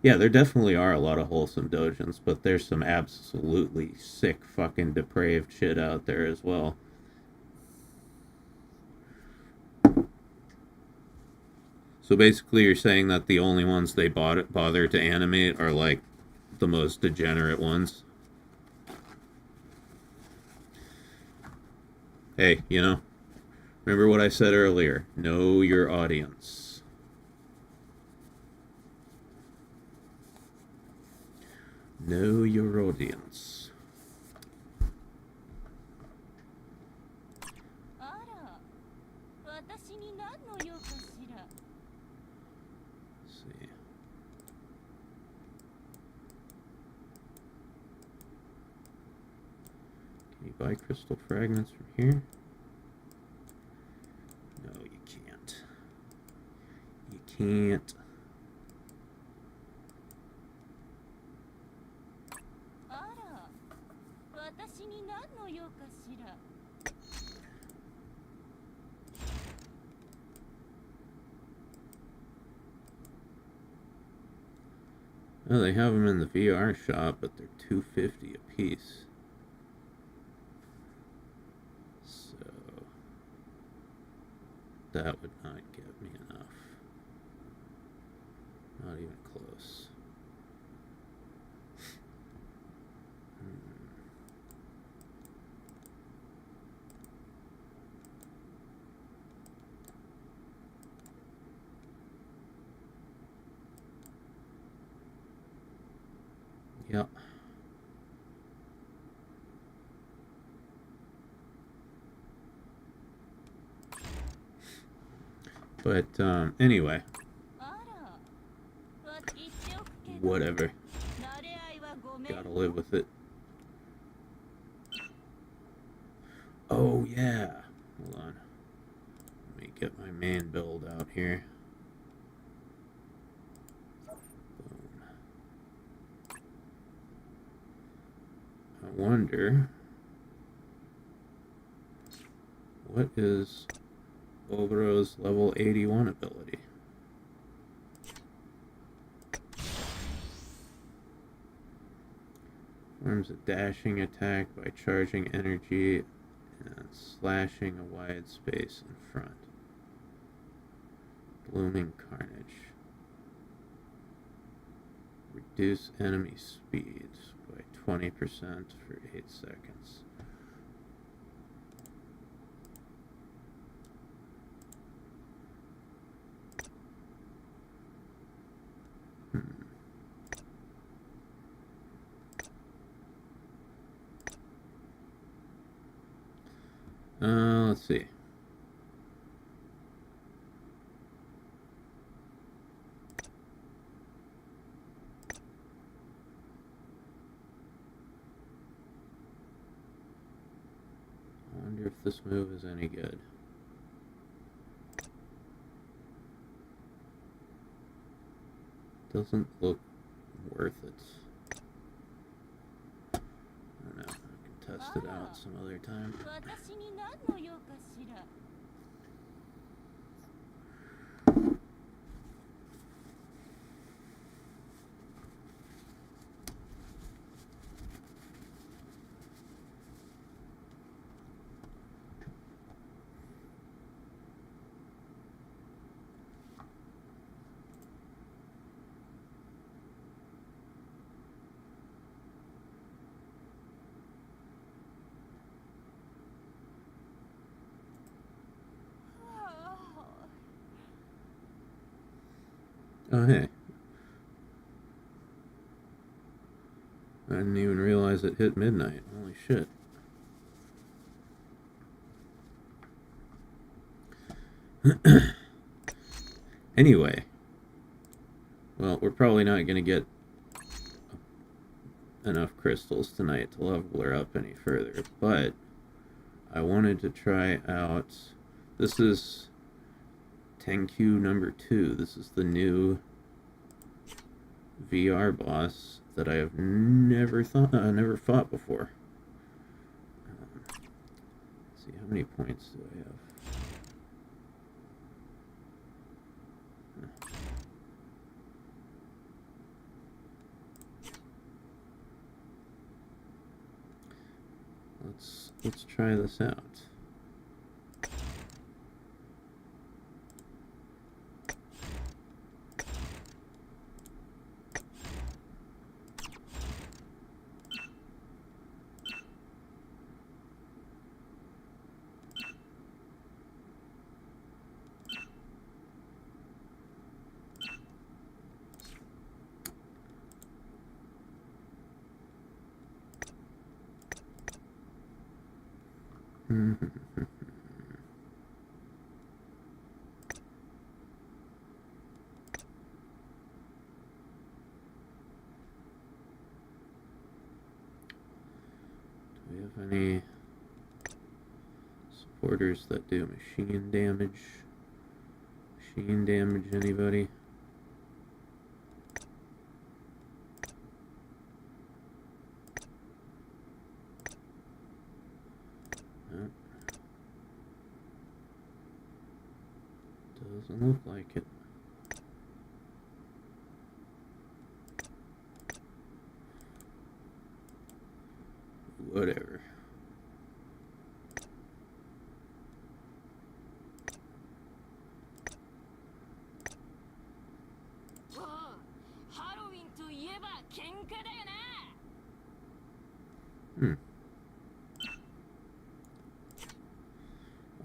Speaker 2: yeah, there definitely are a lot of wholesome dojins, but there's some absolutely sick fucking depraved shit out there as well. So basically you're saying that the only ones they bother to animate are like the most degenerate ones? Hey, you know, remember what I said earlier. Know your audience. Know your audience.
Speaker 5: あら、私に何の用かしら。
Speaker 2: Let's see. Can you buy crystal fragments from here? No, you can't. You can't.
Speaker 5: あら、私に何の用かしら。
Speaker 2: I Oh, they have them in the VR shop, but they're $250 a piece. So that would not get me enough. Not even close. Yep. But anyway,
Speaker 5: あらわ言っておくけど
Speaker 2: whatever.
Speaker 5: 慣れ合いはごめん
Speaker 2: Gotta live with it. Oh yeah. Hold on. Let me get my main build out here. Boom. I wonder what is Obero's level 81 ability? Forms a dashing attack by charging energy and slashing a wide space in front. Blooming Carnage. Reduce enemy speed by 20% for 8 seconds. Let's see. I wonder if this move is any good. Doesn't look worth it. I don't know. I can test it out some other time.
Speaker 5: 私に何の用かしら
Speaker 2: Oh, hey. I didn't even realize it hit midnight. Holy shit. Anyway. Well, we're probably not going to get enough crystals tonight to level her up any further, but I wanted to try out... This is Tenkyu number 2. This is the new VR boss that I have never fought before. Let's see, how many points do I have? Let's try this out. Do we have any supporters that do machine damage? Machine damage, anybody? No. Doesn't look like it. Hmm.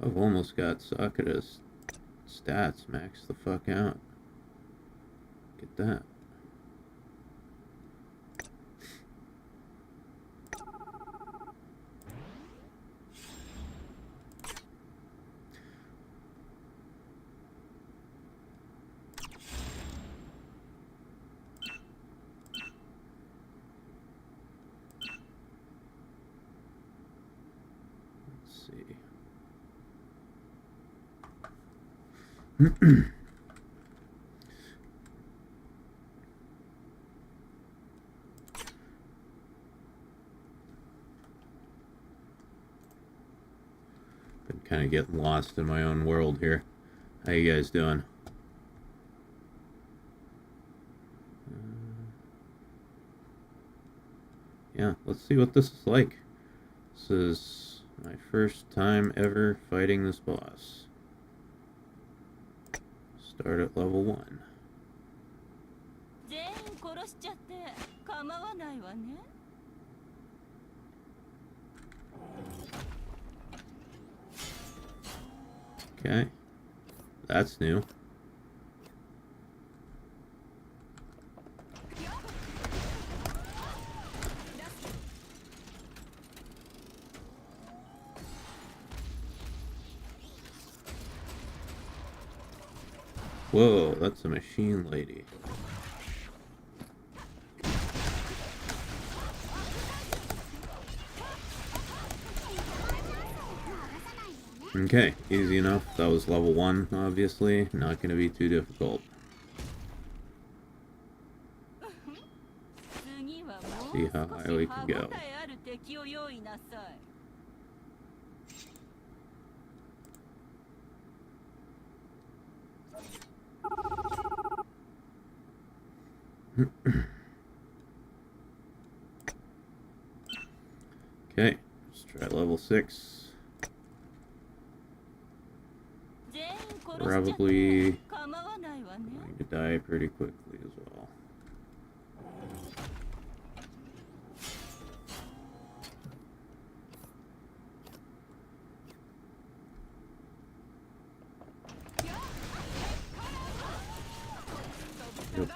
Speaker 2: I've almost got Sakura's stats maxed the fuck out. Get that. Let's see. Been kind of getting lost in my own world here. How you guys doing? Yeah, let's see what this is like. This is my first time ever fighting this boss. Start at level 1.
Speaker 5: 全員殺しちゃって構わないわね。
Speaker 2: Okay. That's new. Whoa, that's a machine lady. Okay, easy enough. That was level 1, obviously. Not going to be too difficult.
Speaker 5: 次はも
Speaker 2: See
Speaker 5: う
Speaker 2: how
Speaker 5: 少
Speaker 2: high we
Speaker 5: し
Speaker 2: can
Speaker 5: 歯
Speaker 2: go.
Speaker 5: 応えある敵を用意なさい。
Speaker 2: Okay, let's try level 6.
Speaker 5: 全員殺しちゃって
Speaker 2: Probably
Speaker 5: 構わないわね。
Speaker 2: going to die pretty quickly as well. Yep.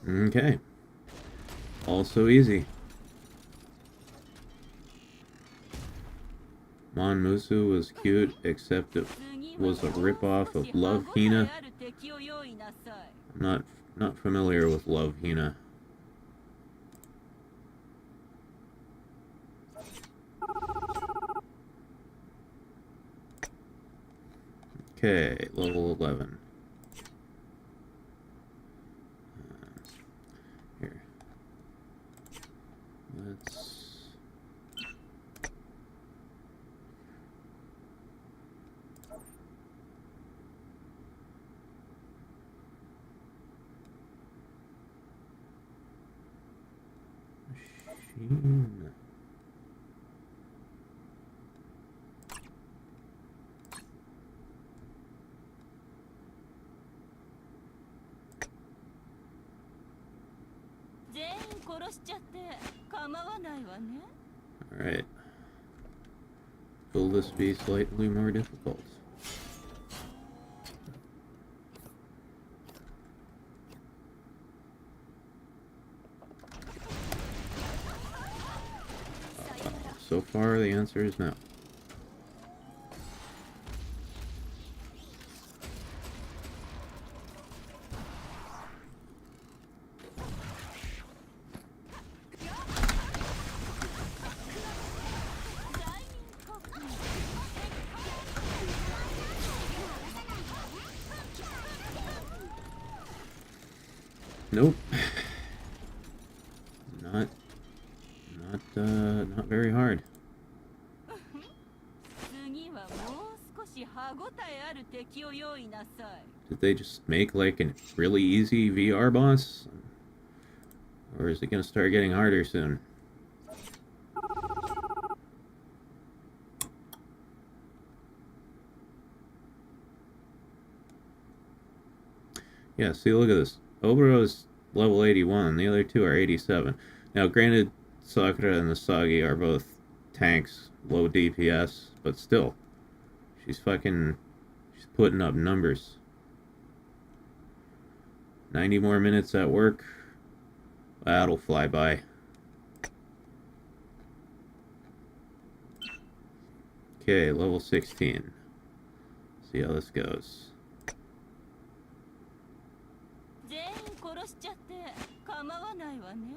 Speaker 2: Okay. Also easy. Monmusu was cute, except it was a ripoff of Love Hina. I'm not familiar with Love Hina. Okay, level 11. Here. Let's... Machine. Alright. Will this be slightly more difficult? So far, the answer is no. Nope. Not very hard. Did they just make like a really easy VR boss? Or is it going to start getting harder soon? Yeah, see, look at this. Oboro is level 81. The other two are 87. Now, granted, Sakura and the Sagi are both tanks, low DPS, but still, she's putting up numbers. 90 more minutes at work. That'll fly by. Okay, level 16. See how this goes.
Speaker 5: 全員殺しちゃって構わないわね。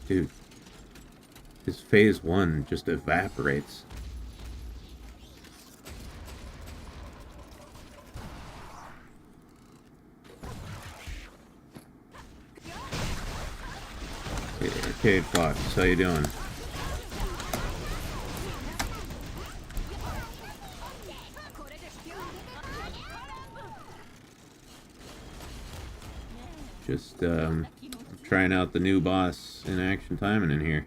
Speaker 2: Dude, his phase 1 just evaporates. Hey, Arcade Fox, how you doing? Just trying out the new boss in action timing in here.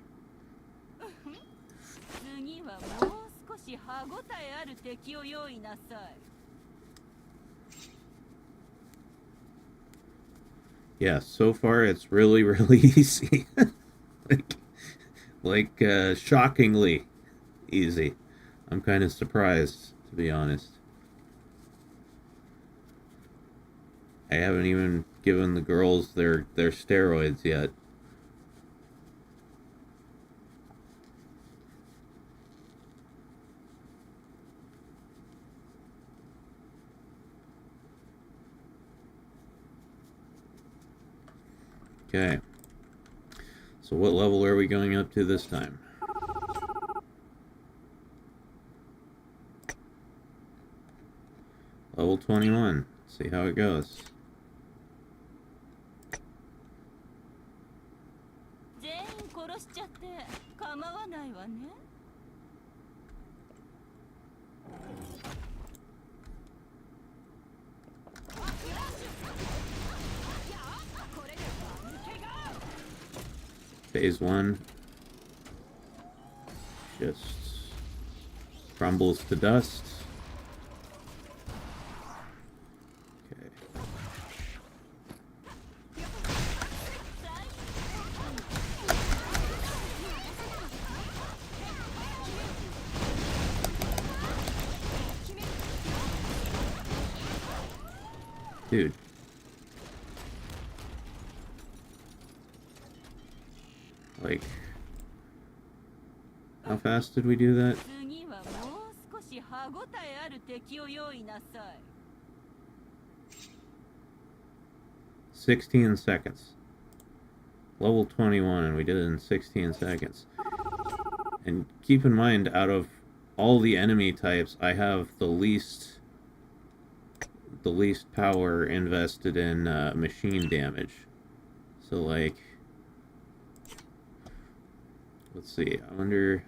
Speaker 5: 次はもう少し歯ごたえある敵を用意なさい。
Speaker 2: Yeah, so far it's really, really easy. Shockingly easy. I'm kind of surprised, to be honest. I haven't even given the girls their steroids yet. Okay. So what level are we going up to this time? Level 21. See how it goes.
Speaker 5: 全員殺しちゃって構わないわね。
Speaker 2: Phase 1 just crumbles to dust. Okay. Dude. Like, how fast did we do that?
Speaker 5: 次はもう少し歯ごたえある敵を用意なさい。
Speaker 2: 16 seconds. Level 21, and we did it in 16 seconds. And keep in mind, out of all the enemy types, I have the least power invested in machine damage. So, like, let's see, I wonder...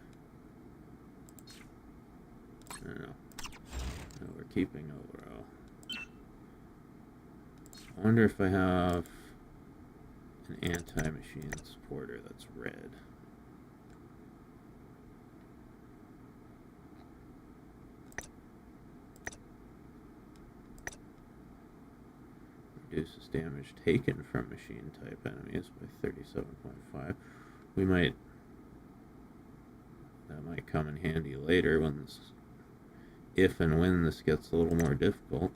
Speaker 2: I don't know. No, we're keeping overall. I wonder if I have an anti-machine supporter that's red. Reduces damage taken from machine type enemies by 37.5. We might... That might come in handy later when this... If and when this gets a little more difficult.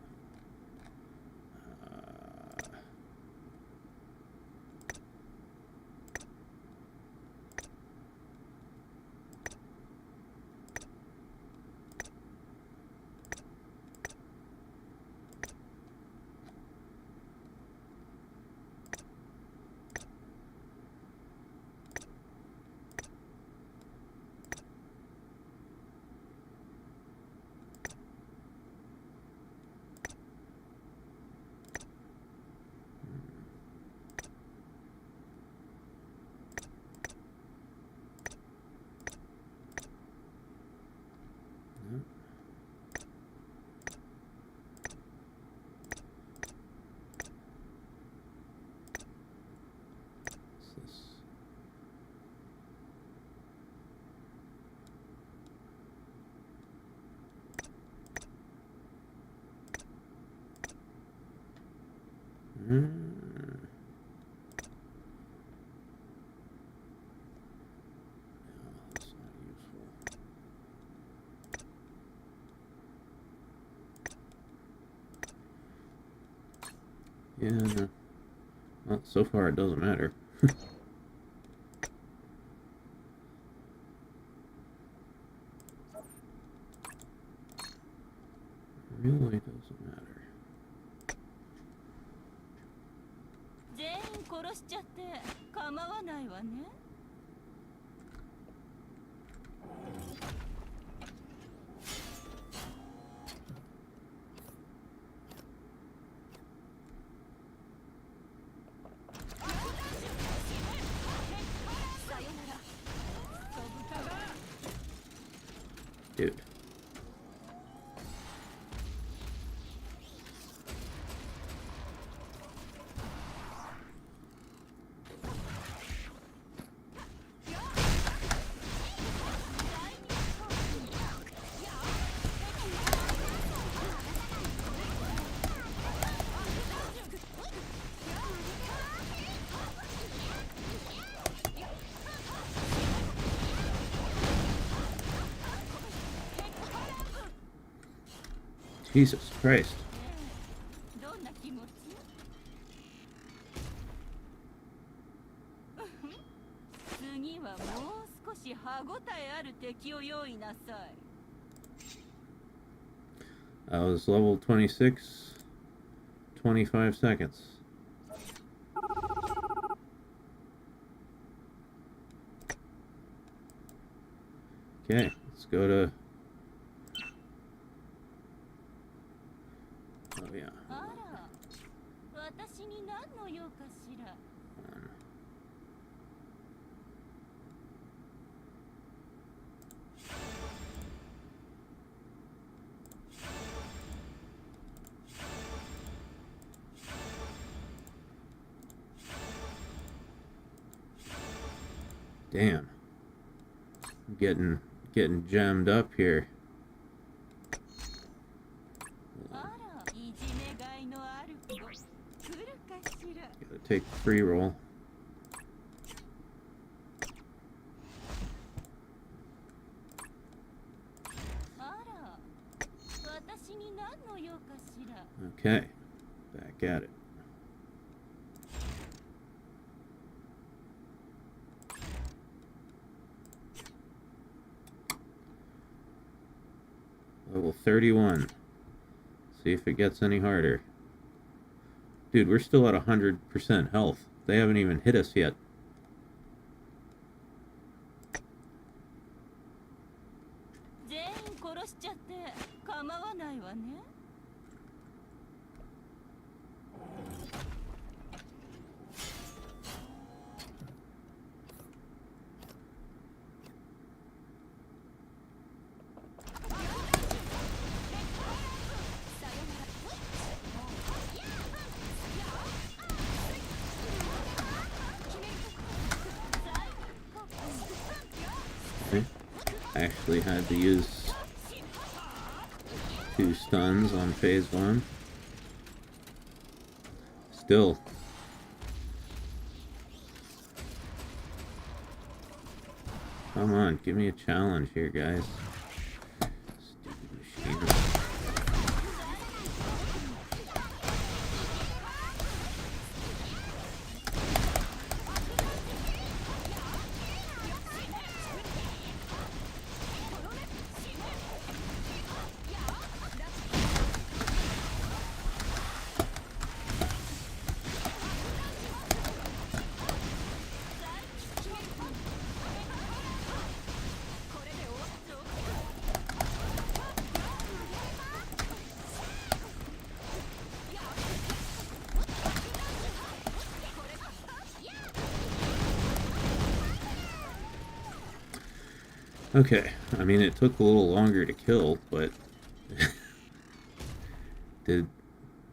Speaker 2: What's this? That's not useful. Yeah, no. Well, so far it doesn't matter. Really doesn't matter.
Speaker 5: 全員殺しちゃって構わないわね。
Speaker 2: Dude. Jesus Christ.
Speaker 5: どんな気持ち？次はもう少し歯ごたえある敵を用意なさい。
Speaker 2: I was level 26, 25 seconds. Okay, let's go to... Oh yeah.
Speaker 5: あら、私に何の用かしら。
Speaker 2: Damn. I'm getting jammed up here.
Speaker 5: あら、いじめがいのある子。来るかしら。
Speaker 2: Gotta take the free roll.
Speaker 5: あら、私に何の用かしら。
Speaker 2: Okay, back at it. Level 31. See if it gets any harder. Dude, we're still at 100% health. They haven't even hit us yet.
Speaker 5: 全員殺しちゃって構わないわね。
Speaker 2: Okay. I actually had to use 2 stuns on phase 1. Still. Come on, give me a challenge here, guys. Stupid machine. Okay, I mean it took a little longer to kill, but did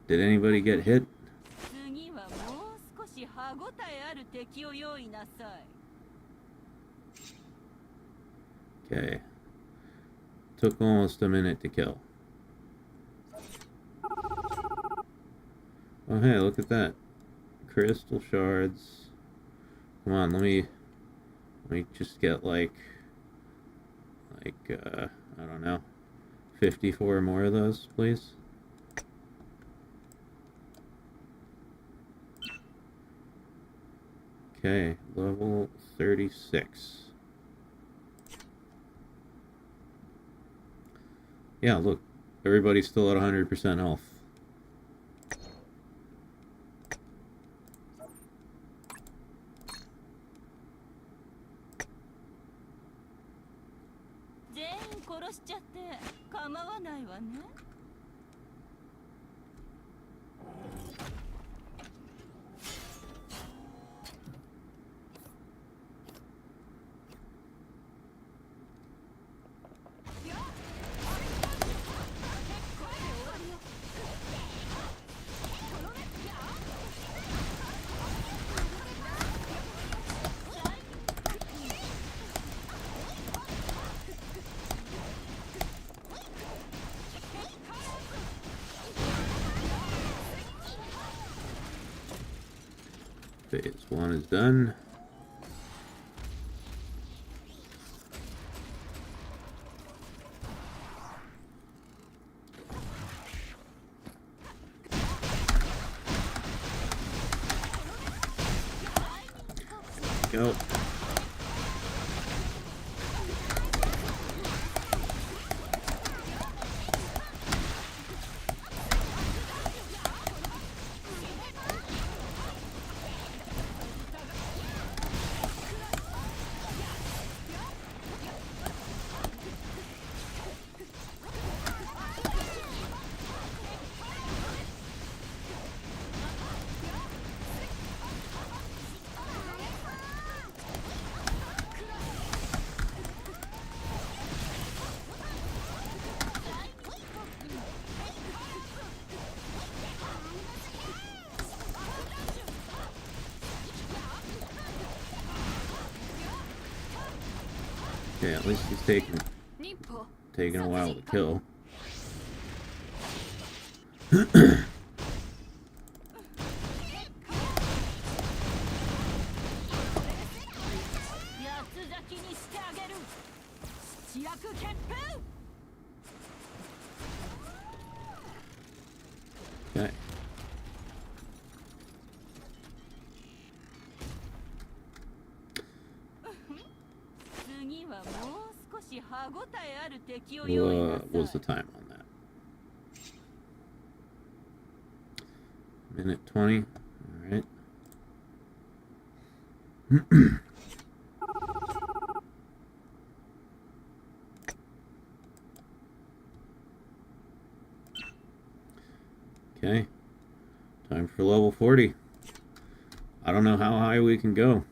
Speaker 2: anybody get hit?
Speaker 5: 次はもう少し歯ごたえある敵を用意なさい。
Speaker 2: Okay. Took almost a minute to kill. Oh hey, look at that. Crystal shards. Come on, let me just get like I don't know, 54 more of those, please. Okay, level 36. Yeah, look, everybody's still at 100% health. Phase 1 is done. Go. Okay, at least he's taking a while to kill. Okay. What was the time on that? Minute 20. Alright. Okay. Time for level 40. I don't know how high we can go.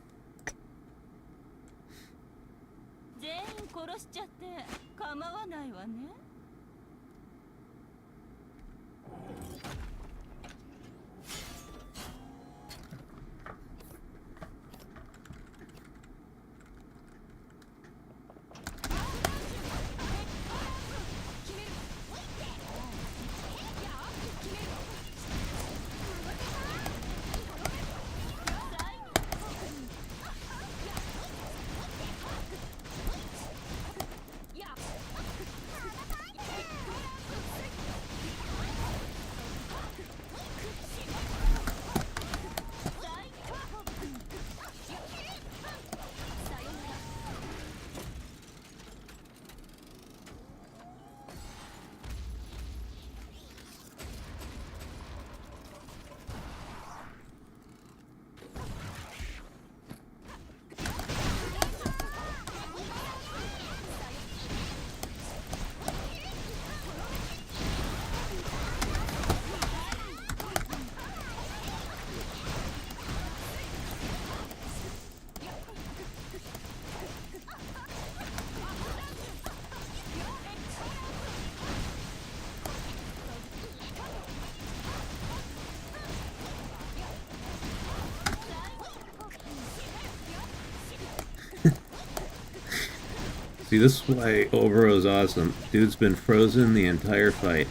Speaker 2: See, this is why Obero's awesome. Dude's been frozen the entire fight.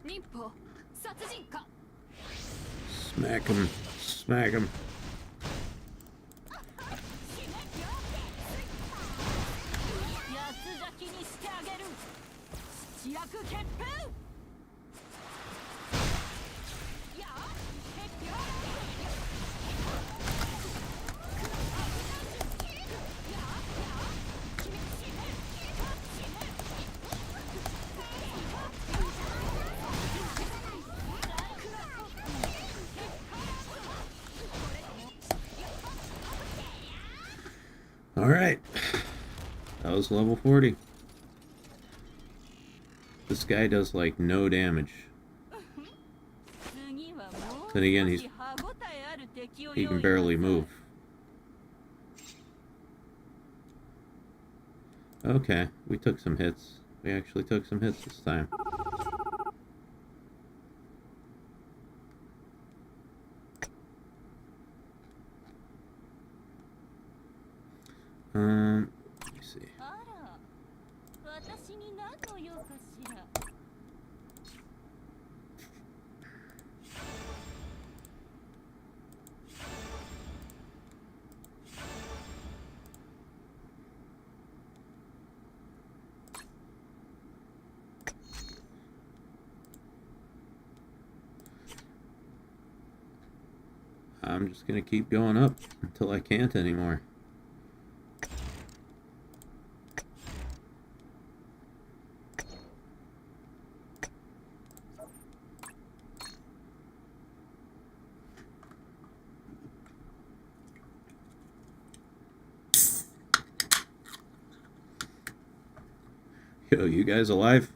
Speaker 5: 忍法殺人か
Speaker 2: Smack him. Smack him.
Speaker 5: 八つ咲きにしてあげる七役決定やあ決定
Speaker 2: Alright. That was level 40. This guy does like no damage.
Speaker 5: 次はもう
Speaker 2: Then again,
Speaker 5: 少し歯ごたえある敵を
Speaker 2: He
Speaker 5: 用
Speaker 2: can
Speaker 5: 意
Speaker 2: barely move. Okay, we took some hits. We actually took some hits this time. Let me see.
Speaker 5: あら私に何の用かしら
Speaker 2: I'm just gonna keep going up until I can't anymore. Yo, you guys alive?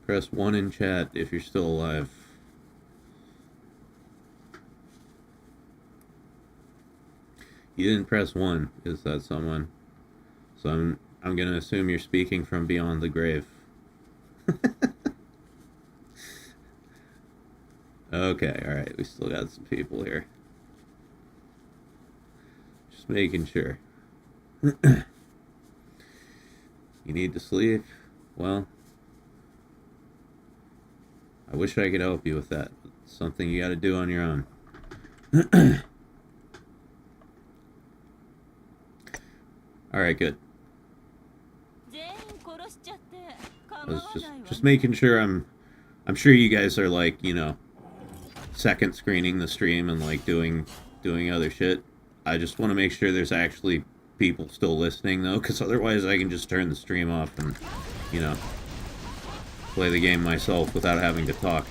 Speaker 2: Press 1 in chat if you're still alive. You didn't press 1. Is that someone? So I'm gonna assume you're speaking from beyond the grave. Okay, alright, we still got some people here. Just making sure. You need to sleep? Well, I wish I could help you with that. It's something you gotta do on your own. Alright, good.
Speaker 5: 全員殺しちゃって
Speaker 2: I
Speaker 5: 構
Speaker 2: was
Speaker 5: わ
Speaker 2: just
Speaker 5: ないわ
Speaker 2: just making sure I'm sure you guys are like, you know, second screening the stream and like doing other shit. I just want to make sure there's actually people still listening though, because otherwise I can just turn the stream off and, you know, play the game myself without having to talk.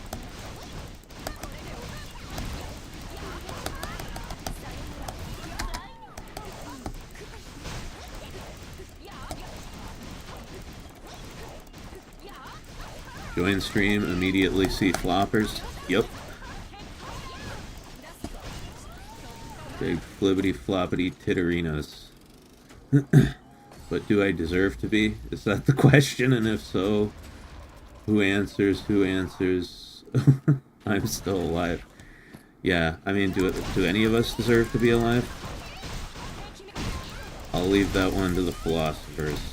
Speaker 2: Join stream, immediately see floppers. Yep. Big flippity floppity titterinos. But do I deserve to be? Is that the question? And if so, who answers? Who answers? I'm still alive. Yeah, I mean, do any of us deserve to be alive? I'll leave that one to the philosophers.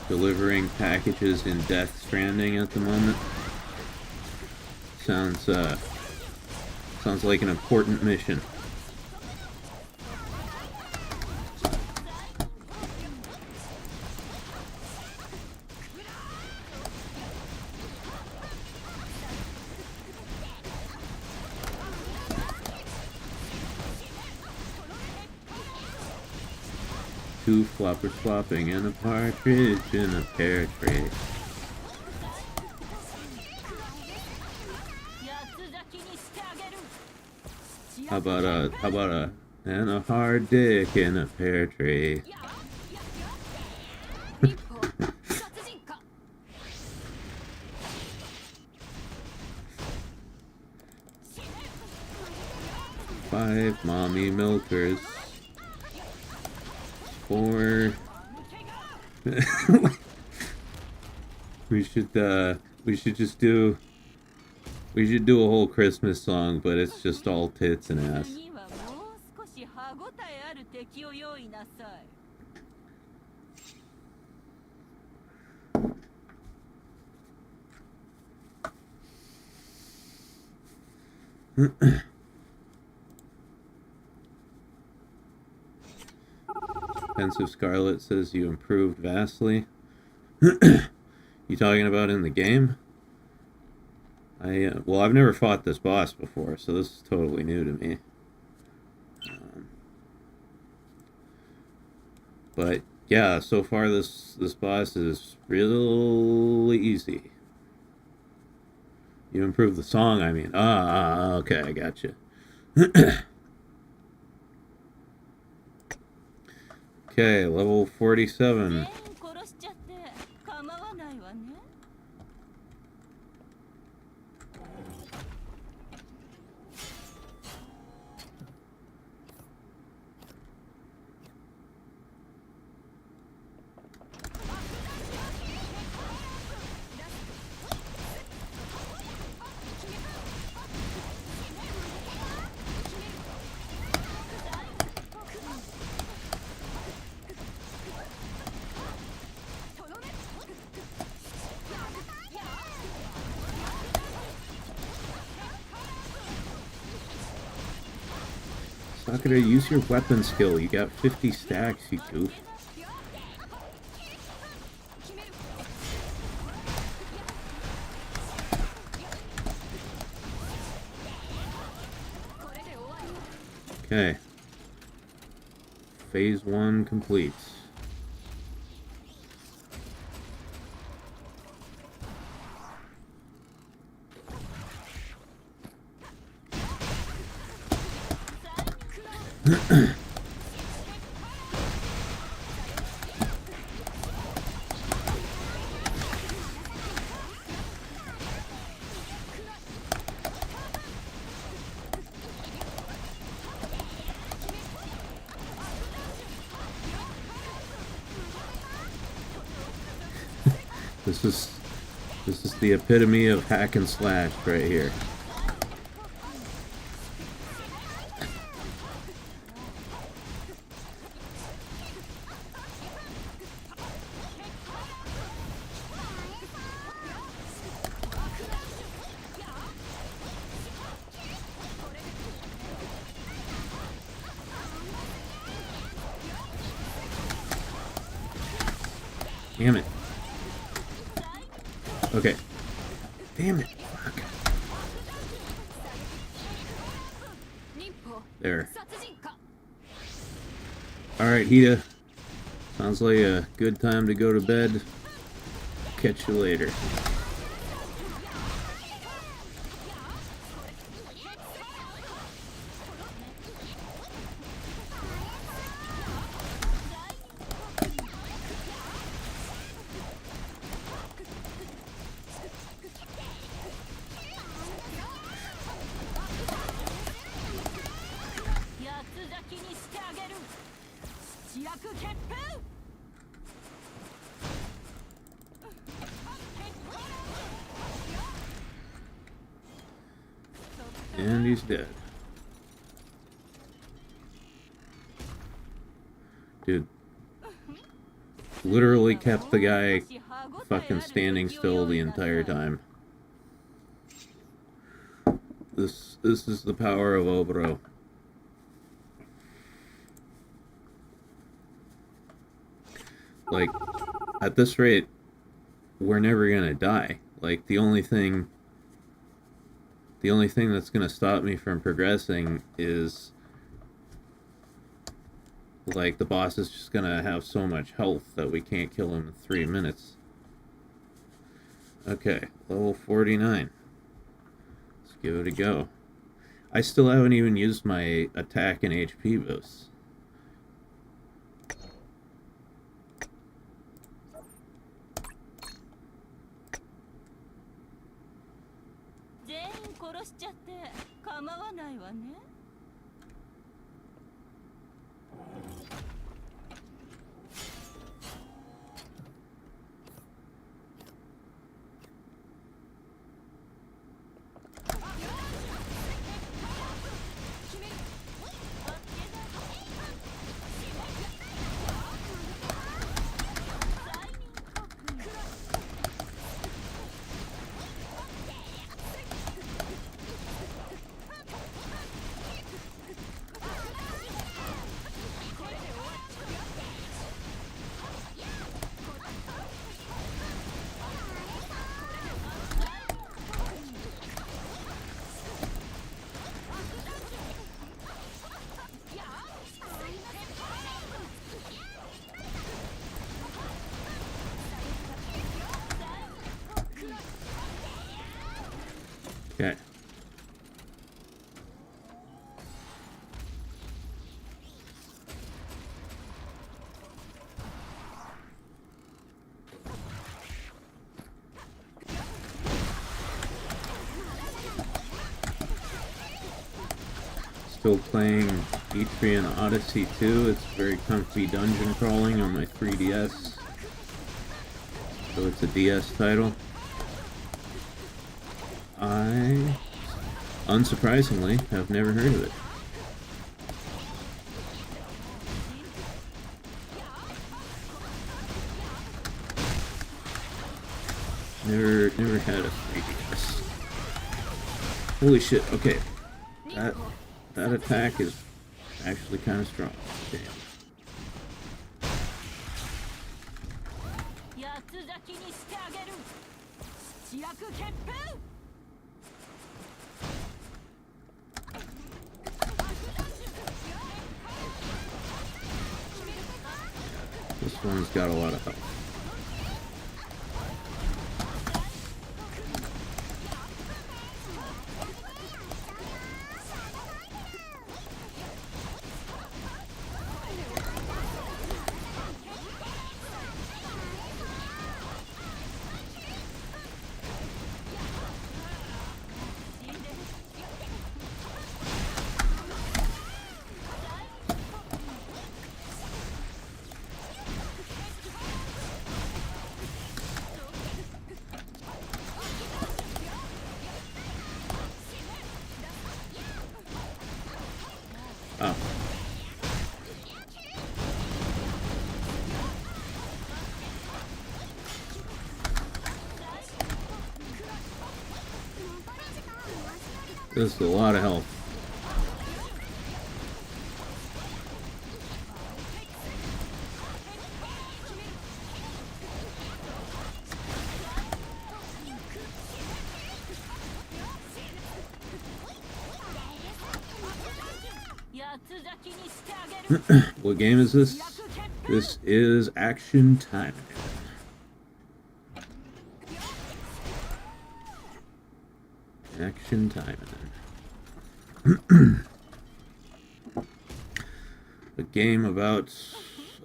Speaker 2: Delivering packages in Death Stranding at the moment. Sounds like an important mission. Two floppers flopping and a partridge in a pear tree.
Speaker 5: 八つ咲きにしてあげる
Speaker 2: How about a and a hard dick in a pear tree?
Speaker 5: 忍法殺人か
Speaker 2: 5 mommy milkers. We should just do. We should do a whole Christmas song, but it's just all tits and ass.
Speaker 5: 次はもう少し歯ごたえある敵を用意なさい。
Speaker 2: Pensive Scarlet says you improved vastly. You talking about in the game? Well, I've never fought this boss before, so this is totally new to me. But yeah, so far this boss is really easy. You improved the song, I mean. Okay, I gotcha. Okay, level 47.
Speaker 5: 全員殺しちゃって構わないわね。
Speaker 2: Sakura, use your weapon skill. You got 50 stacks, you goof. Okay. Phase 1 completes. This is the epitome of hack and slash right here. Damn it. Okay. Damn it. Fuck. There. Alright, Hida. Sounds like a good time to go to bed. Catch you later. And he's dead. Dude. Literally kept the guy fucking standing still the entire time. This is the power of Obro. Like, at this rate, we're never gonna die. Like, the only thing that's gonna stop me from progressing is, like, the boss is just gonna have so much health that we can't kill him in 3 minutes. Okay, level 49. Let's give it a go. I still haven't even used my attack and HP boosts. Okay. Still playing Etrian Odyssey 2. It's very comfy dungeon crawling on my 3DS. So it's a DS title. I, unsurprisingly, have never heard of it. Never had a 3DS. Holy shit, okay. That attack is actually kind of strong. Damn. This one's got a lot of health. Oh. This is a lot of health. What game is this? This is Action Time. Action Time. A game about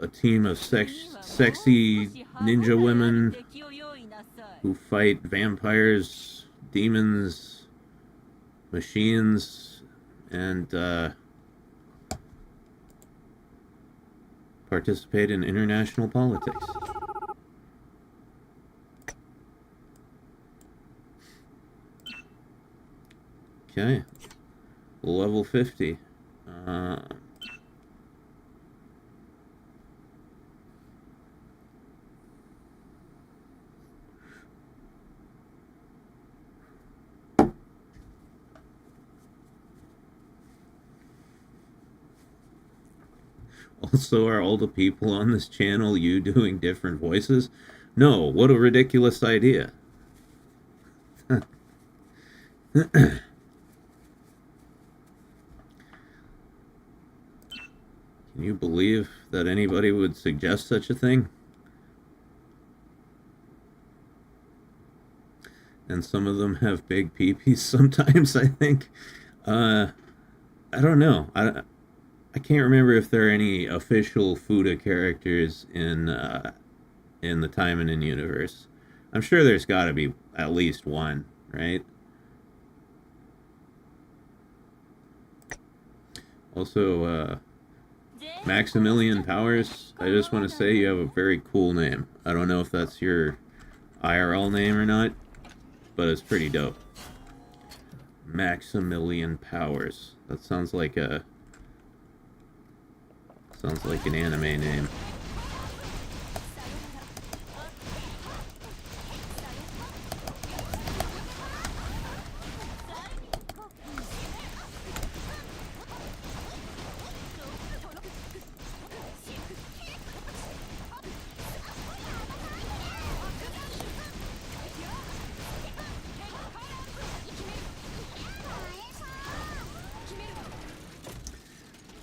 Speaker 2: a team of sexy ninja women who fight vampires, demons, machines, and participate in international politics. Okay. Level 50. Also, are all the people on this channel you doing different voices? No, what a ridiculous idea. Can you believe that anybody would suggest such a thing? And some of them have big peepees sometimes, I think. I don't know. I can't remember if there are any official Fuda characters in the Taimanin universe. I'm sure there's got to be at least one, right? Also, Maximilian Powers, I just want to say you have a very cool name. I don't know if that's your IRL name or not, but it's pretty dope. Maximilian Powers. That sounds like an anime name.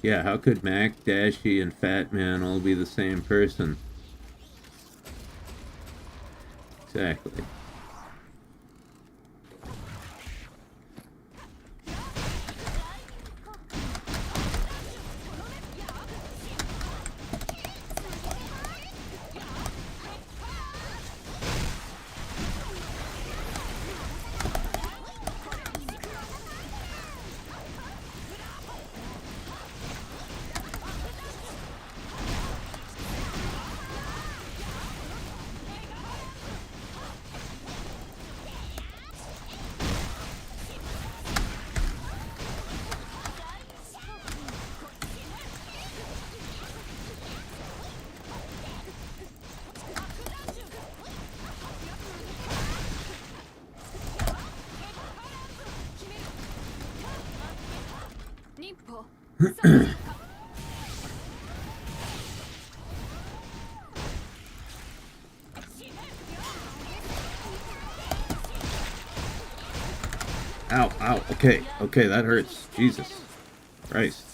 Speaker 2: Yeah, how could Mac, Dashie, and Fat Man all be the same person? Exactly. Ow, ow, okay, okay, that hurts. Jesus Christ.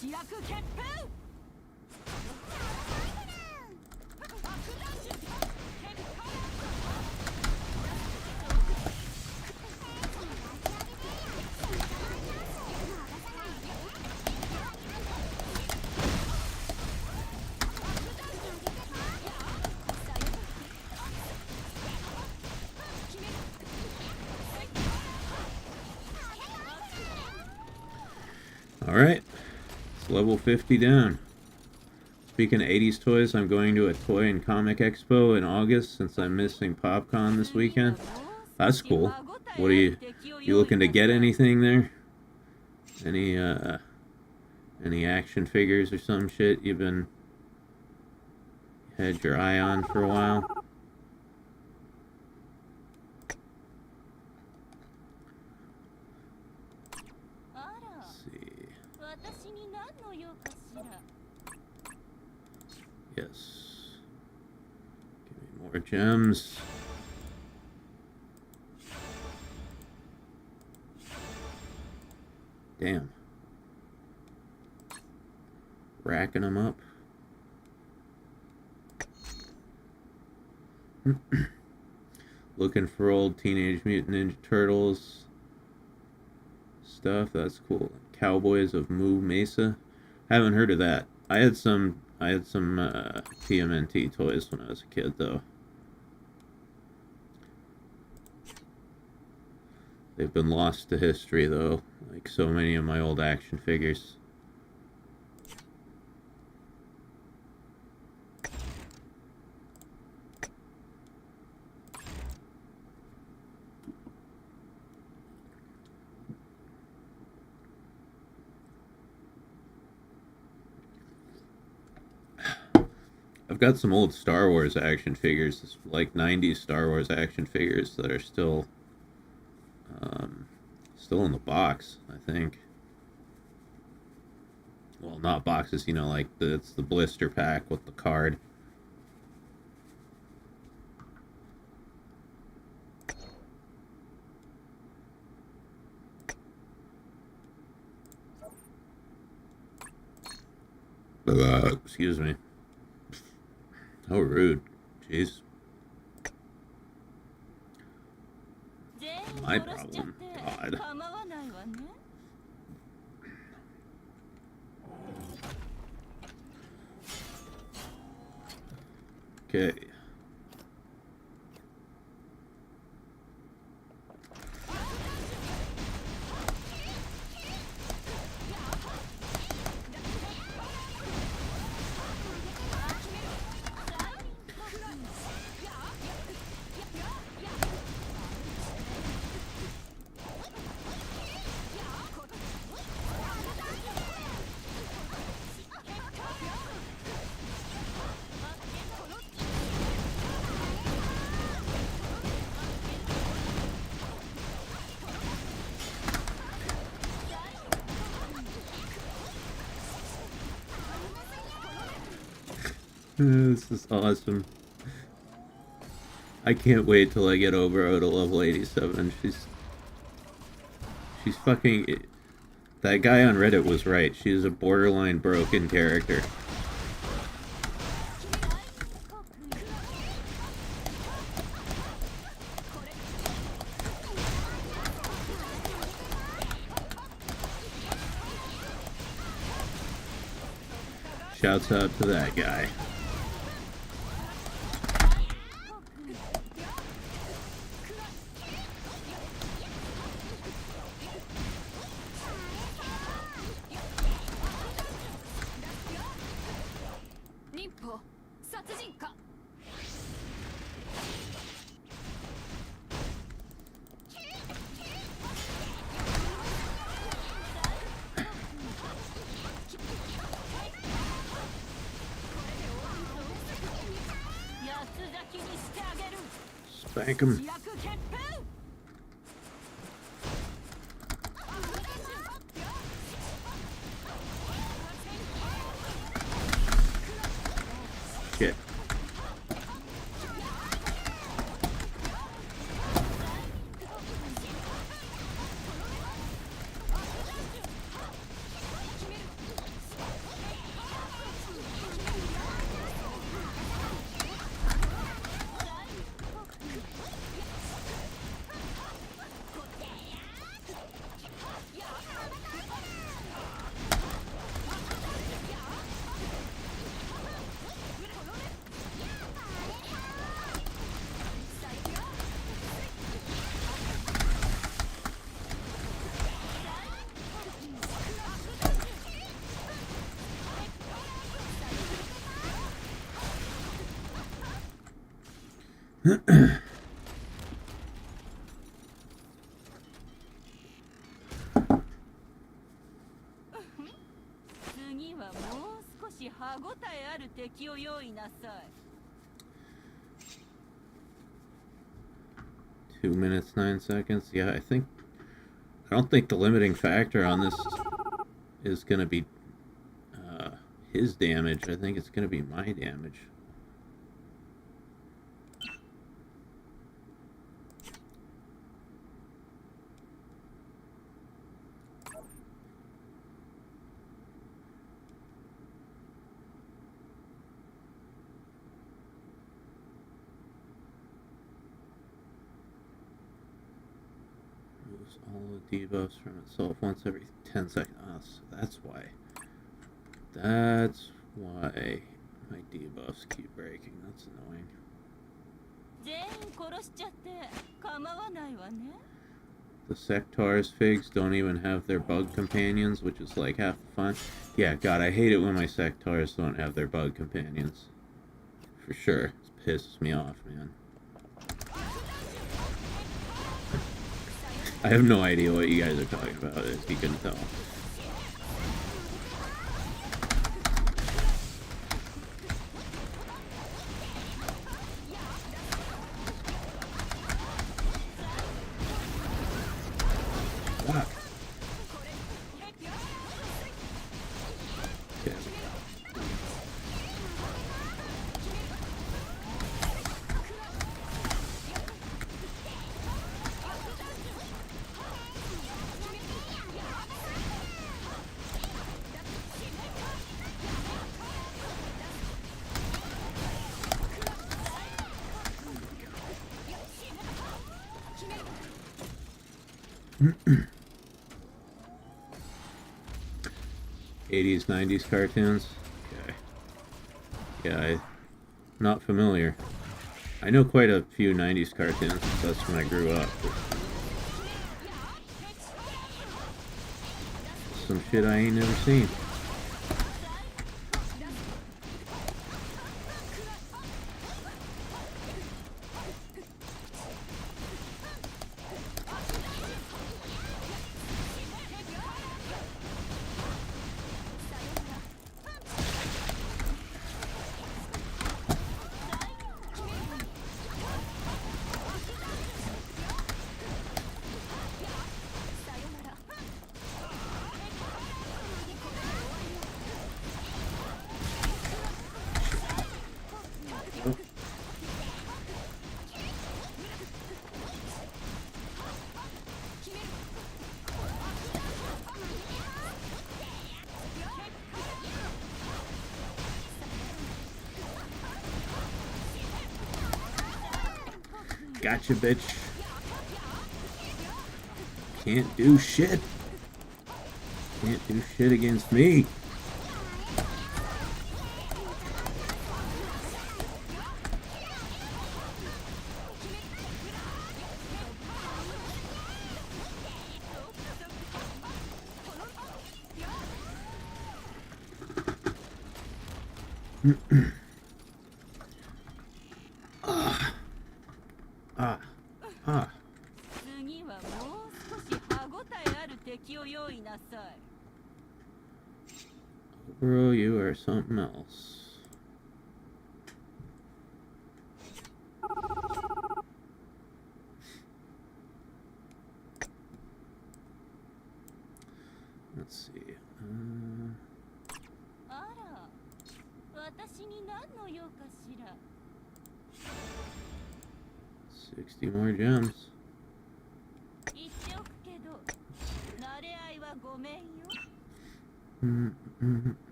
Speaker 2: Alright, it's level 50 down. Speaking of 80s toys, I'm going to a toy and comic expo in August since I'm missing PopCon this weekend. That's cool. What are you looking to get anything there? Any action figures or some shit you've been had your eye on for a while? Yes. Give me more gems. Damn. Racking them up. Looking for old Teenage Mutant Ninja Turtles stuff. That's cool. Cowboys of Moo Mesa. Haven't heard of that. I had some TMNT toys when I was a kid, though. They've been lost to history, though, like so many of my old action figures. I've got some old Star Wars action figures, like 90s Star Wars action figures that are still in the box, I think. Well, not boxes, you know, like it's the blister pack with the card. Excuse me. How rude. Jeez. My problem. God. Okay. This is awesome. I can't wait till I get over to level 87. She's fucking... That guy on Reddit was right. She's a borderline broken character. Shouts out to that guy. Spank him. shit. Two minutes, 9 seconds. Yeah, I don't think the limiting factor on this is gonna be his damage. I think it's gonna be my damage. All the debuffs from itself once every 10 seconds. Oh, so that's why. That's why my debuffs keep breaking. That's annoying. The Sectars figs don't even have their bug companions, which is like half the fun. Yeah, God, I hate it when my Sectars don't have their bug companions. For sure. It pisses me off, man. I have no idea what you guys are talking about, if you can tell. Fuck. Okay. '80s, '90s cartoons. Okay. Yeah, I'm not familiar. I know quite a few '90s cartoons. That's when I grew up. Some shit I ain't never seen. Gotcha, bitch. Can't do shit. Can't do shit against me. Bro, you are something else. Let's see. 60 more gems.
Speaker 5: 言っておくけど慣れ合いはごめんよ。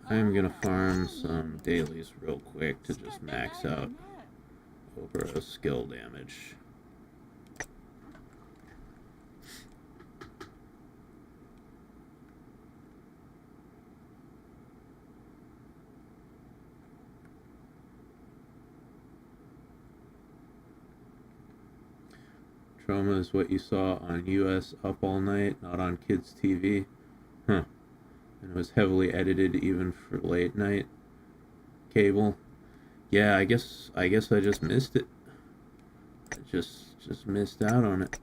Speaker 2: I'm gonna farm some dailies real quick to just max out over skill damage. Trauma is what you saw on US Up All Night, not on Kids TV. Huh. And it was heavily edited even for late night cable. Yeah, I guess I just missed it. I just missed out on it.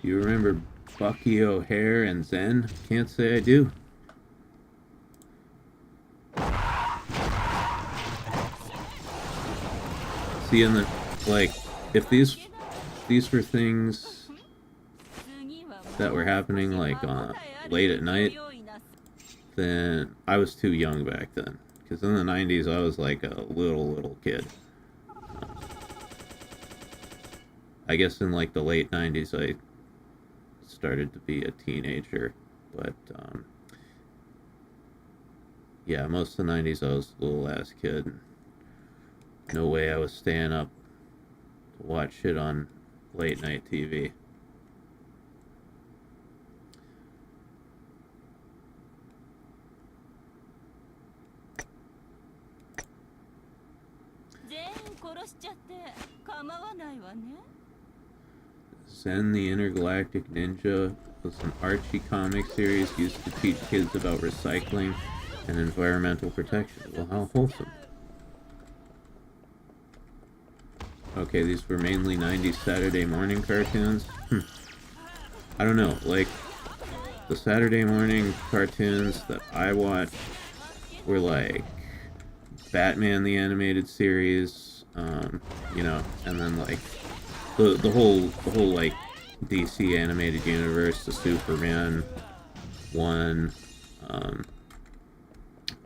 Speaker 2: You remember Bucky O'Hare and Zen? Can't say I do. See, in the, like, if these were things that were happening, like, late at night, then I was too young back then. Because in the 90s, I was like a little kid. I guess in, like, the late 90s, I started to be a teenager, but yeah, most of the 90s I was a little ass kid. No way I was staying up to watch shit on late night TV. Zen the Intergalactic Ninja was an Archie comic series used to teach kids about recycling and environmental protection. Well, how wholesome. Okay, these were mainly 90s Saturday morning cartoons. I don't know, like, the Saturday morning cartoons that I watched were like Batman the Animated Series, you know, and then like the whole like DC animated universe, the Superman one,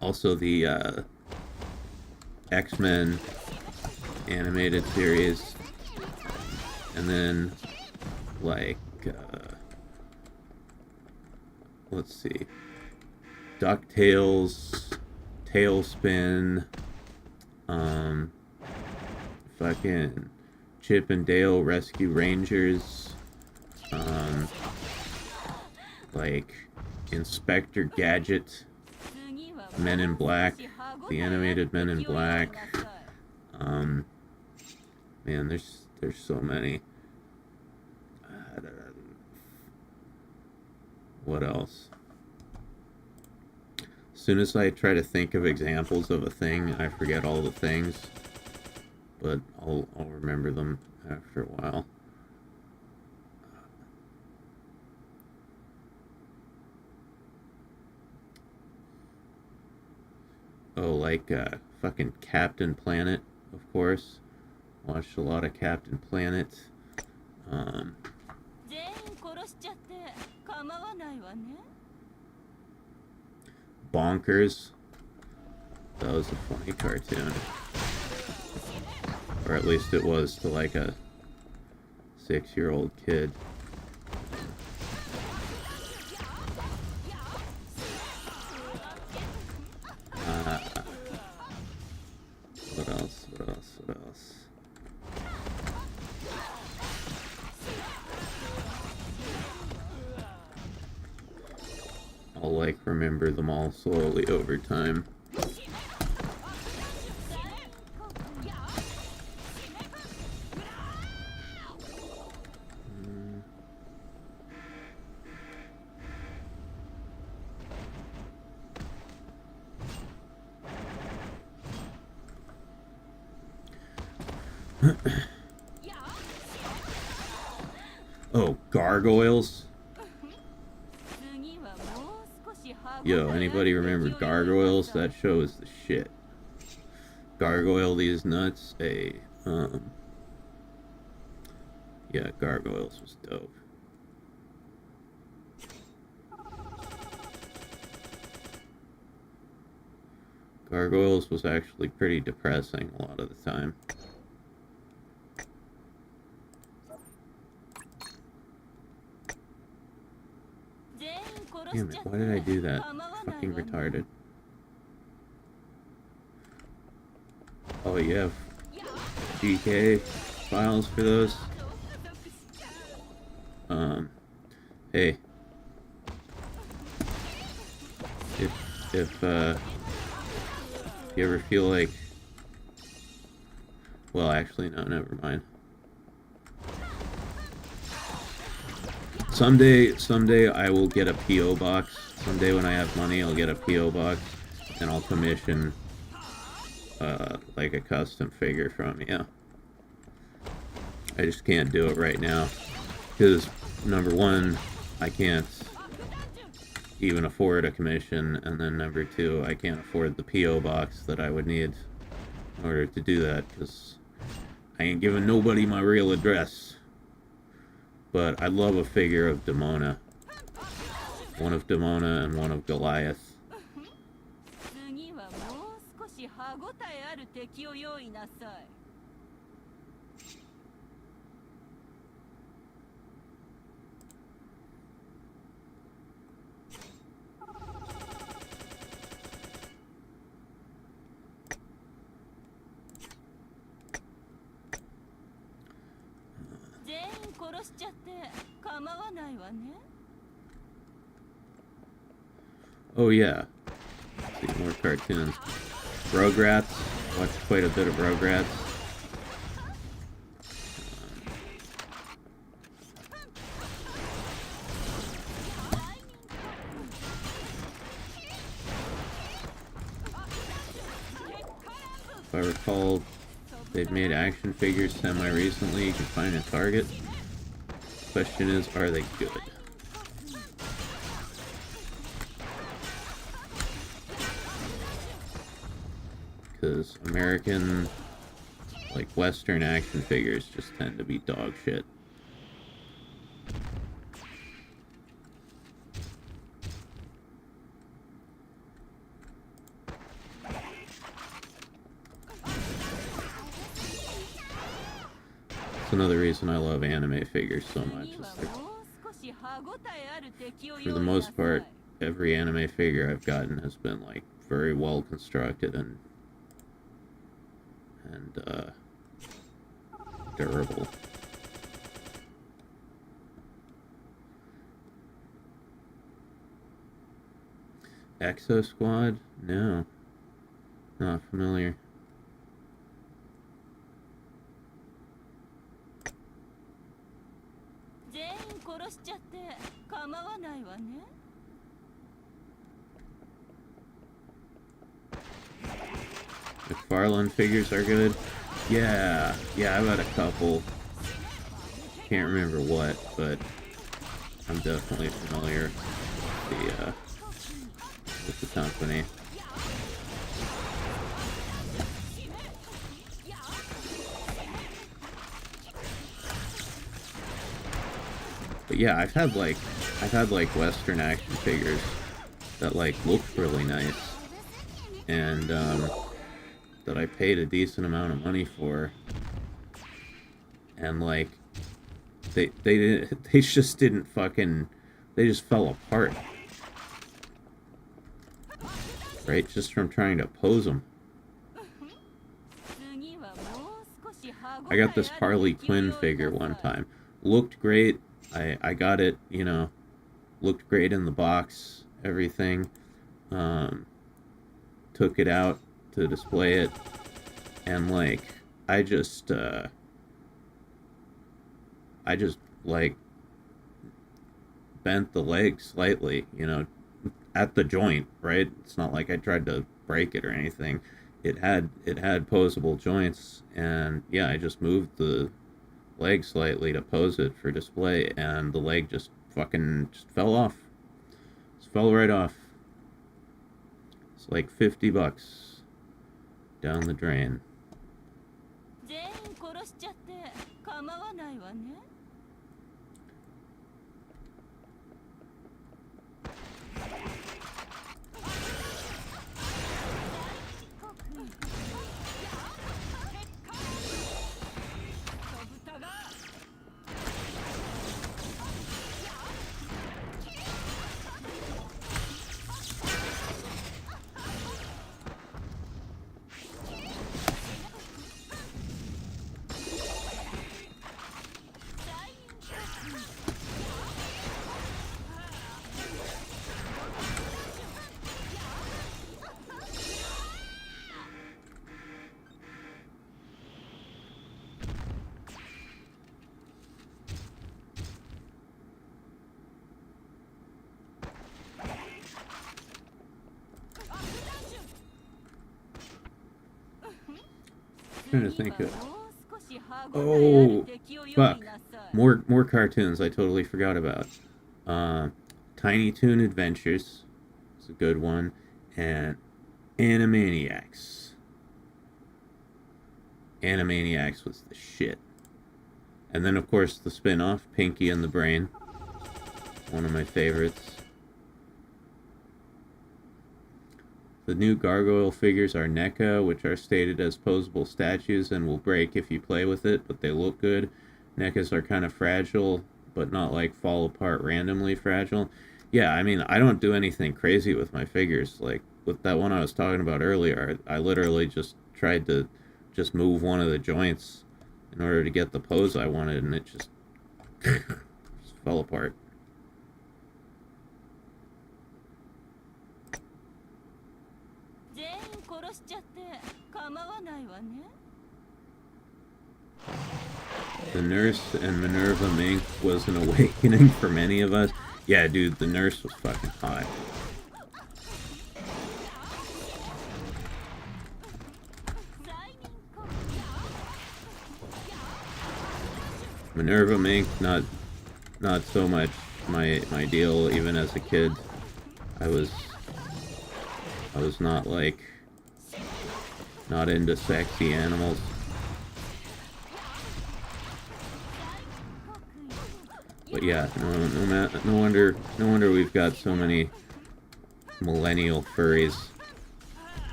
Speaker 2: also the X-Men animated series, and then like let's see, DuckTales, Tailspin, fucking Chip and Dale Rescue Rangers, like Inspector Gadget, Men in Black, the animated Men in Black. Man, there's so many. What else? As soon as I try to think of examples of a thing, I forget all the things. But I'll remember them after a while. Oh, like fucking Captain Planet, of course. Watched a lot of Captain Planet. Bonkers. That was a funny cartoon. Or at least it was to like a 6-year-old kid. What else? What else? What else? I'll like remember them all slowly over time. Oh, gargoyles? Yo, anybody remember Gargoyles? That show is the shit. Gargoyle these nuts. Yeah, Gargoyles was dope. Gargoyles was actually pretty depressing a lot of the time. Damn it, why did I do that? Fucking retarded. Oh, you have GK files for those? Hey. If you ever feel like... Well, actually, no, never mind. Someday I will get a P.O. box. Someday when I have money, I'll get a P.O. box, and I'll commission, like a custom figure from you. I just can't do it right now, because, number one, I can't even afford a commission, and then number two, I can't afford the P.O. box that I would need in order to do that, because I ain't giving nobody my real address. But I love a figure of Demona. One of Demona and one of Goliath. Oh yeah. Let's see, more cartoons. Rugrats. Watched quite a bit of Rugrats. If I recall, they've made action figures semi-recently. You can find at Target. Question is, are they good? Because American, like Western action figures just tend to be dog shit. That's another reason I love anime figures so much. For the most part, every anime figure I've gotten has been like very well constructed and durable. Exo Squad? No. Not familiar. McFarlane figures are good. Yeah, I've got a couple. Can't remember what, but I'm definitely familiar with the company. But yeah, I've had like Western action figures that like look really nice, and that I paid a decent amount of money for, and like they just didn't fucking, they just fell apart. Right, just from trying to pose them. I got this Harley Quinn figure one time. Looked great. I got it, you know, looked great in the box, everything. Took it out to display it, and like I just like bent the leg slightly, you know, at the joint, right? It's not like I tried to break it or anything. It had posable joints, and yeah, I just moved the leg slightly to pose it for display, and the leg just fucking just fell off. Just fell right off. It's like $50 down the drain.
Speaker 5: 全員殺しちゃって構わないわね。
Speaker 2: Trying to think of. Oh, fuck! More cartoons I totally forgot about. Tiny Toon Adventures is a good one, and Animaniacs. Animaniacs was the shit. And then of course the spin-off, Pinky and the Brain, one of my favorites. The new gargoyle figures are NECA, which are stated as posable statues and will break if you play with it, but they look good. NECAs are kind of fragile, but not like fall apart randomly fragile. Yeah, I mean, I don't do anything crazy with my figures. Like, with that one I was talking about earlier, I literally just tried to just move one of the joints in order to get the pose I wanted, and it just, just fell apart. The Nurse and Minerva Mink was an awakening for many of us. Yeah, dude, the Nurse was fucking hot. Minerva Mink, not so much my deal. Even as a kid, I was not into sexy animals. But yeah, no wonder we've got so many millennial furries.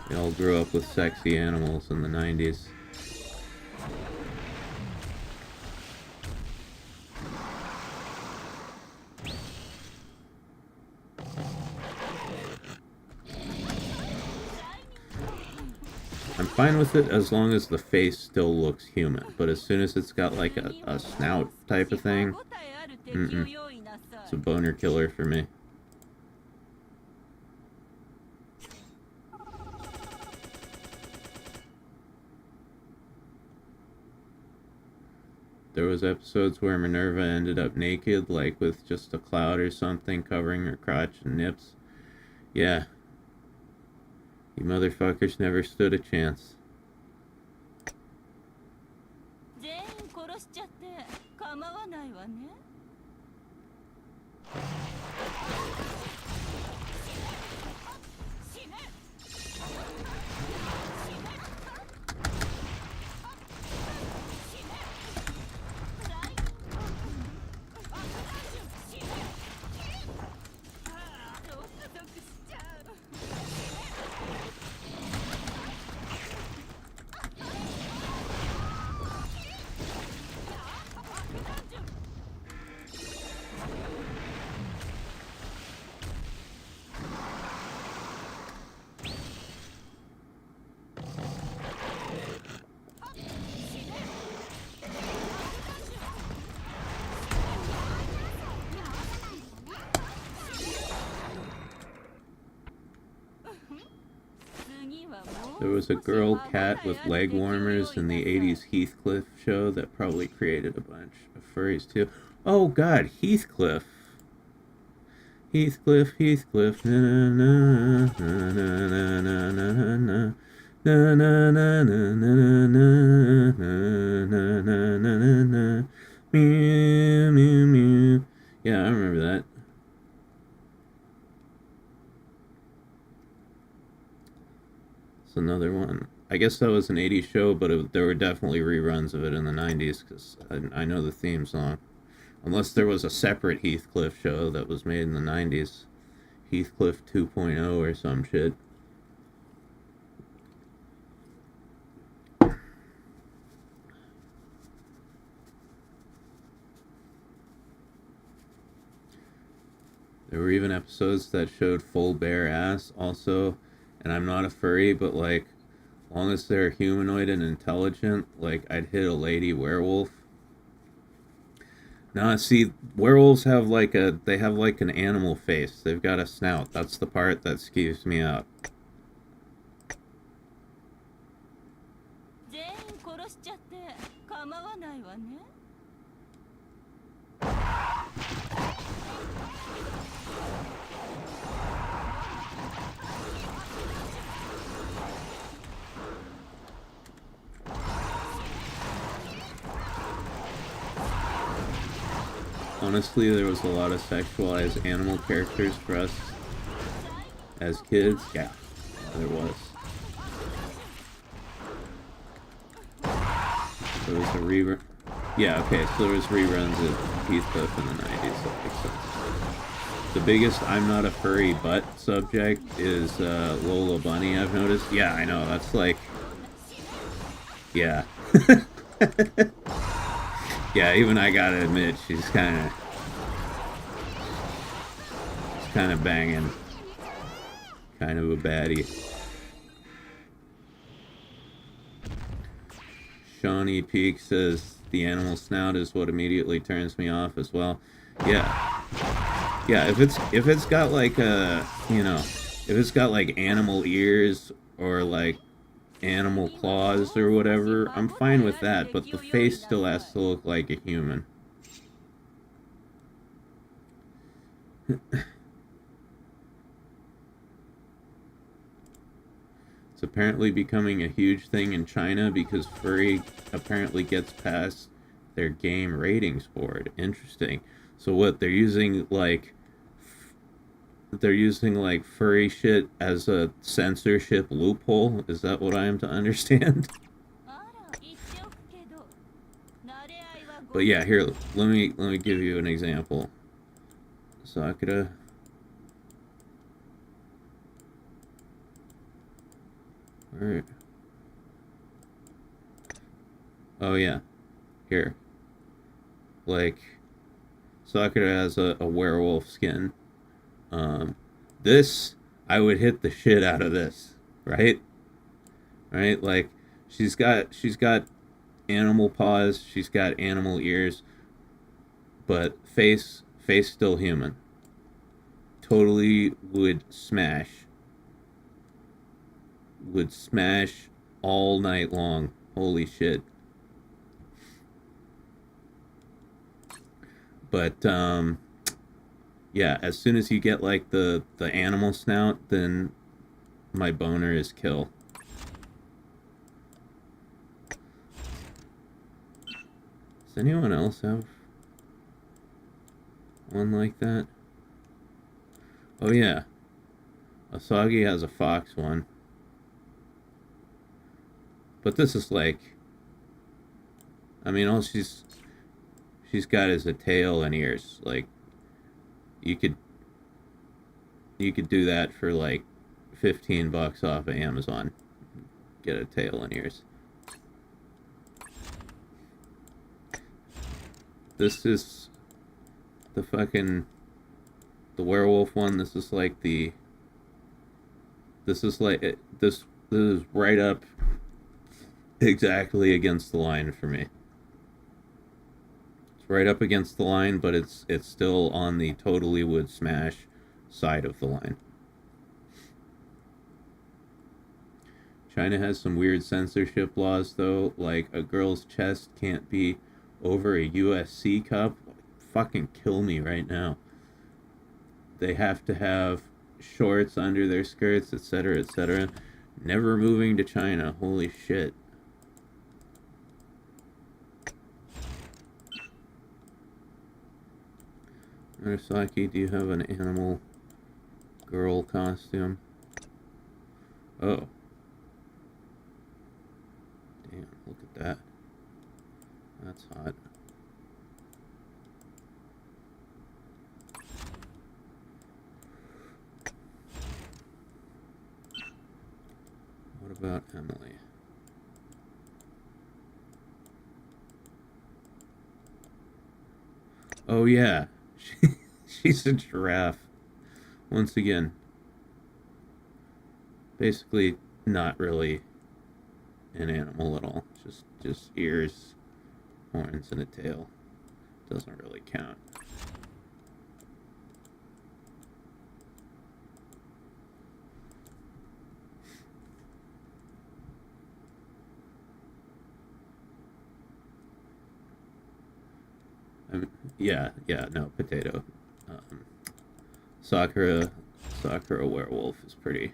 Speaker 2: They all grew up with sexy animals in the 90s. I'm fine with it as long as the face still looks human, but as soon as it's got like a snout type of thing, it's a boner killer for me. There was episodes where Minerva ended up naked, like with just a cloud or something covering her crotch and nips. Yeah. You motherfuckers never stood a chance. There was a girl cat with leg warmers in the 80s Heathcliff show that probably created a bunch of furries too. Oh god, Heathcliff. Heathcliff, Heathcliff, na na na na na na na na na. Na na na na na na na na na na na. Mew mew mew. Yeah, I remember that. It's another one. I guess that was an 80s show, but there were definitely reruns of it in the 90s because I know the theme song. Unless there was a separate Heathcliff show that was made in the 90s. Heathcliff 2.0 or some shit. There were even episodes that showed full bare ass also. And I'm not a furry, but like, as long as they're humanoid and intelligent, like, I'd hit a lady werewolf. Now, see, werewolves have like they have like an animal face. They've got a snout. That's the part that skeeves me out.
Speaker 5: 全員殺しちゃって構わないわね。
Speaker 2: Honestly, there was a lot of sexualized animal characters for us as kids. Yeah, there was. There was a rerun. Yeah, okay, so there was reruns of Heathcliff in the 90s. That makes sense. The biggest I'm not a furry but subject is Lola Bunny, I've noticed. Yeah, I know, that's like... Yeah. Yeah, even I gotta admit, she's kind of banging. Kind of a baddie. Shawnee Peak says the animal snout is what immediately turns me off as well. Yeah. Yeah, if it's got like if it's got like animal ears or like animal claws or whatever, I'm fine with that, but the face still has to look like a human. It's apparently becoming a huge thing in China because furry apparently gets past their game ratings board. Interesting. So what, they're using like furry shit as a censorship loophole? Is that what I am to understand? But yeah, here, let me give you an example. Sakura. Alright. Oh yeah. Here. Like, Sakura has a werewolf skin. This, I would hit the shit out of this, right? Right? Like, she's got animal paws, she's got animal ears, but face still human. Totally would smash all night long. Holy shit. But, yeah, as soon as you get, like, the animal snout, then my boner is kill. Does anyone else have one like that? Oh, yeah. Asagi has a fox one. But this is like... I mean, all she's got is a tail and ears. Like, you could do that for like $15 off of Amazon. Get a tail and ears. This is the werewolf one. This is like this is right up exactly against the line for me. Right up against the line, but it's still on the totally would smash side of the line. China has some weird censorship laws, though. Like, a girl's chest can't be over a USC cup. Fucking kill me right now. They have to have shorts under their skirts, etc., etc. Never moving to China. Holy shit. Arasaki, do you have an animal girl costume? Oh. Damn, look at that. That's hot. What about Emily? Oh yeah, she's a giraffe. Once again, basically not really an animal at all. Just ears, horns, and a tail. Doesn't really count. Yeah, no, potato. Sakura werewolf is pretty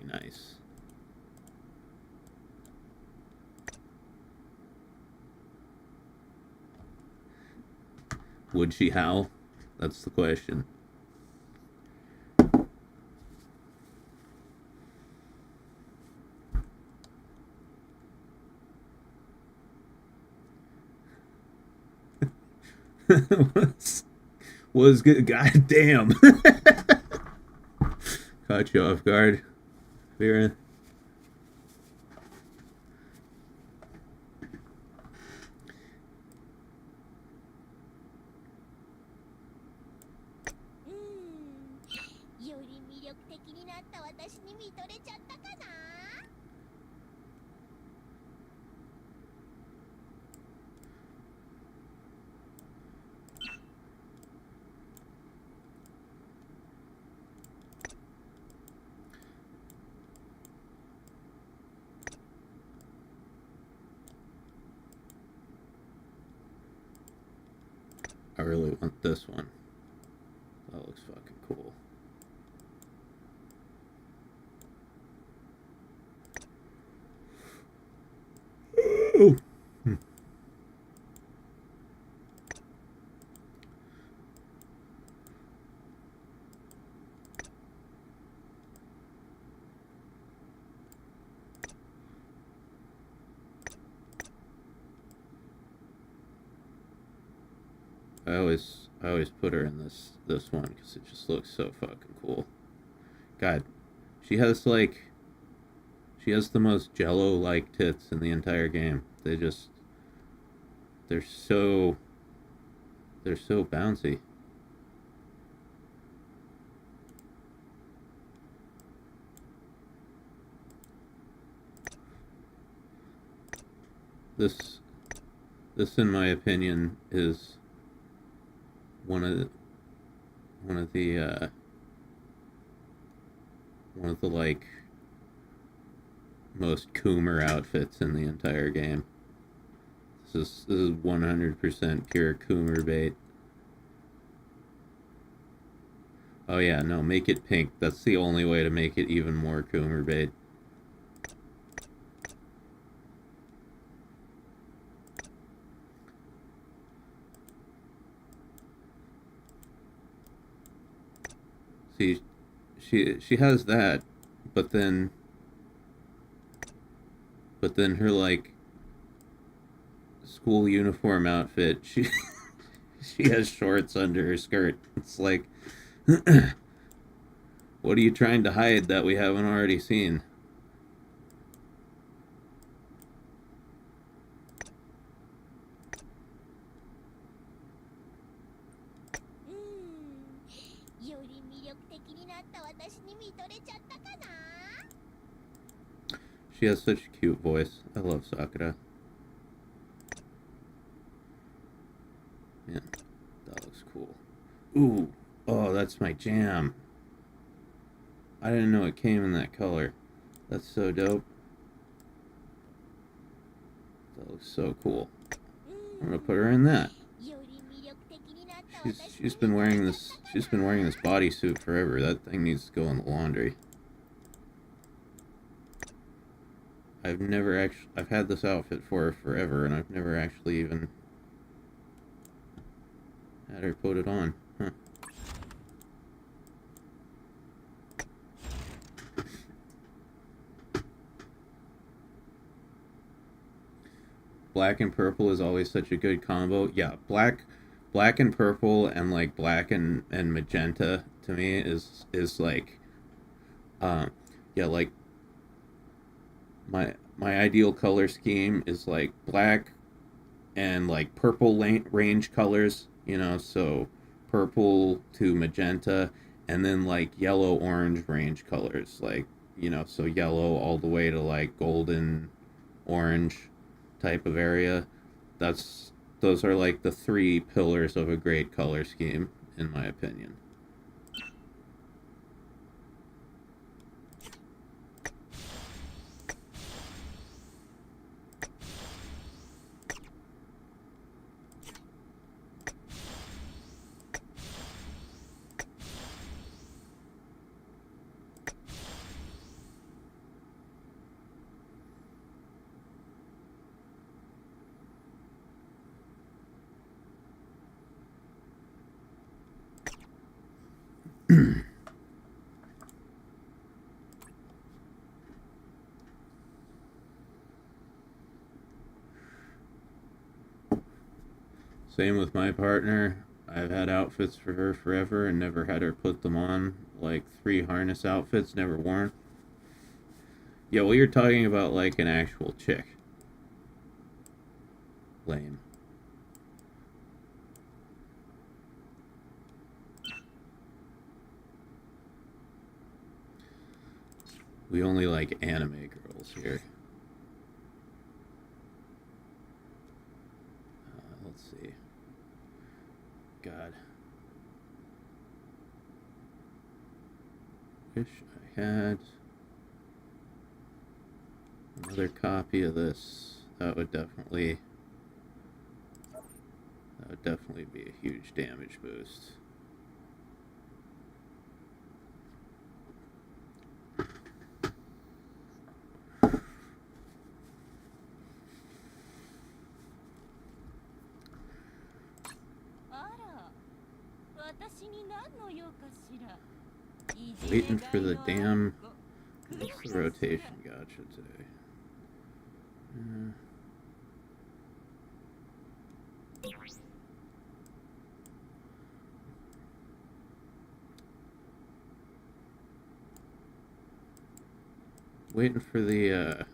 Speaker 2: nice. Would she howl? That's the question. was good. God damn. Caught you off guard, Vera. I really want this one. That looks fucking cool. Ooh. I always put her in this one because it just looks so fucking cool. God, she has the most Jello-like tits in the entire game. They're so bouncy. This in my opinion is one of the like most Coomer outfits in the entire game. This is 100% pure Coomer bait. Oh yeah, no, make it pink. That's the only way to make it even more Coomer bait. See, she has that, but then her like school uniform outfit, she has shorts under her skirt. It's like, what are you trying to hide that we haven't already seen? She has such a cute voice. I love Sakura. Man, that looks cool. Ooh, oh, that's my jam. I didn't know it came in that color. That's so dope. That looks so cool. I'm gonna put her in that. She's been wearing this bodysuit forever. That thing needs to go in the laundry. I've had this outfit for her forever, and I've never actually even had her put it on. Huh. Black and purple is always such a good combo. Yeah, black and purple, and like black and magenta to me is like yeah, like my ideal color scheme is like black and like purple range colors, you know, so purple to magenta, and then like yellow orange range colors, like, you know, so yellow all the way to like golden orange type of area. Those are like the three pillars of a great color scheme, in my opinion. Same with my partner. I've had outfits for her forever and never had her put them on. Like 3 harness outfits, never worn. Yeah, well, you're talking about like an actual chick. Lame. We only like anime girls here. Let's see. God. Wish I had another copy of this. That would definitely be a huge damage boost. Waiting for the damn... What's the rotation gotcha today? Waiting for the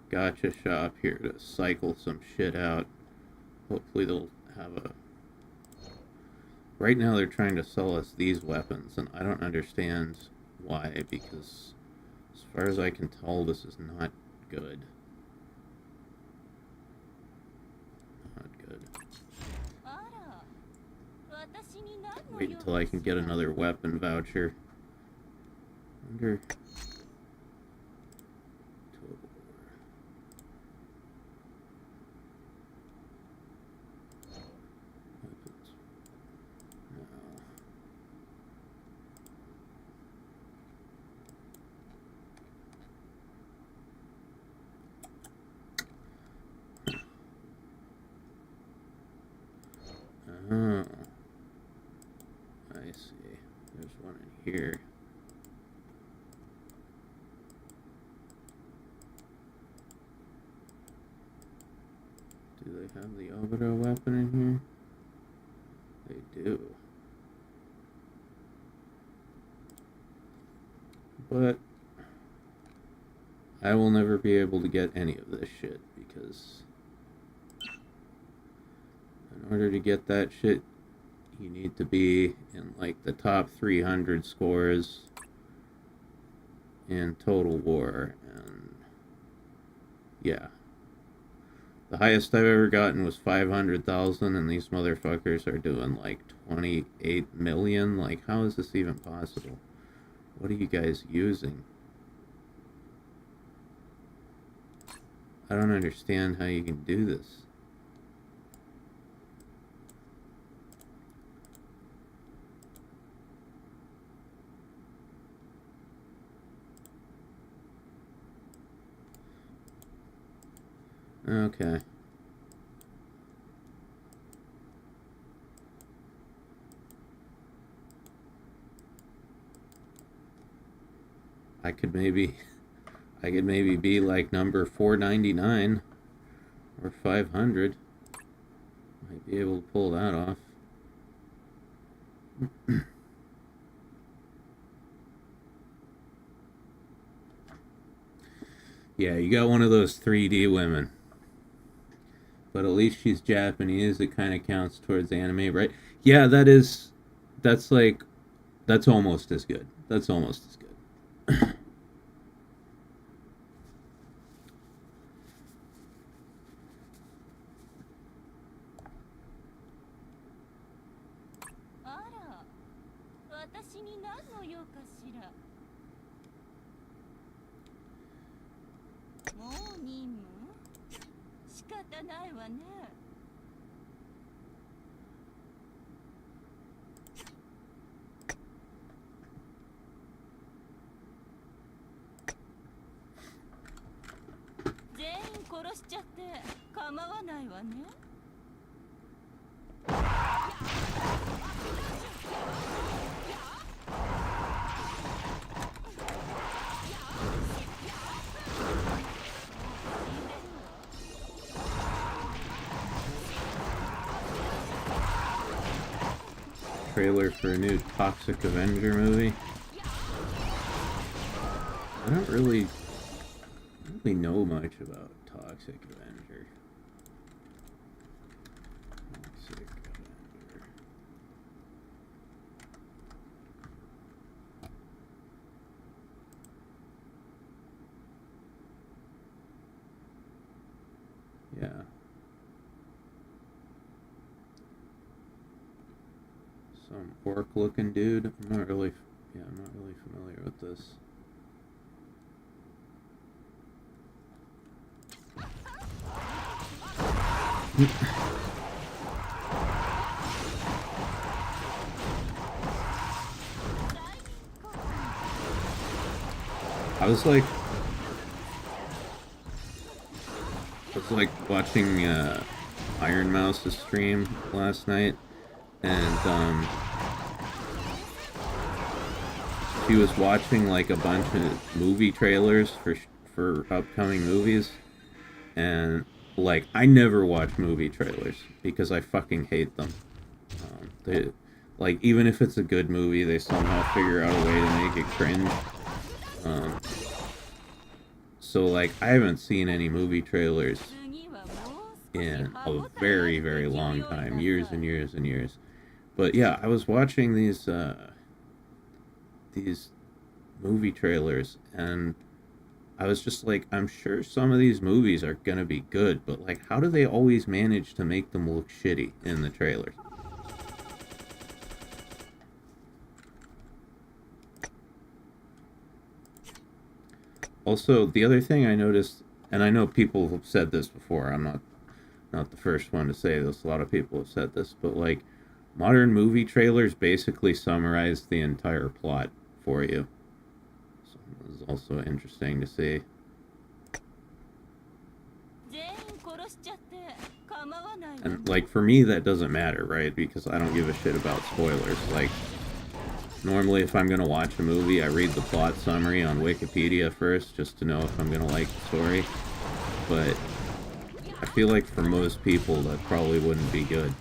Speaker 2: gotcha shop here to cycle some shit out. Hopefully they'll have a... Right now they're trying to sell us these weapons, and I don't understand why, because as far as I can tell, this is not good. Not good. Wait until I can get another weapon voucher. Wonder... Oh, I see. There's one in here. Do they have the Obito weapon in here? They do. But I will never be able to get any of this shit, because in order to get that shit, you need to be in like the top 300 scores in Total War, and yeah. The highest I've ever gotten was 500,000, and these motherfuckers are doing like 28 million. Like, how is this even possible? What are you guys using? I don't understand how you can do this. Okay. I could maybe be like number 499 or 500. Might be able to pull that off. Yeah, you got one of those 3D women. But at least she's Japanese. It kind of counts towards anime, right? Yeah, that's almost as good. That's almost as good.
Speaker 5: あら、私に何の用かしら。もう任務？仕方ないわね。全員殺しちゃって構わないわね。
Speaker 2: Trailer for a new Toxic Avenger movie. I don't really know much about Toxic Avenger. Toxic Avenger. Yeah. Some orc-looking dude. I'm not really familiar with this. I was like watching Iron Mouse's stream last night, and she was watching like a bunch of movie trailers for upcoming movies, and like I never watch movie trailers because I fucking hate them. They, like, even if it's a good movie, they somehow figure out a way to make it cringe. So like I haven't seen any movie trailers in a very, very long time, years and years and years. But yeah, I was watching these movie trailers, and I was just like, I'm sure some of these movies are gonna be good, but like, how do they always manage to make them look shitty in the trailers? Also, the other thing I noticed, and I know people have said this before, I'm not the first one to say this, a lot of people have said this, but like, modern movie trailers basically summarize the entire plot for you. So it was also interesting to see. And like, for me, that doesn't matter, right? Because I don't give a shit about spoilers. Like, normally if I'm gonna watch a movie, I read the plot summary on Wikipedia first, just to know if I'm gonna like the story. But I feel like for most people, that probably wouldn't be good.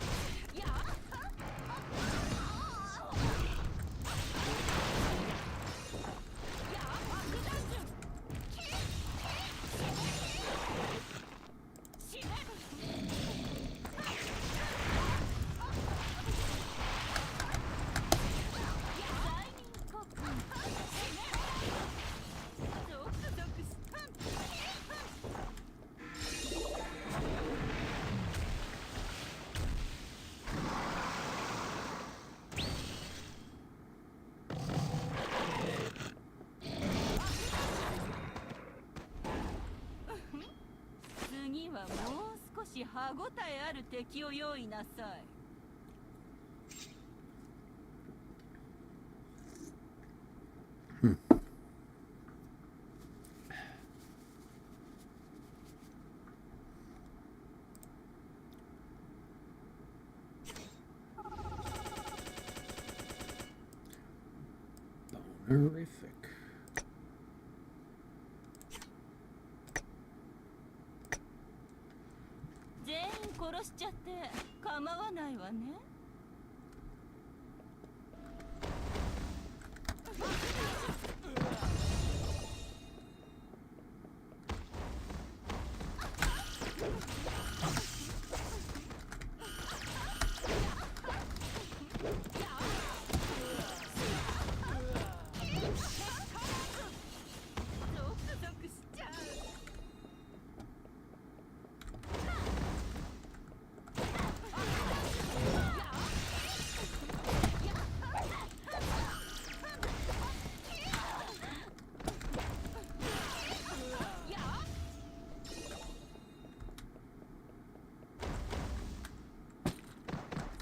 Speaker 5: もう少し歯ごたえある敵を用意なさい。
Speaker 2: Bonerific.
Speaker 5: 全員殺しちゃって構わないわね。ゾクゾクしちゃう。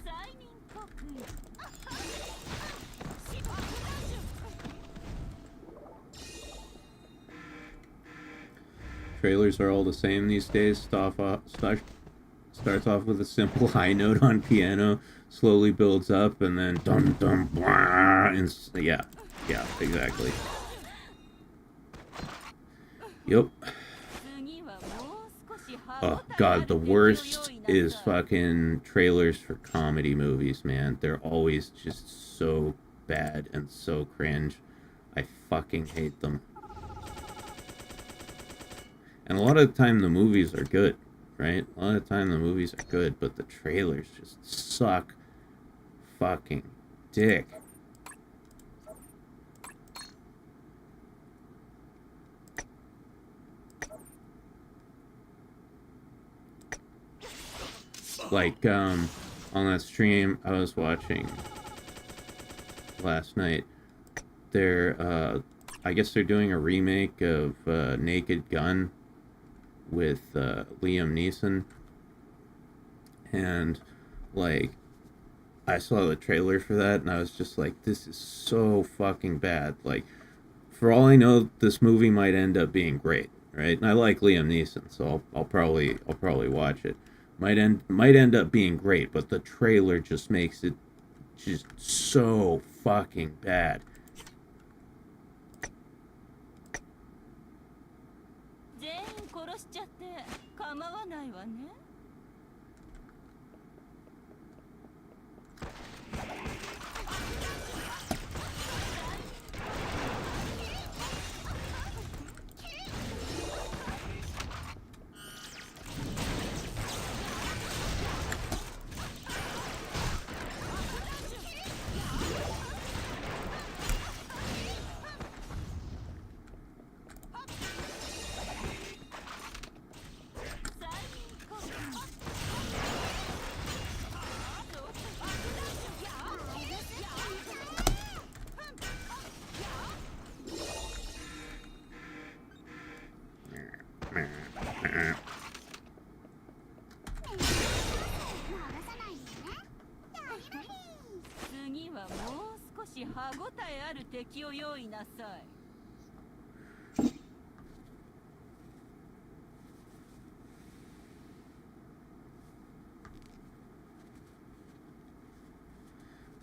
Speaker 5: 催眠国
Speaker 2: Trailers are all the same these days. Starts off with a simple high note on piano, slowly builds up, and then dum dum blah. And yeah, exactly. Yep. Oh god, the worst is fucking trailers for comedy movies, man. They're always just so bad and so cringe. I fucking hate them. And a lot of the time the movies are good, right? A lot of the time the movies are good, but the trailers just suck fucking dick. Like, on that stream I was watching last night, I guess they're doing a remake of Naked Gun with Liam Neeson, and like I saw the trailer for that and I was just like, this is so fucking bad. Like, for all I know, this movie might end up being great, right? And I like Liam Neeson, so I'll probably watch it. Might end up being great, but the trailer just makes it just so fucking bad.
Speaker 5: 全員殺しちゃって構わないわね。次はもう少し歯ごたえある敵を用意なさい。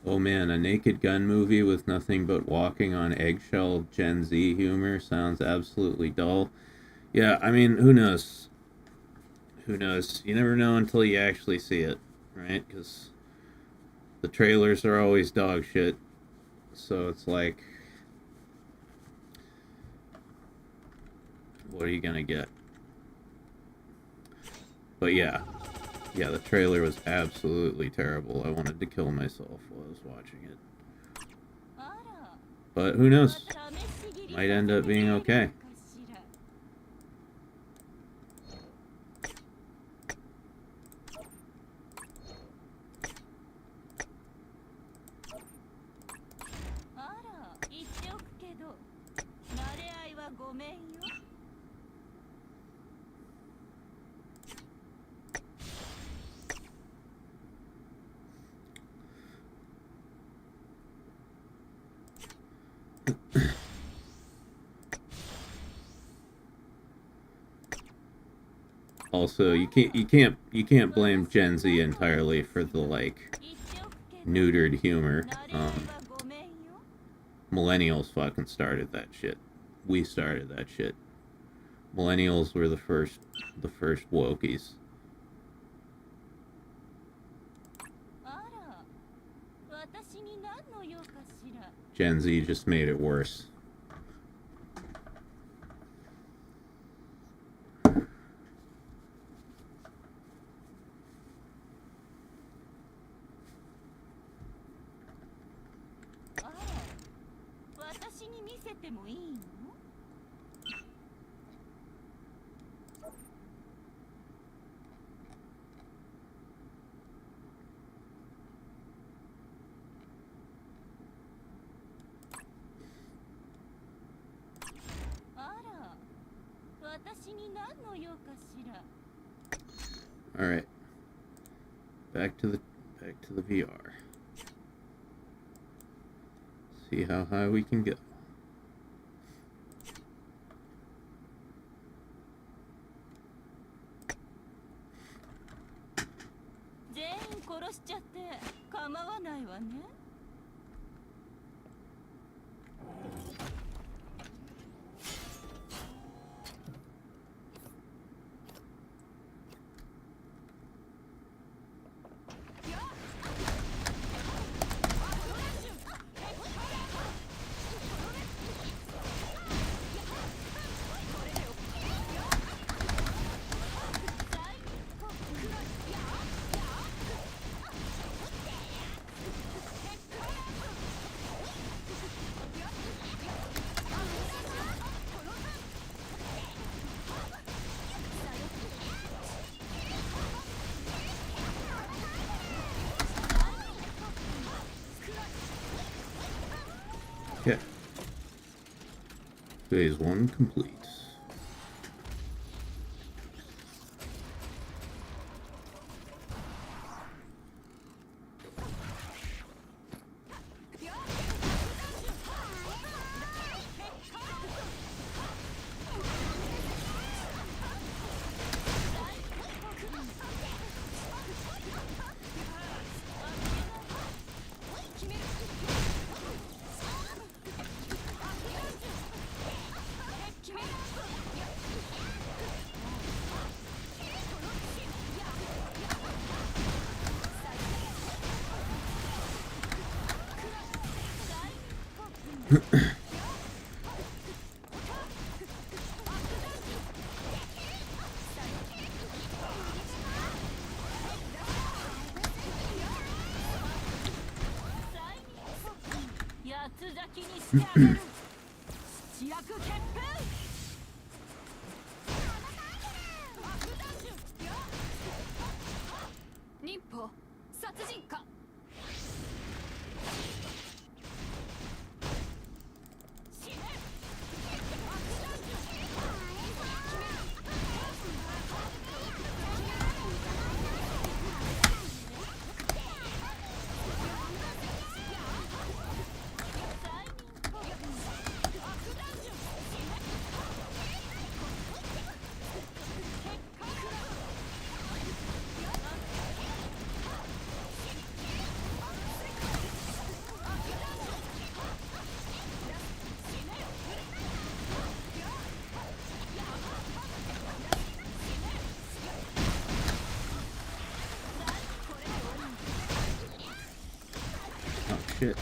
Speaker 2: Oh man, a Naked Gun movie with nothing but walking on eggshell Gen Z humor sounds absolutely dull. Yeah, I mean, who knows? Who knows? You never know until you actually see it, right? Because the trailers are always dog shit. So it's like, what are you gonna get? But yeah, the trailer was absolutely terrible. I wanted to kill myself while I was watching it. But who knows? Might end up being okay. Also, you can't blame Gen Z entirely for the like
Speaker 5: 言っておくけど
Speaker 2: neutered humor.
Speaker 5: 慣れればごめんよ
Speaker 2: Millennials fucking started that shit. We started that shit. Millennials were the first wokies.
Speaker 5: あら私に何の用かしら
Speaker 2: Gen Z just made it worse.
Speaker 5: あら私に見せてもいいのあら私に何の用かしら
Speaker 2: All right. Back to the VR. See how high we can go.
Speaker 5: 全員殺しちゃって構わないわね
Speaker 2: Okay. Phase 1 complete. Shit.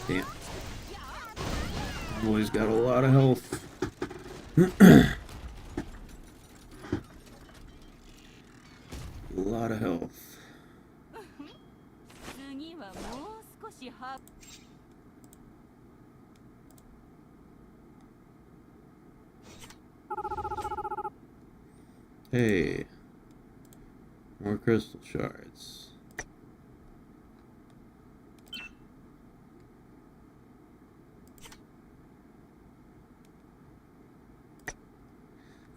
Speaker 2: Damn. Boy's got a lot of health. A lot of health.
Speaker 5: 次はもう少しは
Speaker 2: Hey. More crystal shards.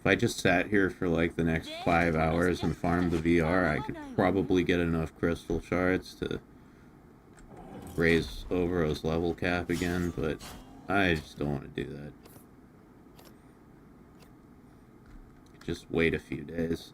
Speaker 2: if I just sat here for like the next 5 hours and farmed the VR, I could probably get enough crystal shards to raise Obero's level cap again, but I just don't want to do that. Just wait a few days.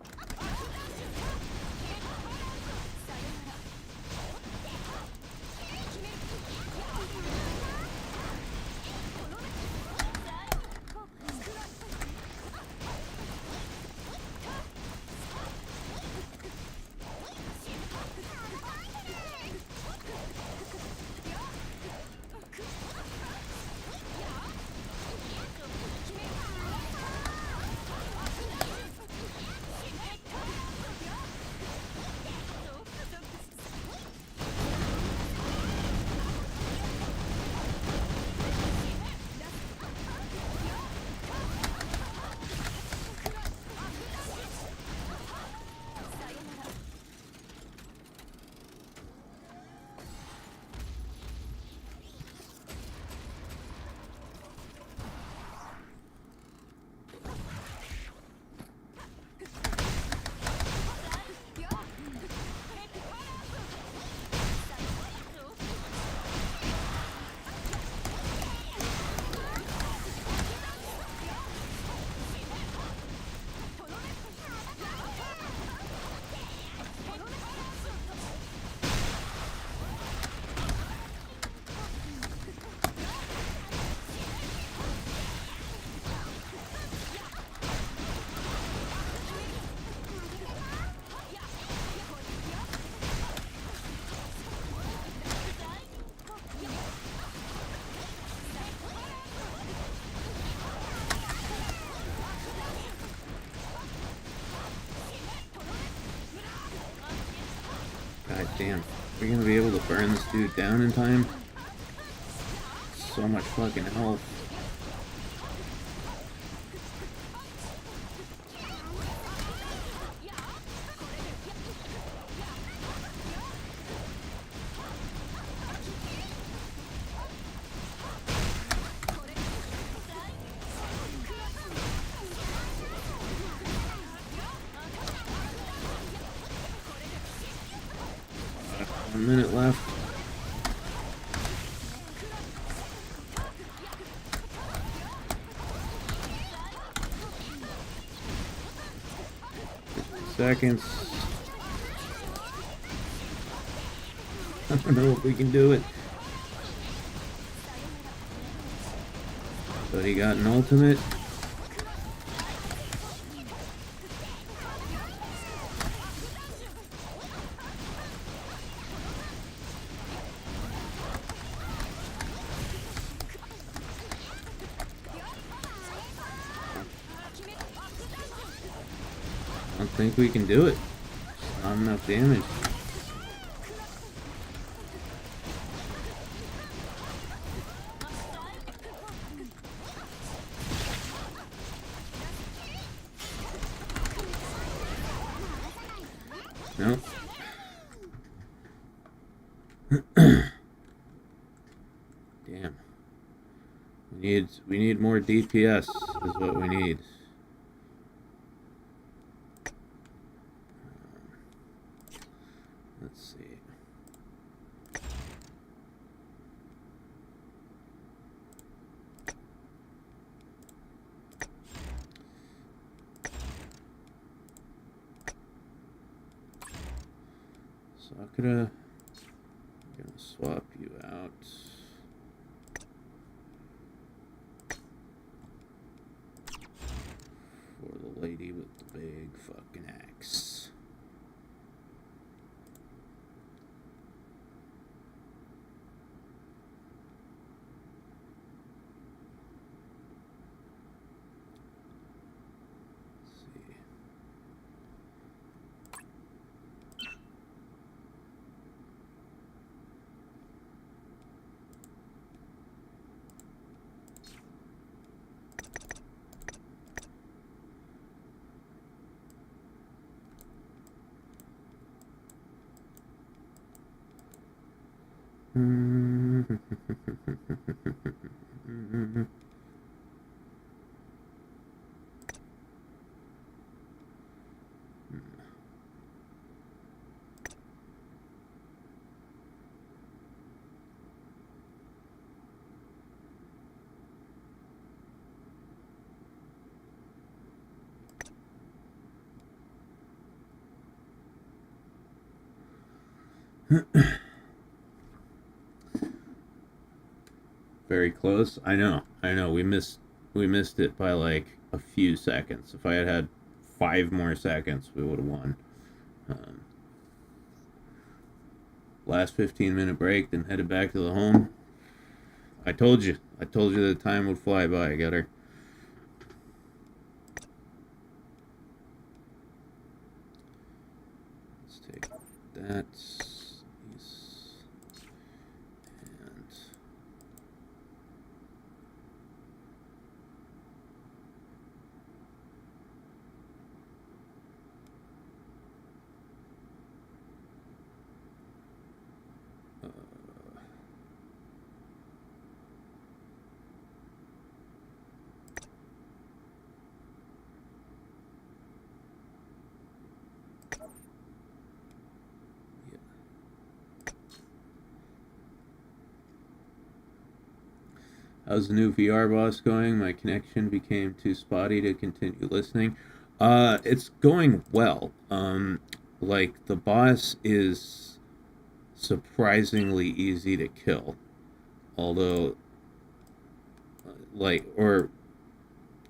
Speaker 2: God damn. We're gonna be able to burn this dude down in time? So much fucking health. One minute left. Seconds. I don't know if we can do it. But he got an ultimate. I don't think we can do it. Not enough damage. Nope. Damn. We need more DPS is what we need. Let's see. Sakura, I'm gonna swap you out. For the lady with the big fucking axe. Very close. I know. We missed it by like a few seconds. If I had had 5 more seconds, we would have won. Um, last 15-minute break, then headed back to the home. I told you the time would fly by. Got her. Let's take that. And how's the new VR boss going? My connection became too spotty to continue listening. It's going well. Like, the boss is surprisingly easy to kill. Although, like, or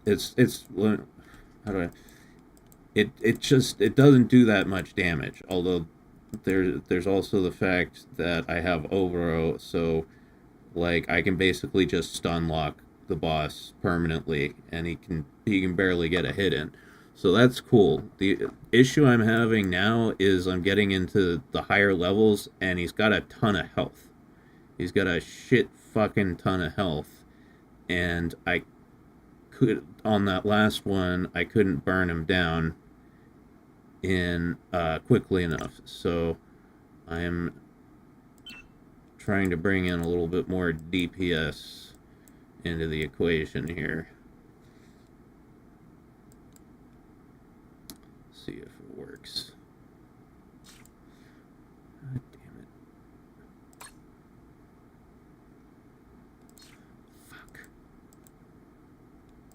Speaker 2: it's how do I? It doesn't do that much damage. Although there's also the fact that I have Overo, so like I can basically just stun lock the boss permanently, and he can barely get a hit in. So that's cool. The issue I'm having now is I'm getting into the higher levels, and he's got a ton of health. He's got a shit fucking ton of health, and I could on that last one I couldn't burn him down in quickly enough. So I'm trying to bring in a little bit more DPS into the equation here. See if it works. God damn it. Fuck.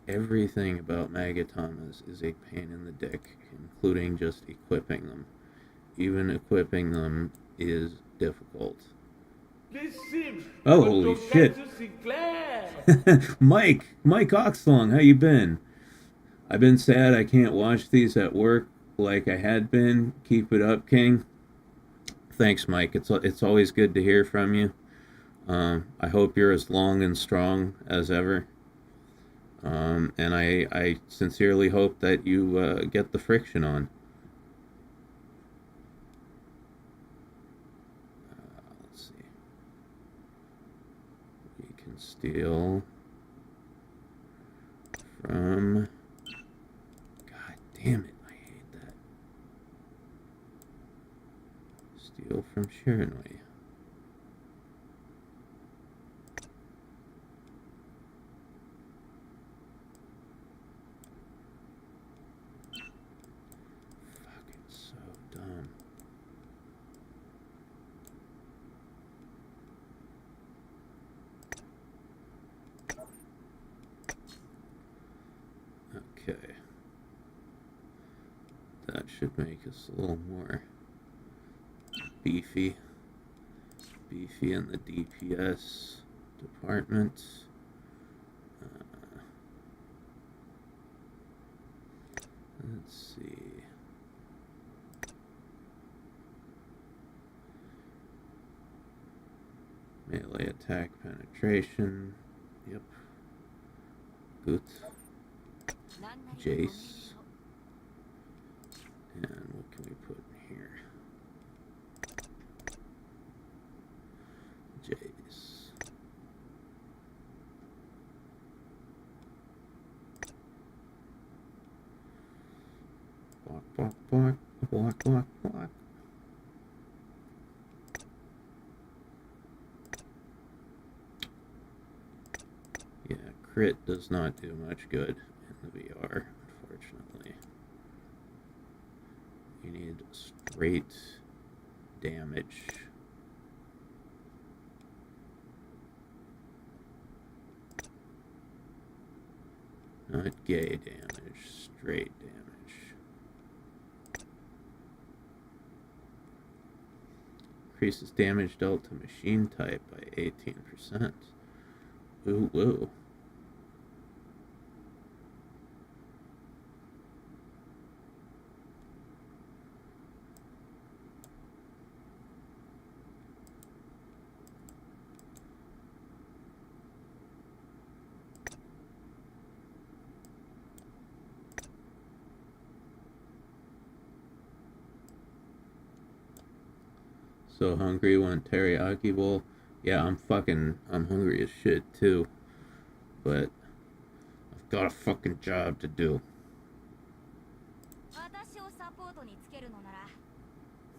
Speaker 2: Everything about Magatamas is a pain in the dick, including just equipping them. Even equipping them is difficult.
Speaker 3: This seems
Speaker 2: Oh, holy shit.
Speaker 3: Tonkatsu Sinclair.
Speaker 2: Mike Oxlong, how you been? I've been sad I can't watch these at work like I had been. Keep it up, King. Thanks, Mike. It's always good to hear from you. I hope you're as long and strong as ever. And I sincerely hope that you get the friction on. Let's see. We can steal from... God damn it, I hate that. Steal from Shiranui. Fucking so dumb. Okay. That should make us a little more beefy in the DPS department. Let's see. Melee attack penetration. Yep. Good. Jace. And what can we put in here? Jace. Block. Yeah, crit does not do much good in the VR, unfortunately. You need straight damage. Not gay damage, straight damage. Increases damage dealt to machine type by 18%. Ooh, whoa. So hungry, want teriyaki bowl. Yeah, I'm hungry as shit too. But I've got a fucking job to do.
Speaker 5: 私をサポートにつけるのなら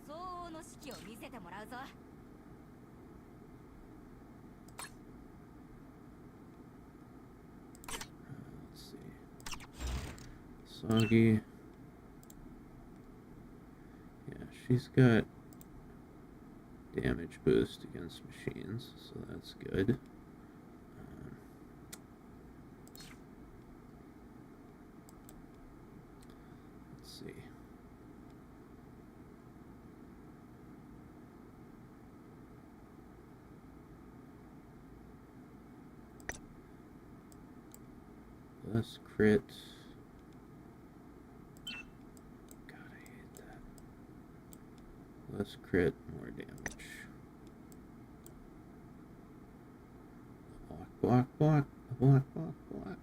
Speaker 5: 相応の指揮を見せてもらうぞ。
Speaker 2: Let's see. Soggy. Yeah, she's got damage boost against machines, so that's good. Let's see. Less crit. God, I hate that. Less crit, more damage. Block, block, block, block, block.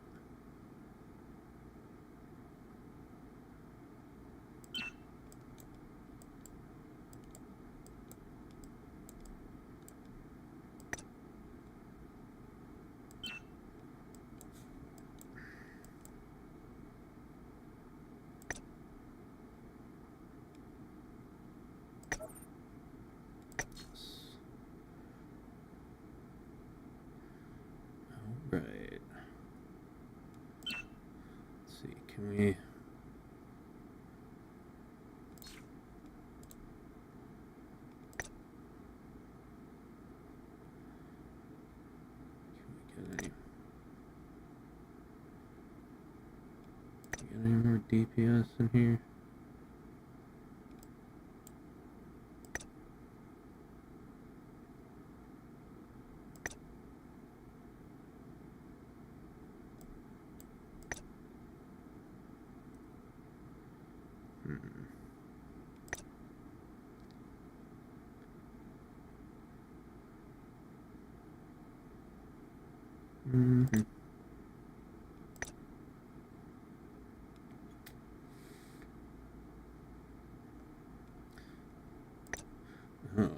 Speaker 2: Right. Let's see, can we... Get any more DPS in here? Mm-hmm. Oh.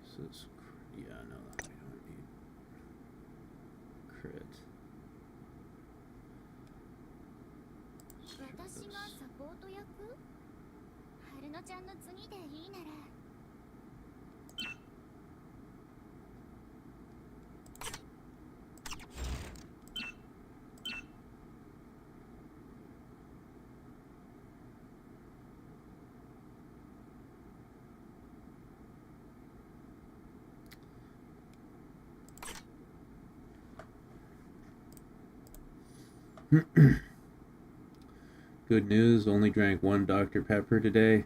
Speaker 2: This is, yeah, no, we don't need crit.
Speaker 5: 私がサポート役？春乃ちゃんの次でいいなら。
Speaker 2: Good news, only drank 1 Dr. Pepper today.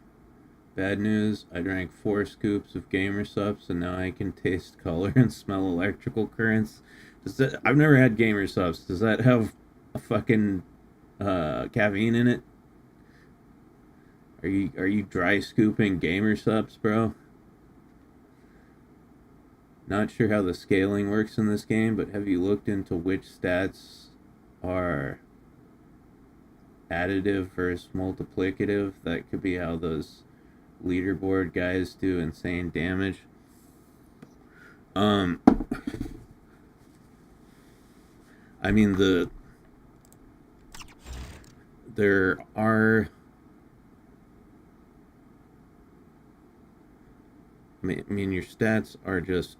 Speaker 2: Bad news, I drank 4 scoops of Gamer Subs and now I can taste color and smell electrical currents. I've never had Gamer Subs. Does that have a fucking caffeine in it? Are you dry scooping Gamer Subs, bro? Not sure how the scaling works in this game, but have you looked into which stats are additive versus multiplicative? That could be how those leaderboard guys do insane damage. I mean there are, I mean your stats are just,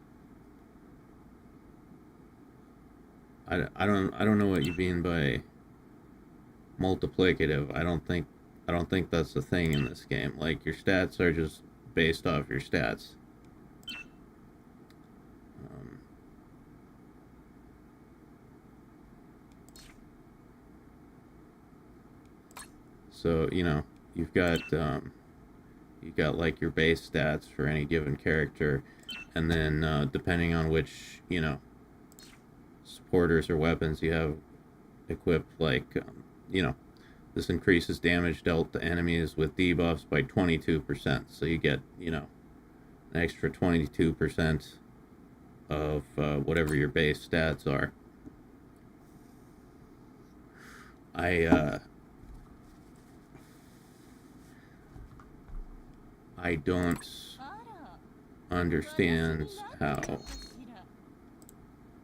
Speaker 2: I don't know what you mean by multiplicative. I don't think that's the thing in this game. Like, your stats are just based off your stats. So, you know, you've got like your base stats for any given character, and then depending on which, you know, supporters or weapons you have equipped, like, you know, this increases damage dealt to enemies with debuffs by 22%. So you get, you know, an extra 22% of whatever your base stats are. I don't understand how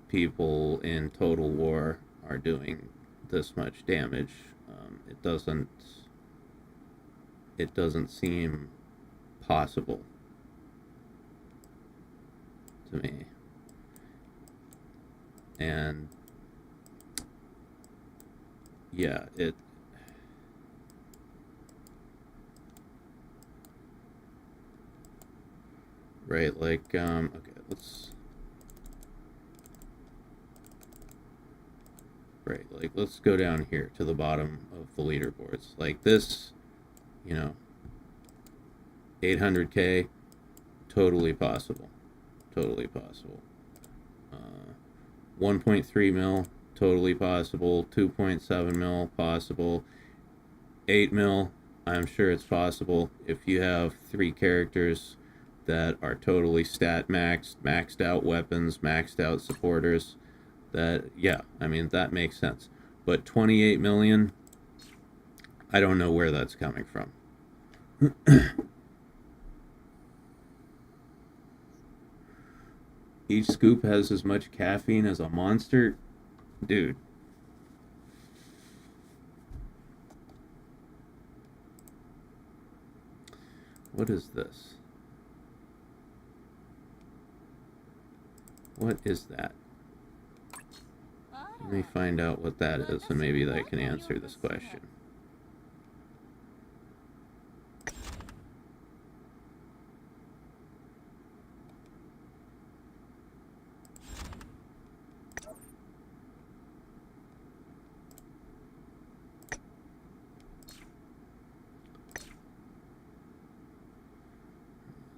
Speaker 2: people in Total War are doing this much damage. It doesn't seem possible to me. And yeah, right, like, okay, let's go down here to the bottom of the leaderboards. Like this, you know, 800k, totally possible. Totally possible. 1.3 mil, totally possible. 2.7 mil, possible. 8 mil, I'm sure it's possible. If you have 3 characters that are totally stat maxed out weapons, maxed out supporters, that, yeah, I mean, that makes sense. But 28 million, I don't know where that's coming from. Each scoop has as much caffeine as a monster. Dude. What is this? What is that? Let me find out what that is, and maybe that can answer this question.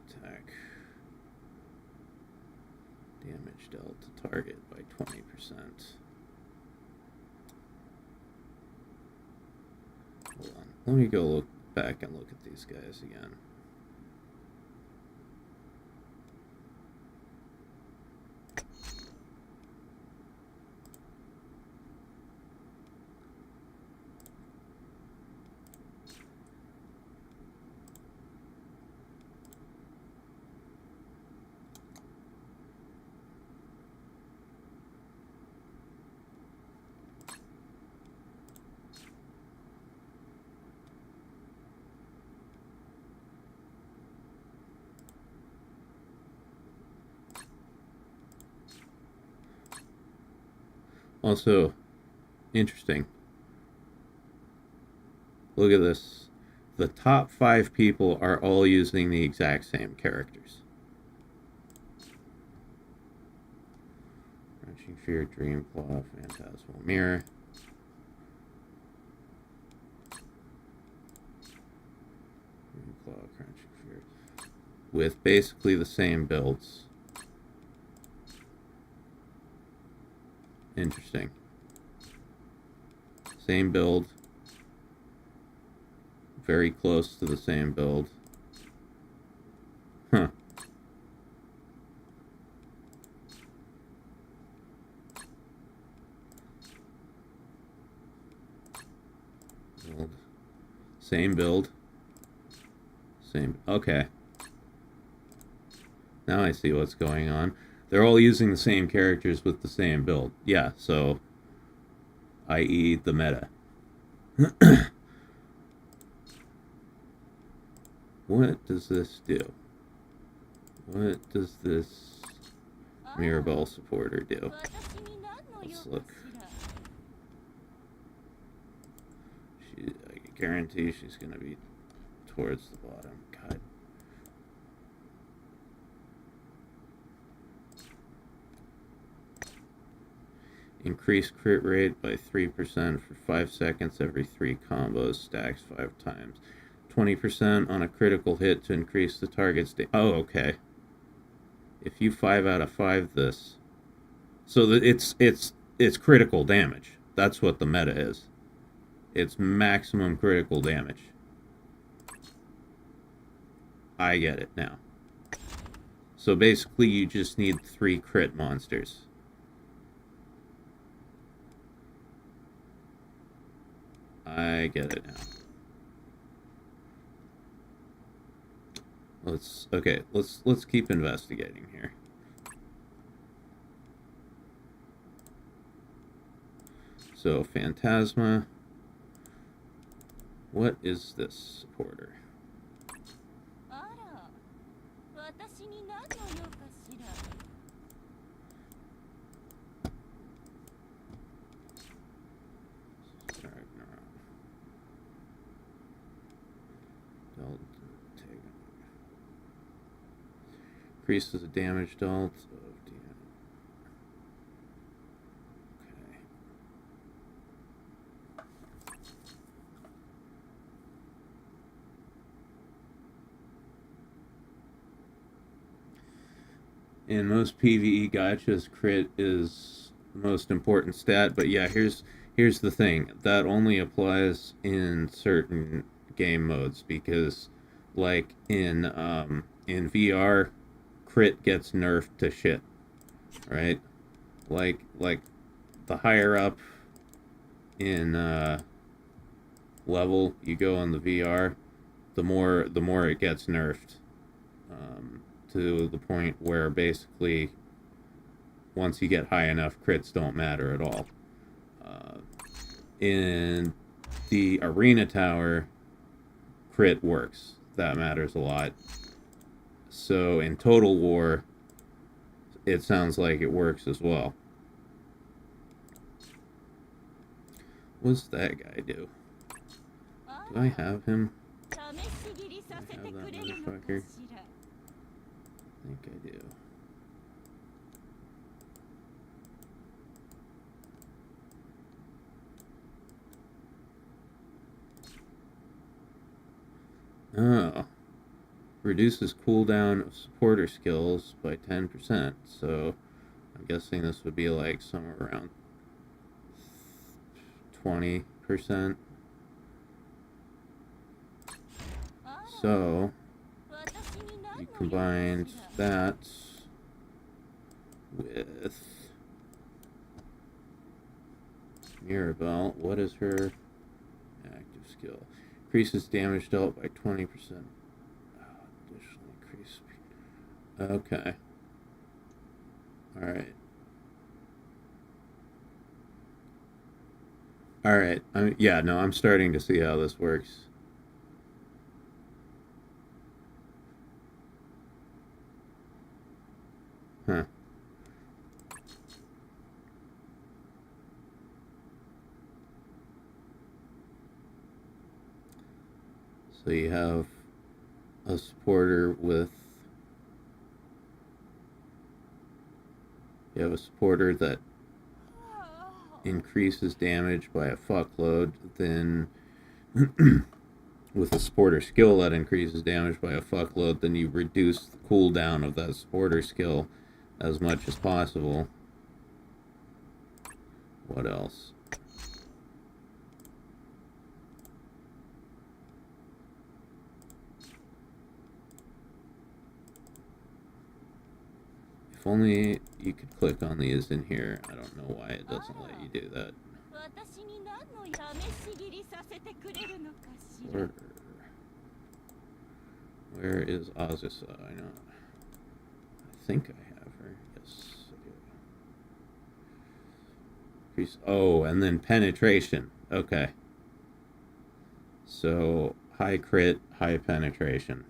Speaker 2: Attack. Damage dealt to target by 20%. Hold on. Let me go look back and look at these guys again. Also, interesting. Look at this. The top 5 people are all using the exact same characters. Crunching Fear, Dreamclaw, Phantasmal Mirror. Dreamclaw, Crunching Fear. With basically the same builds. Interesting. Same build. Very close to the same build. Huh. Build. Same build. Same. Okay. Now I see what's going on. They're all using the same characters with the same build. Yeah, so, i.e. the meta. What does this do? What does this mirror ball supporter do? Let's look. I guarantee she's going to be towards the bottom. God. Increase crit rate by 3% for 5 seconds every 3 combos, stacks 5 times. 20% on a critical hit to increase the target's oh, okay. If you 5 out of 5 this. So that it's critical damage. That's what the meta is. It's maximum critical damage. I get it now. So basically you just need 3 crit monsters. I get it now. Let's keep investigating here. So Phantasma. What is this supporter?
Speaker 5: あら、私に何の用かしら。
Speaker 2: Increases the damage dealt of okay. In most PvE gachas, crit is the most important stat, but yeah, here's the thing. That only applies in certain game modes because like in VR, crit gets nerfed to shit, right? Like the higher up in level you go on the VR, the more it gets nerfed, to the point where basically once you get high enough, crits don't matter at all. In the arena tower, crit works. That matters a lot. So in Total War, it sounds like it works as well. What's that guy do? Do I have him? Do I have that motherfucker? I think I do. Oh. Reduces cooldown of supporter skills by 10%. So I'm guessing this would be like somewhere around 20%. So you combined that with Mirabelle. What is her active skill? Increases damage dealt by 20%. Additionally increase speed. Okay. Alright. Alright. Yeah, no, I'm starting to see how this works. Huh. So you have a supporter with... You have a supporter that increases damage by a fuckload, then with a supporter skill that increases damage by a fuckload, then you reduce the cooldown of that supporter skill as much as possible. What else? If only you could click on these in here. I don't know why it doesn't let you do that. Where is Azusa? I know. I think I have her. Yes, I do. Oh, and then penetration. Okay. So high crit, high penetration.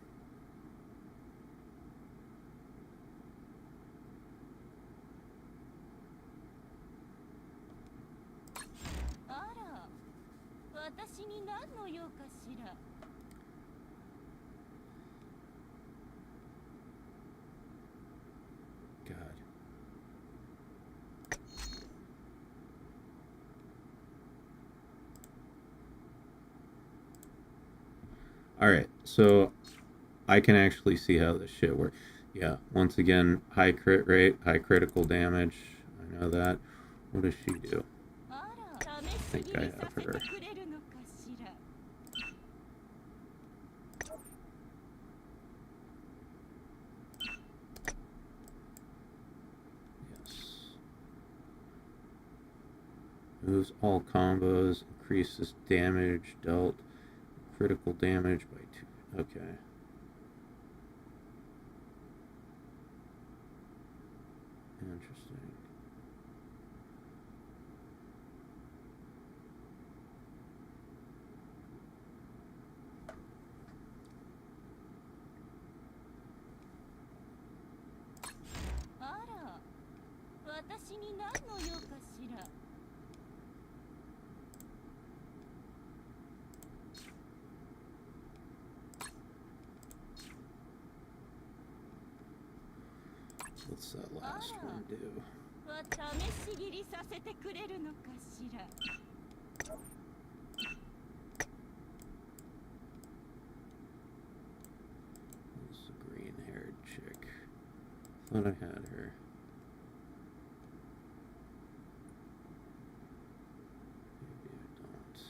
Speaker 2: God. Alright, so I can actually see how this shit works. Yeah, once again, high crit rate, high critical damage. I know that. What does she do?
Speaker 5: あら、試し
Speaker 2: think
Speaker 5: 切
Speaker 2: I
Speaker 5: りさ
Speaker 2: have
Speaker 5: せて
Speaker 2: her.
Speaker 5: くれるのかしら。
Speaker 2: Yes. Moves all combos, increases damage dealt, critical damage by 2. Okay. Interesting.
Speaker 5: 「あら、私に何の用かしら。
Speaker 2: What's that last one do?
Speaker 5: 試し切りさせてくれるのかしら。
Speaker 2: Who's the green-haired chick? Thought I had her. Maybe I don't.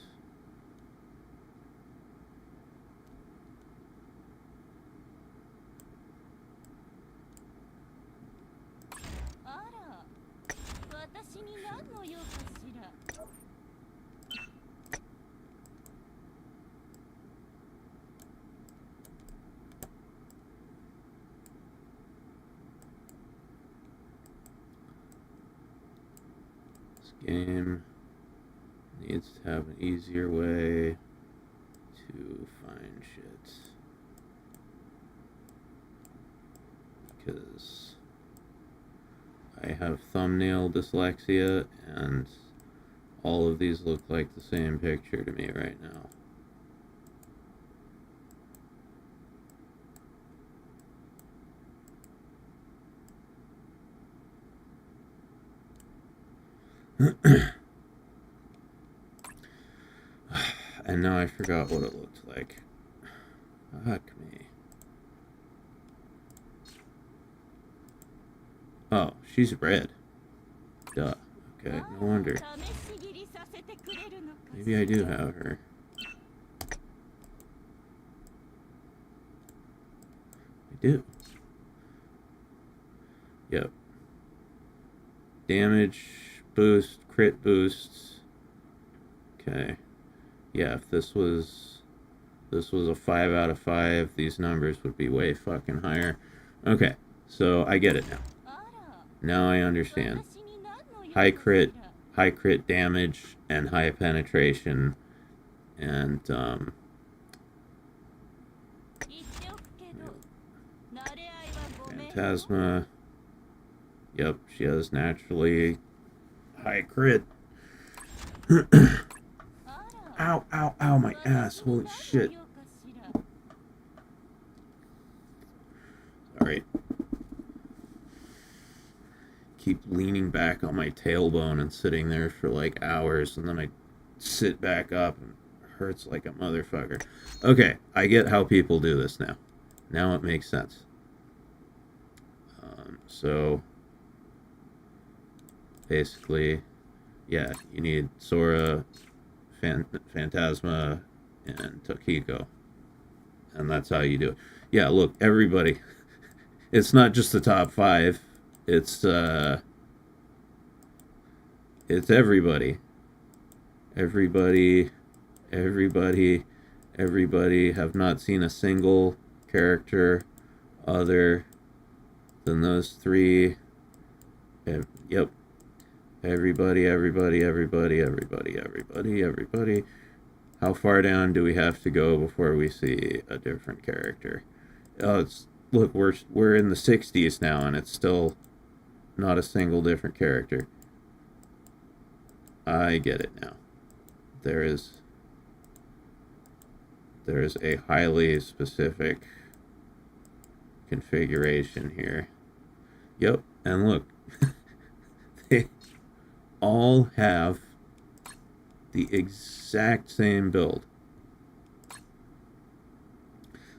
Speaker 5: あら、私に何の用かしら。
Speaker 2: This game needs to have an easier way to find shit. Because I have thumbnail dyslexia and all of these look like the same picture to me right now. And now I forgot what it looked like. Fuck me. Oh, she's red. Duh. Okay, no wonder.
Speaker 5: 試し切りさせてくれるのかしら。
Speaker 2: Maybe I do have her. I do. Yep. Damage boost, crit boosts. Okay. Yeah, if this was a 5 out of 5, these numbers would be way fucking higher. Okay, so I get it now.
Speaker 5: あら、
Speaker 2: Now I understand.
Speaker 5: 私に何の用
Speaker 2: High
Speaker 5: かし
Speaker 2: crit,
Speaker 5: ら。
Speaker 2: high crit damage, and high penetration, and
Speaker 5: 言っておくけど、慣れ合いはごめんよ。
Speaker 2: Phantasma. Yep, she has naturally high crit.
Speaker 5: あら、
Speaker 2: Ow, ow, ow, my ass.
Speaker 5: 私に
Speaker 2: Holy
Speaker 5: 何の
Speaker 2: shit.
Speaker 5: 用かしら。
Speaker 2: Alright. Keep leaning back on my tailbone and sitting there for like hours, and then I sit back up and it hurts like a motherfucker. Okay, I get how people do this now. Now it makes sense. So basically, yeah, you need Sora, Phantasma, and Tokiko. And that's how you do it. Yeah, look, everybody. It's not just the top 5. It's everybody. Everybody have not seen a single character other than those 3. Yep. Everybody. How far down do we have to go before we see a different character? Oh, look, we're in the 60s now, and it's still not a single different character. I get it now. There is a highly specific configuration here. Yep, and look, they all have the exact same build.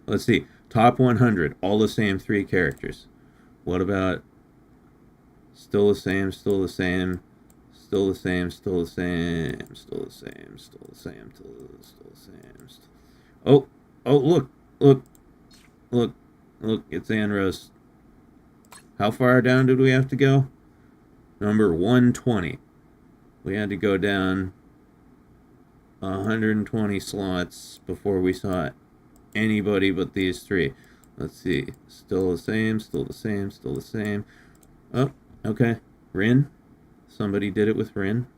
Speaker 2: Let's see. Top 100, all the same 3 characters. What about still the same, still the same, still the same, still the same, still the same, still the same, still the same. Oh, look, it's Andros. How far down did we have to go? Number 120. We had to go down 120 slots before we saw anybody but these 3. Let's see. Still the same, still the same, still the same. Oh, okay. Rin. Somebody did it with Rin.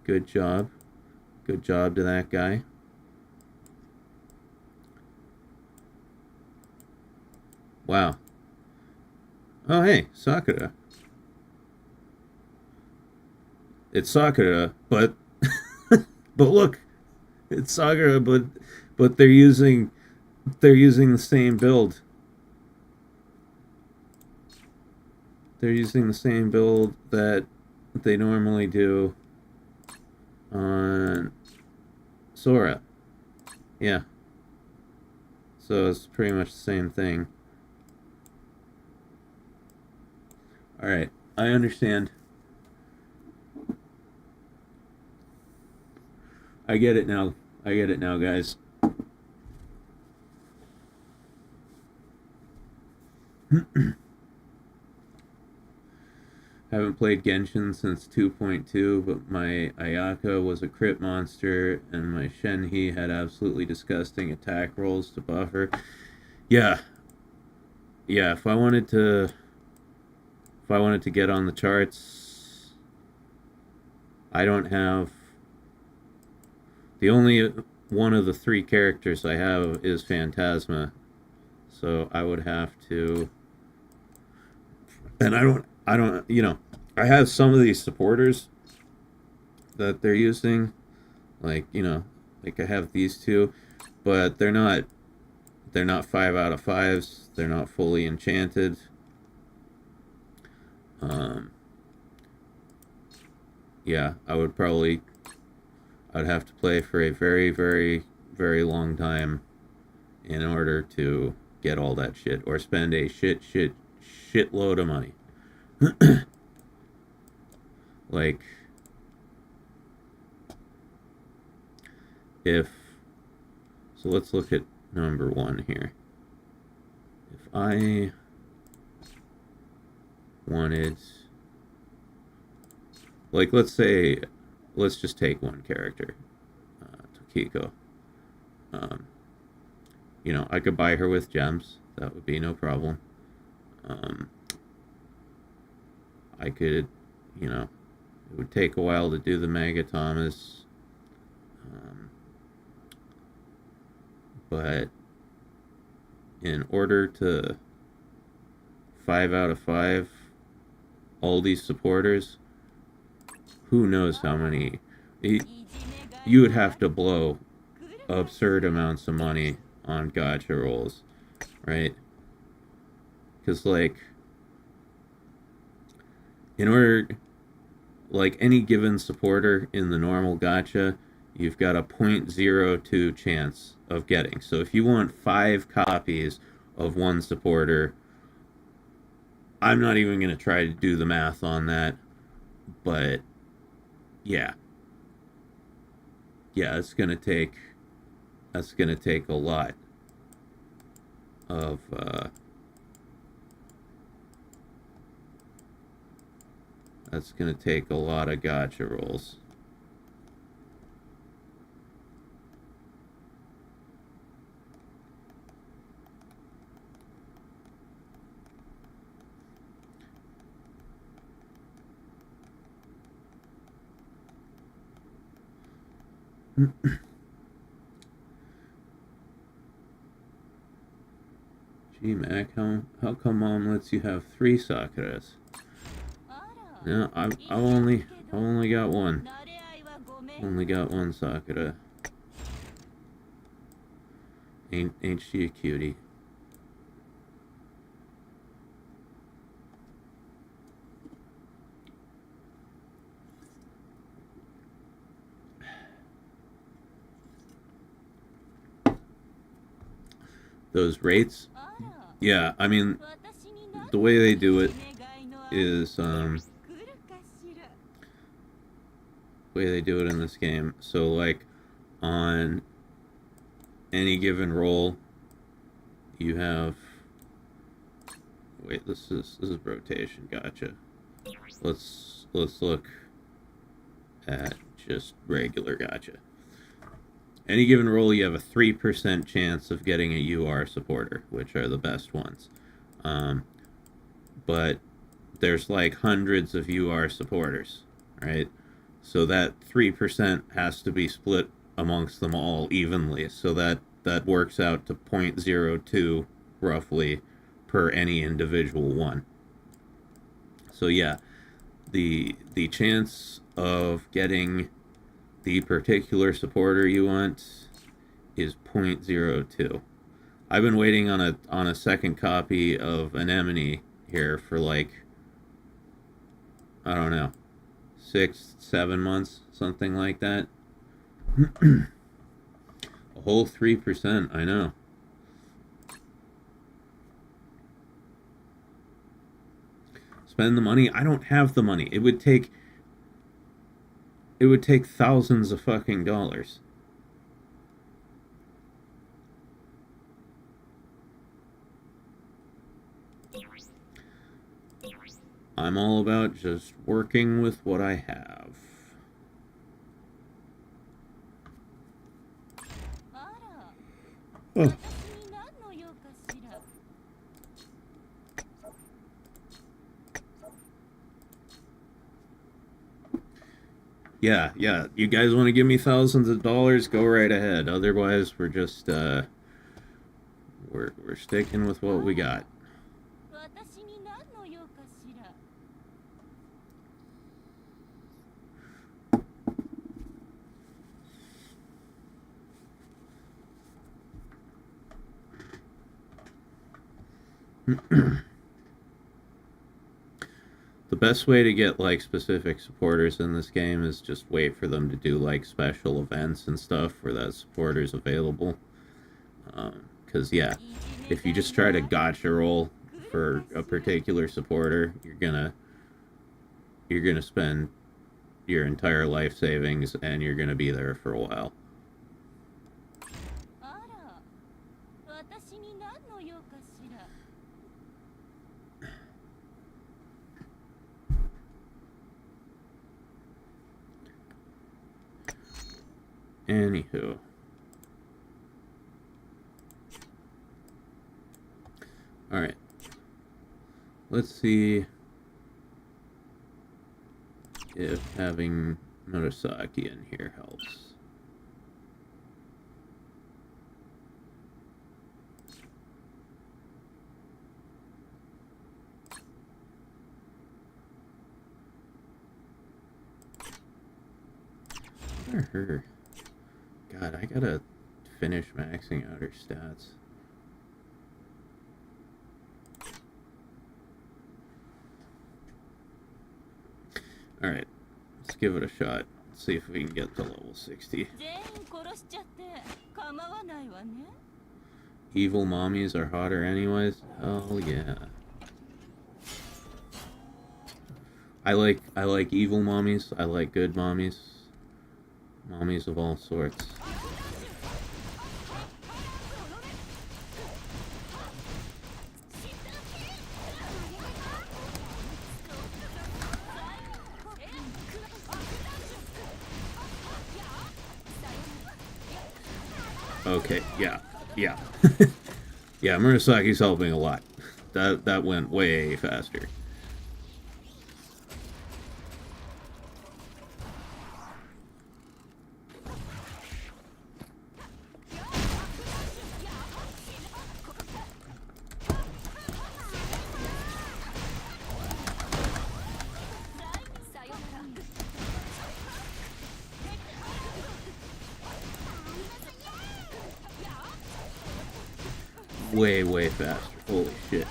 Speaker 2: Good job. Good job to that guy. Wow. Oh, hey, Sakura. It's Sakura, but but look, it's Sakura, but they're using the same build. They're using the same build that they normally do on Sora. Yeah. So it's pretty much the same thing. Alright, I understand. I get it now. I get it now, guys. Haven't played Genshin since 2.2, but my Ayaka was a crit monster, and my Shenhe had absolutely disgusting attack rolls to buffer. Yeah. Yeah, if I wanted to get on the charts, I don't have... The only one of the 3 characters I have is Phantasma. So I would have to... And I don't, you know, I have some of these supporters that they're using. Like, you know, like I have these 2, but they're not 5 out of 5s. They're not fully enchanted. Yeah, I'd have to play for a very, very, very long time in order to get all that shit, or spend a shitload of money. Like, so let's look at number 1 here. If I wanted, like, let's just take one character, Tokiko. You know, I could buy her with gems. That would be no problem. I could, you know, it would take a while to do the Mega Thomas. But in order to 5 out of 5 all these supporters, who knows how many... You would have to blow absurd amounts of money on gacha rolls, right? Because, like, in order, like, any given supporter in the normal gacha, you've got a 0.02 chance of getting. So if you want 5 copies of one supporter, I'm not even going to try to do the math on that, but yeah, it's going to take a lot of that's going to take a lot of gacha rolls. Gee, Mac, how come Mom lets you have 3 Sakuras? No, I've only got one. Only got one Sakura. Ain't she a cutie? those rates.
Speaker 5: あら
Speaker 2: Yeah, I mean,
Speaker 5: 私に何
Speaker 2: the way they do
Speaker 5: お
Speaker 2: it
Speaker 5: 願いのある
Speaker 2: is,
Speaker 5: 来るかしら
Speaker 2: way they do it in this game. So, like, on any given roll, you have. Wait, this is rotation. Gotcha. Let's look at just regular. Gotcha. Any given roll, you have a 3% chance of getting a UR supporter, which are the best ones. But there's like hundreds of UR supporters, right? So that 3% has to be split amongst them all evenly. So that works out to 0.02 roughly per any individual one. So yeah, the chance of getting the particular supporter you want is 0.02. I've been waiting on a second copy of Anemone here for like, I don't know, 6-7 months, something like that. A whole 3%, I know. Spend the money? I don't have the money. It would take thousands of fucking dollars. I'm all about just working with what I have.
Speaker 5: あら
Speaker 2: Oh.
Speaker 5: 私に何の用かしら
Speaker 2: Yeah. You guys want to give me thousands of dollars? Go right ahead. Otherwise, we're just we're sticking with what we got.
Speaker 5: 私に何の用かしら
Speaker 2: The best way to get like specific supporters in this game is just wait for them to do like special events and stuff where that supporter's available. Because yeah, if you just try to gotcha roll for a particular supporter, you're gonna spend your entire life savings and you're gonna be there for a while.
Speaker 5: あら私に何の用かしら
Speaker 2: Anywho. Alright. Let's see if having Murasaki in here helps. What are her? God, I gotta finish maxing out her stats. Alright, let's give it a shot. Let's see if we can get to level 60.
Speaker 5: 全員殺しちゃって構わないわね
Speaker 2: Evil mommies are hotter anyways? Hell yeah. I like evil mommies. I like good mommies. Mommies of all sorts. Okay, yeah. Yeah, Murasaki's helping a lot. That went way faster. Way faster. Holy shit.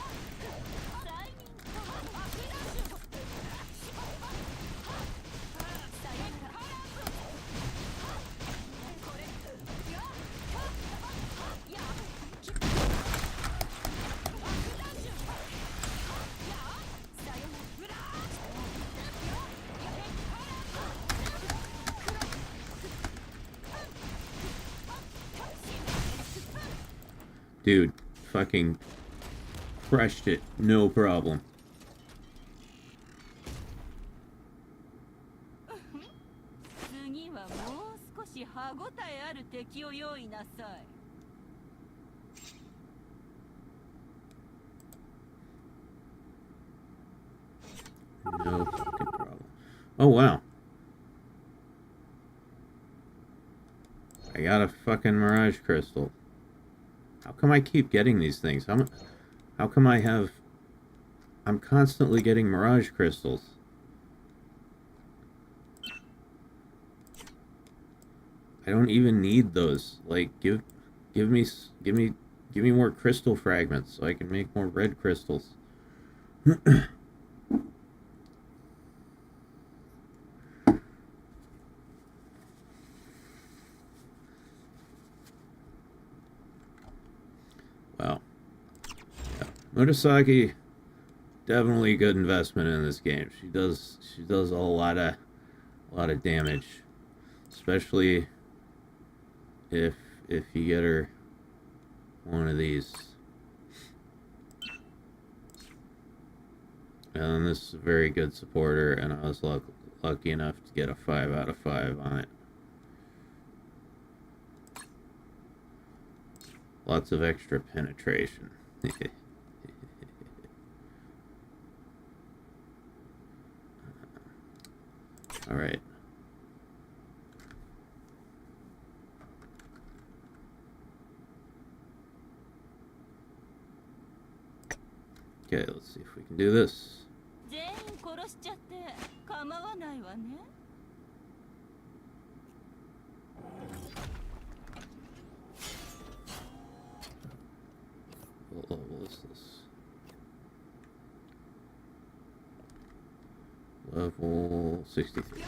Speaker 2: Dude, fucking crushed it. No problem.
Speaker 5: 次はもう少し歯ごたえある敵を用意なさい。
Speaker 2: No fucking problem. Oh, wow. I got a fucking Mirage Crystal. How come I keep getting these things? How come I'm constantly getting Mirage Crystals. I don't even need those. Like, give me more crystal fragments so I can make more red crystals. Wow. Yeah. Murasaki, definitely a good investment in this game. She does a lot of damage, especially if you get her one of these. And this is a very good supporter, and I was lucky enough to get a 5 out of 5 on it. Lots of extra penetration. All right. Okay, let's see if we can do this.
Speaker 5: 全員殺しちゃって構わないわね。
Speaker 2: What level is this? Level 63.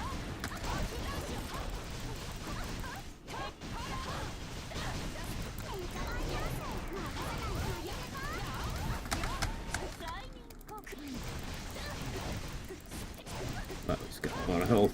Speaker 2: Wow, he's got a lot of health.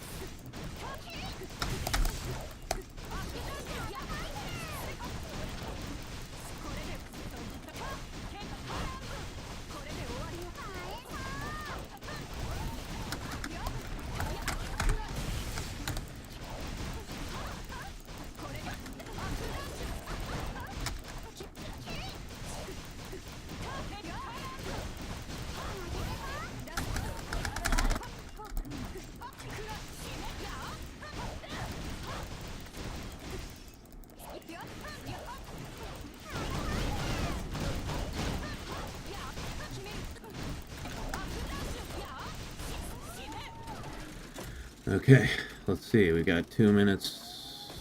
Speaker 2: Okay, let's see. We got 2 minutes.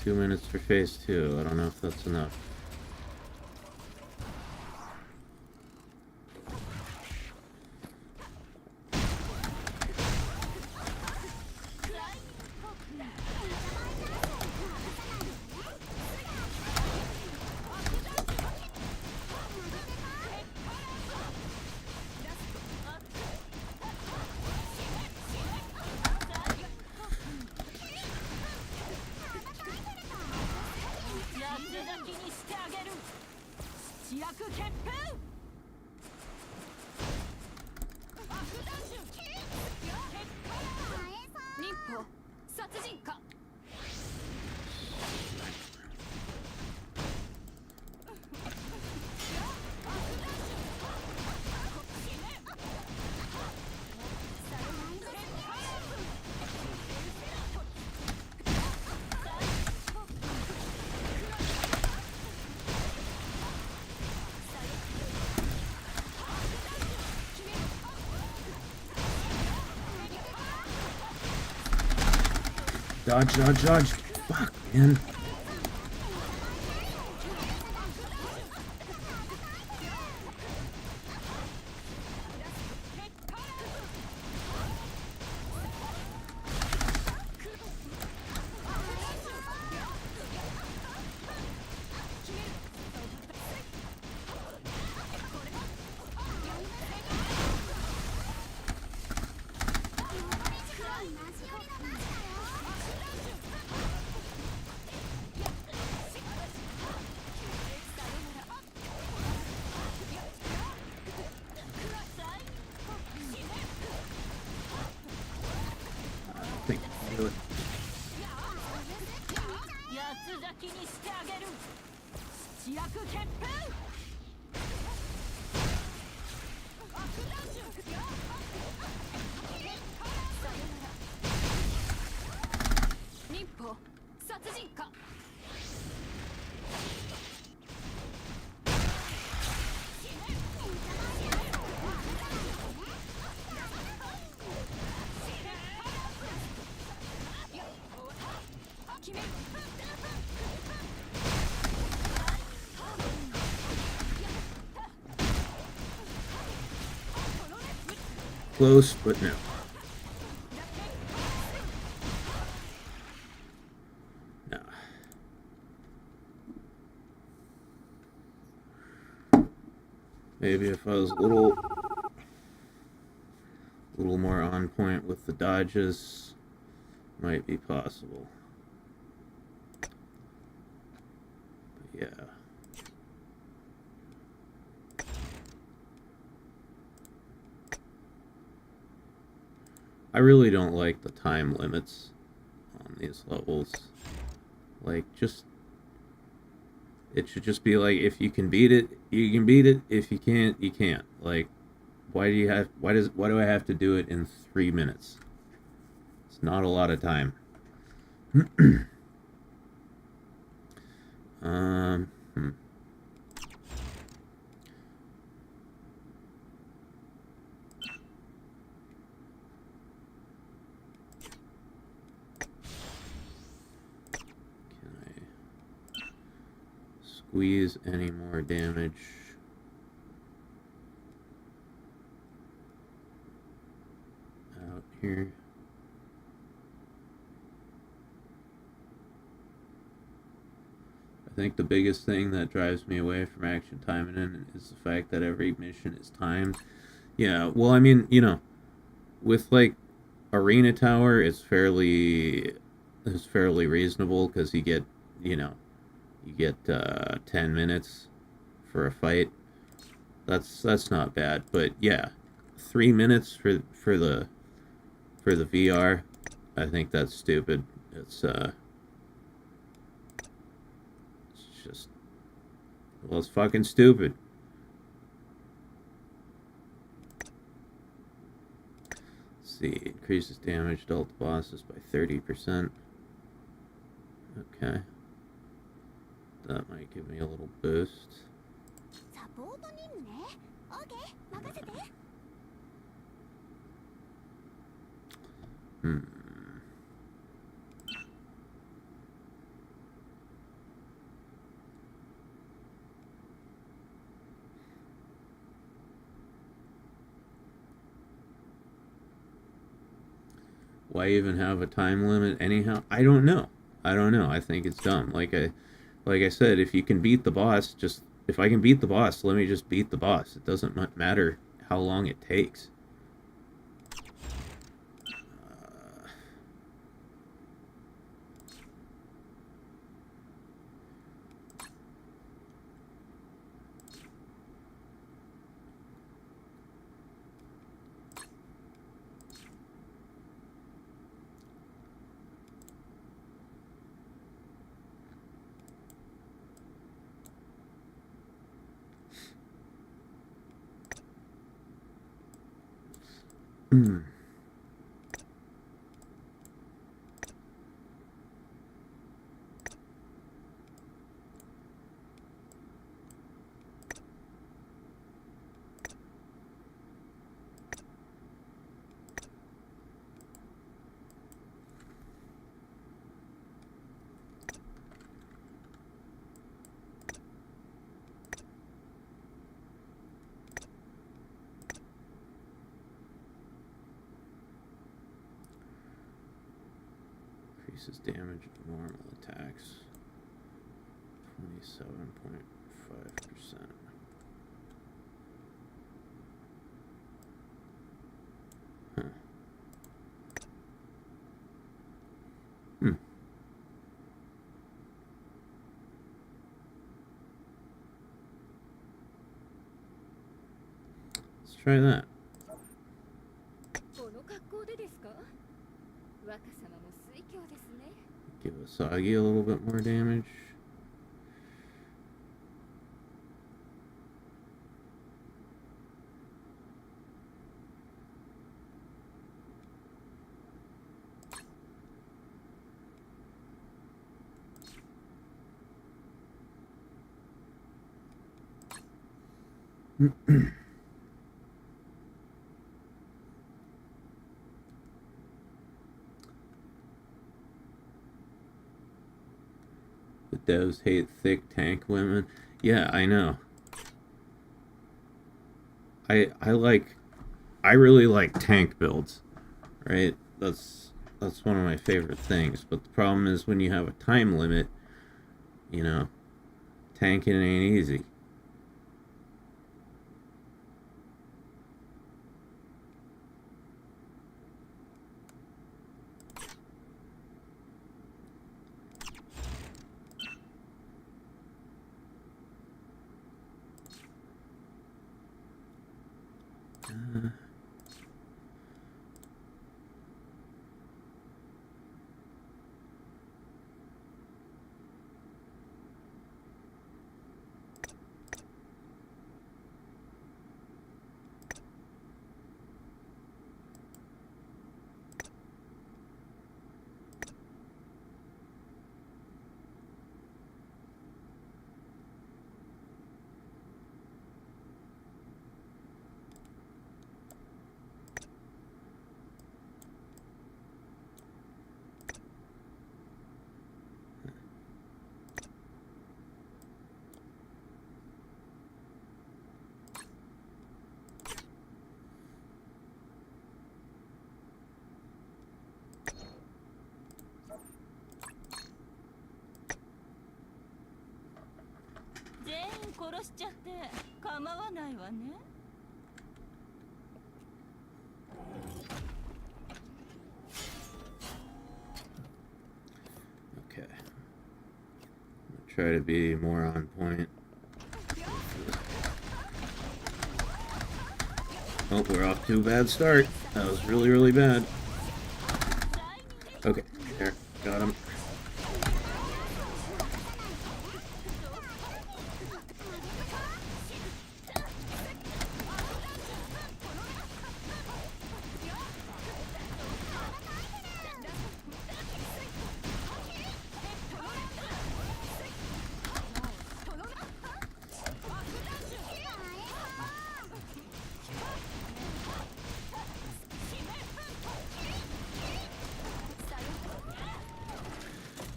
Speaker 2: 2 minutes for phase 2. I don't know if that's enough. Dodge, dodge, dodge. Fuck, man. Do it.
Speaker 5: 八つ咲きにしてあげる七役決定忍法殺人か
Speaker 2: Close, but no. No. Maybe if I was a little more on point with the dodges, might be possible. But yeah. I really don't like the time limits on these levels. Like, it should just be like, if you can beat it, you can beat it. If you can't, you can't. Like, why do I have to do it in 3 minutes? It's not a lot of time. Squeeze any more damage out here. I think the biggest thing that drives me away from action timing in is the fact that every mission is timed. Yeah, well, I mean, you know, with like Arena Tower, it's fairly reasonable because you get, you know, 10 minutes for a fight. That's not bad, but yeah, 3 minutes for the VR, I think that's stupid. It's just, well, it's fucking stupid. Let's see, increases damage dealt to bosses by 30%. Okay. That might give me a little boost. Why even have a time limit anyhow? I don't know. I think it's dumb. Like I said, if you can beat the boss, if I can beat the boss, let me just beat the boss. It doesn't matter how long it takes. Increases damage of normal attacks 27.5%. Huh. Let's try that.
Speaker 5: この格好でですか若様も
Speaker 2: Give Asagi a little bit more damage. The devs hate thick tank women. Yeah, I know. I really like tank builds, right? That's one of my favorite things. But the problem is when you have a time limit, you know, tanking ain't easy. Okay. Try to be more on point. Oh, we're off to a bad start. That was really, really bad. Okay, there, got him.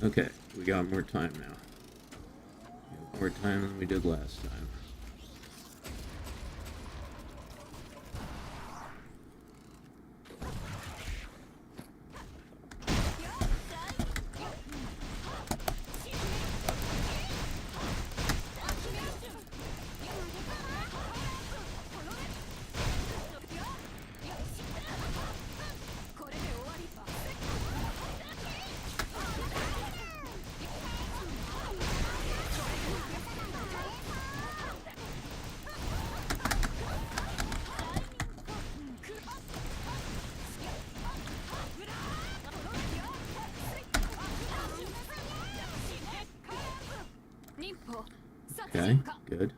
Speaker 2: Okay, we got more time now. More time than we did last time. Okay, good.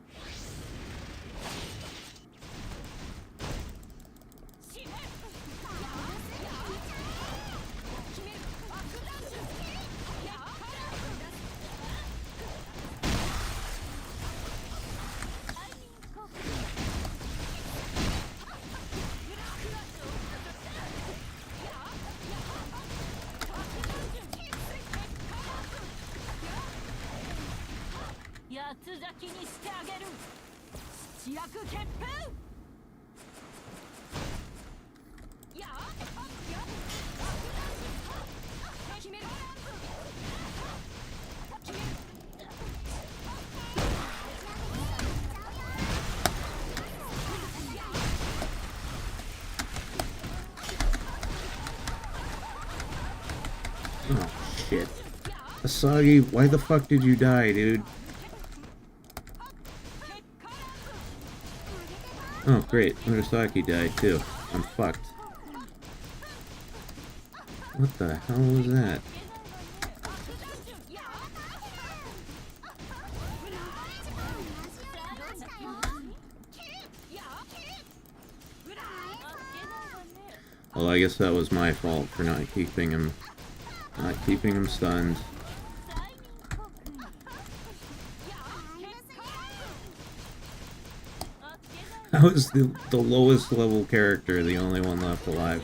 Speaker 2: Oh, shit. Asagi, why the fuck did you die, dude? Oh, great. Murasaki died, too. I'm fucked. What the hell was that? Well, I guess that was my fault for not keeping him stunned. That was the lowest level character, the only one left alive.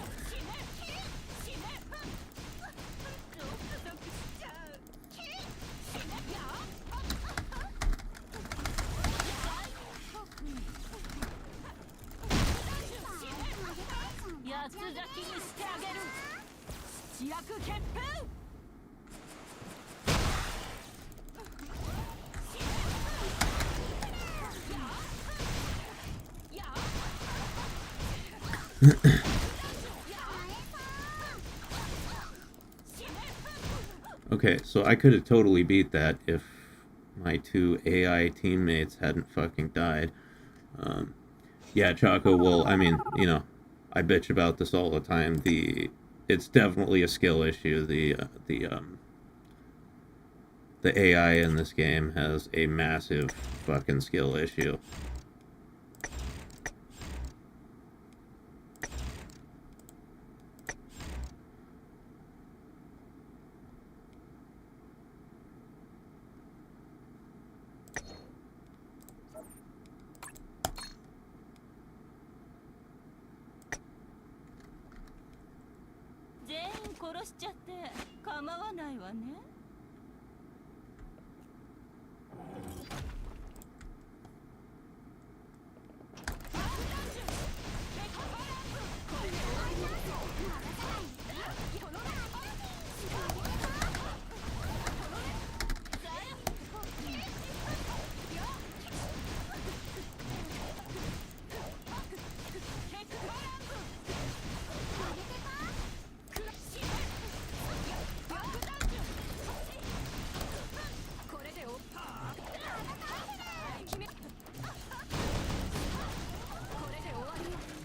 Speaker 2: Okay, so I could have totally beat that if my two AI teammates hadn't fucking died. Yeah, Choco will, I mean, you know, I bitch about this all the time. It's definitely a skill issue. The AI in this game has a massive fucking skill issue.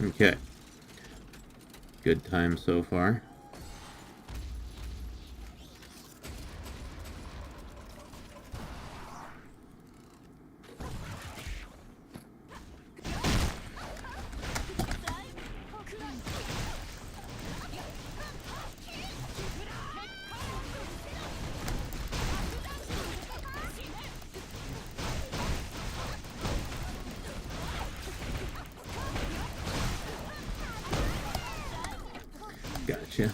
Speaker 2: Okay. Good time so far. Gotcha.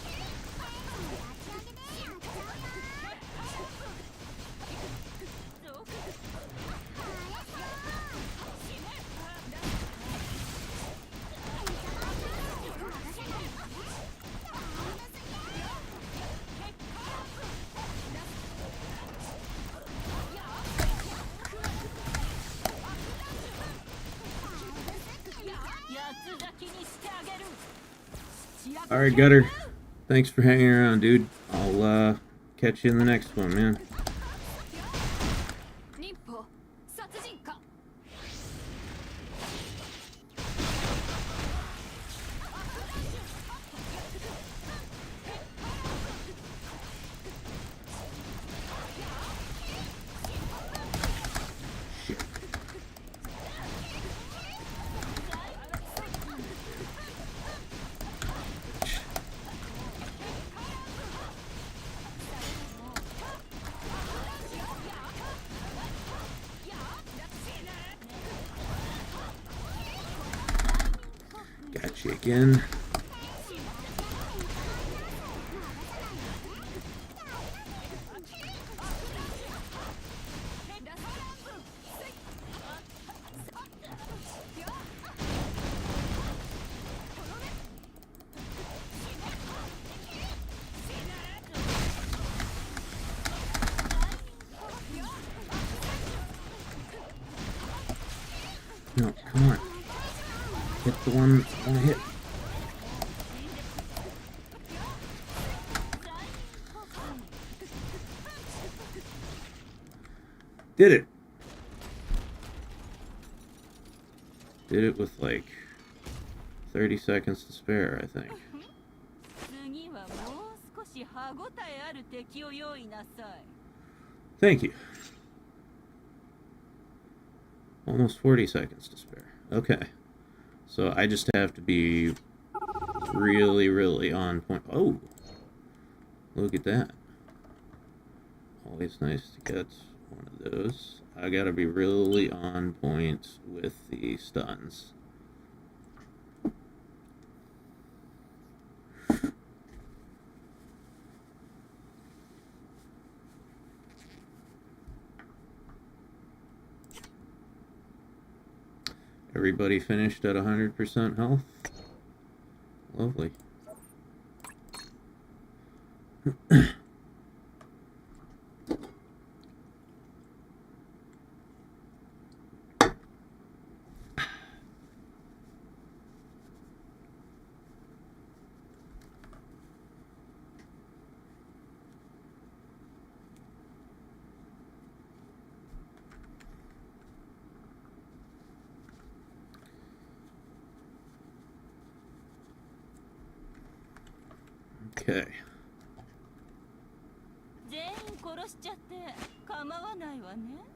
Speaker 2: Alright, Gutter. Thanks for hanging around, dude. I'll catch you in the next one, man. Gotcha again. No, come on. Hit the one I want to hit. Did it. Did it with like 30 seconds to spare, I think. Thank you. Almost 40 seconds to spare. Okay. So I just have to be really, really on point. Oh, look at that. Always nice to get one of those. I gotta be really on point with the stuns. Everybody finished at 100% health? Lovely. Okay.
Speaker 5: 全員殺しちゃって構わないわね。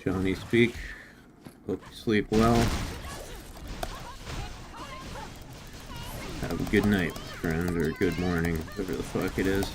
Speaker 2: Shawnee speak. Hope you sleep well. Have a good night, friend, or good morning, whatever the fuck it is.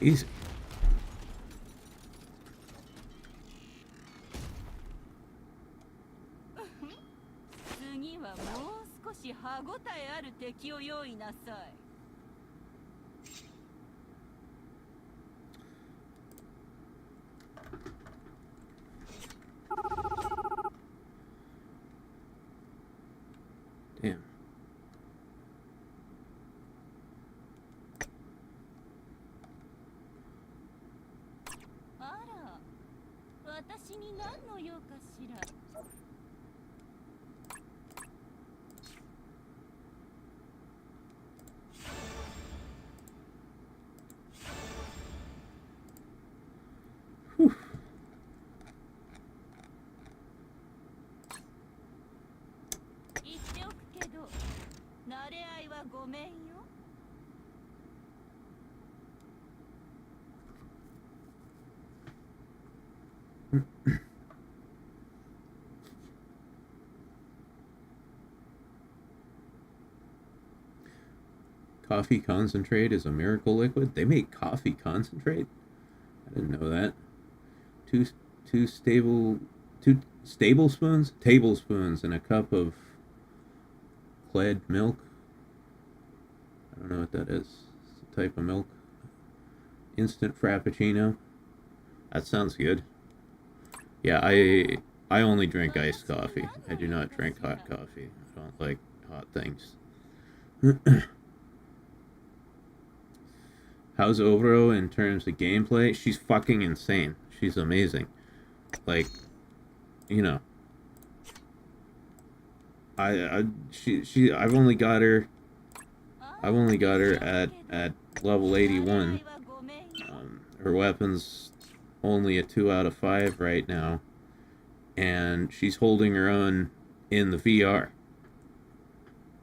Speaker 2: Easy.
Speaker 5: 次はもう少し歯ごたえある敵を用意なさい。
Speaker 2: Damn.
Speaker 5: に何の用かしら。言っておくけど、慣れ合いはごめんよ。
Speaker 2: Coffee concentrate is a miracle liquid. They make coffee concentrate. I didn't know that. Two tablespoons in a cup of cled milk. I don't know what that is. It's a type of milk. Instant frappuccino. That sounds good. Yeah, I only drink iced coffee. I do not drink hot coffee. I don't like hot things. How's Overo in terms of gameplay? She's fucking insane. She's amazing. Like, you know, I've only got her at level 81. Her weapon's only a 2 out of 5 right now, and she's holding her own in the VR.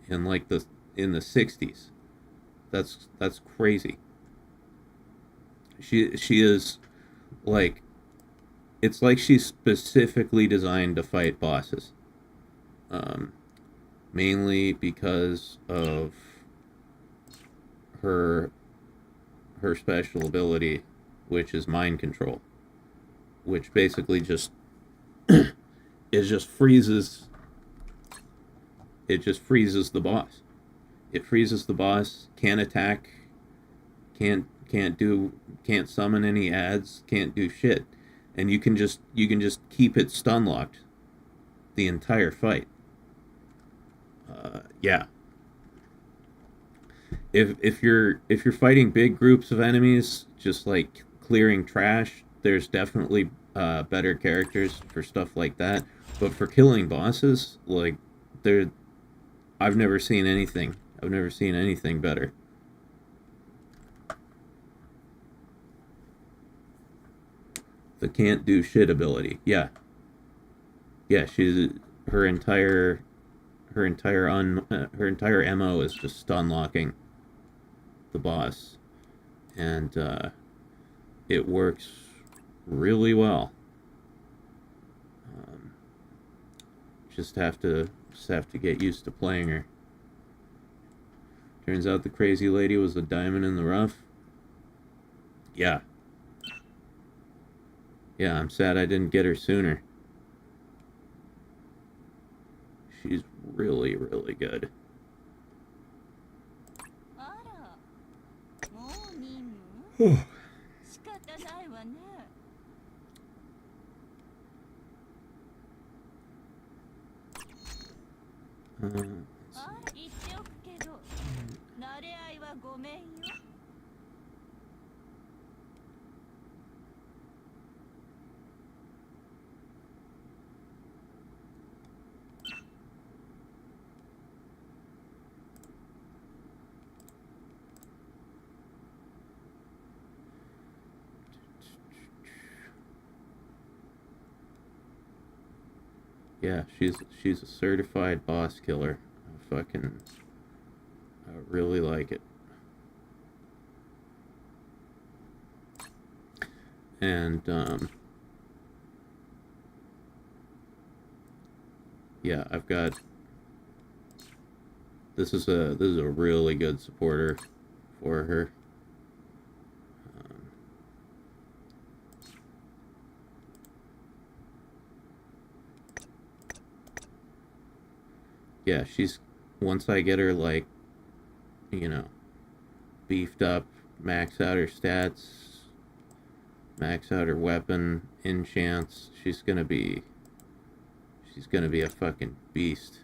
Speaker 2: In like the 60s. That's crazy. She is like, it's like she's specifically designed to fight bosses. Mainly because of her special ability, which is mind control, which basically just freezes the boss. It freezes the boss, can't attack, can't summon any ads, can't do shit. And you can just keep it stun locked the entire fight. Yeah. If you're fighting big groups of enemies, just like clearing trash, there's definitely better characters for stuff like that. But for killing bosses, like, I've never seen anything better. The can't do shit ability. Yeah. Yeah, her entire MO is just stun locking the boss, and it works really well. Just have to get used to playing her. Turns out the crazy lady was a diamond in the rough. Yeah. Yeah, I'm sad I didn't get her sooner. She's really, really good. Yeah, she's a certified boss killer. I really like it. And yeah, I've got this is a really good supporter for her. Yeah, once I get her, like, you know, beefed up, max out her stats, max out her weapon, enchants, she's gonna be a fucking beast.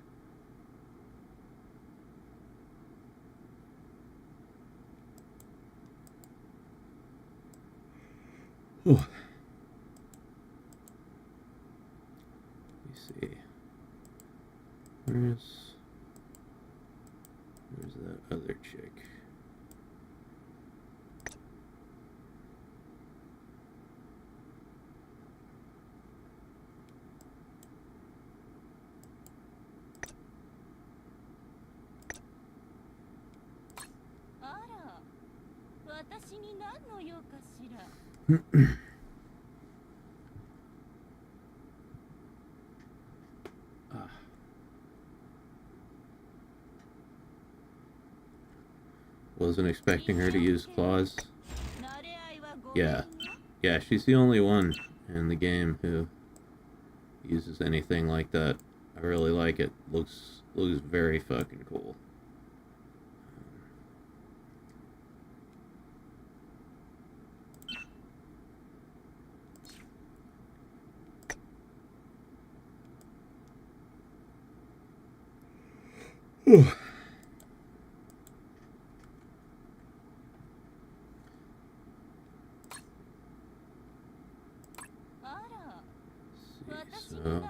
Speaker 2: Whew. Where's that other chick? Wasn't expecting her to use claws. Yeah, she's the only one in the game who uses anything like that. I really like it. Looks very fucking cool. So,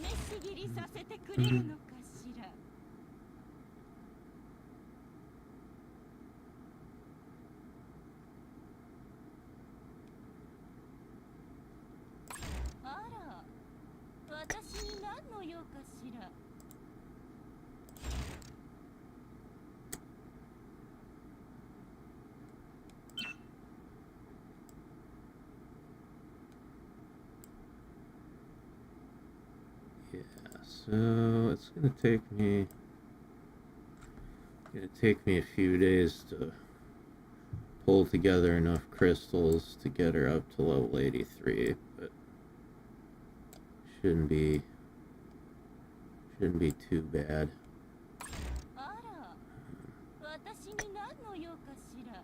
Speaker 5: 試し切りさせてくれるのかしら。あら、私に何の用かしら。
Speaker 2: yeah, so it's gonna take me a few days to pull together enough crystals to get her up to level 83, but shouldn't be too bad.
Speaker 5: あら、私に何の用かしら。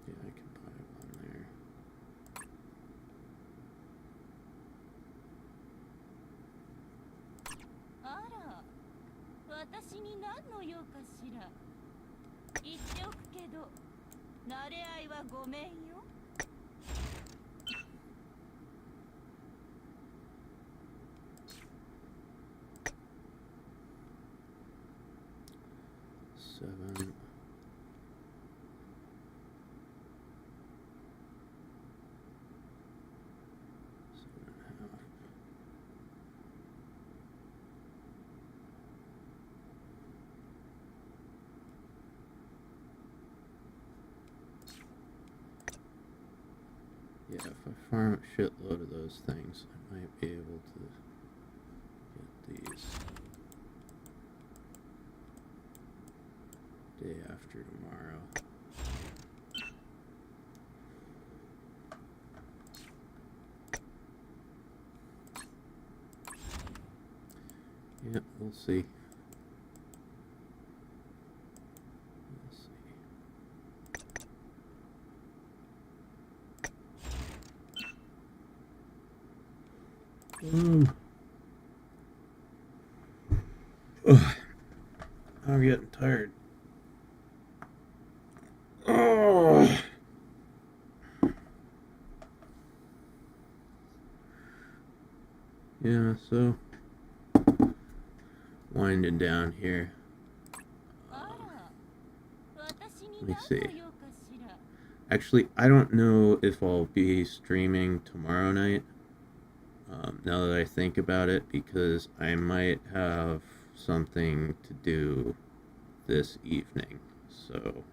Speaker 2: Yeah, I can buy one there.
Speaker 5: あら、私に何の用かしら。言っておくけど、慣れ合いはごめんよ。
Speaker 2: 7. Yeah, if I farm a shitload of those things, I might be able to get these day after tomorrow. Yeah, we'll see. I'm getting tired. Yeah, so winding down here. Let me see. Actually, I don't know if I'll be streaming tomorrow night. Now that I think about it, because I might have something to do this evening. So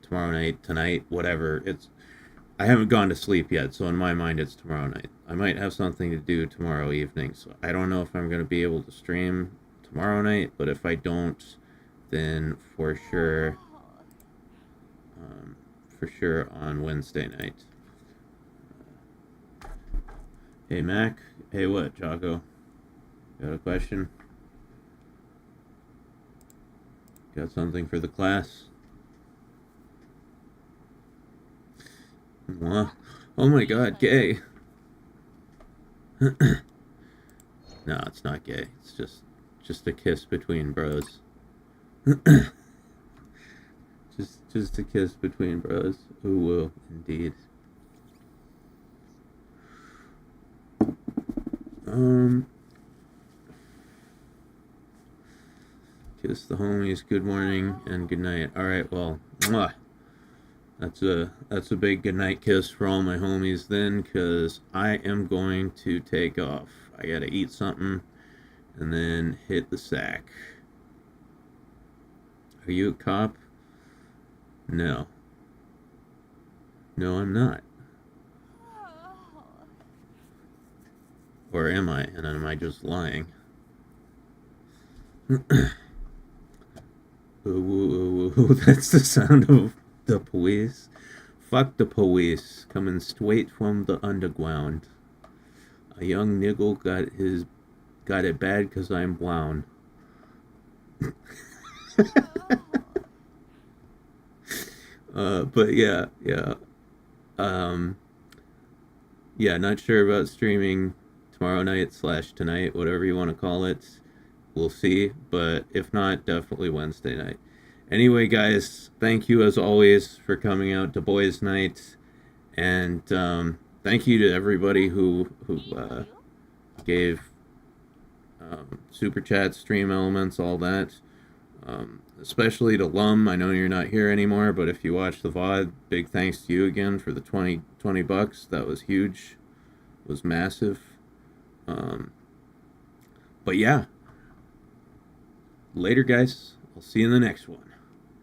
Speaker 2: tomorrow night, tonight, whatever. I haven't gone to sleep yet, so in my mind it's tomorrow night. I might have something to do tomorrow evening, so I don't know if I'm going to be able to stream tomorrow night, but if I don't, then for sure on Wednesday night. Hey Mac, hey what, Jocko? Got a question? Got something for the class? Wow. Oh my god, gay. No, it's not gay. It's just a kiss between bros. just a kiss between bros. Ooh, woo, indeed. Kiss the homies, good morning and good night. Alright, well, mwah. That's a big good night kiss for all my homies then, cause I am going to take off. I gotta eat something and then hit the sack. Are you a cop? No. No, I'm not. Or am I? And am I just lying? Ooh, that's the sound of the police. Fuck the police, coming straight from the underground. A young niggle got it bad 'cause I'm brown. But yeah. Yeah, not sure about streaming tomorrow night / tonight, whatever you want to call it. We'll see, but if not, definitely Wednesday night. Anyway, guys, thank you as always for coming out to Boys Night, and thank you to everybody who gave super chats, stream elements, all that. Especially to Lum. I know you're not here anymore, but if you watch the VOD, big thanks to you again for the $20. That was huge. It was massive. But yeah. Later, guys. I'll see you in the next one.